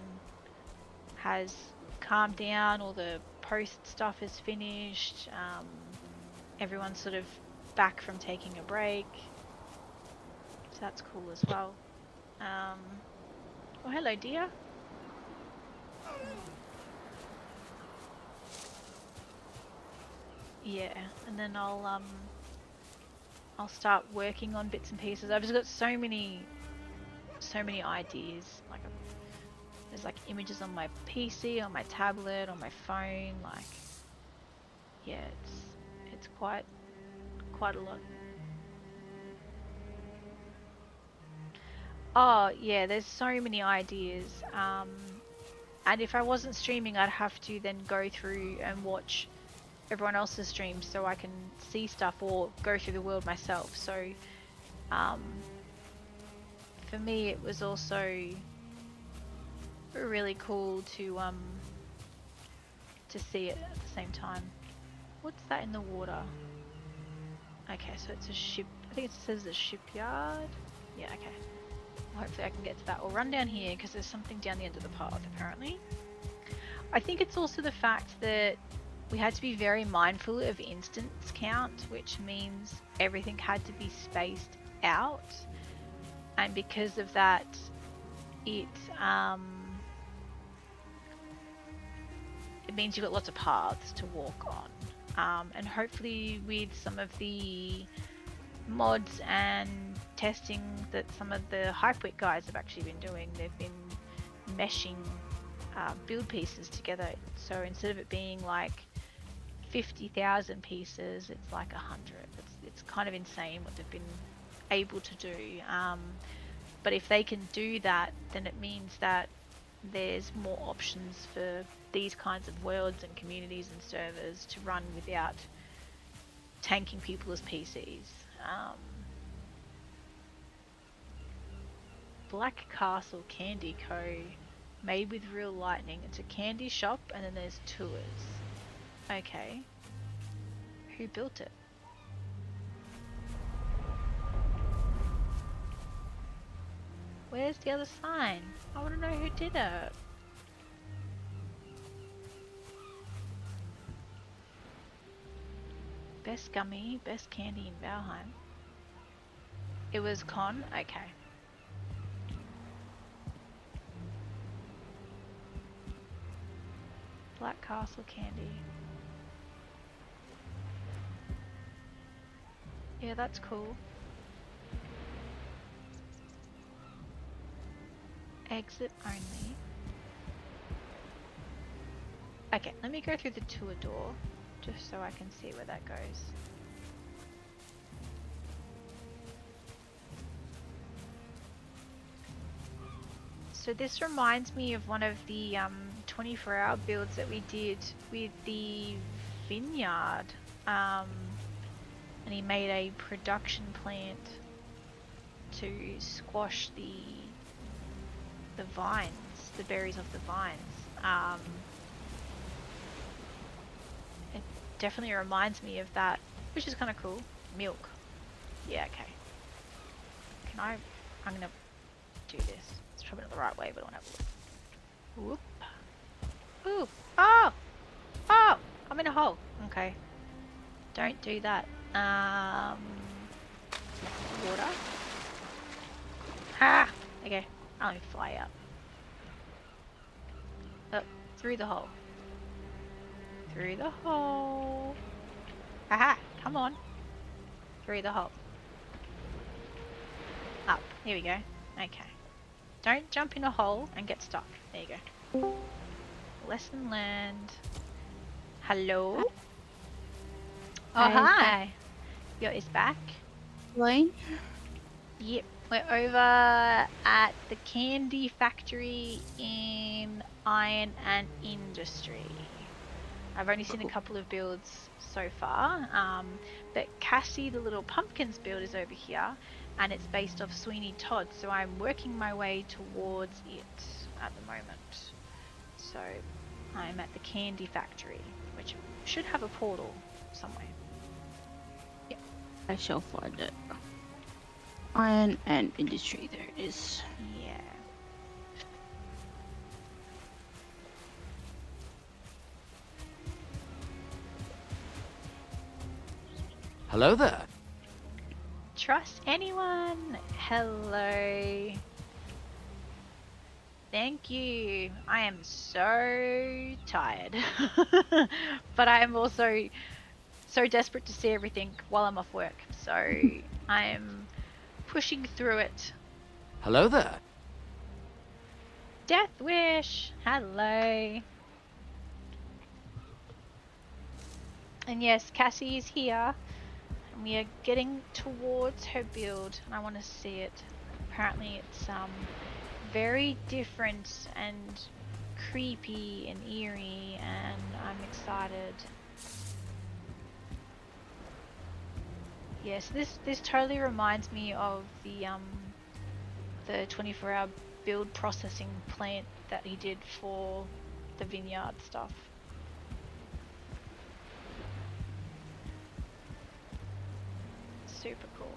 has calmed down, all the post stuff is finished, everyone's sort of back from taking a break, so that's cool as well. Oh, hello dear. Yeah, and then I'll start working on bits and pieces. I've just got so many ideas. Like there's like images on my PC, on my tablet, on my phone. Like, yeah, it's quite a lot. Oh yeah, there's so many ideas. And if I wasn't streaming, I'd have to then go through and watch everyone else's streams so I can see stuff or go through the world myself. So for me it was also really cool to see it at the same time. What's that in the water? Okay, so it's a ship. I think it says a shipyard. Yeah, okay. Hopefully I can get to that. We'll run down here because there's something down the end of the path apparently. I think it's also the fact that we had to be very mindful of instance count, which means everything had to be spaced out. And because of that, it means you've got lots of paths to walk on. And hopefully with some of the mods and testing that some of the Hypeweek guys have actually been doing, they've been meshing build pieces together. So instead of it being like 50,000 pieces, it's like 100. It's kind of insane what they've been able to do. But if they can do that, then it means that there's more options for these kinds of worlds and communities and servers to run without tanking people as PCs. Black Castle Candy Co. Made with real lightning. It's a candy shop and then there's tours. Okay. Who built it? Where's the other sign? I want to know who did it. Best gummy, best candy in Valheim. It was Con? Okay. Black Castle candy. Yeah, that's cool. Exit only. Okay, let me go through the tour door, just so I can see where that goes. So this reminds me of one of the 24-hour builds that we did with the vineyard. And he made a production plant to squash the vines, the berries off the vines. It definitely reminds me of that, which is kind of cool. Milk. Yeah, okay. I'm gonna do this. It's probably not the right way, but I want to have a look. Whoop. Ooh. Oh! Oh! I'm in a hole. Okay. Don't do that. Water. Ah! Okay. I'll let me fly up. Up. Through the hole. Through the hole. Aha! Come on. Through the hole. Up. Here we go. Okay. Don't jump in a hole and get stuck. There you go. Lesson learned. Hello? Oh, Hey. hi. Yo, is back. Lane? Yep, we're over at the candy factory in Iron and Industry. I've only seen a couple of builds so far, but Cassie, the little pumpkins build, is over here, and it's based off Sweeney Todd, so I'm working my way towards it at the moment. So I'm at the candy factory, which should have a portal somewhere. I shall find it. Iron and Industry, there it is. Yeah. Hello there. Trust anyone. Hello. Thank you. I am so tired. But I am also so desperate to see everything while I'm off work. So I'm pushing through it. Hello there. Death Wish. Hello. And yes, Cassie is here. And we are getting towards her build. And I want to see it. Apparently it's very different and creepy and eerie, and I'm excited. Yes, this totally reminds me of the 24-hour build processing plant that he did for the vineyard stuff. Super cool.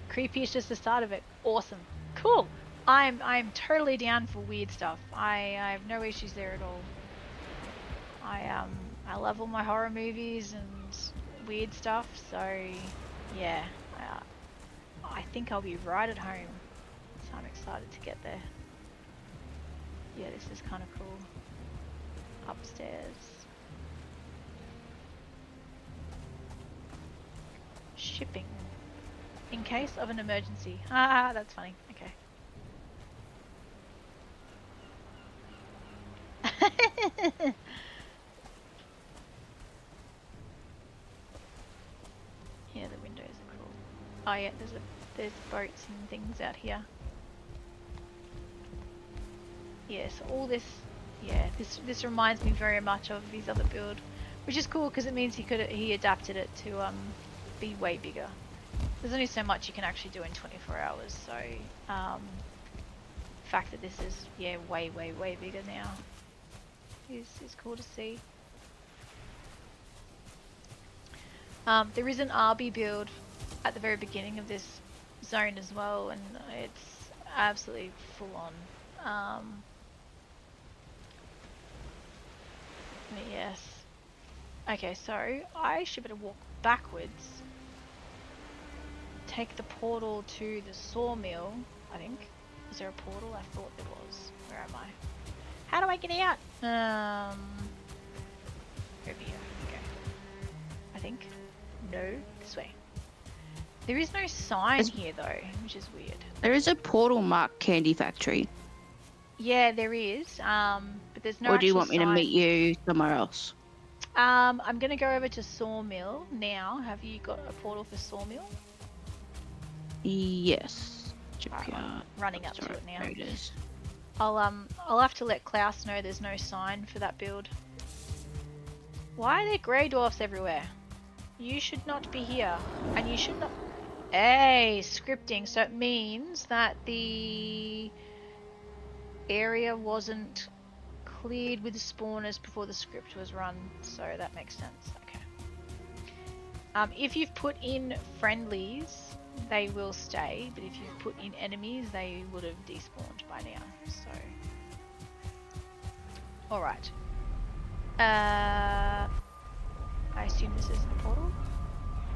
Creepy is just the start of it. Awesome. Cool. I'm totally down for weird stuff. I have no issues there at all. I love all my horror movies and weird stuff, so yeah. I think I'll be right at home. So I'm excited to get there. Yeah, this is kind of cool. Upstairs. Shipping. In case of an emergency. Ah, that's funny. Okay. Yeah, the windows are cool. Oh yeah, there's boats and things out here. Yeah, so all this, yeah, this reminds me very much of his other build, which is cool because it means he adapted it to be way bigger. There's only so much you can actually do in 24 hours, so the fact that this is, yeah, way bigger now is cool to see. There is an RB build at the very beginning of this zone as well, and it's absolutely full on. Yes. Okay, so I should better walk backwards. Take the portal to the sawmill, I think. Is there a portal? I thought there was. Where am I? How do I get out? Over here. Okay. I think. No, this way. There is no sign here though, which is weird. There is a portal marked Candy Factory. Yeah, there is. But there's no. Or do you actual want me to sign. meet you somewhere else? I'm gonna go over to Sawmill now. Have you got a portal for Sawmill? Yes. Right, I'm running up to it now. There it is. I'll have to let Klaus know there's no sign for that build. Why are there grey dwarfs everywhere? You should not be here, and you should not. Hey, scripting. So it means that the area wasn't cleared with the spawners before the script was run, so that makes sense. Okay. If you've put in friendlies, they will stay, but if you've put in enemies, they would have despawned by now. So, all right. I assume this is the portal.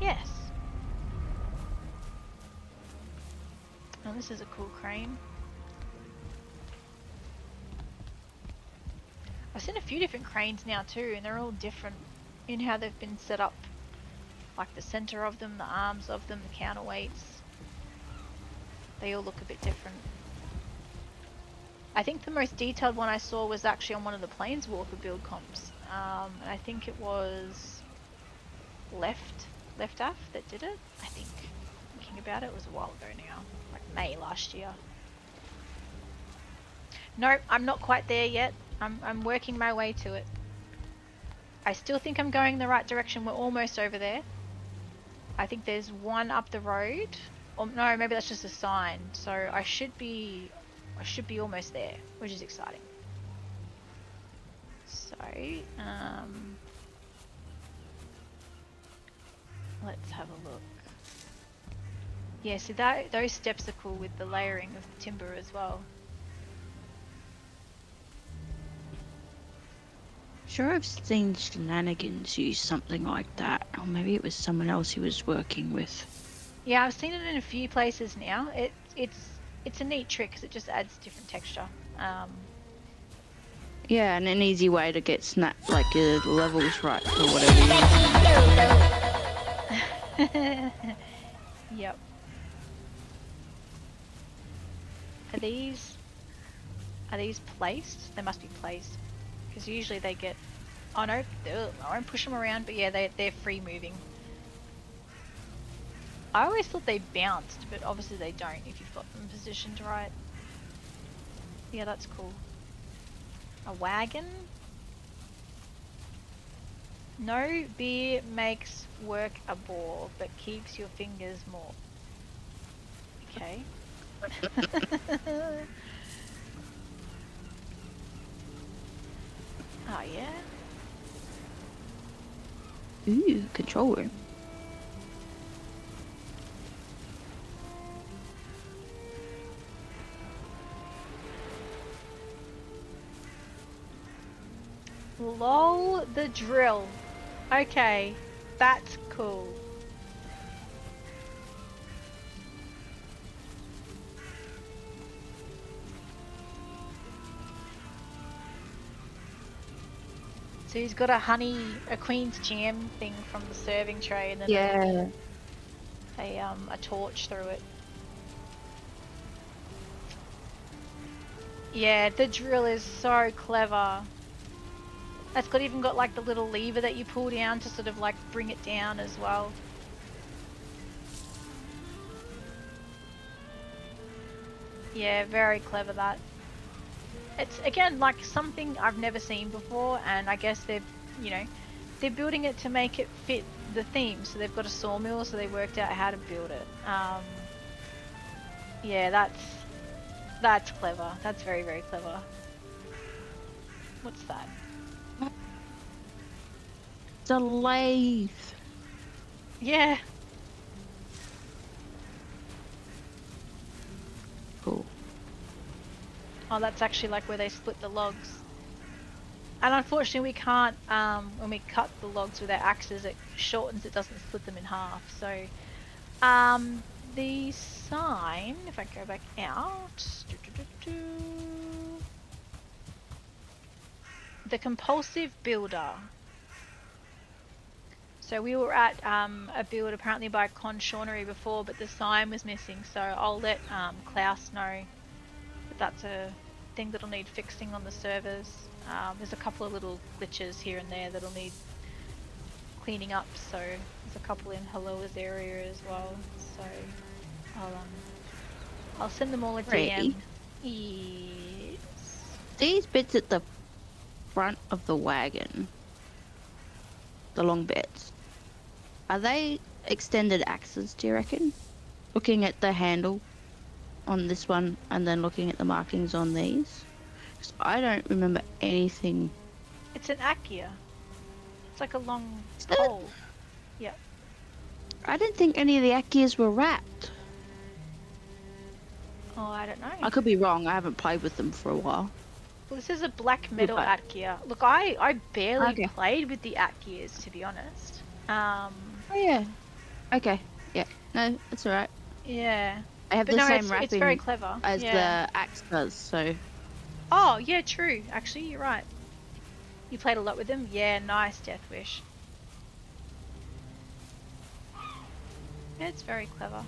Yes. Oh, this is a cool crane. I've seen a few different cranes now too, and they're all different in how they've been set up. Like the center of them, the arms of them, the counterweights. They all look a bit different. I think the most detailed one I saw was actually on one of the Planeswalker build comps. And I think it was Left Af that did it. I think. Thinking about it, it was a while ago now, like May last year. No, I'm not quite there yet. I'm working my way to it. I still think I'm going the right direction. We're almost over there. I think there's one up the road. Or no, maybe that's just a sign. So I should be almost there, which is exciting. So, let's have a look. Yeah, see those steps are cool with the layering of the timber as well. Sure, I've seen Shenanigans use something like that, or maybe it was someone else he was working with. Yeah, I've seen it in a few places now. It's a neat trick because it just adds different texture. Yeah, and an easy way to get like the levels right or whatever. Yep. Are these placed? They must be placed because usually they get. Oh no, I won't push them around. But yeah, they're free moving. I always thought they bounced, but obviously they don't if you've got them positioned right. Yeah, that's cool. A wagon? No beer makes work a bore, but keeps your fingers more. Okay. Oh yeah? Ooh, control room. LOL the drill. Okay, that's cool. So he's got a Queen's Jam thing from the serving tray, and then Yeah. a torch through it. Yeah, the drill is so clever. It's even got like the little lever that you pull down to sort of like bring it down as well. Yeah, very clever that. It's again like something I've never seen before, and I guess they're building it to make it fit the theme. So they've got a sawmill, so they worked out how to build it. Yeah, that's clever. That's very, very clever. What's that? It's a lathe. Yeah. Cool. Oh, that's actually like where they split the logs. And unfortunately we can't, when we cut the logs with our axes, it shortens, it doesn't split them in half. So, the sign, if I go back out, the compulsive builder. So we were at a build apparently by Con Shaunery before, but the sign was missing. So I'll let Klaus know that that's a thing that'll need fixing on the servers. There's a couple of little glitches here and there that'll need cleaning up. So there's a couple in Haloa's area as well. So I'll send them all a DM. Yes. These bits at the front of the wagon, the long bits, are they extended axes, do you reckon? Looking at the handle on this one and then looking at the markings on these, 'cause I don't remember anything. It's an Akia. It's like a long Is it? pole. Yep. I didn't think any of the Akias were wrapped. Oh, I don't know. I could be wrong, I haven't played with them for a while. Well, this is a black metal Goodbye. Atkia. Look, I barely Okay. played with the Atkias, to be honest. Oh yeah. Okay. Yeah. No, that's alright. Yeah. I have But the no, same wrapping it's very clever. as yeah. the axe does, so Oh, yeah, true. Actually, you're right. You played a lot with them? Yeah, nice, Deathwish. Yeah, it's very clever.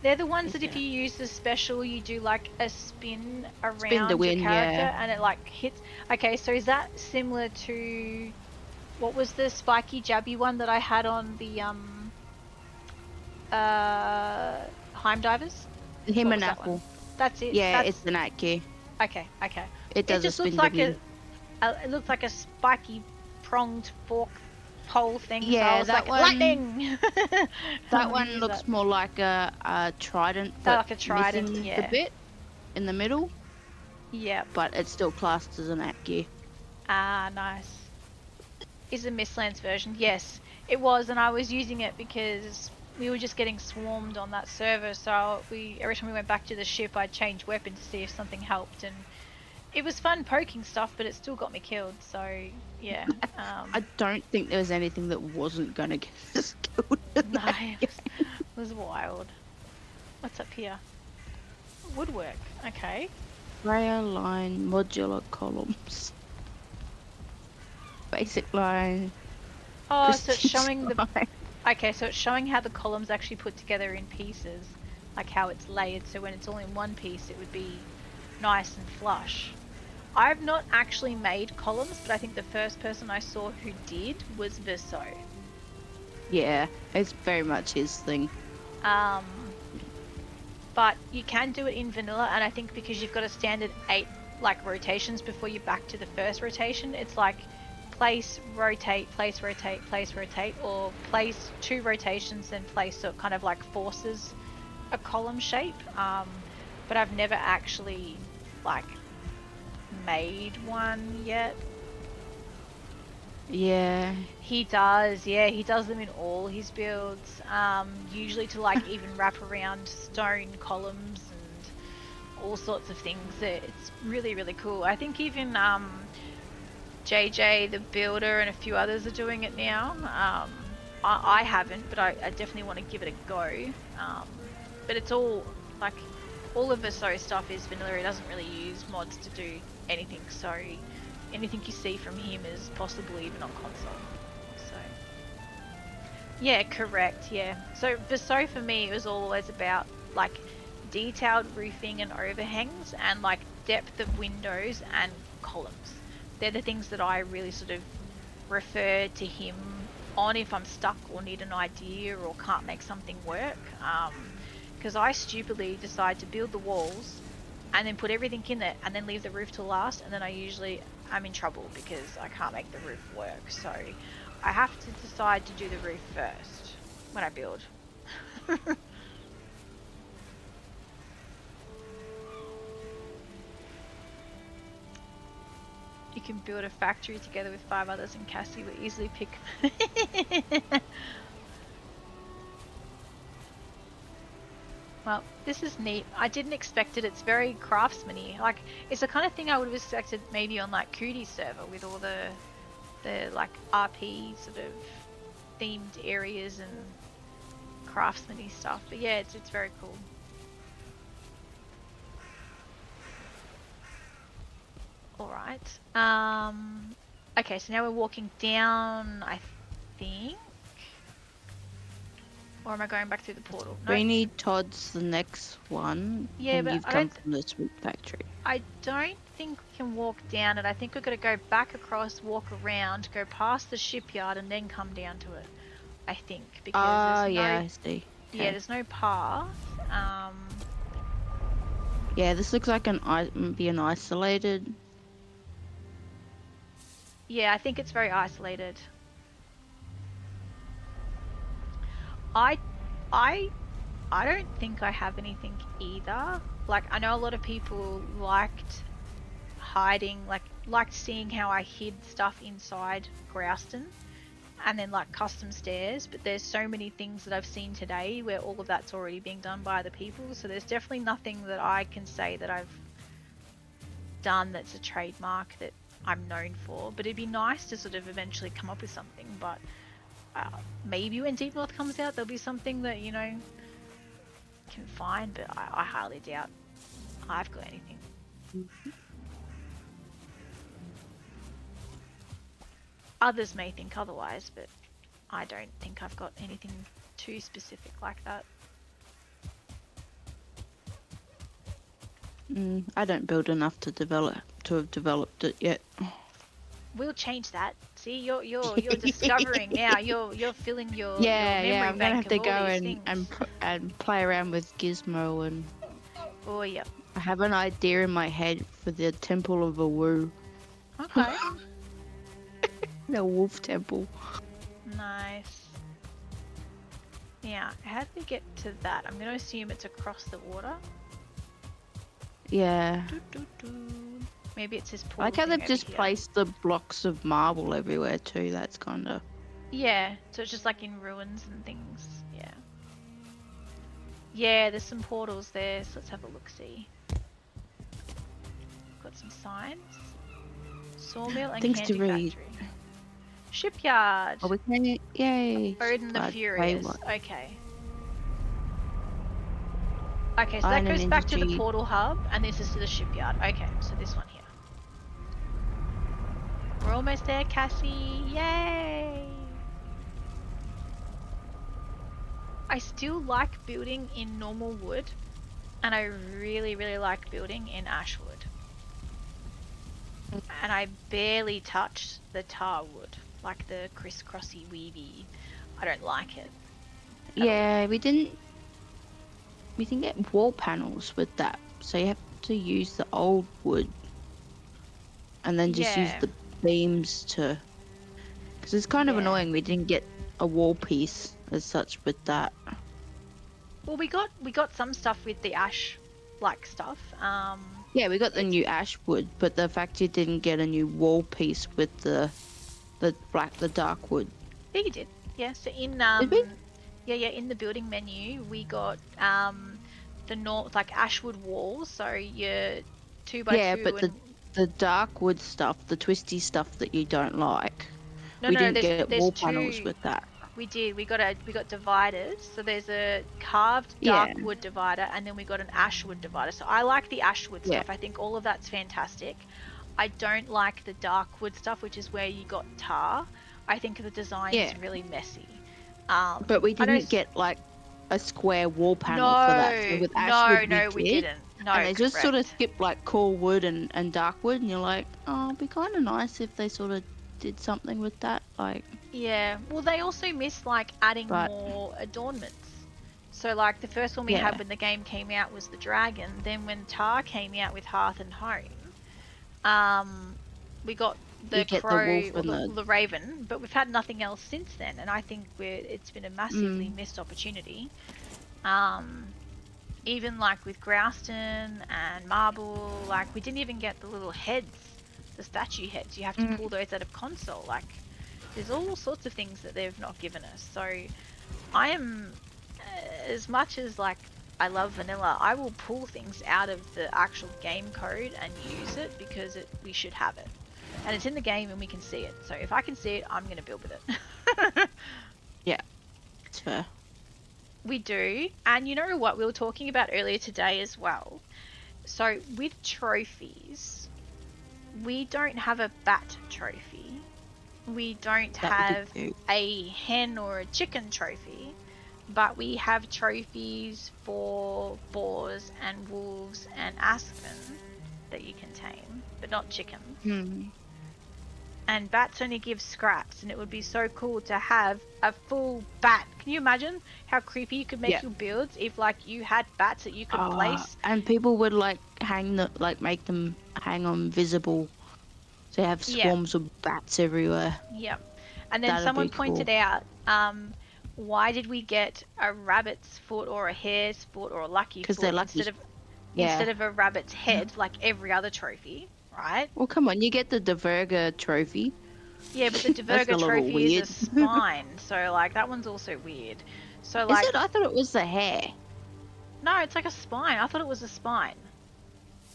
They're the ones that if Yeah. you use the special, you do like a spin Spin to around your win, character yeah. and it like hits. Okay, so is that similar to what was the spiky jabby one that I had on the Heim divers? Him What and was that one? Apple. That's it. Yeah, it's That's an Atki. okay. Okay. It It does a just looks spin to like win. it looks like a spiky pronged fork pole thing. So I Yeah, was like, lightning. I'm that gonna one use that. looks more like a trident, Oh, but like a trident. missing the Yeah. bit in the middle. Yep. But it's still classed as an Atki. Ah, nice. Is a Mistlands version? Yes, it was, and I was using it because we were just getting swarmed on that server. So every time we went back to the ship, I'd change weapon to see if something helped, and it was fun poking stuff, but it still got me killed. So yeah, I don't think there was anything that wasn't gonna get us killed. In no, that it was wild. What's up here? Woodwork. Okay. Rail line modular columns. Basic line. Oh, so it's prestige showing the. line. Okay, so it's showing how the columns actually put together in pieces, like how it's layered. So when it's all in one piece, it would be nice and flush. I've not actually made columns, but I think the first person I saw who did was Verso. Yeah, it's very much his thing. But you can do it in vanilla, and I think because you've got a standard 8 like rotations before you're back to the first rotation, it's like place, rotate, place, rotate, place, rotate, or place 2 rotations, then place, so it kind of like forces a column shape. But I've never actually like made one yet. Yeah. He does, yeah, he does them in all his builds, usually to like even wrap around stone columns and all sorts of things. It's really, really cool. I think even JJ the builder and a few others are doing it now. I haven't, but I definitely want to give it a go. But it's all like all of Verso stuff is vanilla. He doesn't really use mods to do anything, so anything you see from him is possible even on console. So yeah, correct, yeah. So Verso for me it was always about like detailed roofing and overhangs and like depth of windows and columns. They're the things that I really sort of refer to him on if I'm stuck or need an idea or can't make something work. Because I stupidly decide to build the walls and then put everything in it and then leave the roof to last, and then I'm in trouble because I can't make the roof work. So I have to decide to do the roof first when I build. You can build a factory together with 5 others and Cassie will easily pick. Well, this is neat. I didn't expect it. It's very craftsman-y. Like, it's the kind of thing I would have expected maybe on like Cootie's server with all the like RP sort of themed areas and craftsman-y stuff. But yeah, it's very cool. Alright. Okay, so now we're walking down, I think. Or am I going back through the portal? No. Greeny Todd's the next one. Yeah, and but you've I come don't from the sweet factory. I don't think we can walk down it. I think we've got to go back across, walk around, go past the shipyard, and then come down to it. I think because there's Yeah, no, I see. yeah, Okay. there's no path. Yeah, this looks like an isolated. Yeah, I think it's very isolated. I don't think I have anything either. Like, I know a lot of people liked hiding, liked seeing how I hid stuff inside Grouston and then like custom stairs, but there's so many things that I've seen today where all of that's already being done by other people, so there's definitely nothing that I can say that I've done that's a trademark that I'm known for, but it'd be nice to sort of eventually come up with something. But maybe when Deep North comes out there'll be something that, you know, can find, but I highly doubt I've got anything. Others may think otherwise, but I don't think I've got anything too specific like that. I don't build enough to have developed it yet. We'll change that. See, you're discovering now. You're filling your Yeah. memory I'm gonna bank have of to all go these and things. and play around with Gizmo, and Oh yep. I have an idea in my head for the Temple of Awu, Okay. the wolf temple. Nice. Yeah. How do we get to that? I'm gonna assume it's across the water. Yeah. Doo. Maybe it's this I portal like how thing they've over just here. placed the blocks of marble everywhere too. That's kind of. Yeah, so it's just like in ruins and things. Yeah. Yeah, there's some portals there, so let's have a look-see. Got some signs. Sawmill and Things to candy read. factory. Shipyard! Oh, we can. Yay! Odin the Glad- Furious. wait, what? Okay. Okay, so Iron that and goes back to the industry. portal hub, and this is to the shipyard. Okay, so this one here. We're almost there, Cassie. Yay! I still like building in normal wood, and I really, really like building in ash wood. And I barely touch the tar wood, like the crisscrossy weavy. I don't like it. Yeah, we didn't get wall panels with that, so you have to use the old wood, and then just use Yeah. the beams to. Because it's kind of Yeah. annoying we didn't get a wall piece as such with that. Well, we got some stuff with the ash, like stuff. Yeah, we got the new ash wood, but the fact you didn't get a new wall piece with the dark wood. Yeah, you did. Yeah. So in Did we? yeah, in the building menu we got the like ashwood walls. So your 2x2 Yeah, but and the dark wood stuff, the twisty stuff that you don't like, no, we no, didn't get there's wall two. panels with that. We did. We got divided. So there's a carved Yeah. dark wood divider, and then we got an ashwood divider. So I like the ashwood Yeah. stuff. I think all of that's fantastic. I don't like the dark wood stuff, which is where you got tar. I think the design is really messy. But we I know didn't get like a square wall panel for that. So with ashwood, we didn't. No, and they just sort of correct. skipped like core wood and dark wood, and you're like, oh, it'd be kind of nice if they sort of did something with that, like. Yeah. Well, they also missed like adding But- more adornments. So like the first one we Yeah. had when the game came out was the dragon. Then when Tar came out with Hearth and Home, we got the You get the crow wolf or and the raven, but we've had nothing else since then. And I think it's been a massively missed opportunity. Even like with Grouston and Marble, like we didn't even get the little heads, the statue heads. You have to pull those out of console. Like there's all sorts of things that they've not given us. So I am, as much as like I love vanilla, I will pull things out of the actual game code and use it because we should have it. And it's in the game and we can see it. So if I can see it, I'm going to build with it. Yeah, it's fair. We do. And you know what we were talking about earlier today as well? So with trophies, we don't have a bat trophy. We don't have a hen or a chicken trophy. But we have trophies for boars and wolves and aspen that you can tame, but not chickens. And bats only give scraps, and it would be so cool to have a full bat. Can you imagine how creepy you could make your builds if like you had bats that you could place? And people would like make them hang on visible, so you have swarms of bats everywhere. Yep. And then That'd someone be cool. pointed out, why did we get a rabbit's foot or a hare's foot or a lucky foot 'Cause they're lucky. instead of a rabbit's head like every other trophy, right? Well, come on, you get the Diverger trophy. Yeah, but the That's a Diverger little trophy weird. is a spine, so like that one's also weird. So like, Is it? I thought it was the hair. no, it's like a spine. I thought it was a spine.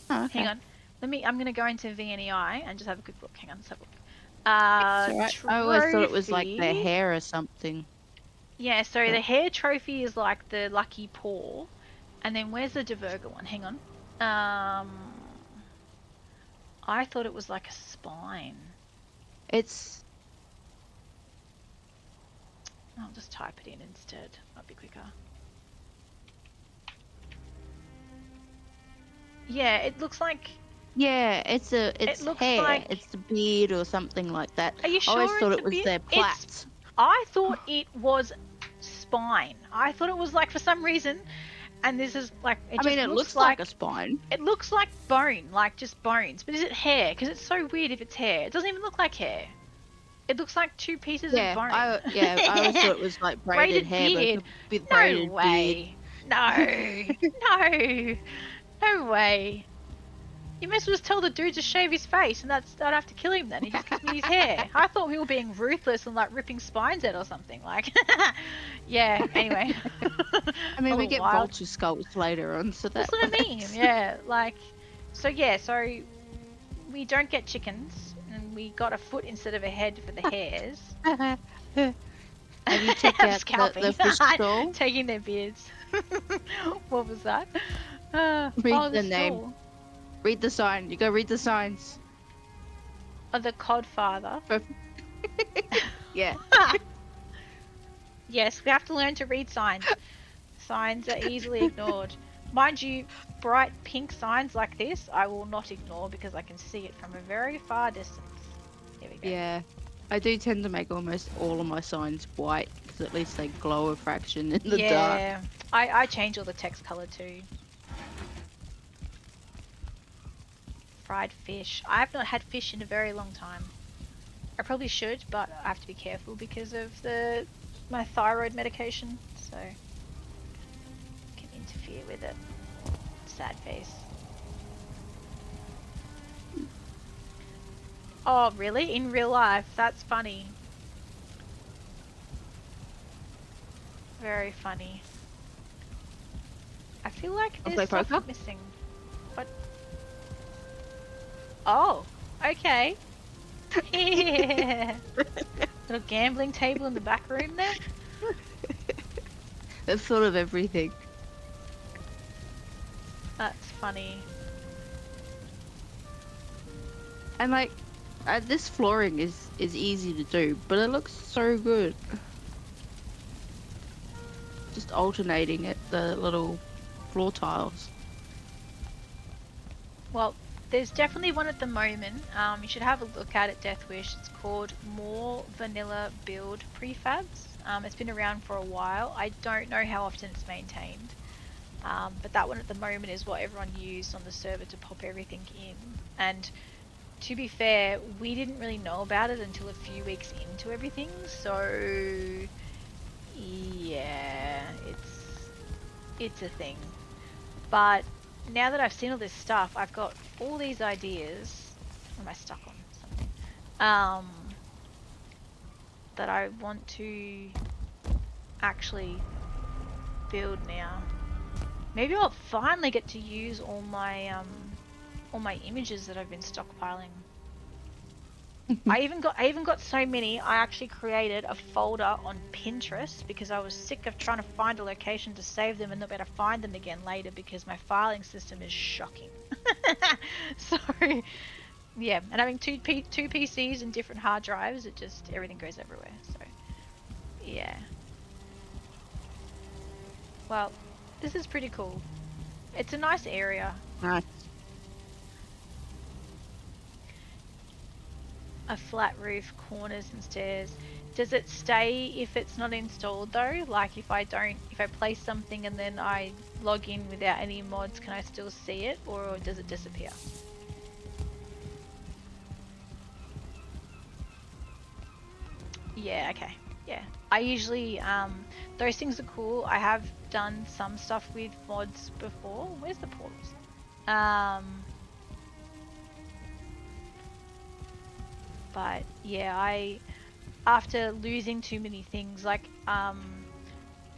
Oh, okay. Hang on, I'm gonna go into VNEI and just have a quick look. Hang on, let's have a look. It's alright. I always thought it was like the trophy. hair or something. Yeah, so the hair trophy is like the lucky paw. And then where's the Diverger one? Hang on. I thought it was like a spine. It's I'll just type it in instead. Might be quicker. Yeah, it looks like. Yeah, it's Looks hair. like. It's the beard or something like that. Are you I always sure thought it's it a was beard? their It's. plaits. I thought it was spine. I thought it was like for some reason, and this is like it I mean, just it looks looks like like a spine. it looks like bone, like just bones. But is it hair? Because it's so weird if it's hair. It doesn't even look like hair. It looks like two pieces of Yeah, bone. I always thought it was like braided Braided hair, but beard. with No braided beard. way. No. No. No way. You might as well just tell the dude to shave his face, and I'd have to kill him then. He just gives me his hair. I thought we were being ruthless and like ripping spines out or something. Like, yeah. Anyway. I mean, A we little get wild. vulture skulls later on, so That's that what I mean. works. Yeah. Like, so yeah. So we don't get chickens, and we got a foot instead of a head for the hares. Have you checked I'm out scalping. the fish stall? Taking their beards. What was that? Read the stall. name. Read the sign. You go read the signs. Oh, the Codfather. Yeah. Yes, we have to learn to read signs. Signs are easily ignored. Mind you, bright pink signs like this, I will not ignore because I can see it from a very far distance. Here we go. Yeah. I do tend to make almost all of my signs white because at least they glow a fraction in the dark. Yeah, I change all the text color too. Fried fish. I have not had fish in a very long time. I probably should, but I have to be careful because of my thyroid medication, so can interfere with it. Sad face. Oh, really? In real life? That's funny. Very funny. I feel like Wanna there's play stuff poker? missing. What? Oh, okay. Yeah. Little gambling table in the back room there. That's sort of everything. That's funny. And like, this flooring is easy to do, but it looks so good. Just alternating it, the little floor tiles. Well, there's definitely one at the moment. You should have a look at it, Deathwish. It's called More Vanilla Build Prefabs. It's been around for a while. I don't know how often it's maintained. But that one at the moment is what everyone used on the server to pop everything in. And to be fair, we didn't really know about it until a few weeks into everything. So yeah, it's a thing. But now that I've seen all this stuff, I've got all these ideas. What am I stuck on? Something. That I want to actually build now. Maybe I'll finally get to use all my images that I've been stockpiling. I even got so many. I actually created a folder on Pinterest because I was sick of trying to find a location to save them and not be able to find them again later because my filing system is shocking. So, yeah, and having two PCs and different hard drives, it just everything goes everywhere. So, yeah. Well, this is pretty cool. It's a nice area. Nice. A flat roof, corners and stairs. Does it stay if it's not installed though? Like if I place something and then I log in without any mods, can I still see it or does it disappear? Yeah, okay. Yeah. I usually, those things are cool. I have done some stuff with mods before. Where's the portals? But yeah, after losing too many things, like,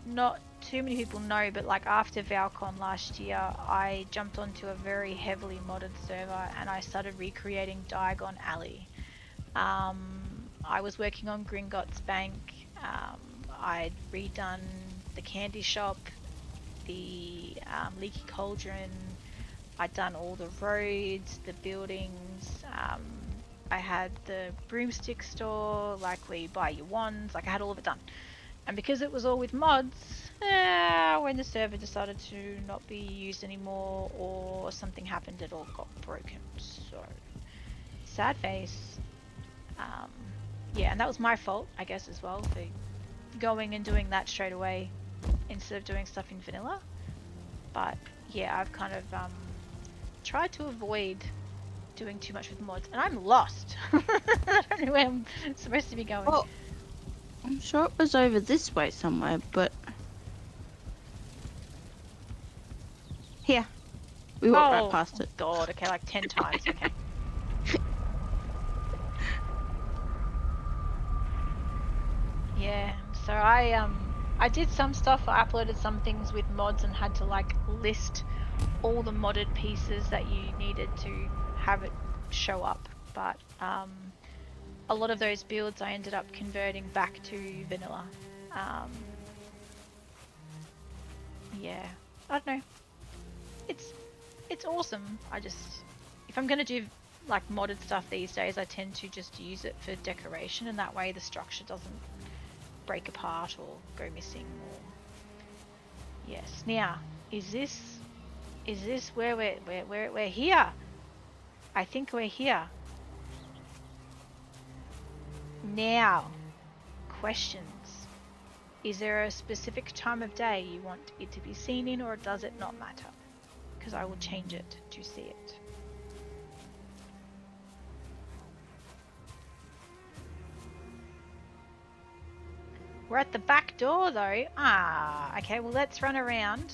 not too many people know, but like after Val-Con last year, I jumped onto a very heavily modded server and I started recreating Diagon Alley. I was working on Gringotts Bank. I'd redone the candy shop, the leaky cauldron. I'd done all the roads, the buildings. I had the broomstick store, like where you buy your wands. Like I had all of it done. And because it was all with mods, when the server decided to not be used anymore or something happened, it all got broken. So, sad face. Yeah, and that was my fault, I guess, as well, for going and doing that straight away instead of doing stuff in vanilla. But yeah, I've kind of tried to avoid doing too much with mods, and I'm lost. I don't know where I'm supposed to be going. Well, I'm sure it was over this way somewhere, but here. We walked right past it. God, okay, like 10 times, okay. Yeah, so I did some stuff, I uploaded some things with mods and had to like list all the modded pieces that you needed to have it show up, but a lot of those builds I ended up converting back to vanilla. Yeah, I don't know. It's awesome. If I'm gonna do like modded stuff these days, I tend to just use it for decoration, and that way the structure doesn't break apart or go missing. Or yes. Now, is this where we're here? I think we're here. Now, questions. Is there a specific time of day you want it to be seen in, or does it not matter? Because I will change it to see it. We're at the back door though. Okay, well let's run around.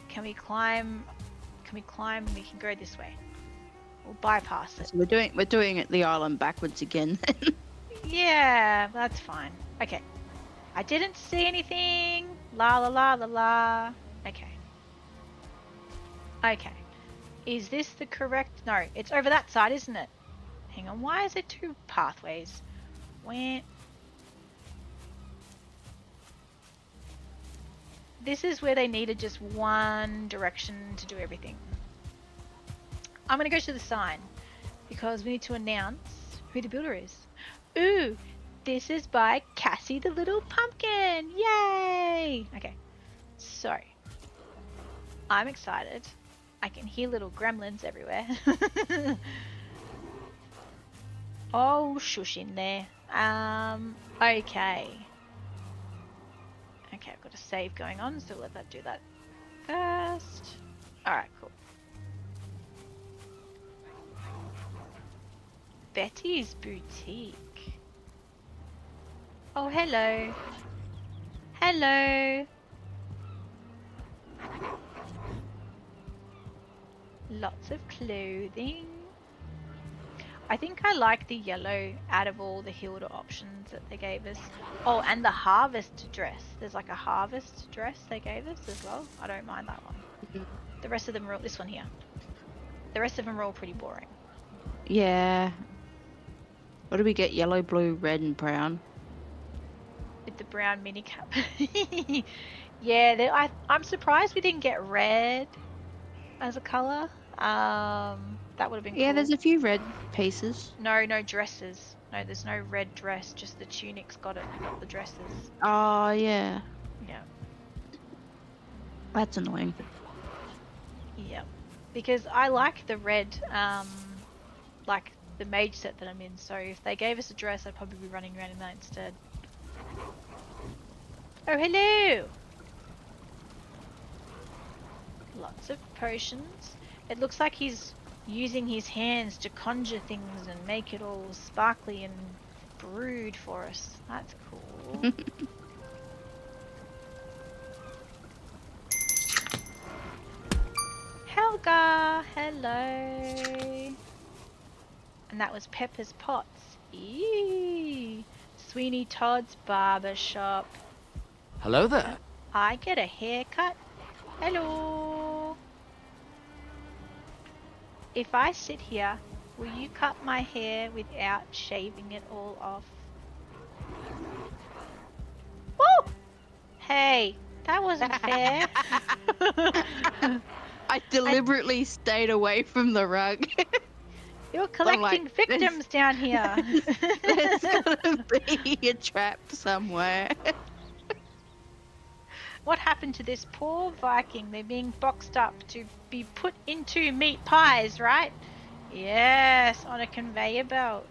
Can we climb? We can go this way. We'll bypass it. So we're doing it the island backwards again. Yeah, that's fine. Okay. I didn't see anything. La la la la la. Okay. Okay. Is this the correct? No, it's over that side, isn't it? Hang on, why is there two pathways? Where? This is where they needed just one direction to do everything. I'm gonna go to the sign because we need to announce who the builder is. Ooh, this is by Cassie the Little Pumpkin. Yay! Okay, so I'm excited. I can hear little gremlins everywhere. Oh, shush in there. Okay. Okay, I've got a save going on, so let that do that first. Alright, cool. Betty's Boutique. Oh, hello. Hello. Lots of clothing. I think I like the yellow out of all the Hilda options that they gave us. Oh, and the harvest dress. There's like a harvest dress they gave us as well. I don't mind that one. The rest of them are all, this one here. The rest of them are all pretty boring. Yeah. What do we get? Yellow, blue, red, and brown. With the brown mini cap. Yeah, I'm surprised we didn't get red as a colour. That would have been cool. Yeah, there's a few red pieces. No dresses. No, there's no red dress. Just the tunics got it, not the dresses. Oh, yeah. Yeah. That's annoying. Yeah. Because I like the red, like the mage set that I'm in. So if they gave us a dress, I'd probably be running around in that instead. Oh, hello! Lots of potions. It looks like he's using his hands to conjure things and make it all sparkly and brewed for us. That's cool. Helga! Hello! And that was Pepper's Pots. Eee! Sweeney Todd's barber shop. Hello there. I get a haircut. Hello! If I sit here, will you cut my hair without shaving it all off? Woo! Hey, that wasn't fair. I deliberately stayed away from the rug. You're collecting victims down here. There's gonna be a trap somewhere. What happened to this poor Viking? They're being boxed up to be put into meat pies, right? Yes, on a conveyor belt.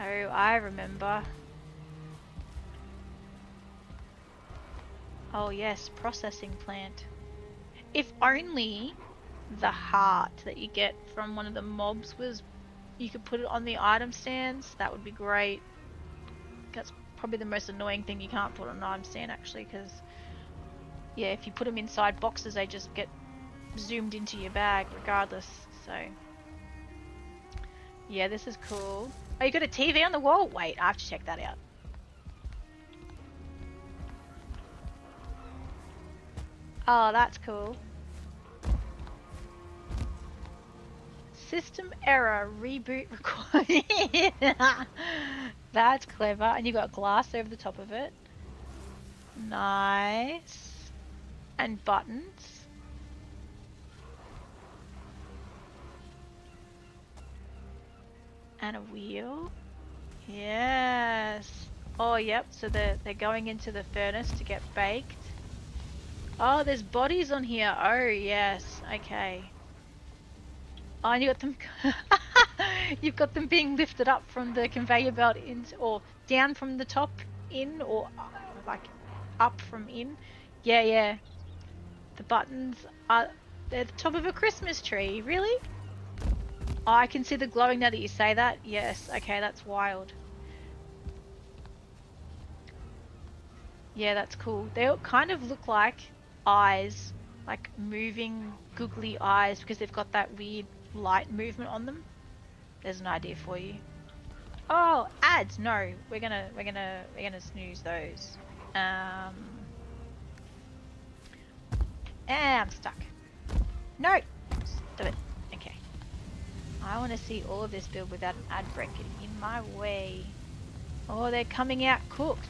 Oh, I remember. Oh yes, processing plant. If only the heart that you get from one of the mobs was, you could put it on the item stands, that would be great. That's probably the most annoying thing you can't put on an item stand actually, because yeah, if you put them inside boxes they just get zoomed into your bag regardless, so yeah, this is cool. Oh, you got a TV on the wall? Wait, I have to check that out. Oh, that's cool. System error, reboot required. That's clever. And you got glass over the top of it. Nice. And buttons. And a wheel. Yes. Oh, yep. So they're going into the furnace to get baked. Oh, there's bodies on here. Oh, yes. Okay. Oh, and you got them. You've got them being lifted up from the conveyor belt in, or down from the top in, or like up from in. Yeah, yeah. The buttons are, they're the top of a Christmas tree. Really? Oh, I can see the glowing now that you say that. Yes. Okay, that's wild. Yeah, that's cool. They kind of look like eyes, like moving googly eyes, because they've got that weird light movement on them. There's an idea for you. Oh, ads. No, we're gonna snooze those. And I'm stuck. No, stop it. Okay. I want to see all of this build without an ad break getting in my way. Oh, they're coming out cooked.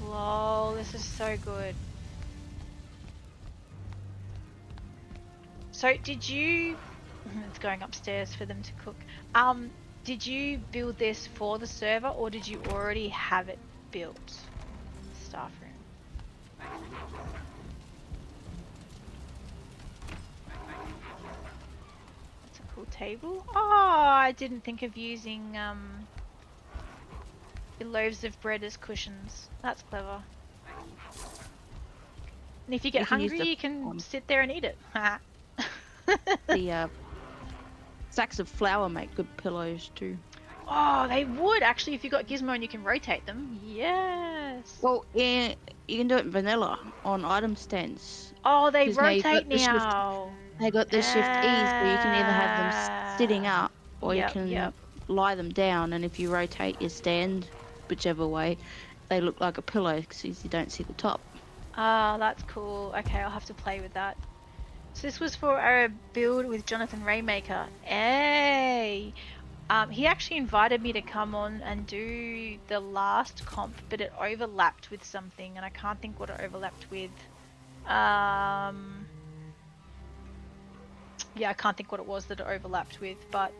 Lol, this is so good. So did you, it's going upstairs for them to cook. Did you build this for the server or did you already have it built? Staff room. That's a cool table. Oh, I didn't think of using the loaves of bread as cushions. That's clever. And if you get hungry, you can sit there and eat it. The sacks of flour make good pillows too. Oh, they would actually if you got Gizmo and you can rotate them. Yes. Well, yeah, you can do it in vanilla on item stands. Oh, they 'Cause now you've got rotate the shift- now. They got the shift ease where you can either have them sitting up or Yep, you can yep. lie them down, and if you rotate your stand whichever way, they look like a pillow because you don't see the top. Ah, that's cool. Okay, I'll have to play with that. So this was for a build with Jonathan Raymaker. Hey! He actually invited me to come on and do the last comp, but it overlapped with something, and I can't think what it overlapped with. Yeah, I can't think what it was that it overlapped with, but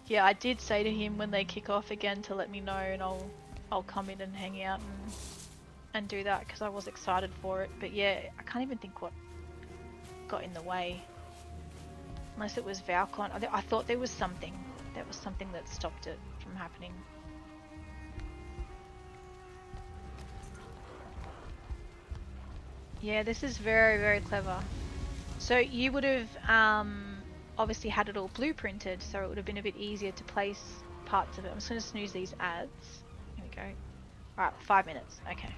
yeah, I did say to him when they kick off again to let me know, and I'll come in and hang out and do that because I was excited for it. But yeah, I can't even think what got in the way. Unless it was Val-Con. I thought there was something. There was something that stopped it from happening. Yeah, this is very, very clever. So you would have obviously had it all blueprinted, so it would have been a bit easier to place parts of it. I'm just going to snooze these ads. Here we go. Alright, 5 minutes. Okay.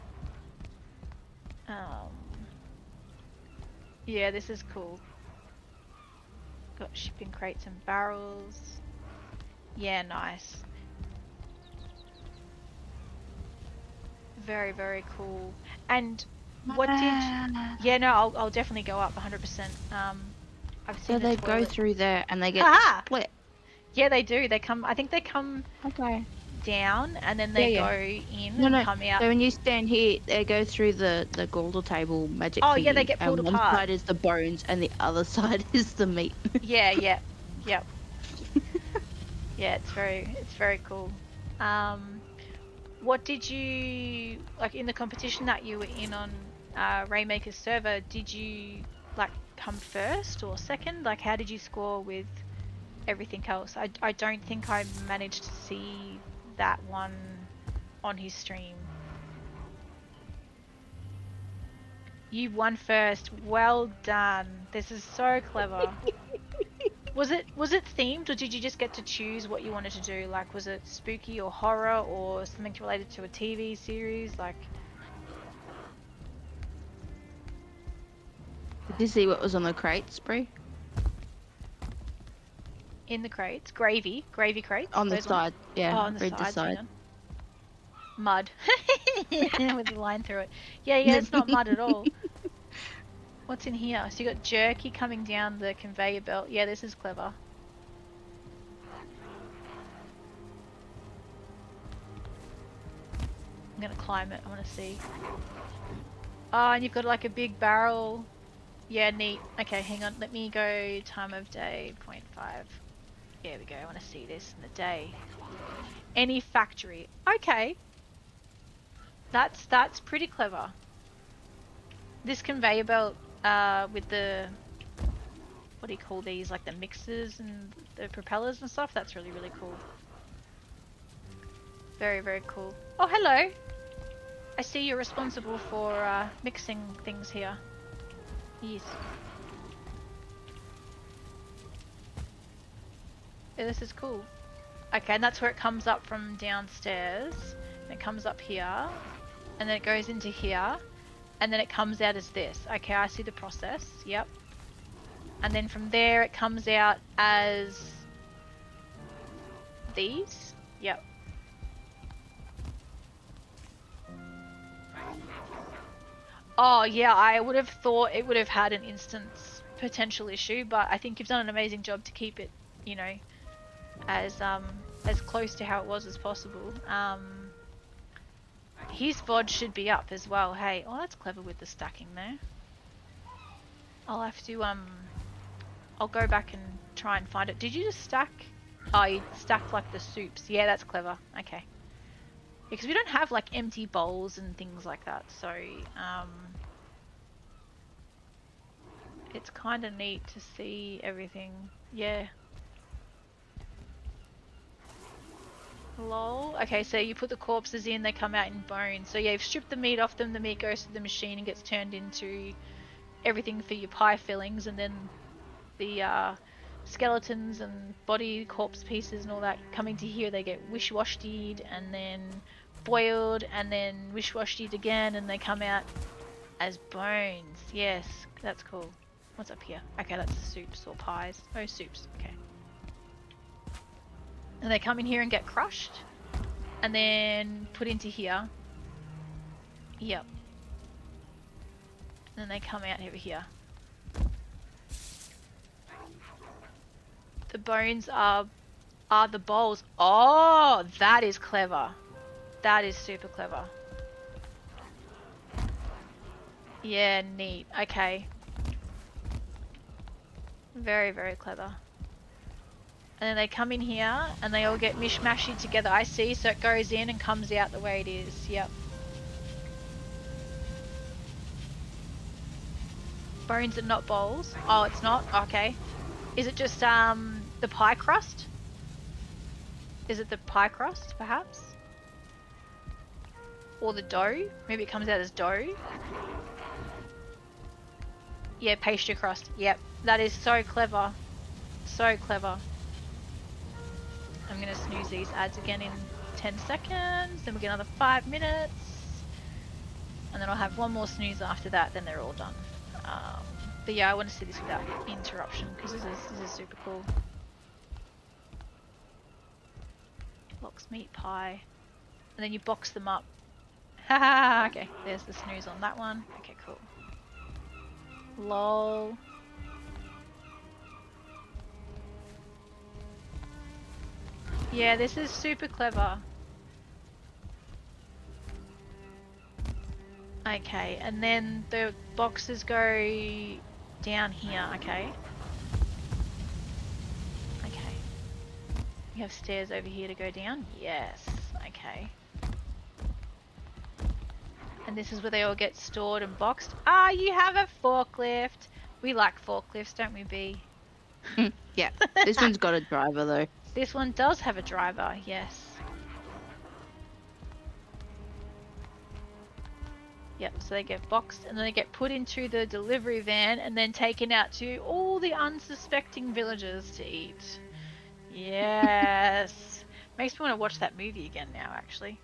Yeah, this is cool. Got shipping crates and barrels. Yeah, nice. Very, very cool. And what did... Yeah, no, I'll definitely go up 100%. I've seen So they the go toilet. through there and they get split. Yeah, they do. They come... I think they come Okay. down and then they Yeah, go yeah. in No, and no. come out. So when you stand here, they go through the Gauldle table magic Oh yeah, they thingy, get pulled and one apart. side is the bones, and the other side is the meat. Yeah, yeah, yep. Yeah, it's very cool. Um, what did you like in the competition that you were in on Rainmaker's server? Did you like come first or second? Like, how did you score with everything else? I don't think I managed to see that one on his stream. You won first. Well done. This is so clever. Was it themed or did you just get to choose what you wanted to do? Like was it spooky or horror or something related to a TV series? Like Did you see what was on the crates, Brie? in the crates, gravy crates. On the Those side, ones? Oh, yeah. on the Read the sides. Hang side. on. Mud with the line through it. Yeah, yeah, it's not mud at all. What's in here? So you got jerky coming down the conveyor belt. Yeah, this is clever. I'm gonna climb it. I want to see. Oh, and you've got like a big barrel. Yeah, neat. Okay, hang on. Let me go time of day 0.5. There we go. I want to see this in the day. Any factory. Okay. That's pretty clever. This conveyor belt with the what do you call these? Like the mixers and the propellers and stuff. That's really cool. Very, very cool. Oh, hello. I see you're responsible for mixing things here. Yes. Yeah, this is cool. Okay, and that's where it comes up from downstairs. And it comes up here. And then it goes into here. And then it comes out as this. Okay, I see the process. Yep. And then from there it comes out as these. Yep. Oh yeah, I would have thought it would have had an instance potential issue, but I think you've done an amazing job to keep it, you know, as close to how it was as possible. His VOD should be up as well. Hey, oh that's clever with the stacking there. I'll have to I'll go back and try and find it. Did you just stack? Oh, you stacked like the soups. Yeah, that's clever. Okay. Because we don't have like empty bowls and things like that, so it's kind of neat to see everything. Yeah. Lol. Okay, so you put the corpses in, they come out in bones. So yeah, you've stripped the meat off them, the meat goes to the machine and gets turned into everything for your pie fillings, and then the skeletons and body corpse pieces and all that coming to here, they get wish-washed-ed and then boiled and then wish-washed-ed again, and they come out as bones. Yes, that's cool. What's up here? Okay, that's soups or pies. Oh, soups. Okay. And they come in here and get crushed and then put into here. Yep. And then they come out over here. The bones are the bowls. Oh, that is clever. That is super clever. Yeah, neat. Okay. Very, very clever. And then they come in here and they all get mishmashed together. I see, so it goes in and comes out the way it is. Yep. Bones and not bowls. Oh, it's not? Okay. Is it just the pie crust? Is it the pie crust, perhaps? Or the dough? Maybe it comes out as dough? Yeah, pastry crust. Yep. That is so clever. So clever. I'm going to snooze these ads again in 10 seconds. Then we'll get another 5 minutes. And then I'll have one more snooze after that. Then they're all done. But yeah, I want to see this without interruption because this is super cool. Box meat pie. And then you box them up. Haha, okay. There's the snooze on that one. Okay, cool. Lol. Yeah, this is super clever. Okay, and then the boxes go down here. Okay. Okay. You have stairs over here to go down? Yes. Okay. And this is where they all get stored and boxed. Ah, you have a forklift. We like forklifts, don't we, B? Yeah, this one's got a driver though. This one does have a driver, yes. Yep, so they get boxed and then they get put into the delivery van and then taken out to all the unsuspecting villagers to eat. Yes. Makes me want to watch that movie again now, actually.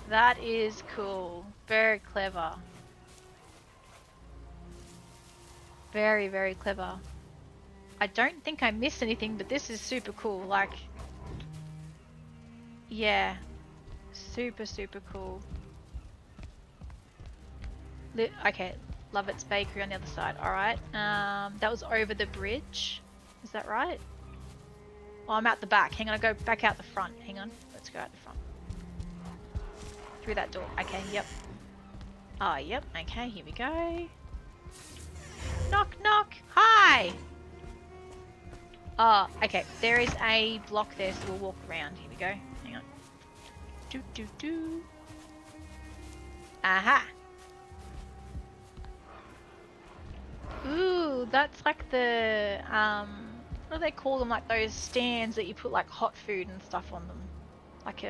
That is cool. Very clever. Very, very clever. I don't think I missed anything, but this is super cool. Like, yeah. Super, super cool. Okay, Lovett's Bakery on the other side. Alright. That was over the bridge. Is that right? Oh, I'm out the back. Hang on, I go back out the front. Hang on. Let's go out the front. Through that door. Okay, yep. Oh, yep. Okay, here we go. Knock, knock. Hi! Oh, okay. There is a block there, so we'll walk around. Here we go. Hang on. Do, do, do. Aha! Ooh, that's like the, what do they call them? Like those stands that you put like hot food and stuff on them. Like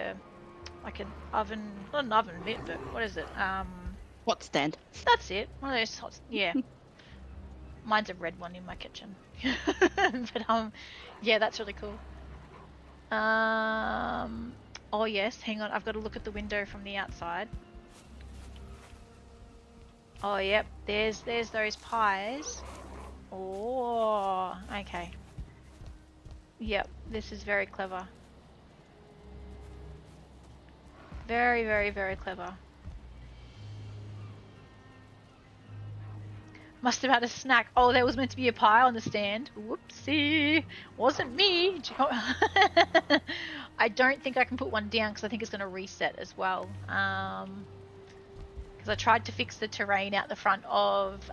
an oven, not an oven mitt, but what is it? Hot stand. That's it. One of those hot, yeah. Mine's a red one in my kitchen. But yeah, that's really cool. Oh yes, hang on, I've got to look at the window from the outside. Oh yep, there's those pies. Oh, okay. Yep, this is very clever. Very, very, very clever. Must have had a snack. Oh, there was meant to be a pie on the stand. Whoopsie. Wasn't me. I don't think I can put one down because I think it's going to reset as well. Because I tried to fix the terrain out the front of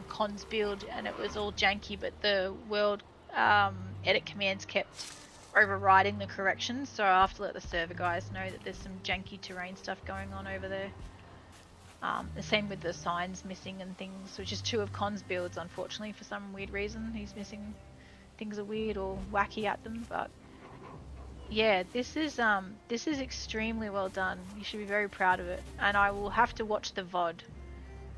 Con's build and it was all janky, but the world edit commands kept overriding the corrections, so I have to let the server guys know that there's some janky terrain stuff going on over there. The same with the signs missing and things, which is two of Con's builds, unfortunately, for some weird reason. He's missing things are weird or wacky at them, but yeah, this is extremely well done. You should be very proud of it. And I will have to watch the VOD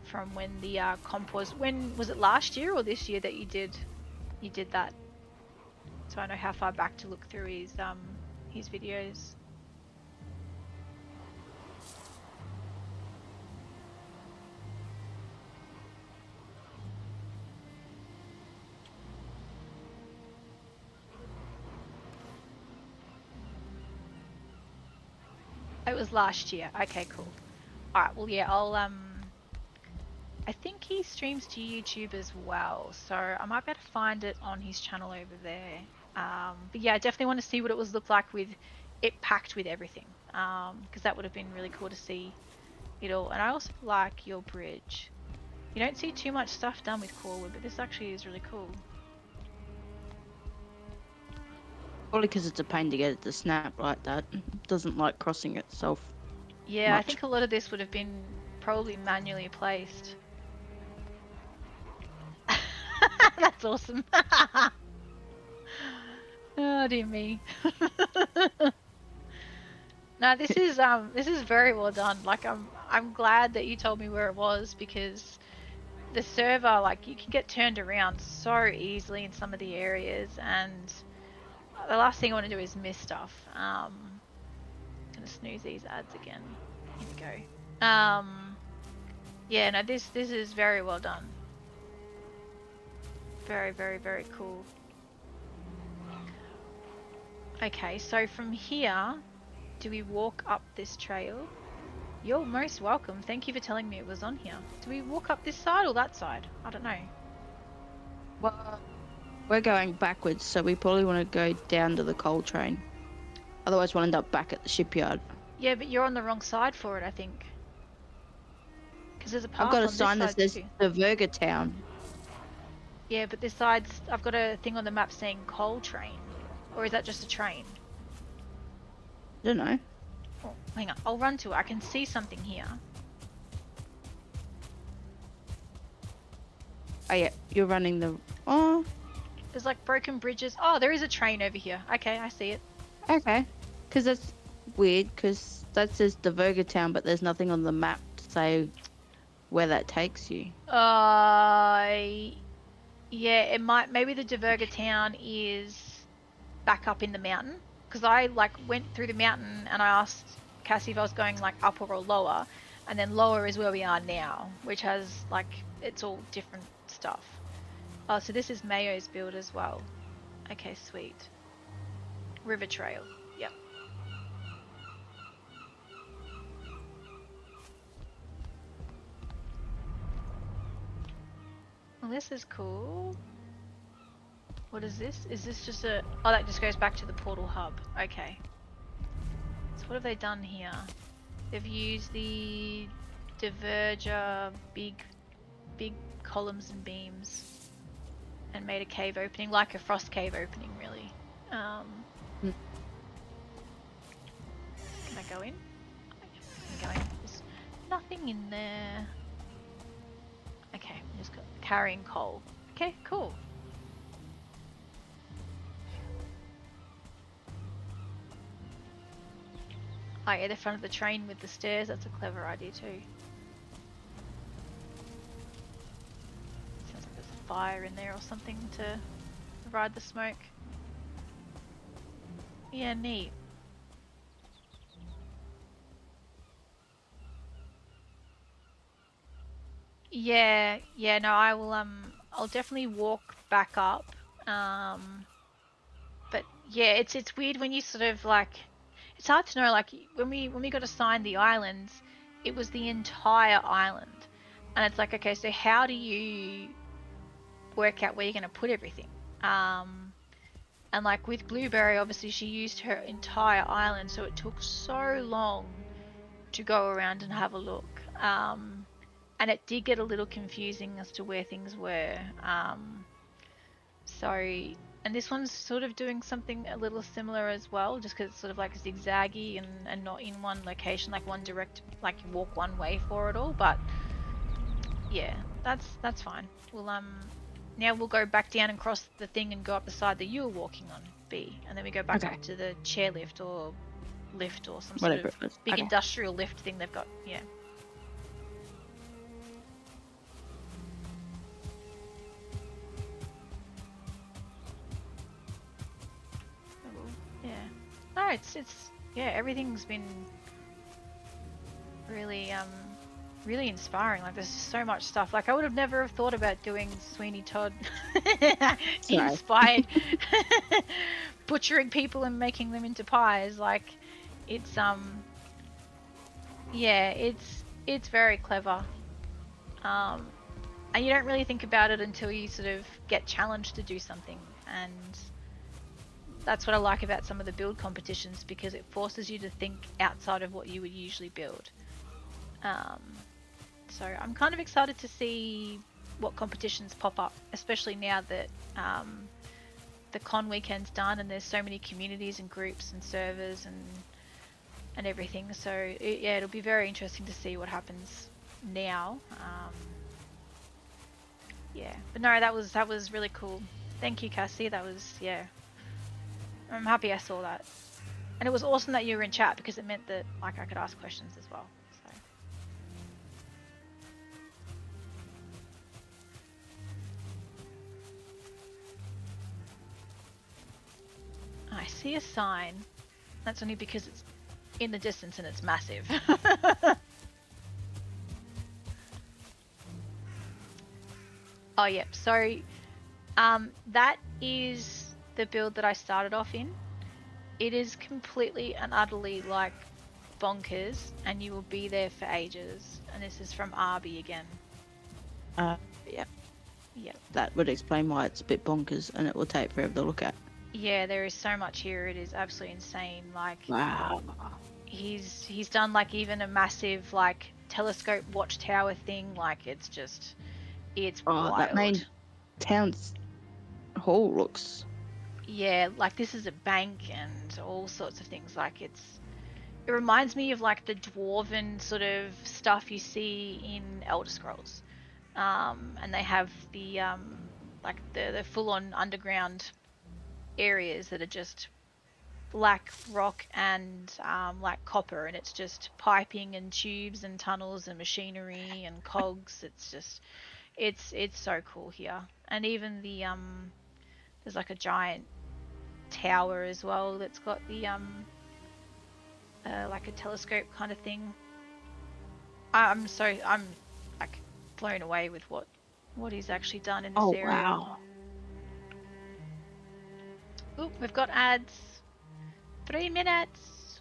from when the comp was. When was it, last year or this year that you did that? So I know how far back to look through his videos. It was last year. Okay, cool. Alright, well yeah, I think he streams to YouTube as well, so I might be able to find it on his channel over there. But yeah, I definitely want to see what it was looked like with it packed with everything, because that would have been really cool to see it all. And I also like your bridge. You don't see too much stuff done with Corewood, but this actually is really cool. Probably because it's a pain to get it to snap like that. It doesn't like crossing itself. Yeah, much. I think a lot of this would have been probably manually placed. That's awesome. Oh dear me. No, this is very well done. Like I'm glad that you told me where it was, because the server, like, you can get turned around so easily in some of the areas, and the last thing I want to do is miss stuff. Gonna snooze these ads again. Here we go. Yeah, no, this is very well done. Very, very, very cool. Okay, so from here, do we walk up this trail? You're most welcome. Thank you for telling me it was on here. Do we walk up this side or that side? I don't know. Well, we're going backwards, so we probably want to go down to the coal train. Otherwise, we'll end up back at the shipyard. Yeah, but you're on the wrong side for it, I think. Because there's a path I've got on a this sign that side says too. the Verga Town. Yeah, but this side's... I've got a thing on the map saying coal train. Or is that just a train? I don't know. Oh, hang on. I'll run to it. I can see something here. Oh yeah, you're running the. Oh, There's like broken bridges. Oh, there is a train over here. Okay, I see it. okay. Because that's weird. Because that says the Verga Town, but there's nothing on the map to say where that takes you. Yeah, it might... Maybe the Diverga town is back up in the mountain. Because I, like, went through the mountain and I asked Cassie if I was going, like, upper or lower. And then lower is where we are now, which has, like, it's all different stuff. Oh, so this is Mayo's build as well. Okay, sweet. River Trail. Yep. Well, this is cool. What is this? Is this just a... Oh, that just goes back to the portal hub. Okay. So what have they done here? They've used the diverger big columns and beams and made a cave opening, like a frost cave opening, really. Can I go in? I'm going. There's nothing in there. Okay, I'm just carrying coal. Okay, cool. Oh yeah, the front of the train with the stairs, that's a clever idea too. Sounds like there's a fire in there or something to ride the smoke. Yeah, neat. Yeah, no, I will, I'll definitely walk back up. But yeah, it's weird when you sort of like... It's hard to know, like, when we got assigned the islands, it was the entire island. And it's like, okay, so how do you work out where you're going to put everything? And like with Blueberry, obviously she used her entire island, so it took so long to go around and have a look. And it did get a little confusing as to where things were. And this one's sort of doing something a little similar as well, just because it's sort of like zigzaggy and not in one location, like one direct, like you walk one way for it all. But yeah, that's fine. We'll now we'll go back down and cross the thing and go up the side that you were walking on, B, and then we go back Okay. up to the chairlift or lift or some Whatever sort of it was. big Okay. industrial lift thing they've got. Yeah. Yeah. No, it's yeah, everything's been really really inspiring. Like there's so much stuff. Like I would have never have thought about doing Sweeney Todd inspired butchering people and making them into pies. Like it's yeah, it's very clever. And you don't really think about it until you sort of get challenged to do something, and that's what I like about some of the build competitions, because it forces you to think outside of what you would usually build. So I'm kind of excited to see what competitions pop up, especially now that the con weekend's done and there's so many communities and groups and servers and everything. So yeah, it'll be very interesting to see what happens now. Yeah, but no, that was really cool. Thank you, Cassie. That was, yeah. I'm happy I saw that. And it was awesome that you were in chat, because it meant that like I could ask questions as well. So. I see a sign. That's only because it's in the distance and it's massive. Oh, yep. So, that is the build that I started off in. It is completely and utterly like bonkers, and you will be there for ages. And this is from Arby again. Yeah. Yep. That would explain why it's a bit bonkers and it will take forever to look at. Yeah, there is so much here. It is absolutely insane. Like, Wow. he's done like even a massive like telescope watchtower thing. Like it's Oh, that main wild. town's hall looks. Yeah, like this is a bank and all sorts of things. Like it reminds me of like the dwarven sort of stuff you see in Elder Scrolls. And they have the like the full on underground areas that are just black rock and like copper, and it's just piping and tubes and tunnels and machinery and cogs. It's just it's so cool here. And even the there's like a giant tower as well that's got the like a telescope kind of thing. I'm like blown away with what he's actually done in this Oh, area. wow. Oop, we've got ads. 3 minutes.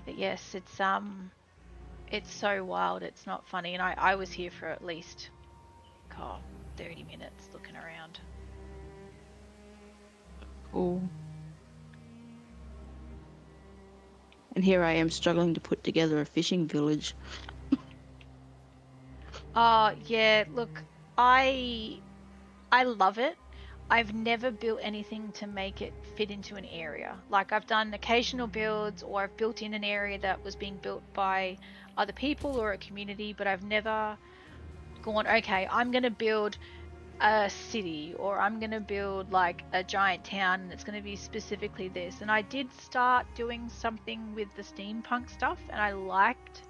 But yes, it's so wild. It's not funny, and I was here for at least 30 minutes looking around. Cool. And here I am struggling to put together a fishing village. Yeah, look, I love it. I've never built anything to make it fit into an area. Like I've done occasional builds, or I've built in an area that was being built by other people or a community, but I've never gone, okay, I'm going to build a city, or I'm going to build like a giant town and it's going to be specifically this. And I did start doing something with the steampunk stuff and I liked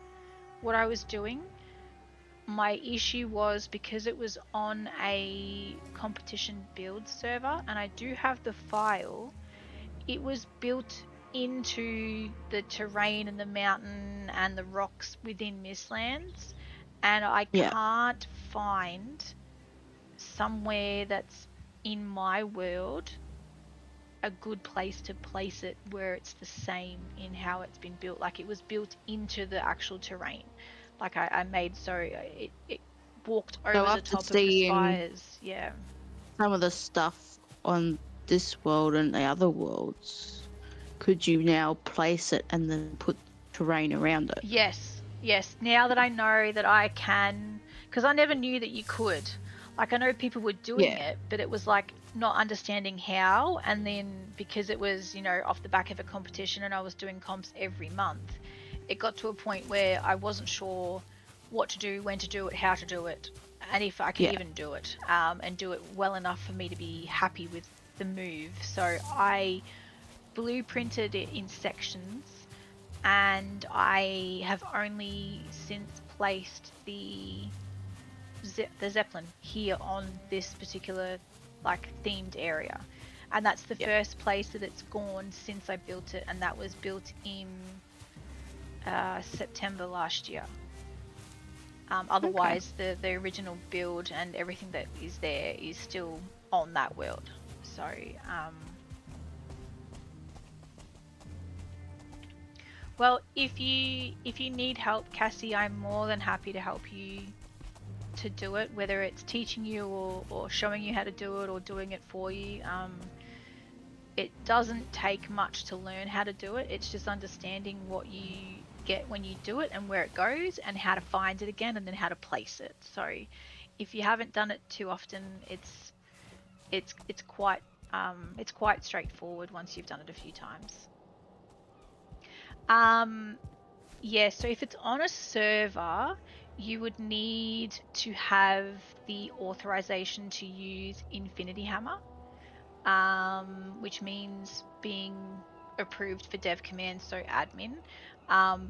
what I was doing. My issue was because it was on a competition build server, and I do have the file, it was built into the terrain and the mountain and the rocks within Mistlands, and I Yeah. can't find somewhere that's in my world a good place to place it where it's the same in how it's been built. Like it was built into the actual terrain. Like I made so it walked So over the after top of the seeing spires. Yeah. some of the stuff on this world and the other worlds, could you now place it and then put terrain around it? Yes. Yes. Now that I know that I can, because I never knew that you could. Like I know people were doing Yeah. it, but it was like not understanding how. And then because it was, off the back of a competition and I was doing comps every month, it got to a point where I wasn't sure what to do, when to do it, how to do it, and if I could Yeah. even do it, and do it well enough for me to be happy with the move. So I blueprinted it in sections, and I have only since placed the Zeppelin here on this particular like themed area, and that's the first place that it's gone since I built it, and that was built in September last year. Otherwise, the original build and everything that is there is still on that world. So, well, if you need help, Cassie, I'm more than happy to help you to do it. Whether it's teaching you or showing you how to do it or doing it for you. It doesn't take much to learn how to do it. It's just understanding what you get when you do it and where it goes and how to find it again and then how to place it. So if you haven't done it too often, it's quite straightforward once you've done it a few times. Yeah, so if it's on a server, you would need to have the authorization to use Infinity Hammer, which means being approved for dev command, so admin.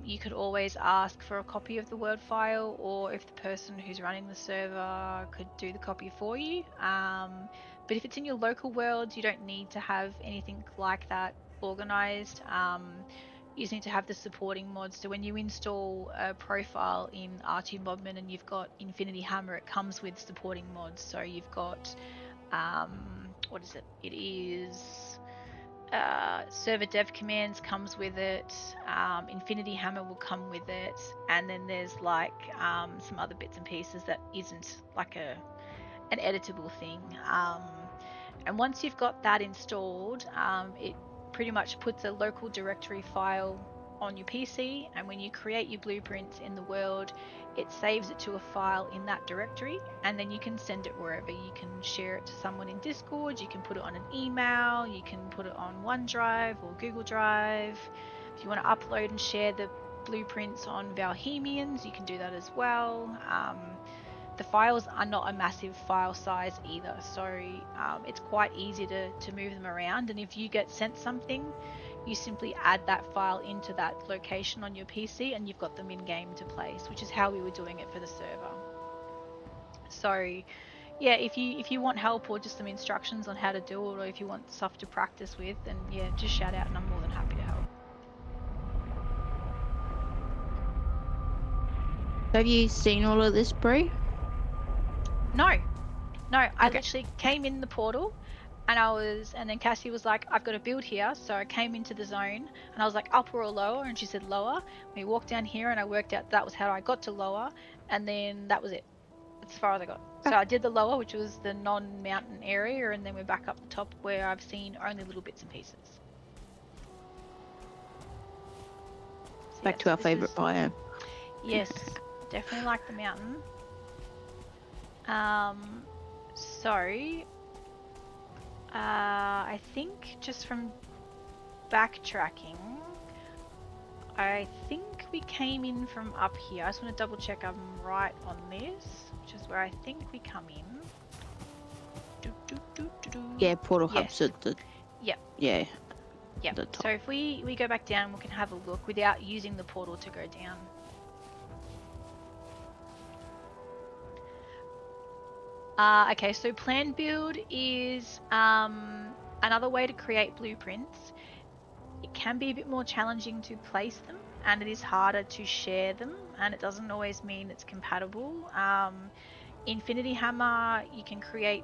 You could always ask for a copy of the Word file, or if the person who's running the server could do the copy for you. But if it's in your local world, you don't need to have anything like that organized. You just need to have the supporting mods. So when you install a profile in R2 Modman and you've got Infinity Hammer, it comes with supporting mods. So you've got what is it? It is server dev commands comes with it. Infinity Hammer will come with it, and then there's like some other bits and pieces that isn't like an editable thing. And once you've got that installed, it pretty much puts a local directory file on your PC, and when you create your blueprints in the world, it saves it to a file in that directory, and then you can send it wherever. You can share it to someone in Discord, you can put it on an email, you can put it on OneDrive or Google Drive. If you want to upload and share the blueprints on Valhemians, you can do that as well. The files are not a massive file size either, so it's quite easy to move them around, and if you get sent something, you simply add that file into that location on your PC and you've got them in game to place, which is how we were doing it for the server. So yeah, if you want help or just some instructions on how to do it, or if you want stuff to practice with, then yeah, just shout out and I'm more than happy to help. Have you seen all of this, Brie? No, I Okay. literally came in the portal and then Cassie was like, I've got to build here. So I came into the zone and I was like, upper or lower? And she said lower. We walked down here and I worked out that was how I got to lower. And then that was it. That's as far as I got. So I did the lower, which was the non-mountain area. And then we're back up the top where I've seen only little bits and pieces. So Back to our favourite biome. Yes, definitely like the mountain. I think just from backtracking, I think we came in from up here. I just want to double check I'm right on this, which is where I think we come in. Yeah, portal Yes. hubs at the... Yep. Yeah. Yep. The top. So if we go back down, we can have a look without using the portal to go down. Okay, so plan build is another way to create blueprints. It can be a bit more challenging to place them, and it is harder to share them, and it doesn't always mean it's compatible. Infinity Hammer, you can create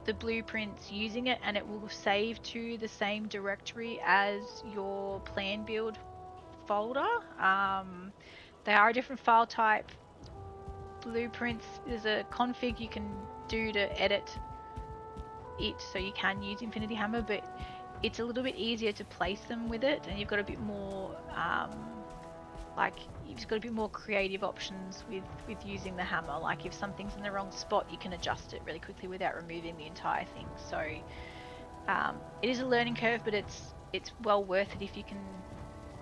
the blueprints using it, and it will save to the same directory as your plan build folder. They are a different file type. Blueprints, there's a config you can do to edit it, so you can use Infinity Hammer, but it's a little bit easier to place them with it, and you've got a bit more you've got a bit more creative options with using the hammer. Like if something's in the wrong spot, you can adjust it really quickly without removing the entire thing. So it is a learning curve, but it's well worth it if you can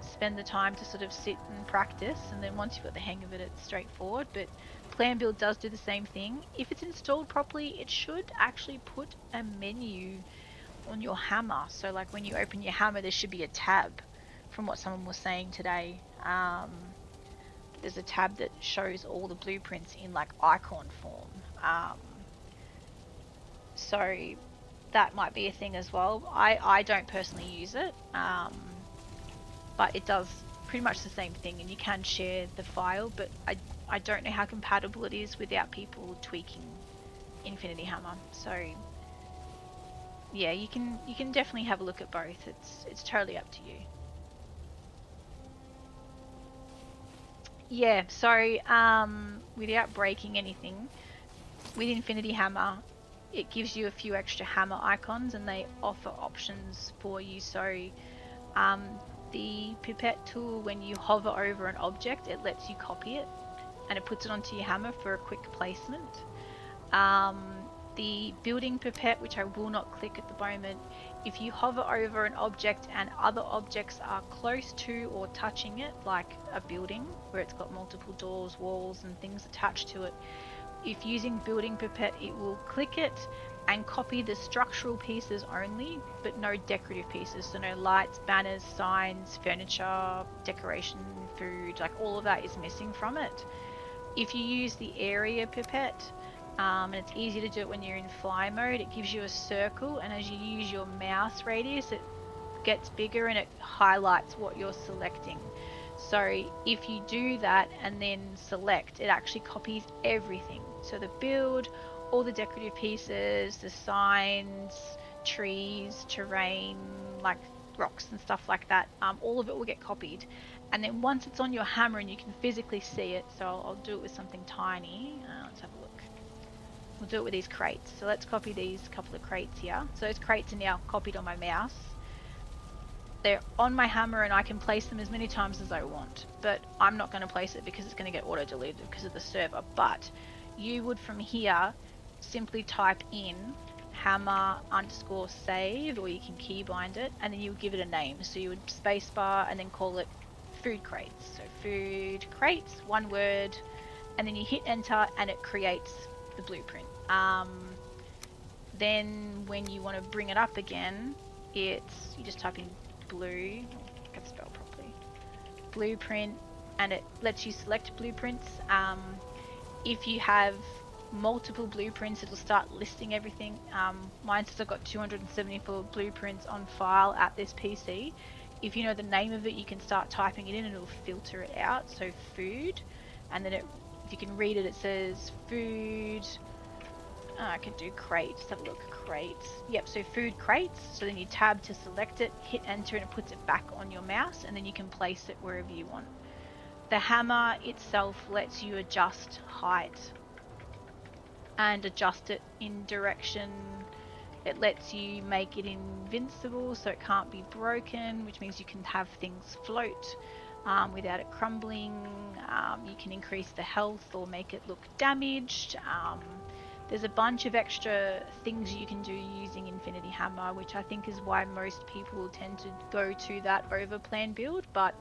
spend the time to sort of sit and practice, and then once you've got the hang of it, it's straightforward. But plan build does do the same thing. If it's installed properly, it should actually put a menu on your hammer. So like when you open your hammer, there should be a tab, from what someone was saying today. There's a tab that shows all the blueprints in like icon form. So that might be a thing as well. I don't personally use it, but it does pretty much the same thing, and you can share the file, but I don't know how compatible it is without people tweaking Infinity Hammer. So yeah, you can definitely have a look at both. It's totally up to you. Yeah, so without breaking anything, with Infinity Hammer, it gives you a few extra hammer icons, and they offer options for you. So the pipette tool, when you hover over an object, it lets you copy it, and it puts it onto your hammer for a quick placement. The building pipette, which I will not click at the moment, if you hover over an object and other objects are close to or touching it, like a building where it's got multiple doors, walls and things attached to it, if using building pipette, it will click it and copy the structural pieces only, but no decorative pieces. So no lights, banners, signs, furniture, decoration, food, like all of that is missing from it. If you use the area pipette, and it's easy to do it when you're in fly mode, it gives you a circle, and as you use your mouse radius, it gets bigger and it highlights what you're selecting. So if you do that and then select, it actually copies everything. So the build, all the decorative pieces, the signs, trees, terrain, like rocks and stuff like that, all of it will get copied. And then once it's on your hammer and you can physically see it, so I'll do it with something tiny. Let's have a look. We'll do it with these crates. So let's copy these couple of crates here. So those crates are now copied on my mouse. they're on my hammer and I can place them as many times as I want, but I'm not going to place it because it's going to get auto deleted because of the server. But you would from here simply type in hammer underscore save, or you can keybind it, and then you would give it a name. So you would spacebar and then call it food crates. So food crates, one word, and then you hit enter and it creates the blueprint. Then when you want to bring it up again, it's you just type in blue, I can spell properly, blueprint, and it lets you select blueprints. If you have multiple blueprints, it'll start listing everything. Mine says I've got 274 blueprints on file at this PC. If you know the name of it, you can start typing it in and it'll filter it out. So food, and then if you can read it, it says food. I can do crates. Let's have a look. Crates. Yep, so food crates. So then you tab to select it, hit enter, and it puts it back on your mouse, and then you can place it wherever you want. The hammer itself lets you adjust height and adjust it in direction. It lets you make it invincible so it can't be broken, which means you can have things float without it crumbling. You can increase the health or make it look damaged. There's a bunch of extra things you can do using Infinity Hammer, which I think is why most people tend to go to that over plan build, but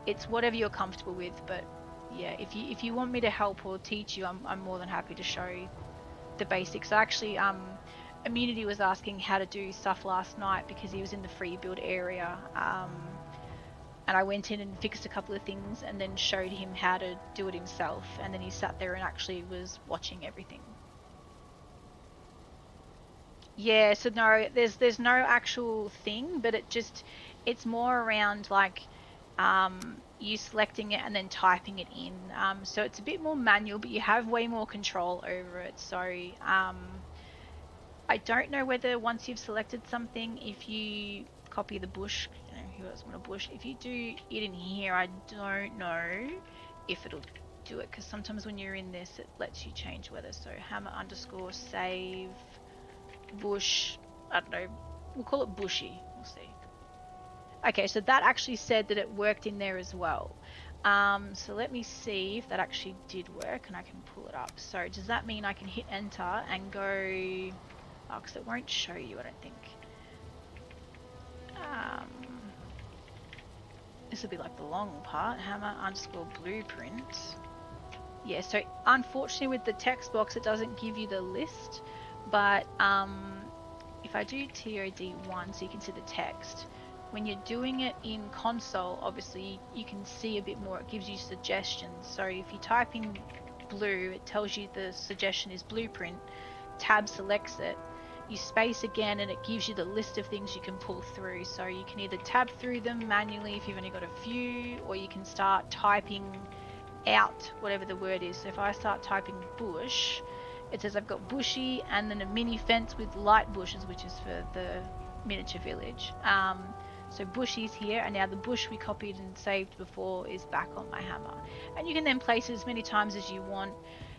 it's whatever you're comfortable with. But yeah, if you want me to help or teach you, I'm more than happy to show you the basics. Actually, Immunity was asking how to do stuff last night because he was in the free build area, and I went in and fixed a couple of things and then showed him how to do it himself, and then he sat there and actually was watching everything. Yeah, so no, there's no actual thing, but it's more around like you selecting it and then typing it in. So it's a bit more manual, but you have way more control over it. So I don't know whether once you've selected something, if you copy the bush, you know, who else want a bush? If you do it in here, I don't know if it'll do it, because sometimes when you're in this, it lets you change weather. So hammer underscore save bush, I don't know, we'll call it bushy, we'll see. Okay, so that actually said that it worked in there as well. So let me see if that actually did work, and I can pull it up. So does that mean I can hit enter and go, oh, because it won't show you, I don't think. This will be like the long part, hammer underscore blueprint. Yeah, so unfortunately with the text box, it doesn't give you the list, but if I do TOD1, so you can see the text, when you're doing it in console, obviously you can see a bit more, it gives you suggestions. So if you type in blue, it tells you the suggestion is blueprint, tab selects it, you space again and it gives you the list of things you can pull through. So you can either tab through them manually if you've only got a few, or you can start typing out whatever the word is. So if I start typing bush, it says I've got bushy and then a mini fence with light bushes, which is for the miniature village. So bushy's here, and now the bush we copied and saved before is back on my hammer. And you can then place it as many times as you want.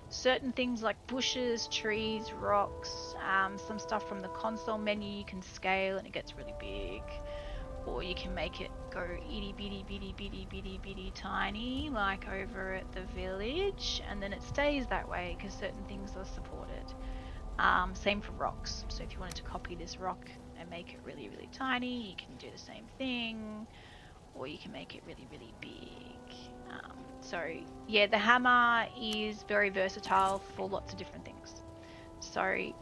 Certain things like bushes, trees, rocks, some stuff from the console menu you can scale and it gets really big. Or you can make it go itty bitty bitty bitty bitty bitty tiny, like over at the village, and then it stays that way because certain things are supported. Same for rocks. So if you wanted to copy this rock and make it really, really tiny, you can do the same thing, or you can make it really, really big. So yeah, the hammer is very versatile for lots of different things. So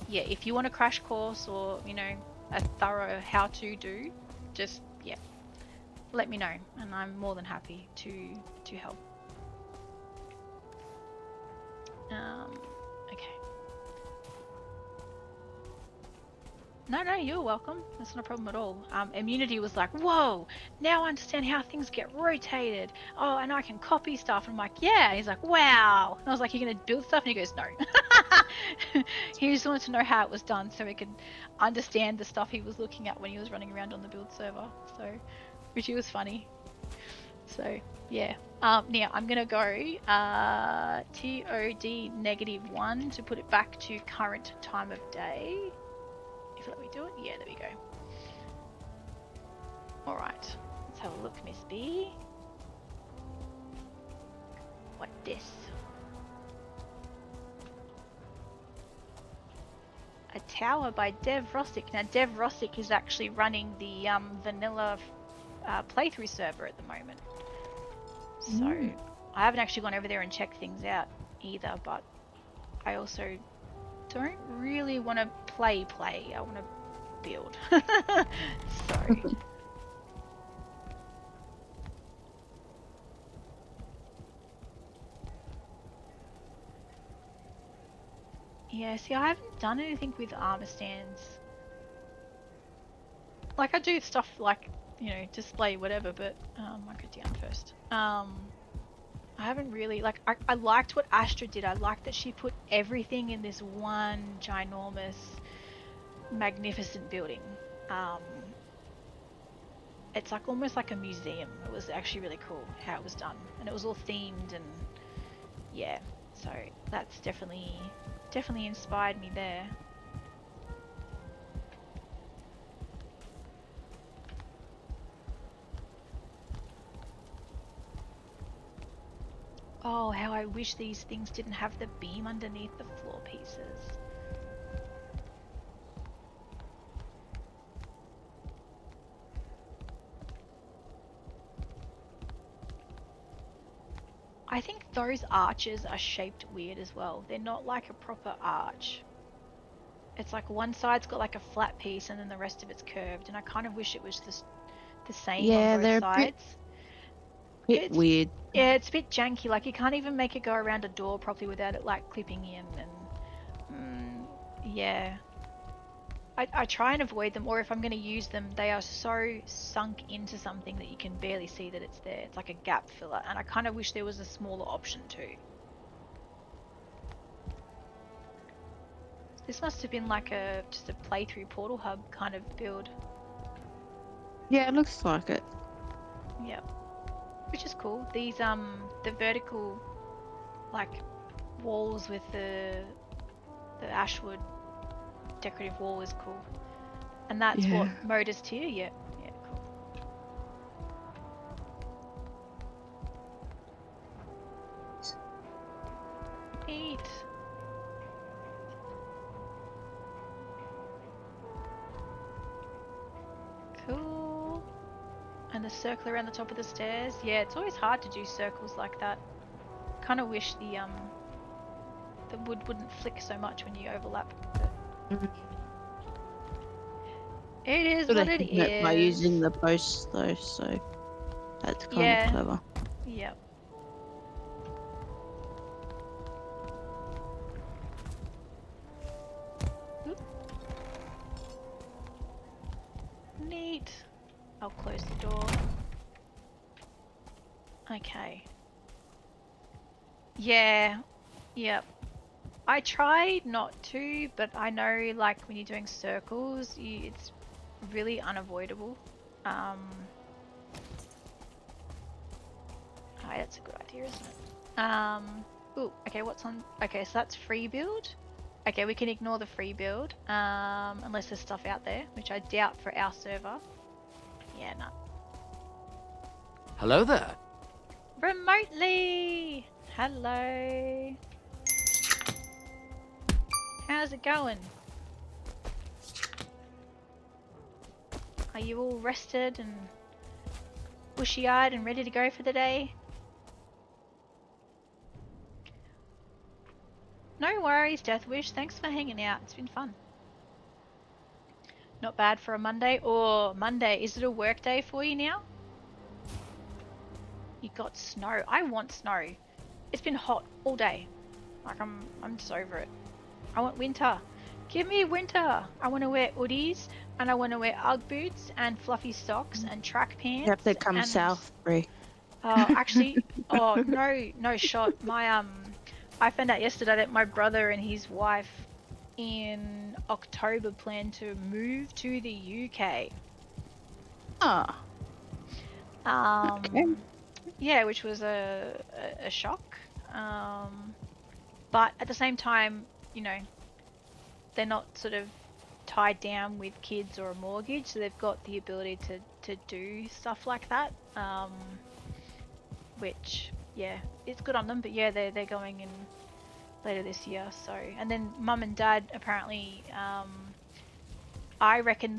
yeah, if you want a crash course or, you know, a thorough how to do, just, yeah, let me know and I'm more than happy to help. Okay. No, you're welcome. That's not a problem at all. Immunity was like, whoa, now I understand how things get rotated. Oh, and I can copy stuff. And I'm like, yeah. He's like, wow. And I was like, you're going to build stuff? And he goes, no. He just wanted to know how it was done so he could understand the stuff he was looking at when he was running around on the build server. So, which was funny. So, yeah. Now, I'm going to go TOD -1 to put it back to current time of day. If you let me do it, yeah, there we go. Alright, let's have a look, Miss B. What this? A tower by Dev Rossick. Now, Dev Rossick is actually running the vanilla playthrough server at the moment. So, I haven't actually gone over there and checked things out either, but I also don't really want to play. I want to build. So... Yeah, see, I haven't done anything with armor stands. Like, I do stuff like, you know, display whatever, but, I'll go down first. I haven't really, like, I liked what Astra did. I liked that she put everything in this one ginormous, magnificent building. It's like, almost like a museum. It was actually really cool how it was done. And it was all themed and, yeah. So, that's definitely inspired me there. Oh, how I wish these things didn't have the beam underneath the floor pieces. I think those arches are shaped weird as well. They're not like a proper arch. It's like one side's got like a flat piece and then the rest of it's curved, and I kind of wish it was the same on both sides. Bit weird. Yeah, it's a bit janky. Like, you can't even make it go around a door properly without it like clipping in, and yeah. I try and avoid them, or if I'm going to use them, they are so sunk into something that you can barely see that it's there. It's like a gap filler, and I kind of wish there was a smaller option too. This must have been like just a playthrough portal hub kind of build. Yeah, it looks like it. Yep. Which is cool. These the vertical like walls with the ashwood decorative wall is cool. And that's what Motor's tier, yeah, cool. Neat. Cool. And the circle around the top of the stairs. Yeah, it's always hard to do circles like that. Kind of wish the wood wouldn't flick so much when you overlap. It is what it is. By using the posts though, so that's kind of clever. Yep. Oop. Neat. I'll close the door. Okay. Yeah. Yep. I try not to, but I know, like, when you're doing circles, it's really unavoidable. That's a good idea, isn't it? Ooh, okay, what's on? Okay, so that's free build. Okay, we can ignore the free build, unless there's stuff out there, which I doubt for our server. Yeah, no. Hello there. Remotely! Hello. How's it going? Are you all rested and bushy-eyed and ready to go for the day? No worries, Deathwish. Thanks for hanging out. It's been fun. Not bad for a Monday. Or Monday. Is it a work day for you now? You got snow. I want snow. It's been hot all day. Like, I'm just over it. I want winter. Give me winter. I want to wear hoodies, and I want to wear Ugg boots and fluffy socks and track pants. You have to come south, Brie. Actually, no shot. I found out yesterday that my brother and his wife in October plan to move to the UK. Ah. Okay. Yeah, which was a shock. But at the same time, you know, they're not sort of tied down with kids or a mortgage, so they've got the ability to to do stuff like that. Which, yeah, it's good on them. But yeah, they're going in later this year. So, and then Mum and Dad apparently, I reckon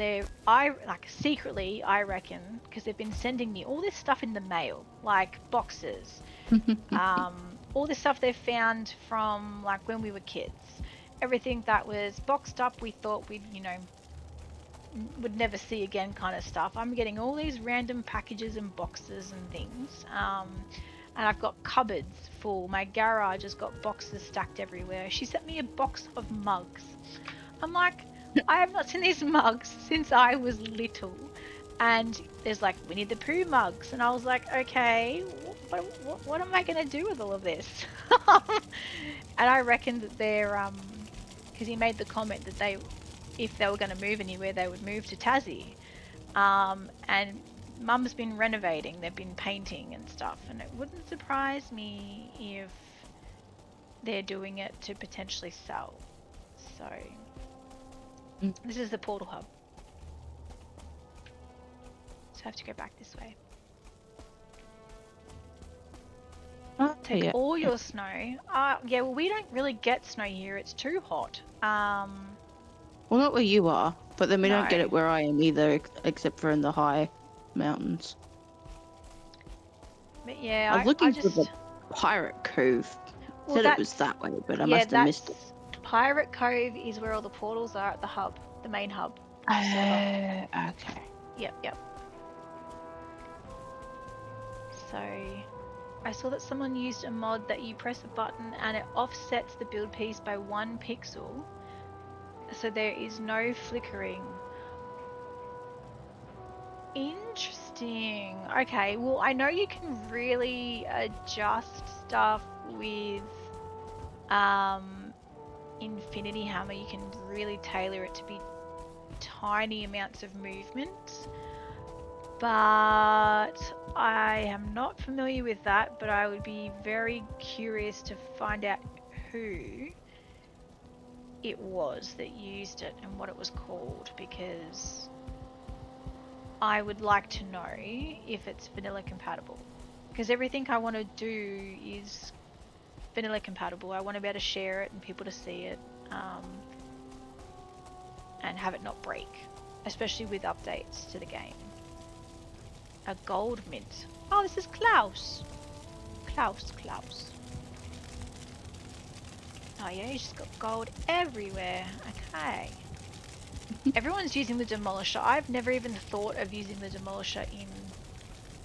secretly, I reckon, because they've been sending me all this stuff in the mail, like boxes, all this stuff they've found from like when we were kids. Everything that was boxed up, we thought we'd, would never see again kind of stuff. I'm getting all these random packages and boxes and things. And I've got cupboards full. My garage has got boxes stacked everywhere. She sent me a box of mugs. I'm like, I have not seen these mugs since I was little. And there's like Winnie the Pooh mugs. And I was like, okay, what am I going to do with all of this? And I reckon that they're, because he made the comment that if they were going to move anywhere, they would move to Tassie. And Mum's been renovating, they've been painting and stuff, and it wouldn't surprise me if they're doing it to potentially sell. So, this is the portal hub. So I have to go back this way. Take all your snow. Yeah, well, we don't really get snow here, it's too hot. Well, not where you are, but then we don't get it where I am either, except for in the high mountains. But yeah, I was looking for the Pirate Cove. Well, Said it was that way, but I must have missed it. Pirate Cove is where all the portals are at the hub, the main hub. Okay. Yep. So, I saw that someone used a mod that you press a button and it offsets the build piece by 1 pixel. So there is no flickering. Interesting. Okay, well, I know you can really adjust stuff with Infinity Hammer. You can really tailor it to be tiny amounts of movement. But I am not familiar with that, but I would be very curious to find out who it was that used it and what it was called, because I would like to know if it's vanilla compatible, because everything I want to do is vanilla compatible. I want to be able to share it and people to see it, and have it not break, especially with updates to the game. A gold mint. Oh, this is Klaus. Klaus. Oh yeah, you just got gold everywhere. Okay. Everyone's using the demolisher. I've never even thought of using the demolisher in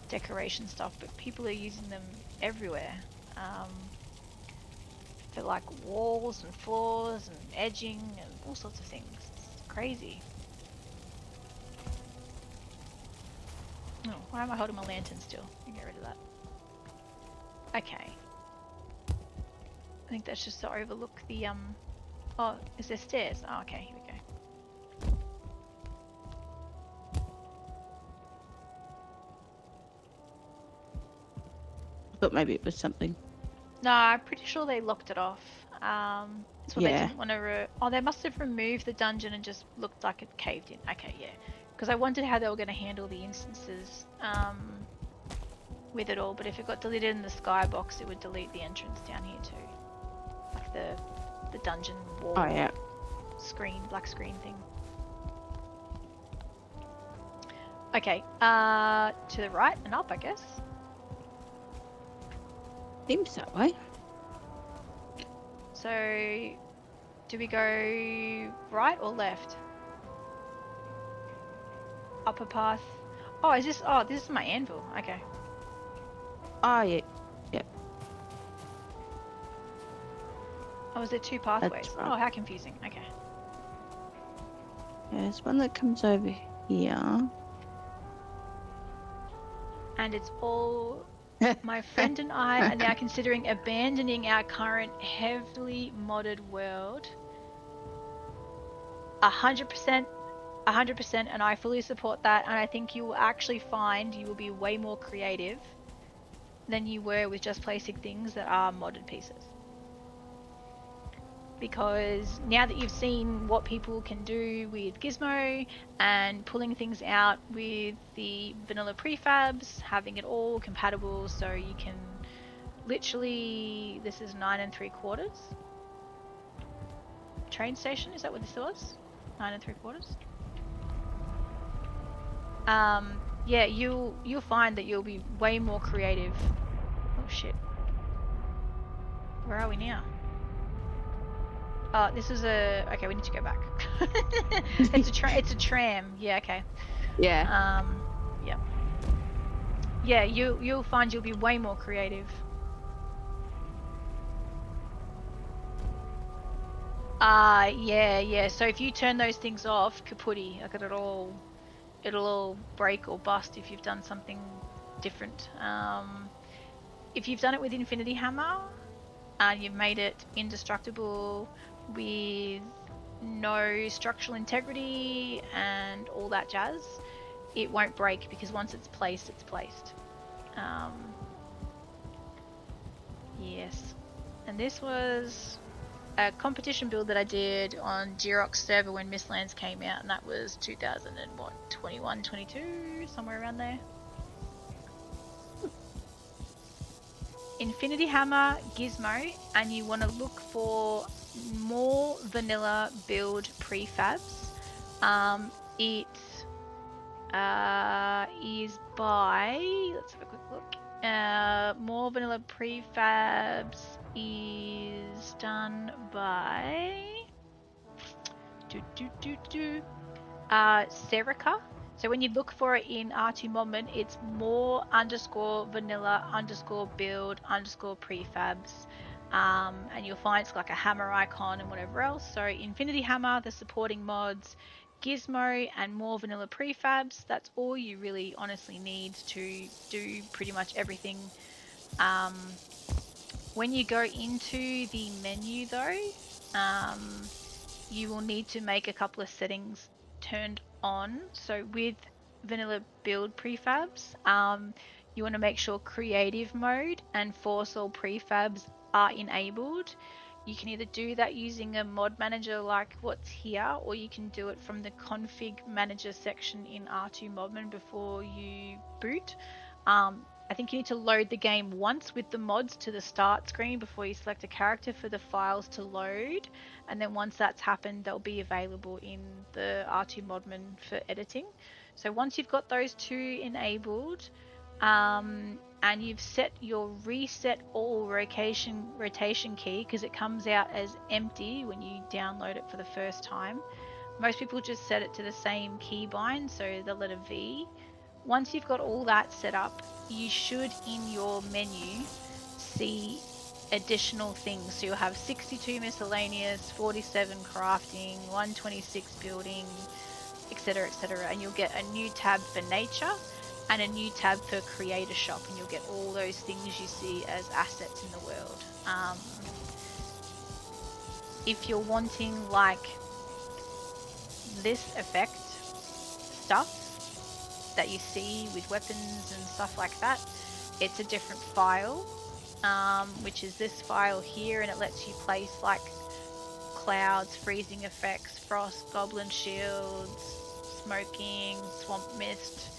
decoration stuff, but people are using them everywhere. For like walls and floors and edging and all sorts of things. It's crazy. Oh, why am I holding my lantern still? I'll get rid of that. Okay. I think that's just to overlook the oh, is there stairs? Oh, okay, here we go. I thought maybe it was something. No, I'm pretty sure they locked it off. That's what they didn't want to oh, they must have removed the dungeon and just looked like it caved in. Okay, yeah. Because I wondered how they were going to handle the instances with it all, but if it got deleted in the skybox, it would delete the entrance down here too. Like the dungeon wall screen, black screen thing. Okay, to the right and up, I guess. Seems that way. So, do we go right or left? Upper path. Oh, is this? Oh, this is my anvil. Okay. Oh, yeah. Yep. Oh, is there 2 pathways? Right. Oh, how confusing. Okay. Yeah, there's one that comes over here. And it's all... My friend and I are now considering abandoning our current heavily modded world. 100%, and I fully support that, and I think you will actually find you will be way more creative than you were with just placing things that are modded pieces. because now that you've seen what people can do with Gizmo and pulling things out with the vanilla prefabs, having it all compatible so you can literally, this is 9 3/4 train station, is that what this was? 9 3/4. Yeah, you'll find that you'll be way more creative. Oh shit, where are we now? Oh, this is a... Okay, we need to go back. It's a tram. Yeah, okay. Yeah. Yeah. Yeah, you'll find you'll be way more creative. Yeah. So if you turn those things off, kaputty. Like it'll all break or bust if you've done something different. If you've done it with Infinity Hammer and you've made it indestructible with no structural integrity and all that jazz, it won't break because once it's placed, it's placed. Yes. And this was a competition build that I did on Girox server when Mistlands came out, and that was 2021, 22, somewhere around there. Infinity Hammer, Gizmo, and you want to look for more vanilla build prefabs. It is by, let's have a quick look. More vanilla prefabs is done by Serica. So when you look for it in R2 Modman, it's more _ vanilla _ build _ prefabs. And you'll find it's like a hammer icon and whatever else. So Infinity Hammer, the supporting mods, Gizmo, and more vanilla prefabs. That's all you really honestly need to do pretty much everything. When you go into the menu though, you will need to make a couple of settings turned on. So with vanilla build prefabs, you want to make sure creative mode and force all prefabs are enabled. You can either do that using a mod manager like what's here, or you can do it from the config manager section in R2 Modman before you boot. I think you need to load the game once with the mods to the start screen before you select a character for the files to load, and then once that's happened, they'll be available in the R2 Modman for editing. So once you've got those two enabled, and you've set your reset all rotation key, because it comes out as empty when you download it for the first time. Most people just set it to the same keybind, so the letter V. Once you've got all that set up, you should in your menu see additional things. So you'll have 62 miscellaneous, 47 crafting, 126 building, etc., and you'll get a new tab for nature and a new tab for creator shop, and you'll get all those things you see as assets in the world. If you're wanting like this effect stuff that you see with weapons and stuff like that, it's a different file, which is this file here, and it lets you place like clouds, freezing effects, frost, goblin shields, smoking, swamp mist,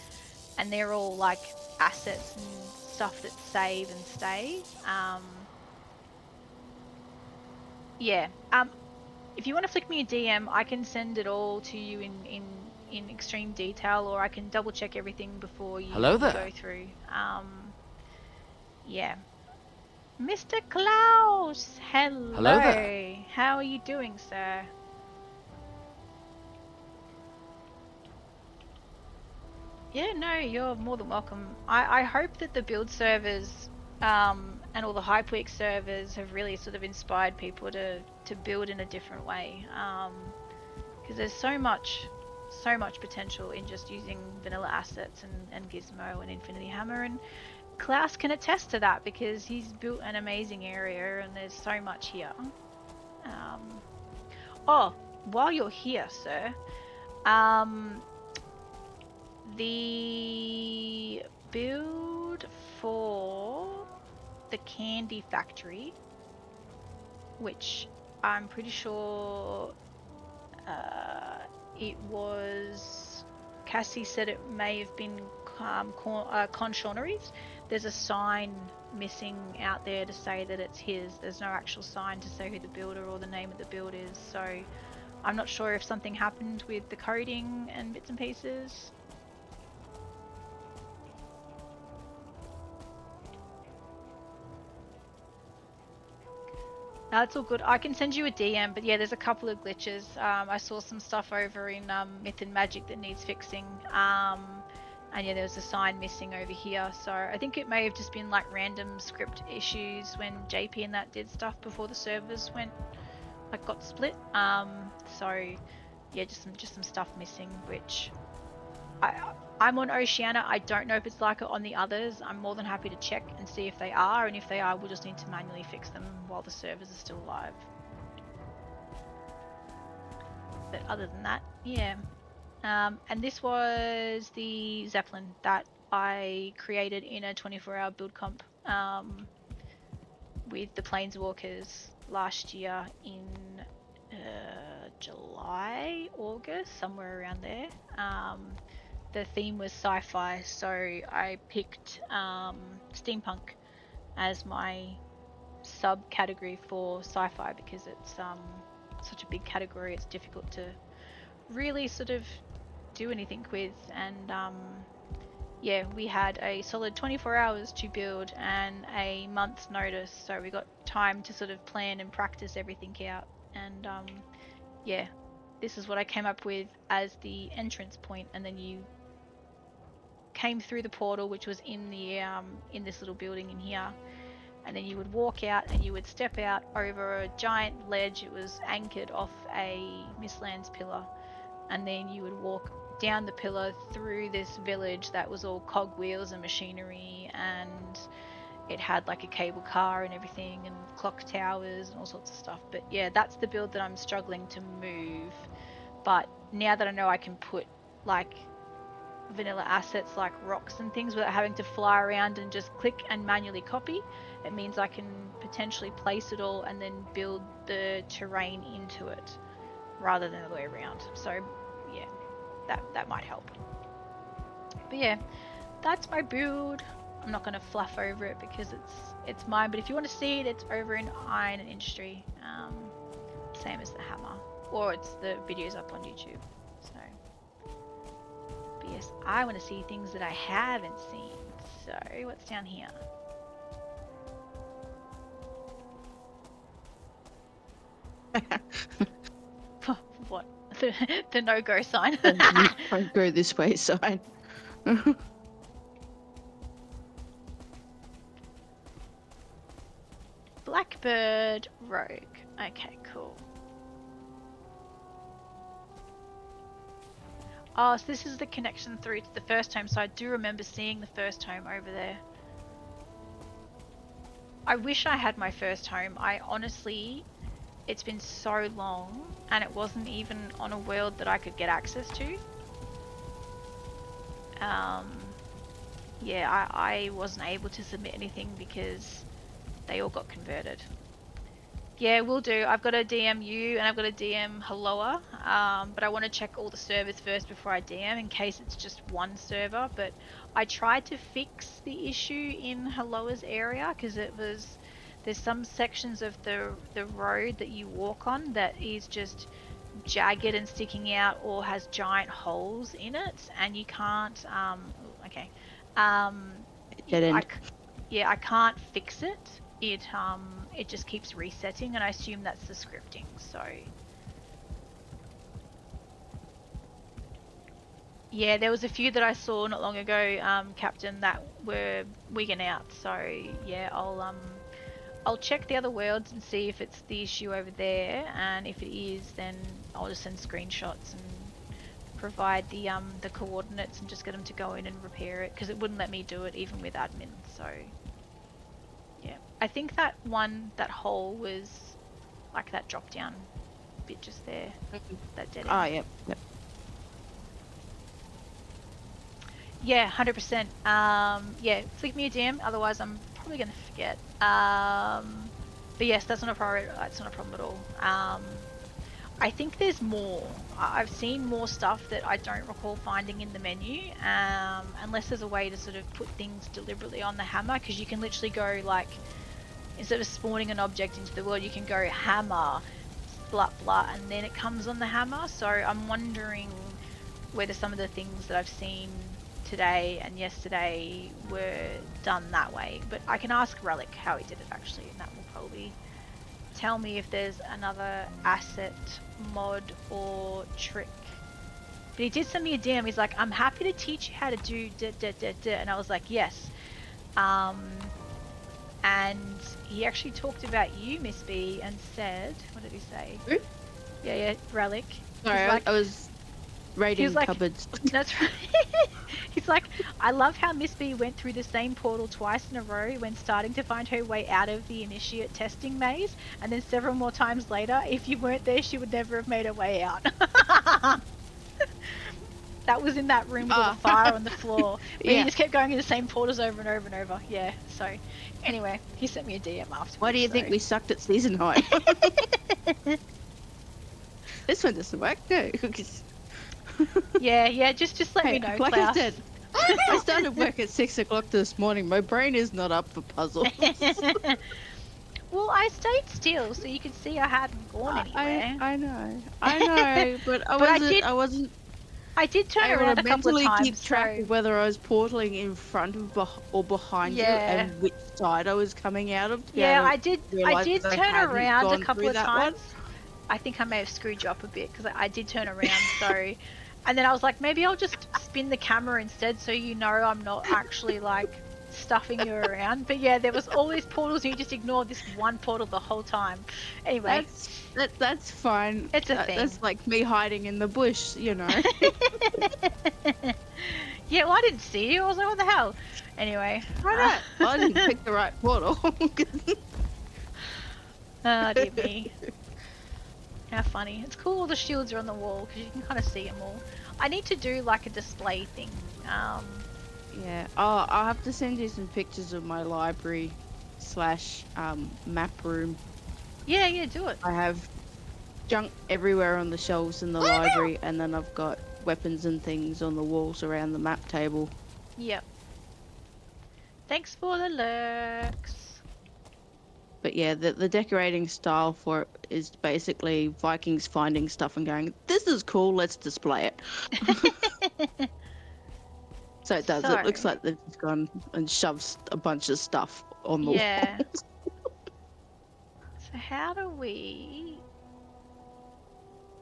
and they're all like assets and stuff that save and stay. If you want to flick me a DM, I can send it all to you in extreme detail, or I can double check everything before you Hello there. go through. Yeah. Mr. Klaus! Hello! Hello there. How are you doing, sir? Yeah, no, you're more than welcome. I hope that the build servers and all the Hyperweek servers have really sort of inspired people to build in a different way, because there's so much potential in just using vanilla assets and Gizmo and Infinity Hammer, and Klaus can attest to that because he's built an amazing area and there's so much here. Oh, while you're here, sir, the build for the candy factory, which I'm pretty sure it was. Cassie said it may have been Conchonneries. There's a sign missing out there to say that it's his. There's no actual sign to say who the builder or the name of the build is. So I'm not sure if something happened with the coding and bits and pieces. No, it's all good. I can send you a DM, but yeah, there's a couple of glitches. I saw some stuff over in Myth and Magic that needs fixing. And yeah, there was a sign missing over here. So I think it may have just been like random script issues when JP and that did stuff before the servers got split. So yeah, just some stuff missing, which I'm on Oceania. I don't know if it's like it on the others. I'm more than happy to check and see if they are, and if they are, we'll just need to manually fix them while the servers are still live. But other than that, yeah. And this was the Zeppelin that I created in a 24-hour build comp with the Planeswalkers last year in July, August, somewhere around there. The theme was sci-fi, so I picked steampunk as my subcategory for sci-fi because it's such a big category. It's difficult to really sort of do anything with, and yeah, we had a solid 24 hours to build and a month's notice, so we got time to sort of plan and practice everything out. And yeah, this is what I came up with as the entrance point, and then you came through the portal, which was in the in this little building in here, and then you would walk out and you would step out over a giant ledge. It was anchored off a Mistlands pillar, and then you would walk down the pillar through this village that was all cogwheels and machinery, and it had like a cable car and everything, and clock towers and all sorts of stuff. But yeah, that's the build that I'm struggling to move. But now that I know I can put like vanilla assets like rocks and things without having to fly around and just click and manually copy, it means I can potentially place it all and then build the terrain into it rather than the other way around. So yeah, that might help. But yeah, that's my build. I'm not going to fluff over it because it's mine, but if you want to see it, it's over in Iron and Industry, same as the hammer, or it's the videos up on YouTube. So but yes, I want to see things that I haven't seen. So what's down here? What? The no-go sign. Don't go this way sign. Blackbird Rogue. Okay, cool. Oh, so this is the connection through to the first home, so I do remember seeing the first home over there. I wish I had my first home. I honestly, it's been so long, and it wasn't even on a world that I could get access to. Yeah, I wasn't able to submit anything because they all got converted. Yeah, will do. I've got to DM you and I've got to DM Helloa, but I want to check all the servers first before I DM in case it's just one server. But I tried to fix the issue in Helloa's area because there's some sections of the road that you walk on that is just jagged and sticking out or has giant holes in it, and you can't okay Dead end. I can't fix it. It just keeps resetting, and I assume that's the scripting. So yeah, there was a few that I saw not long ago, Captain, that were wigging out. So yeah, I'll check the other worlds and see if it's the issue over there, and if it is, then I'll just send screenshots and provide the coordinates and just get them to go in and repair it, because it wouldn't let me do it even with admin. So yeah, I think that hole was like that drop down bit just there, that dead end. Oh, yep. Yeah, 100%. Yeah, flick me a DM, otherwise I'm probably gonna forget. But yes, that's not a problem. That's not a problem at all. I think there's more. I've seen more stuff that I don't recall finding in the menu, unless there's a way to sort of put things deliberately on the hammer, because you can literally go like, instead of spawning an object into the world, you can go hammer, blah blah, and then it comes on the hammer. So I'm wondering whether some of the things that I've seen today and yesterday were done that way. But I can ask Relic how he did it actually, and that will probably tell me if there's another asset, mod, or trick. But he did send me a DM. He's like, I'm happy to teach you how to do da da da da, and I was like, yes. And he actually talked about you, Miss B, and said, what did he say? Who? Yeah, Relic. Sorry, He's like, I was raiding like, cupboards. That's right. He's like, I love how Miss B went through the same portal twice in a row when starting to find her way out of the initiate testing maze, and then several more times later. If you weren't there, she would never have made her way out. That was in that room with all the fire on the floor. But Yeah. he just kept going in the same portals over and over and over. Yeah, so anyway, he sent me a DM afterwards. Why do you think we sucked at season high? This one doesn't work, no. Yeah, just let me know, like Klaus. I said, I started work at 6 o'clock this morning. My brain is not up for puzzles. Well, I stayed still, so you could see I hadn't gone anywhere. I know, but I wasn't I did turn able around to a couple of mentally times. keep track so... of whether I was portaling in front of or behind you Yeah. and which side I was coming out of. to be Yeah, able to I did realise that I turn hadn't around a gone couple through of that times. one. I think I may have screwed you up a bit because I did turn around. So, and then I was like, maybe I'll just spin the camera instead, so you know I'm not actually like stuffing you around. But yeah, there was all these portals, and you just ignored this one portal the whole time. Anyway, That's fine. It's a thing. That's like me hiding in the bush, you know. Yeah, well, I didn't see you. I was like, what the hell? Anyway. I didn't pick the right portal. Oh, dear me. How funny. It's cool all the shields are on the wall because you can kind of see them all. I need to do like a display thing. Yeah. Oh, I'll have to send you some pictures of my library / map room. Yeah, do it. I have junk everywhere on the shelves in the library, and then I've got weapons and things on the walls around the map table. Yep. Thanks for the lurks. But yeah, the decorating style for it is basically Vikings finding stuff and going, this is cool, let's display it. So it does. It looks like they've just gone and shoved a bunch of stuff on the Yeah. walls. So how do we?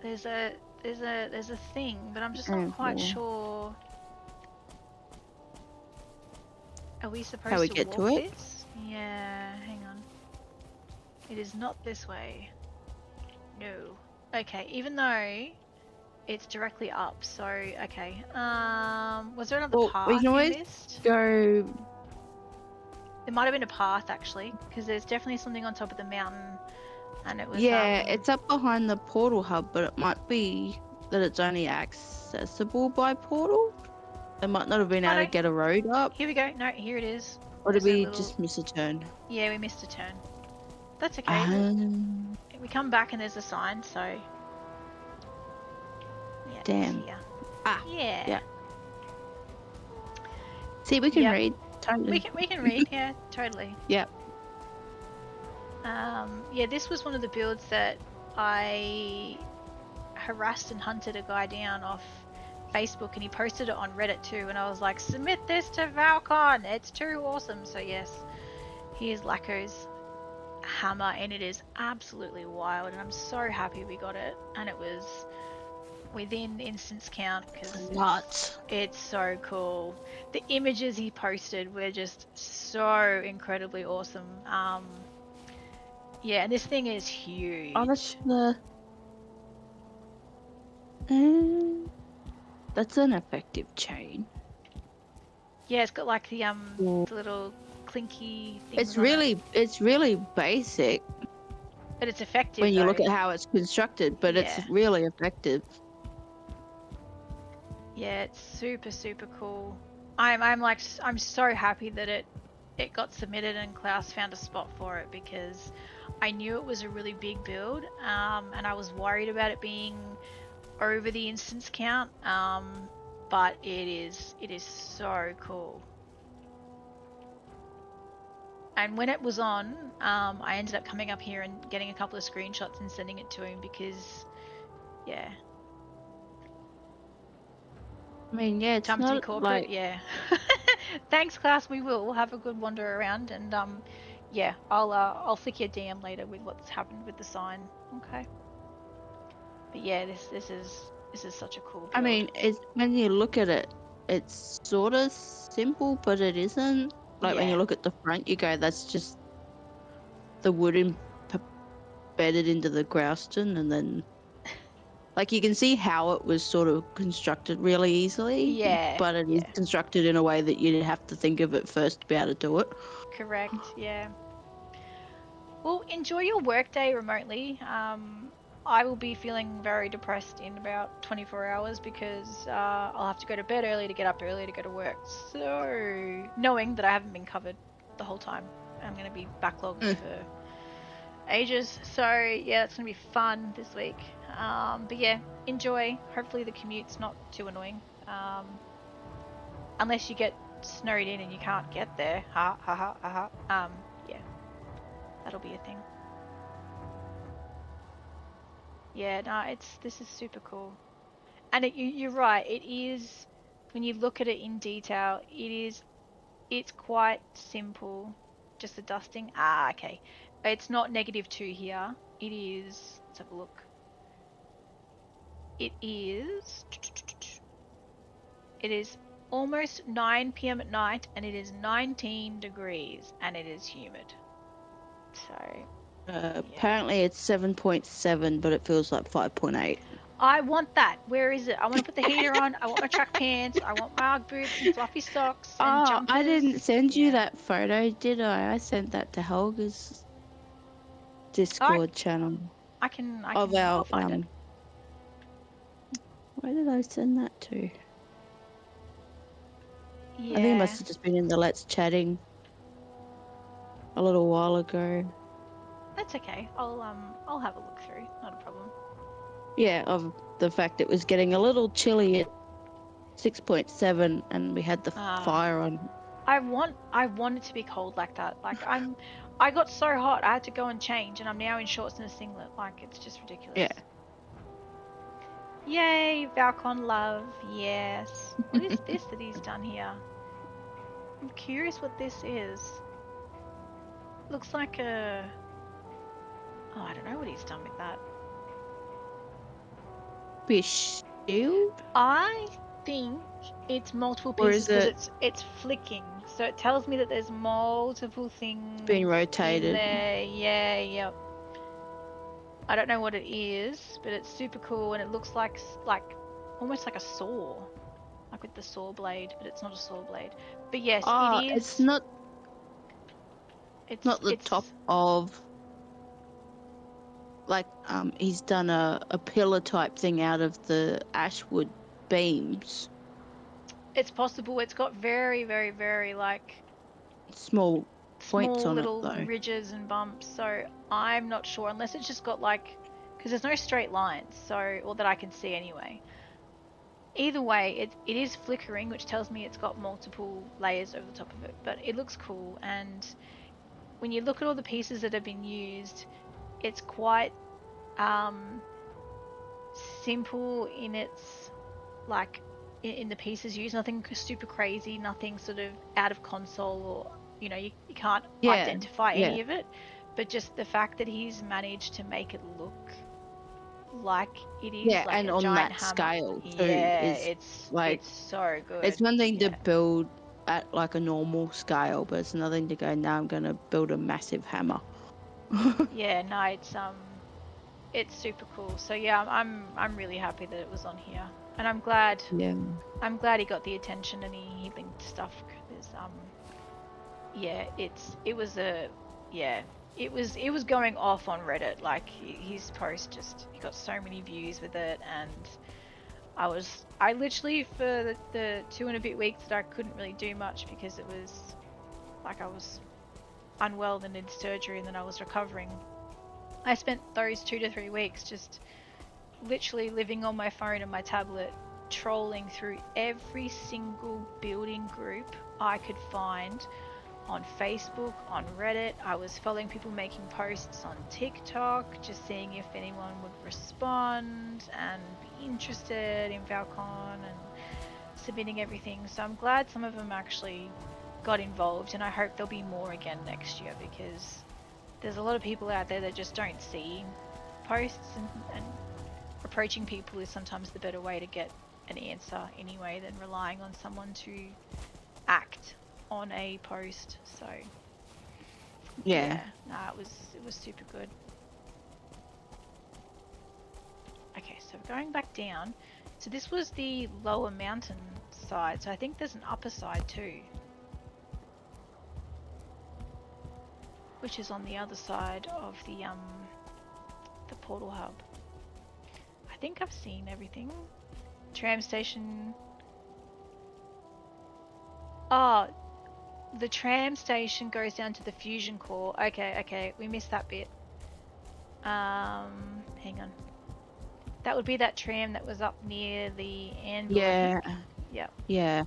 There's a thing, but I'm just not quite sure. Are we supposed How we to get walk to it? this? Yeah, hang on. It is not this way. No. Okay, even though it's directly up, so okay. Was there another path we can you always missed? go. There might have been a path actually, because there's definitely something on top of the mountain, and it was. Yeah, it's up behind the portal hub, but it might be that it's only accessible by portal. They might not have been able to get a road up. Here we go. No, here it is. Or did There's a we little- just miss a turn? Yeah, we missed a turn. That's okay. We come back and there's a sign, so. Yeah. Damn. It's here. Ah, Yeah. yeah. See, we can Yep. read. Totally. We can read. Yeah, totally. Yep. Yeah, this was one of the builds that I harassed and hunted a guy down off Facebook, and he posted it on Reddit too, and I was like, submit this to Val-Con, it's too awesome. So yes, here's Lacko's hammer, and it is absolutely wild, and I'm so happy we got it, and it was within instance count because Nuts. it's so cool. The images he posted were just so incredibly awesome. Yeah, and this thing is huge. Oh, that's an effective chain. Yeah, it's got like the little clinky things. It's really basic but it's effective when you look though. at how it's constructed, but it's really effective. Yeah, it's super cool. I'm so happy that it got submitted and Klaus found a spot for it, because I knew it was a really big build, and I was worried about it being over the instance count, but it is so cool. And when it was on, I ended up coming up here and getting a couple of screenshots and sending it to him because, yeah. I mean, yeah, it's Time to be not corporate, like yeah. Thanks, class. We will. We'll have a good wander around, and yeah, I'll flick you a DM later with what's happened with the sign. Okay. But yeah, this is such a cool build. I mean, it's when you look at it, it's sort of simple, but it isn't. Like when you Yeah. look at the front, you go, "That's just the wood embedded into the grouston," and then like you can see how it was sort of constructed really easily. Yeah, But it is yeah. constructed in a way that you'd have to think of it first to be able to do it. Correct. Yeah. Well, enjoy your workday remotely. I will be feeling very depressed in about 24 hours because I'll have to go to bed early to get up early to go to work. So, knowing that I haven't been covered the whole time, I'm going to be backlogged for ages. So, yeah, it's going to be fun this week. But yeah, enjoy. Hopefully, the commute's not too annoying. Unless you get snowed in and you can't get there. Ha ha ha ha ha. Yeah, that'll be a thing. Yeah, no, this is super cool. And you're right, it is, when you look at it in detail, it's quite simple. Just the dusting. Ah, okay. It's not -2 here. It is, let's have a look. It is almost 9 p.m. at night and it is 19 degrees and it is humid. So, yeah. Apparently, it's 7.7, but it feels like 5.8. I want that. Where is it? I want to put the heater on. I want my track pants. I want my Ugg boots and fluffy socks and Oh, jumpers. I didn't send you Yeah. that photo, did I? I sent that to Helga's Discord channel. Of I'll our find it. Where did I send that to? Yeah. I think it must have just been in the Let's Chatting a little while ago. That's okay. I'll have a look through. Not a problem. Yeah, of the fact it was getting a little chilly at 6.7 and we had the fire on. I want it to be cold like that. Like I got so hot I had to go and change and I'm now in shorts and a singlet. Like it's just ridiculous. Yeah. Yay, Val-Con love. Yes. What is this that he's done here? I'm curious what this is. Looks like a... Oh, I don't know what he's done with that. Fish shield? I think it's multiple pieces because it's flicking. So it tells me that there's multiple things being rotated. in there. Yeah, yep. I don't know what it is, but it's super cool and it looks like almost like a saw. Like with the saw blade, but it's not a saw blade. But yes, it is. It's not the top of, like, he's done a pillar type thing out of the ashwood beams. It's possible. It's got very, very, very like small points on little it though. Ridges and bumps. So I'm not sure unless it's just got like, because there's no straight lines, so, or that I can see anyway. Either way, it is flickering, which tells me it's got multiple layers over the top of it, but it looks cool. And when you look at all the pieces that have been used, it's quite simple in its, like, in the pieces used. Nothing super crazy, nothing sort of out of console, or, you know, you can't identify any of it. But just the fact that he's managed to make it look like it is, like and a on giant that hammer. scale too, it's so good. It's one thing to build at like a normal scale, but it's another thing to go, now I'm gonna build a massive hammer. Yeah, no, it's super cool. So yeah, I'm really happy that it was on here, and I'm glad he got the attention and he linked stuff, because it was going off on Reddit. Like his post he got so many views with it, and I literally, for the 2 and a bit weeks that I couldn't really do much because it was like I was unwell and did surgery and then I was recovering I spent those 2 to 3 weeks just literally living on my phone and my tablet, trolling through every single building group I could find on Facebook, on Reddit. I was following people making posts on TikTok, just seeing if anyone would respond and be interested in Val-Con and submitting everything. So I'm glad some of them actually got involved, and I hope there'll be more again next year, because there's a lot of people out there that just don't see posts, and approaching people is sometimes the better way to get an answer anyway than relying on someone to act on a post. So Yeah. nah, it was super good. Okay, so going back down, so this was the lower mountain side, so I think there's an upper side too, which is on the other side of the portal hub. I think I've seen everything. Tram station. Oh, the tram station goes down to the fusion core. Okay, we missed that bit. Hang on. That would be that tram that was up near the anvil. Yeah. Yep. Yeah.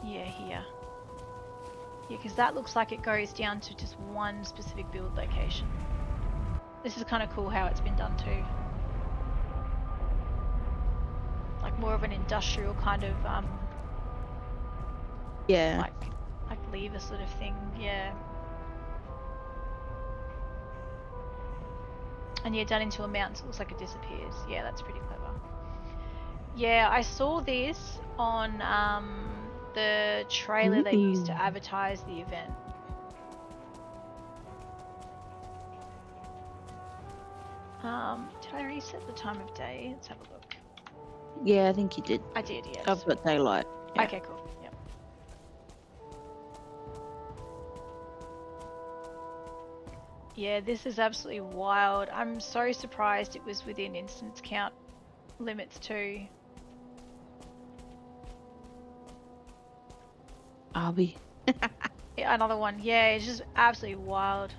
Yeah, here. Yeah, because that looks like it goes down to just one specific build location. This is kind of cool how it's been done too. Like more of an industrial kind of Yeah. like lever sort of thing. Yeah. And yeah, done into a mountain, so it looks like it disappears. Yeah, that's pretty clever. Yeah, I saw this on the trailer they used to advertise the event. Did I reset the time of day? Let's have a look. Yeah, I think you did. I did, yes. I've got daylight. Yeah. Okay, cool. Yep. Yeah, this is absolutely wild. I'm so surprised it was within instance count limits too. Arby. Yeah, another one. Yeah, it's just absolutely wild.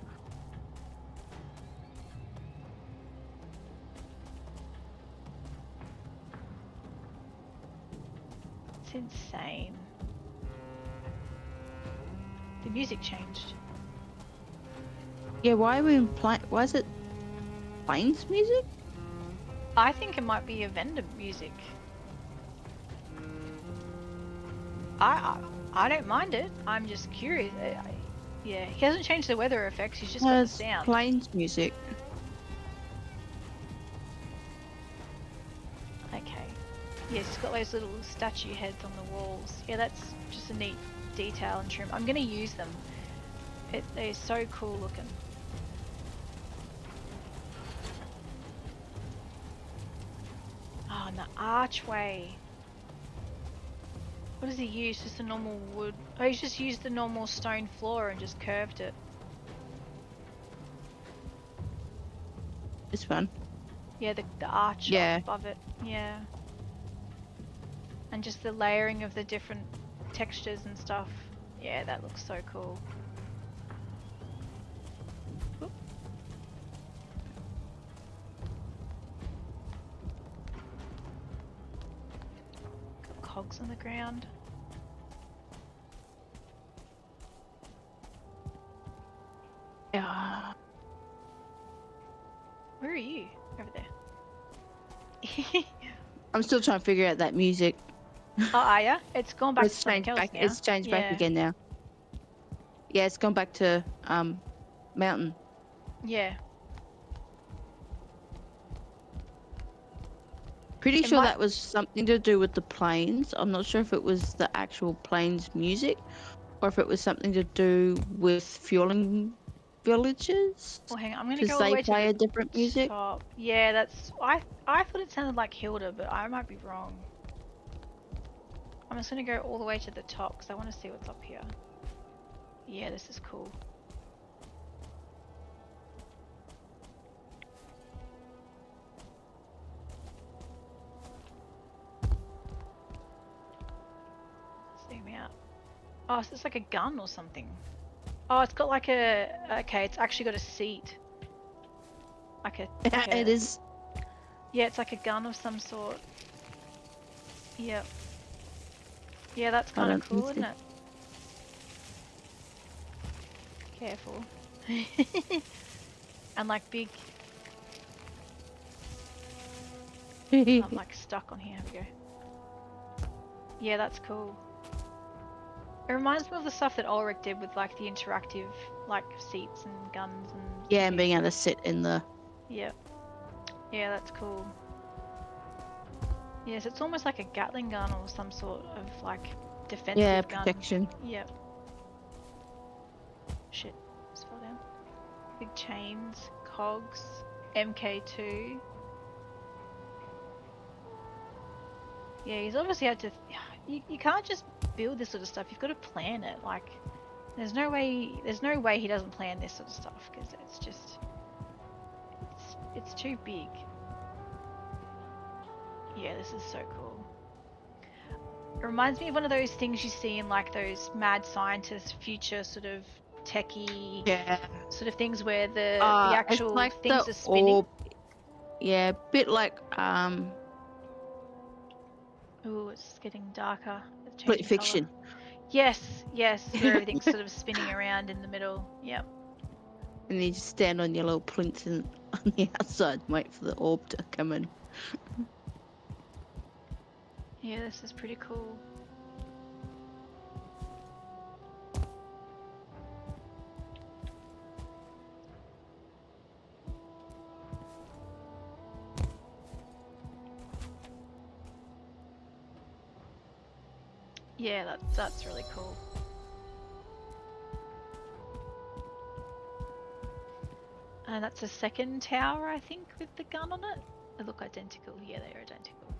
It's insane. The music changed. Yeah, why are we playing? Why is it Plains music? I think it might be a vendor music. I don't mind it. I'm just curious. Yeah, he hasn't changed the weather effects. He's just got the It's sound. Plains music. Okay. Yeah, it's got those little statue heads on the walls. Yeah, that's just a neat detail and trim. I'm gonna use them. They're so cool looking. Oh, and the archway. What does he use? Just a normal wood? Oh, he's just used the normal stone floor and just curved it. This one. Yeah, the arch above it. Yeah. And just the layering of the different textures and stuff. Yeah, that looks so cool. Oop. Got cogs on the ground. Yeah. Where are you? Over there. I'm still trying to figure out that music. Oh, are ya? It's gone back to It's something changed else back. now. It's changed back again now. Yeah, it's gone back to mountain. Yeah. Pretty It sure might- that was something to do with the plains. I'm not sure if it was the actual plains music or if it was something to do with fueling villages. Well, hang on. I'm going to Because go all the they way to play the a different music. top. Yeah, that's... I thought it sounded like Hilda, but I might be wrong. I'm just going to go all the way to the top because I want to see what's up here. Yeah, this is cool. Oh, so it's like a gun or something. Oh, it's got like a... Okay, it's actually got a seat. Like a... Yeah, it is. Yeah, it's like a gun of some sort. Yep. Yeah, that's kind of cool, isn't it? Careful. And like big... I'm like stuck on here. Here we go. Yeah, that's cool. It reminds me of the stuff that Ulrich did with like the interactive like seats and guns and... Yeah, and being able to sit in the... Yep. Yeah, that's cool. Yes, it's almost like a Gatling gun or some sort of like defensive gun. protection. Yep. Shit, just fell down. Big chains, cogs, MK2. Yeah, he's obviously had to... You can't just build this sort of stuff, you've got to plan it. Like, there's no way he doesn't plan this sort of stuff, because it's just... It's too big. Yeah, this is so cool. It reminds me of one of those things you see in like those mad scientist future sort of techie sort of things where the actual like things are spinning. Yeah, a bit like Ooh, it's getting darker. It's Split changing Fiction. colour. Yes, where everything's sort of spinning around in the middle. Yep. And you just stand on your little plinth on the outside and wait for the orb to come in. Yeah, this is pretty cool. Yeah, that's really cool. And that's a second tower, I think, with the gun on it. They look identical. Yeah, they're identical.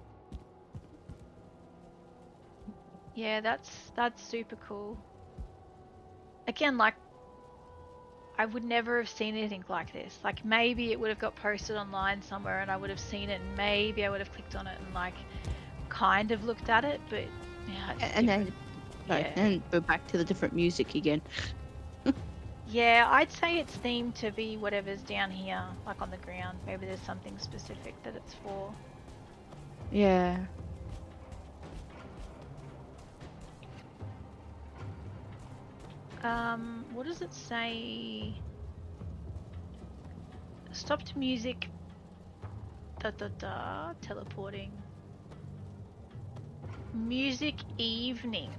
Yeah, that's super cool. Again, like, I would never have seen anything like this. Like, maybe it would have got posted online somewhere and I would have seen it and maybe I would have clicked on it and, like, kind of looked at it, but, yeah, it's And different. then we're back to the different music again. Yeah, I'd say it's themed to be whatever's down here, like on the ground. Maybe there's something specific that it's for. Yeah. What does it say? Stopped music. Teleporting. Music evening.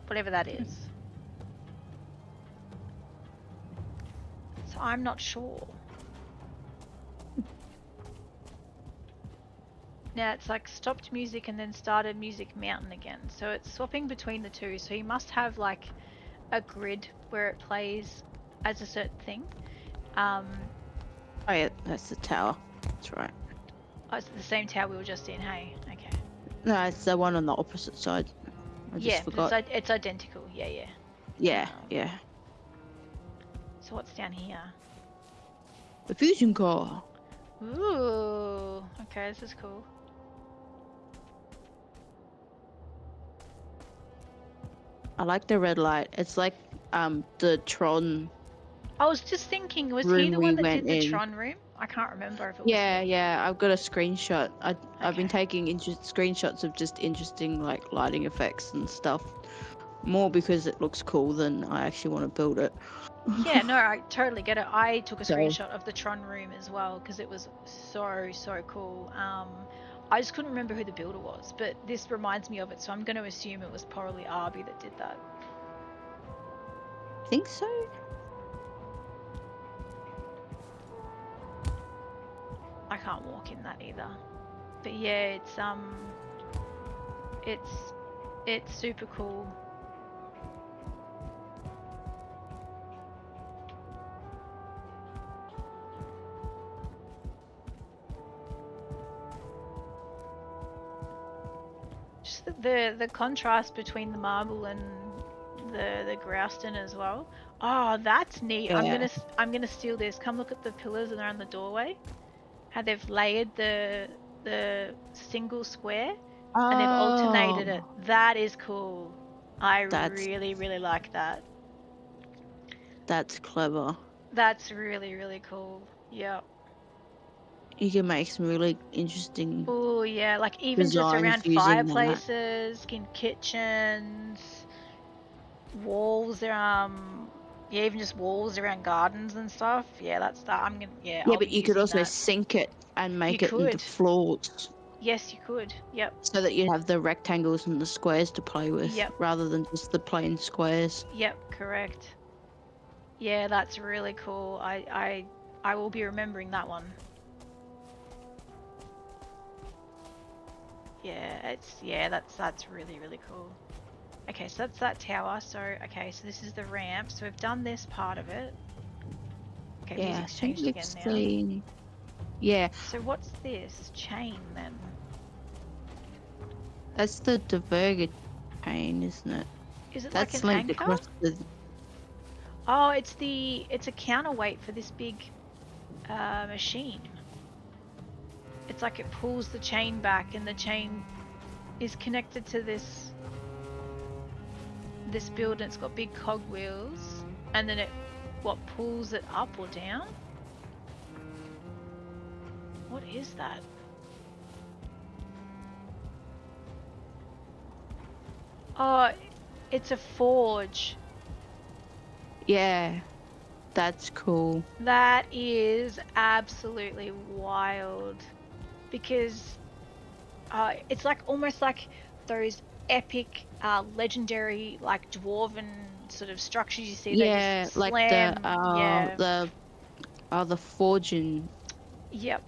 Whatever that is. So I'm not sure. Now it's like stopped music and then started Music Mountain again. So it's swapping between the two. So you must have like a grid where it plays as a certain thing. Oh yeah, that's the tower. That's right. Oh, it's the same tower we were just in, hey? Okay. No, it's the one on the opposite side. I just forgot. But it's identical. Yeah. Yeah. So what's down here? The fusion core. Ooh. Okay, this is cool. I like the red light. It's like the Tron. I was just thinking, was he Room the one we that did went the in. Tron room? I can't remember if it was. Yeah. I've got a screenshot. I've been Okay. taking screenshots of just interesting like lighting effects and stuff. More because it looks cool than I actually want to build it. Yeah, no, I totally get it. I took a So- screenshot of the Tron room as well because it was so cool. I just couldn't remember who the builder was, but this reminds me of it, so I'm going to assume it was probably Arby that did that. I think so. I can't walk in that either. But yeah, it's super cool. Just the contrast between the marble and the grouston as well. Oh, that's neat. Yeah. I'm gonna steal this. Come look at the pillars around the doorway. How they've layered the single square and they've alternated it. Oh, That is cool. I that's really, really like that. that's clever. That's really, really cool. Yep. You can make some really interesting Oh yeah, like even just designs around using that. fireplaces, in kitchens, walls, yeah, even just walls around gardens and stuff. Yeah, that's that. Yeah, Yeah, I'll be but you could using also that. sink it and You make it into could. floors Yes, you could. Yep. so that you have the rectangles and the squares to play with Yep. rather than just the plain squares. Yep. Correct. Yeah, that's really cool. I will be remembering that one. Yeah, that's really, really cool. Okay, so that's that tower. So okay, so this is the ramp. So we've done this part of it. Okay, Yeah, I music's think changed we've again now. seen. Yeah, So what's this? Chain then? that's the diverger chain, isn't it? Is it like That's an linked anchor? across the. Oh, it's a counterweight for this big machine. It's like it pulls the chain back, and the chain is connected to this build, and it's got big cogwheels, and then it pulls it up or down? What is that? Oh, it's a forge. Yeah, that's cool. That is absolutely wild, because it's like almost like those epic, legendary, like dwarven sort of structures you see. They Yeah, just like slam. Yeah. the forging, Yep.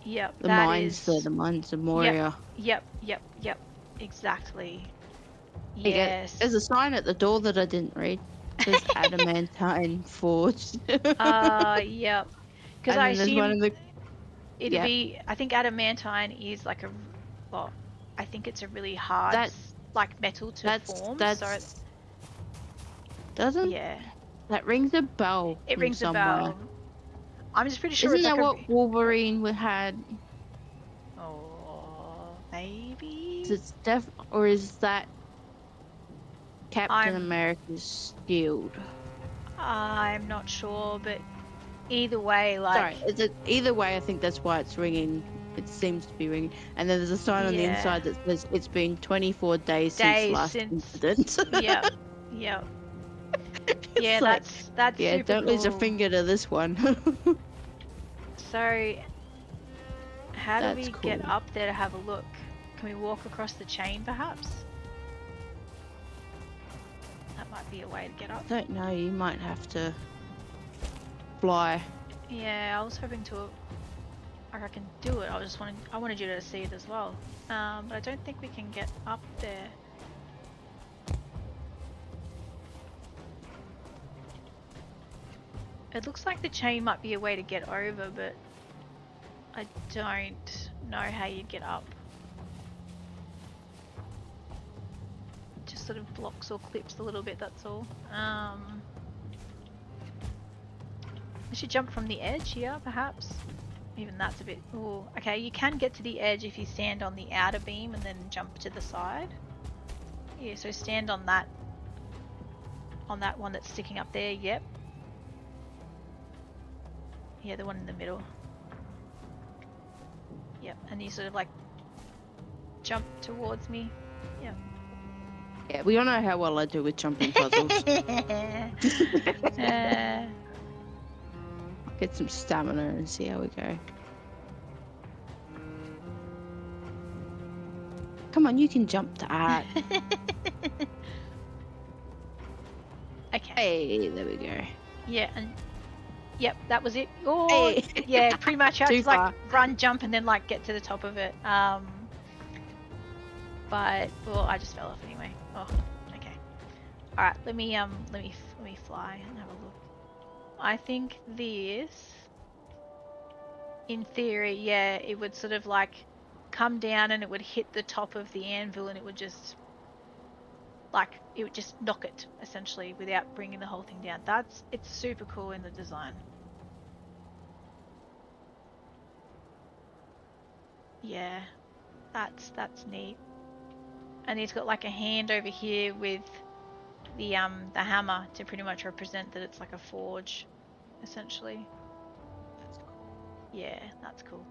Yep. the That mines there, is. the mines of Yep. Moria. Yep. Yep. Yep. Exactly. Again, Yes. there's a sign at the door that I didn't read. It says adamantine forged. Yep. Because And I then there's one assume of the. it'd Yeah, be. I think adamantine is like well, I think it's a really hard, that like metal to form. So doesn't yeah, that rings a bell it from rings a somewhere? bell. I'm just pretty sure Isn't it's like that a. what Wolverine had? Oh, maybe. Is it or is that Captain I'm America's shield? I'm not sure, but either way, like Sorry, either way, I think that's why it's ringing. It seems to be ringing. And then there's a sign on the yeah, inside that says it's been 24 days since days last since. incident. Yep, yep. It's Yeah, like, that's yeah, super don't lose a cool. finger to this one. So, how do That's we cool. get up there to have a look? Can we walk across the chain, perhaps? That might be a way to get up. I don't know, you might have to fly. Yeah, I was hoping to. I can do it. I wanted you to see it as well. But I don't think we can get up there. It looks like the chain might be a way to get over, but I don't know how you'd get up. It just sort of blocks or clips a little bit, that's all. I should jump from the edge here, perhaps. Even that's a bit. Oh, okay. You can get to the edge if you stand on the outer beam and then jump to the side. Yeah, so stand on that one that's sticking up there. Yep. Yeah, the one in the middle. Yep, and you sort of like jump towards me. Yep. Yeah, we all know how well I do with jumping puzzles. Get some stamina and see how we go. Come on, you can jump that. Okay. Hey, there we go. Yeah, and yep, that was it. Oh, Hey. yeah, pretty much. I had Too to like far. run, jump, and then like get to the top of it. But well, I just fell off anyway. Oh, okay. All right, let me fly and have a look. I think this, in theory, yeah, it would sort of like come down and it would hit the top of the anvil and it would just knock it essentially without bringing the whole thing down. It's super cool in the design. Yeah. That's neat. And he's got like a hand over here with the hammer to pretty much represent that it's like a forge, essentially. That's cool. Yeah, that's cool.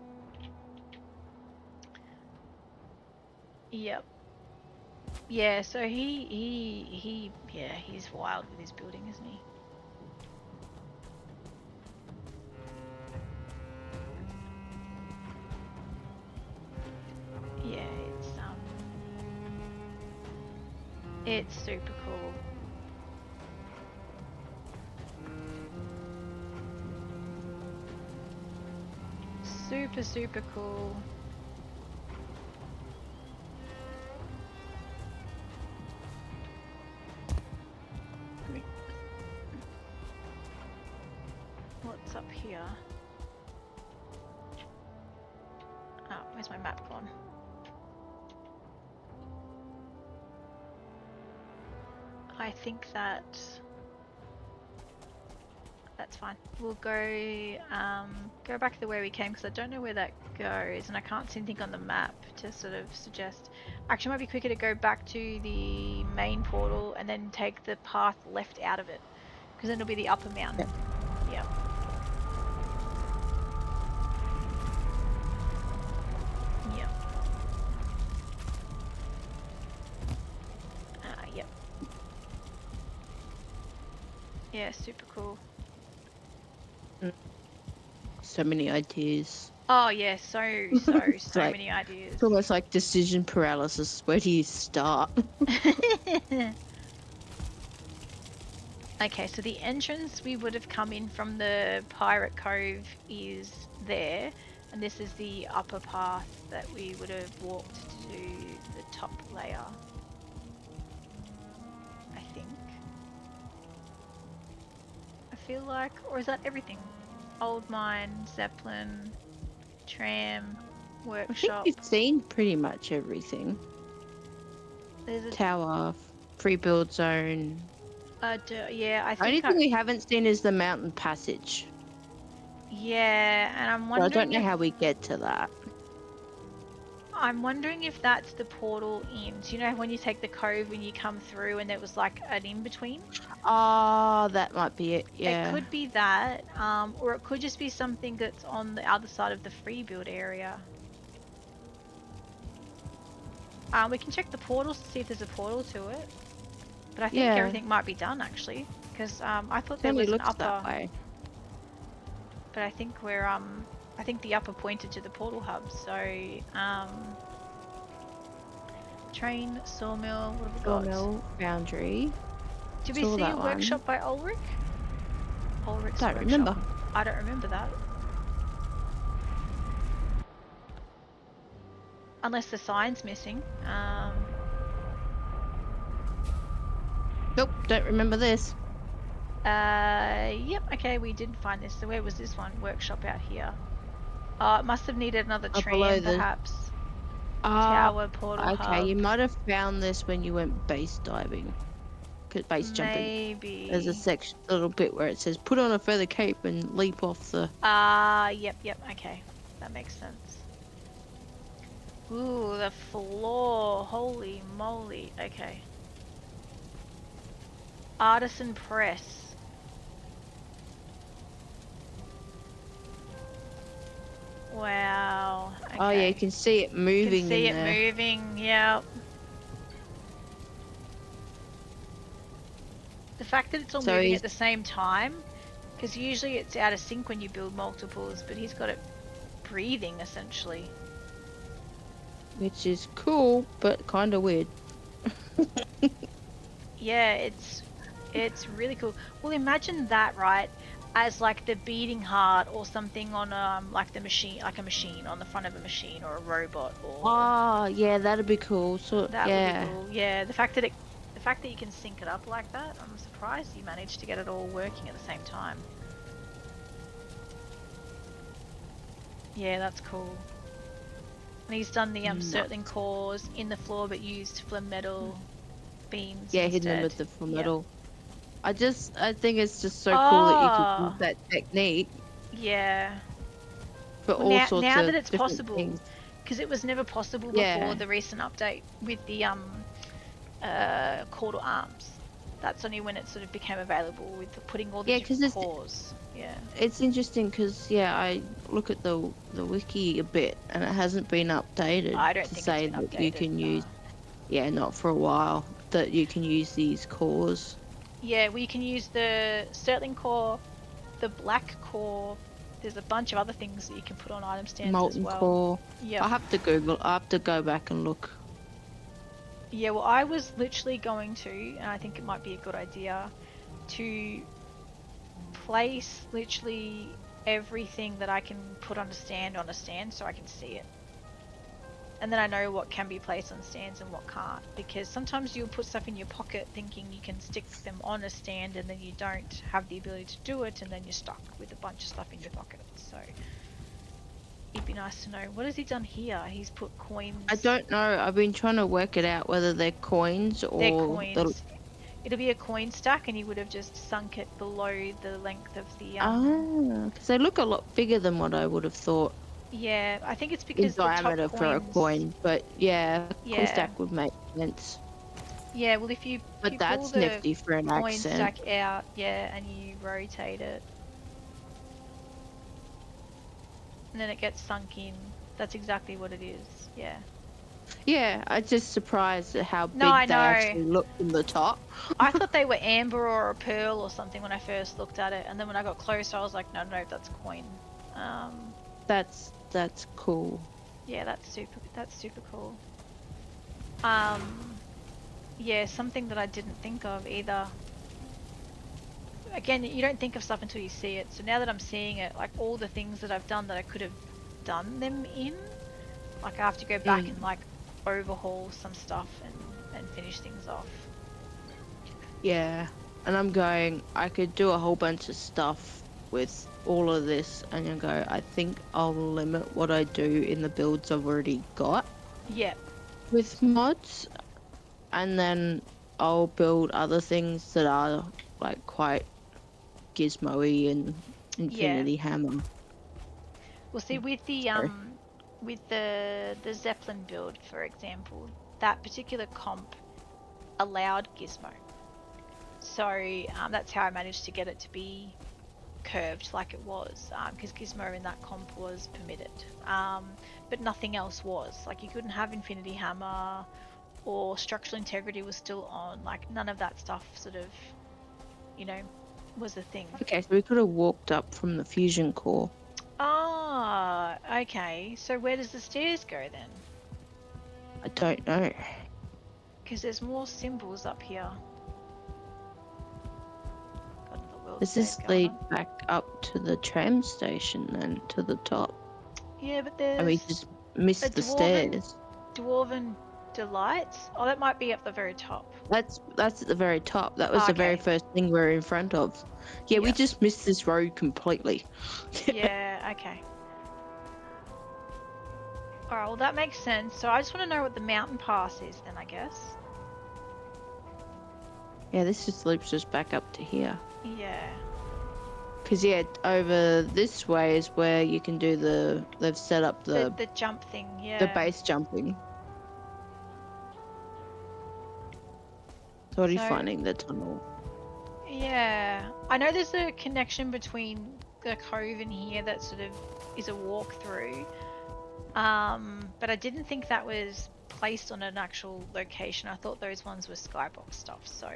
Yep. Yeah, so he's wild with his building, isn't he? Yeah, it's super cool. Super cool. What's up here? Oh, where's my map gone? I think that's fine. We'll go back the way we came because I don't know where that goes and I can't see anything on the map to sort of suggest. Actually, it might be quicker to go back to the main portal and then take the path left out of it because then it'll be the upper mountain. Yeah. Yep. Yep. Yeah, super cool. So many ideas. Oh yeah, so Like, many ideas. It's almost like decision paralysis. Where do you start? Okay, so the entrance we would have come in from the Pirate Cove is there, and this is the upper path that we would have walked to the top layer. I think. I feel like, or is that everything? Old mine, Zeppelin, tram, I workshop. think you've seen pretty much everything. There's a Tower, free build zone. yeah, I Only think thing we haven't seen is the mountain passage. yeah, and I'm So I wondering don't know if, how we get to that. I'm wondering if that's the portal in. So you know when you take the cove and you come through and there was like an in-between? Oh, that might be it. Yeah. It could be that, or it could just be something that's on the other side of the free build area. We can check the portals to see if there's a portal to it. But I think Yeah. everything might be done actually, because I thought there Certainly was an looks that upper. way. But I think we're I think the upper pointed to the portal hub. So train, sawmill. What have we got? Sawmill, foundry. Did we saw see a that one. workshop by Ulrich? Ulrich's Don't workshop. remember. I don't remember that. Unless the sign's missing. Nope, don't remember this. Yep, okay, we did find this. So where was this one? Workshop out here. Oh, it must have needed another Oh, tram, below the- perhaps. Ah, Tower, portal, okay, hub. you might have found this when you went base diving. Base jumping. Maybe. There's a section, little bit where it says put on a feather cape and leap off the... Yep, okay. That makes sense. Ooh, the floor. Holy moly. Okay. Artisan press. Wow. Okay. Oh yeah, you can see it moving You can see in it there. moving, yep. The fact that it's all So moving he's- at the same time, because usually it's out of sync when you build multiples, but he's got it breathing essentially. Which is cool, but kind of weird. Yeah, it's really cool. Well, imagine that, right, as like the beating heart or something on like the machine, like a machine on the front of a machine or a robot or. Oh yeah, that'd be cool. So That yeah, would be cool. Yeah, the fact that you can sync it up like that, I'm surprised you managed to get it all working at the same time. Yeah, that's cool. And he's done the circling cores in the floor, but used for metal beams. yeah, hidden them instead. with the Yep. metal. I think it's just so cool that you can Oh. use that technique Yeah. for Well, all now, sorts now of that it's different possible, things. because it was never possible Yeah. before the recent update with the call to arms. That's only when it sort of became available with putting all the Yeah, 'cause different it's- cores. Yeah. It's interesting because I look at the wiki a bit, and it hasn't been updated I don't to think say it's been that you updated. can no. use. Yeah, not for a while. That you can use these cores. Yeah, well, you can use the Sterling core, the black core. There's a bunch of other things that you can put on item stands as Molten well. core. Yeah. I have to Google. I have to go back and look. Yeah, well, I was literally going to, and I think it might be a good idea, to place literally everything that I can put on a stand so I can see it. And then I know what can be placed on stands and what can't. Because sometimes you'll put stuff in your pocket thinking you can stick them on a stand and then you don't have the ability to do it and then you're stuck with a bunch of stuff in your pocket. So it'd be nice to know. What has he done here? He's put coins. I don't know. I've been trying to work it out whether they're coins or They're coins. It'll be a coin stack and he would have just sunk it below the length of the because they look a lot bigger than what I would have thought yeah, I think it's in because the diameter top for a coins, coin. But yeah, Yeah. coin stack would make sense. yeah, well if you But pull that's the nifty for an coin accent. stack out, yeah, and you rotate it and then it gets sunk in. That's exactly what it is. Yeah. Yeah, I'm just surprised at how big No, I they know. actually look from the top. I thought they were amber or a pearl or something when I first looked at it, and then when I got closer I was like, no, that's coin. That's cool. Yeah, that's super cool. Yeah, something that I didn't think of either. Again, you don't think of stuff until you see it. So now that I'm seeing it, like all the things that I've done that I could have done them in, like I have to go back and like overhaul some stuff and finish things off. Yeah, and I'm going, I could do a whole bunch of stuff with all of this, and you go, I think I'll limit what I do in the builds I've already got Yeah, with mods, and then I'll build other things that are like quite gizmo-y and Infinity Hammer. well see with the Sorry. with the Zeppelin build, for example, that particular comp allowed gizmo. So that's how I managed to get it to be curved like it was, because gizmo in that comp was permitted, but nothing else was. Like you couldn't have Infinity Hammer, or structural integrity was still on. Like none of that stuff sort of, was a thing. Okay, so we could have walked up from the fusion core. Ah, okay. So where does the stairs go then? I don't know. Because there's more symbols up here. Got another world Does save this going lead on. back up to the tram station then, to the top? Yeah, but there's And we just missed a the stairs. Dwarven Delights. Oh, that might be up the very top. That's at the very top. That was the very Okay. first thing we're in front of. Yeah, we Yep. just missed this road completely. Yeah, okay. Alright, well that makes sense. So I just want to know what the mountain pass is then, I guess. Yeah, this just loops us back up to here. Yeah. Because, yeah, over this way is where you can do they've set up the The jump thing, yeah. base jumping. So what are you So- finding the tunnel? Yeah. I know there's a connection between the cove in here that sort of is a walkthrough. But I didn't think that was placed on an actual location. I thought those ones were skybox stuff. So,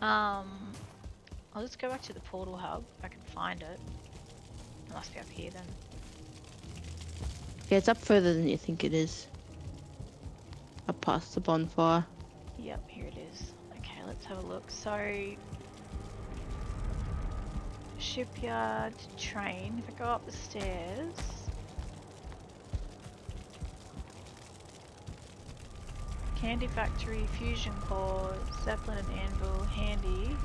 I'll just go back to the portal hub if I can find it. It must be up here then. Yeah, it's up further than you think it is. Up past the bonfire. Yep, here it is. Okay, let's have a look. So, shipyard, train. If I go up the stairs. Candy factory, fusion core, Zeppelin and anvil, handy,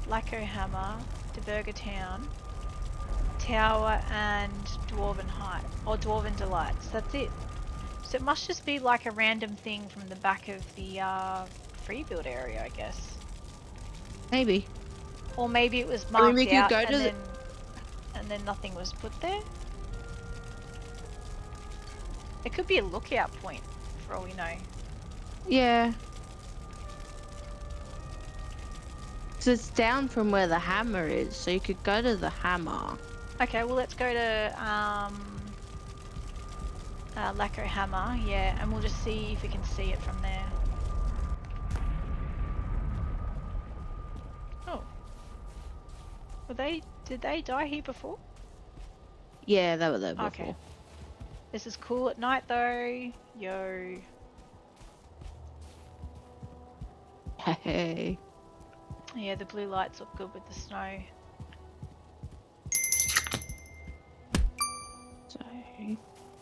lacquer hammer, DeBurger town, tower, and dwarven height or dwarven delights. That's it. So it must just be like a random thing from the back of the free build area, I guess. Maybe. Or maybe it was I mean, marked we could out go and to the- then nothing was put there. It could be a lookout point, for all we know. Yeah. So it's down from where the hammer is, so you could go to the hammer. Okay, well let's go to Lacquer Hammer, yeah, and we'll just see if we can see it from there. Oh. Did they die here before? Yeah, they were there before. Okay. This is cool at night though. Yo. Hey. Yeah, the blue lights look good with the snow. So,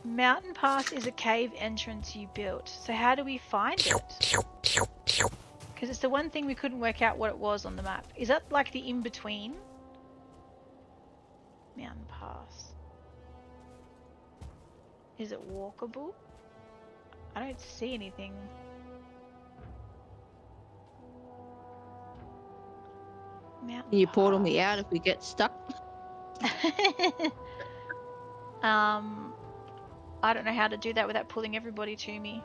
Mountain Pass is a cave entrance you built. So how do we find it? Because it's the one thing we couldn't work out what it was on the map. Is that like the in-between? Mountain Pass. Is it walkable? I don't see anything. Mountain can you portal me Pass. out if we get stuck? I don't know how to do that without pulling everybody to me.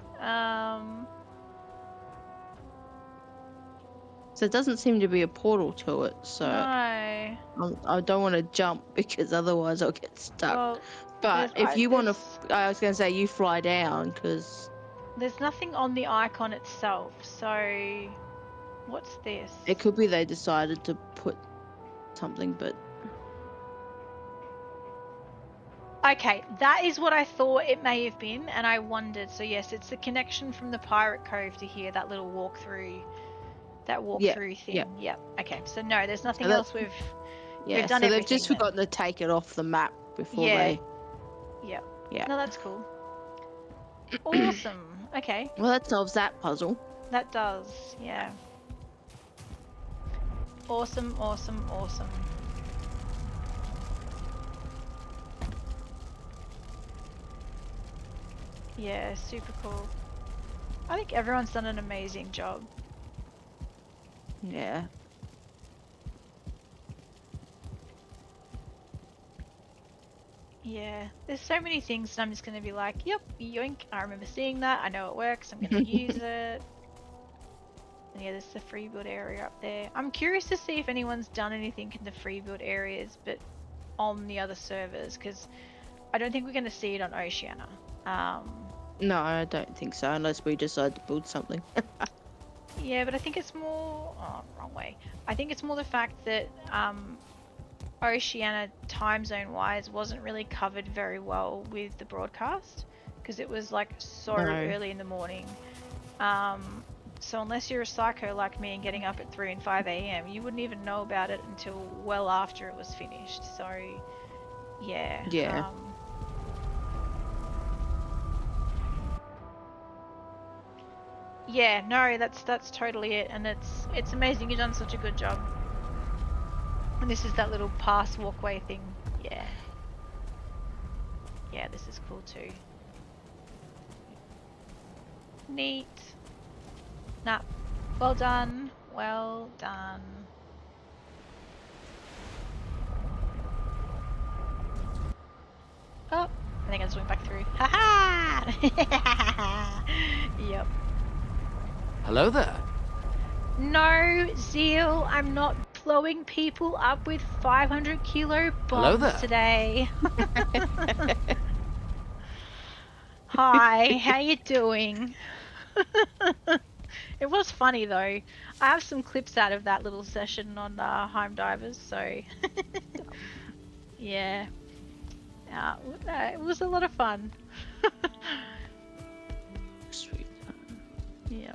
So it doesn't seem to be a portal to it, so No. I don't want to jump because otherwise I'll get stuck. Well, But there's- if you want to, there's- I was going to say you fly down because There's nothing on the icon itself, so what's this? it could be they decided to put something, but Okay, that is what I thought it may have been, and I wondered. So yes, it's the connection from the Pirate Cove to here, that little walkthrough, thing. yeah. Yep. Okay, so no, there's nothing So that- else we've yeah. done So they've just everything then. forgotten to take it off the map before Yeah. they. Yep. Yeah. No, that's cool. Awesome. Okay, Well, that solves that puzzle. that does. Yeah. Awesome, awesome, awesome. Yeah, super cool. I think everyone's done an amazing job. Yeah. Yeah, there's so many things and I'm just going to be like, yep, yoink, I remember seeing that, I know it works, I'm going to use it. And yeah, there's the free build area up there. I'm curious to see if anyone's done anything in the free build areas, but on the other servers, because I don't think we're going to see it on Oceania. No, I don't think so, unless we decide to build something. Yeah, but I think it's more... Oh, wrong way. I think it's more the fact that Oceania, time zone wise, wasn't really covered very well with the broadcast because it was like so No. early in the morning. So unless you're a psycho like me and getting up at 3 and 5 a.m, you wouldn't even know about it until well after it was finished. So yeah. Yeah. Yeah, no, that's totally it, and it's amazing. You've done such a good job. And this is that little pass walkway thing. Yeah. Yeah, this is cool too. Neat. Nah. Well done. Well done. Oh, I think I just went back through. Ha ha! Yep. Hello there. No, Zeal, I'm not blowing people up with 500 kilo bombs there. today. Hi, how you doing? It was funny though. I have some clips out of that little session on Heim Divers, so yeah. It was a lot of fun. Sweet. Yeah.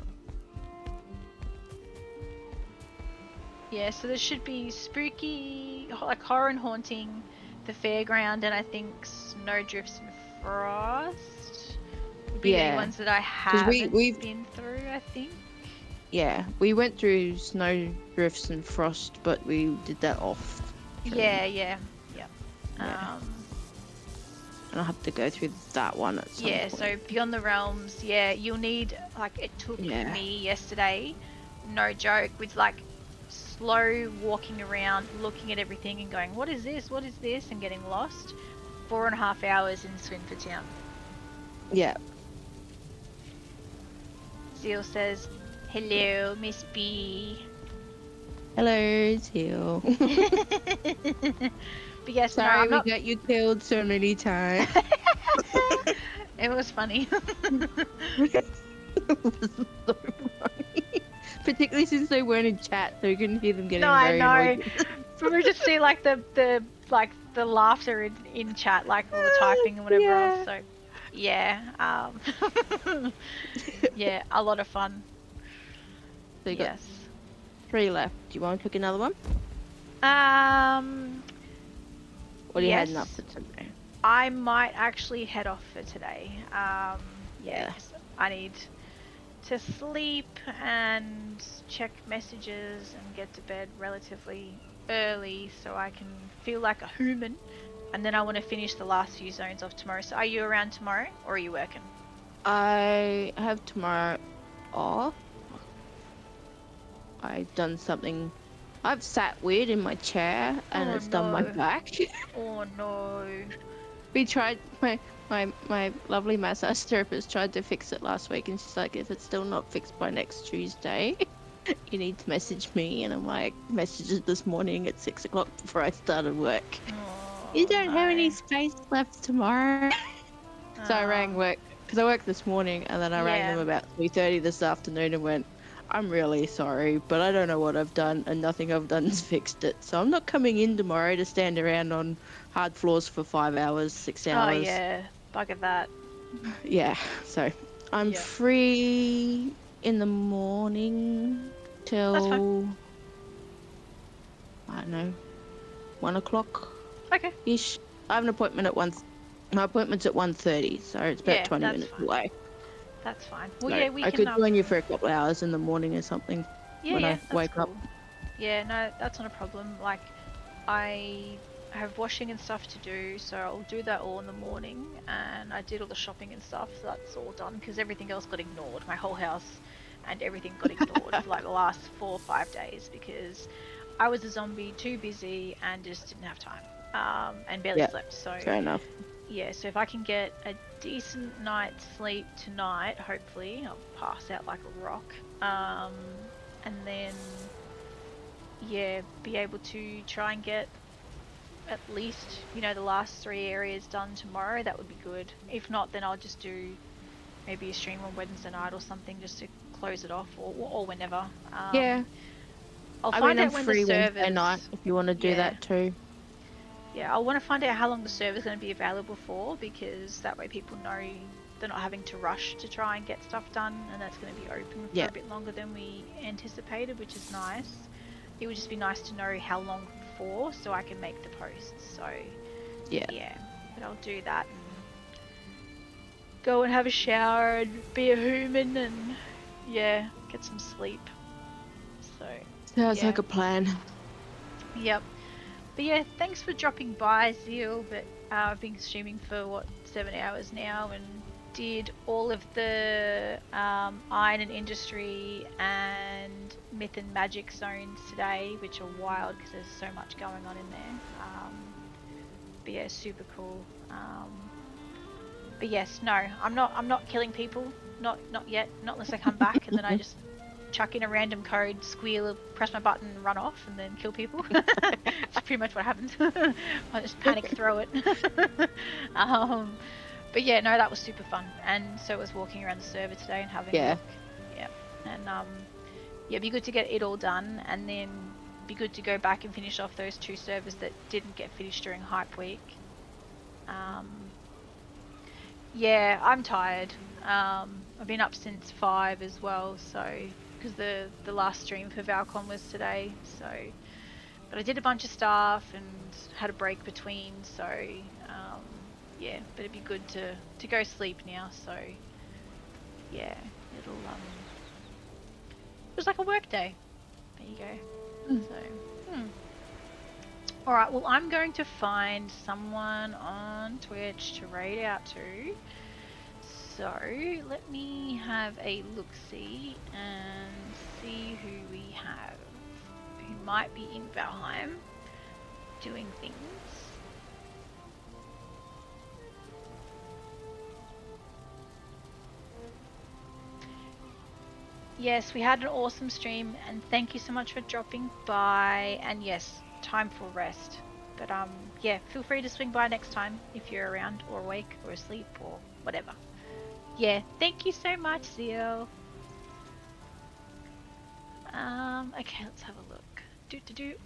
Yeah, so there should be spooky, like horror and haunting, the fairground, and I think snow drifts and frost would be the Yeah. ones that I haven't we've- been through, I think. Yeah, we went through snow drifts and frost, but we did that off. Yeah. Yeah. And I'll have to go through that one at some Yeah, point. so Beyond the Realms, yeah, you'll need, like, it took Yeah. me yesterday, no joke, with like slow walking around, looking at everything and going, what is this, and getting lost, 4.5 hours in Swinford Town. Yeah. Zeal says, "Hello, Miss B." Hello, Teal. But yes, no, Sorry I'm we not. got you killed so many times. It was funny. It was so funny. Particularly since they weren't in chat, so you couldn't hear them No, getting I very know. annoyed. But we just see like the laughter in chat, like all the typing and whatever else. Yeah. So yeah, yeah, a lot of fun. So you got Yes. 3 left. Do you want to pick another one? Um. Or are you heading up Yes, for today? I might actually head off for today. Yeah, Yeah. 'cause I need to sleep and check messages and get to bed relatively early so I can feel like a human. And then I want to finish the last few zones off tomorrow. So are you around tomorrow or are you working? I have tomorrow off. I've done something. I've sat weird in my chair and Oh it's done my no. back. Oh no. We tried my lovely massage therapist tried to fix it last week and she's like, if it's still not fixed by next Tuesday, you need to message me. And I'm like, messages this morning at 6 o'clock before I started work. You Oh don't have any no. space left tomorrow. So I rang work because I worked this morning and then I rang them Yeah. about 3:30 this afternoon and went, I'm really sorry, but I don't know what I've done and nothing I've done has fixed it. So I'm not coming in tomorrow to stand around on hard floors for 5 hours, 6 Oh hours. yeah. Bugger that. Yeah, so I'm Yeah. free in the morning That's fine. till, I don't know, 1 o'clock Okay. ish. I have an appointment at 1. My appointment's at 1:30, so it's about Yeah, 20 that's minutes fine. away. That's fine. Well, So yeah, we I can could join you for a couple hours in the morning or something Yeah, when yeah, I that's wake up. cool. Yeah, no, that's not a problem. Like, I have washing and stuff to do, so I'll do that all in the morning. And I did all the shopping and stuff, so that's all done because everything else got ignored. My whole house and everything got ignored for like the last 4 or 5 days because I was a zombie, too busy, and just didn't have time. And barely Yeah, slept. So fair enough. yeah, so if I can get a decent night's sleep tonight, hopefully I'll pass out like a rock. And then yeah, be able to try and get at least, you know, the last 3 areas done tomorrow. That would be good. If not, then I'll just do maybe a stream on Wednesday night or something just to close it off, or whenever. Yeah, I'll I find mean, I'm out when the free Wednesday servers. night if you want to do Yeah. that too. Yeah, I want to find out how long the server's going to be available for, because that way people know they're not having to rush to try and get stuff done, and that's going to be open for Yeah. a bit longer than we anticipated, which is nice. It would just be nice to know how long for, so I can make the posts. So Yeah. but I'll do that and go and have a shower and be a human and yeah, get some sleep. So Sounds yeah. like a plan. Yep. But yeah, thanks for dropping by, Zeal. But I've been streaming for 7 hours now, and did all of the Iron and Industry and Myth and Magic zones today, which are wild because there's so much going on in there. But yeah, super cool. But yes, no, I'm not killing people. Not yet. Not unless I come back and then I just chuck in a random code, squeal, press my button, run off, and then kill people. That's pretty much what happens. I just panic throw it. But yeah, no, that was super fun. And so was walking around the server today and having a Yeah. look. Yeah. And yeah, it'd be good to get it all done, and then be good to go back and finish off those 2 servers that didn't get finished during Hype Week. Yeah, I'm tired. I've been up since 5 as well, so because the last stream for Val-Con was today, so but I did a bunch of stuff and had a break between, so yeah, but it'd be good to go sleep now, so yeah, it'll it was like a work day. There you go. So all right, well, I'm going to find someone on Twitch to raid out to. So let me have a look-see and see who we have, who might be in Valheim doing things. yes, we had an awesome stream, and thank you so much for dropping by. And yes, time for rest. But yeah, feel free to swing by next time if you're around or awake or asleep or whatever. Yeah, thank you so much, Zeal. Okay, let's have a look.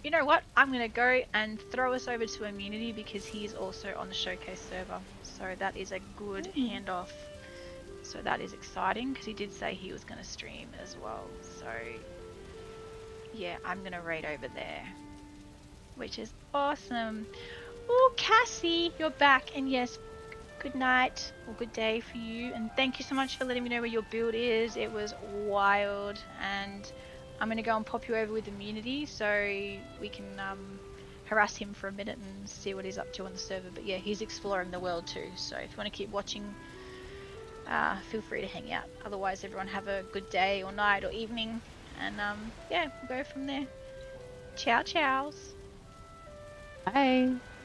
You know what? I'm gonna go and throw us over to Immunity because he's also on the showcase server. So that is a good handoff. So that is exciting because he did say he was gonna stream as well. So yeah, I'm gonna raid over there, which is awesome. Oh, Cassie, you're back, and yes, good night or good day for you, and thank you so much for letting me know where your build is. It was wild, and I'm gonna go and pop you over with Immunity so we can harass him for a minute and see what he's up to on the server. But yeah, he's exploring the world too, so if you want to keep watching, feel free to hang out. Otherwise, everyone have a good day or night or evening, and yeah, we'll go from there. Ciao, ciao. Bye.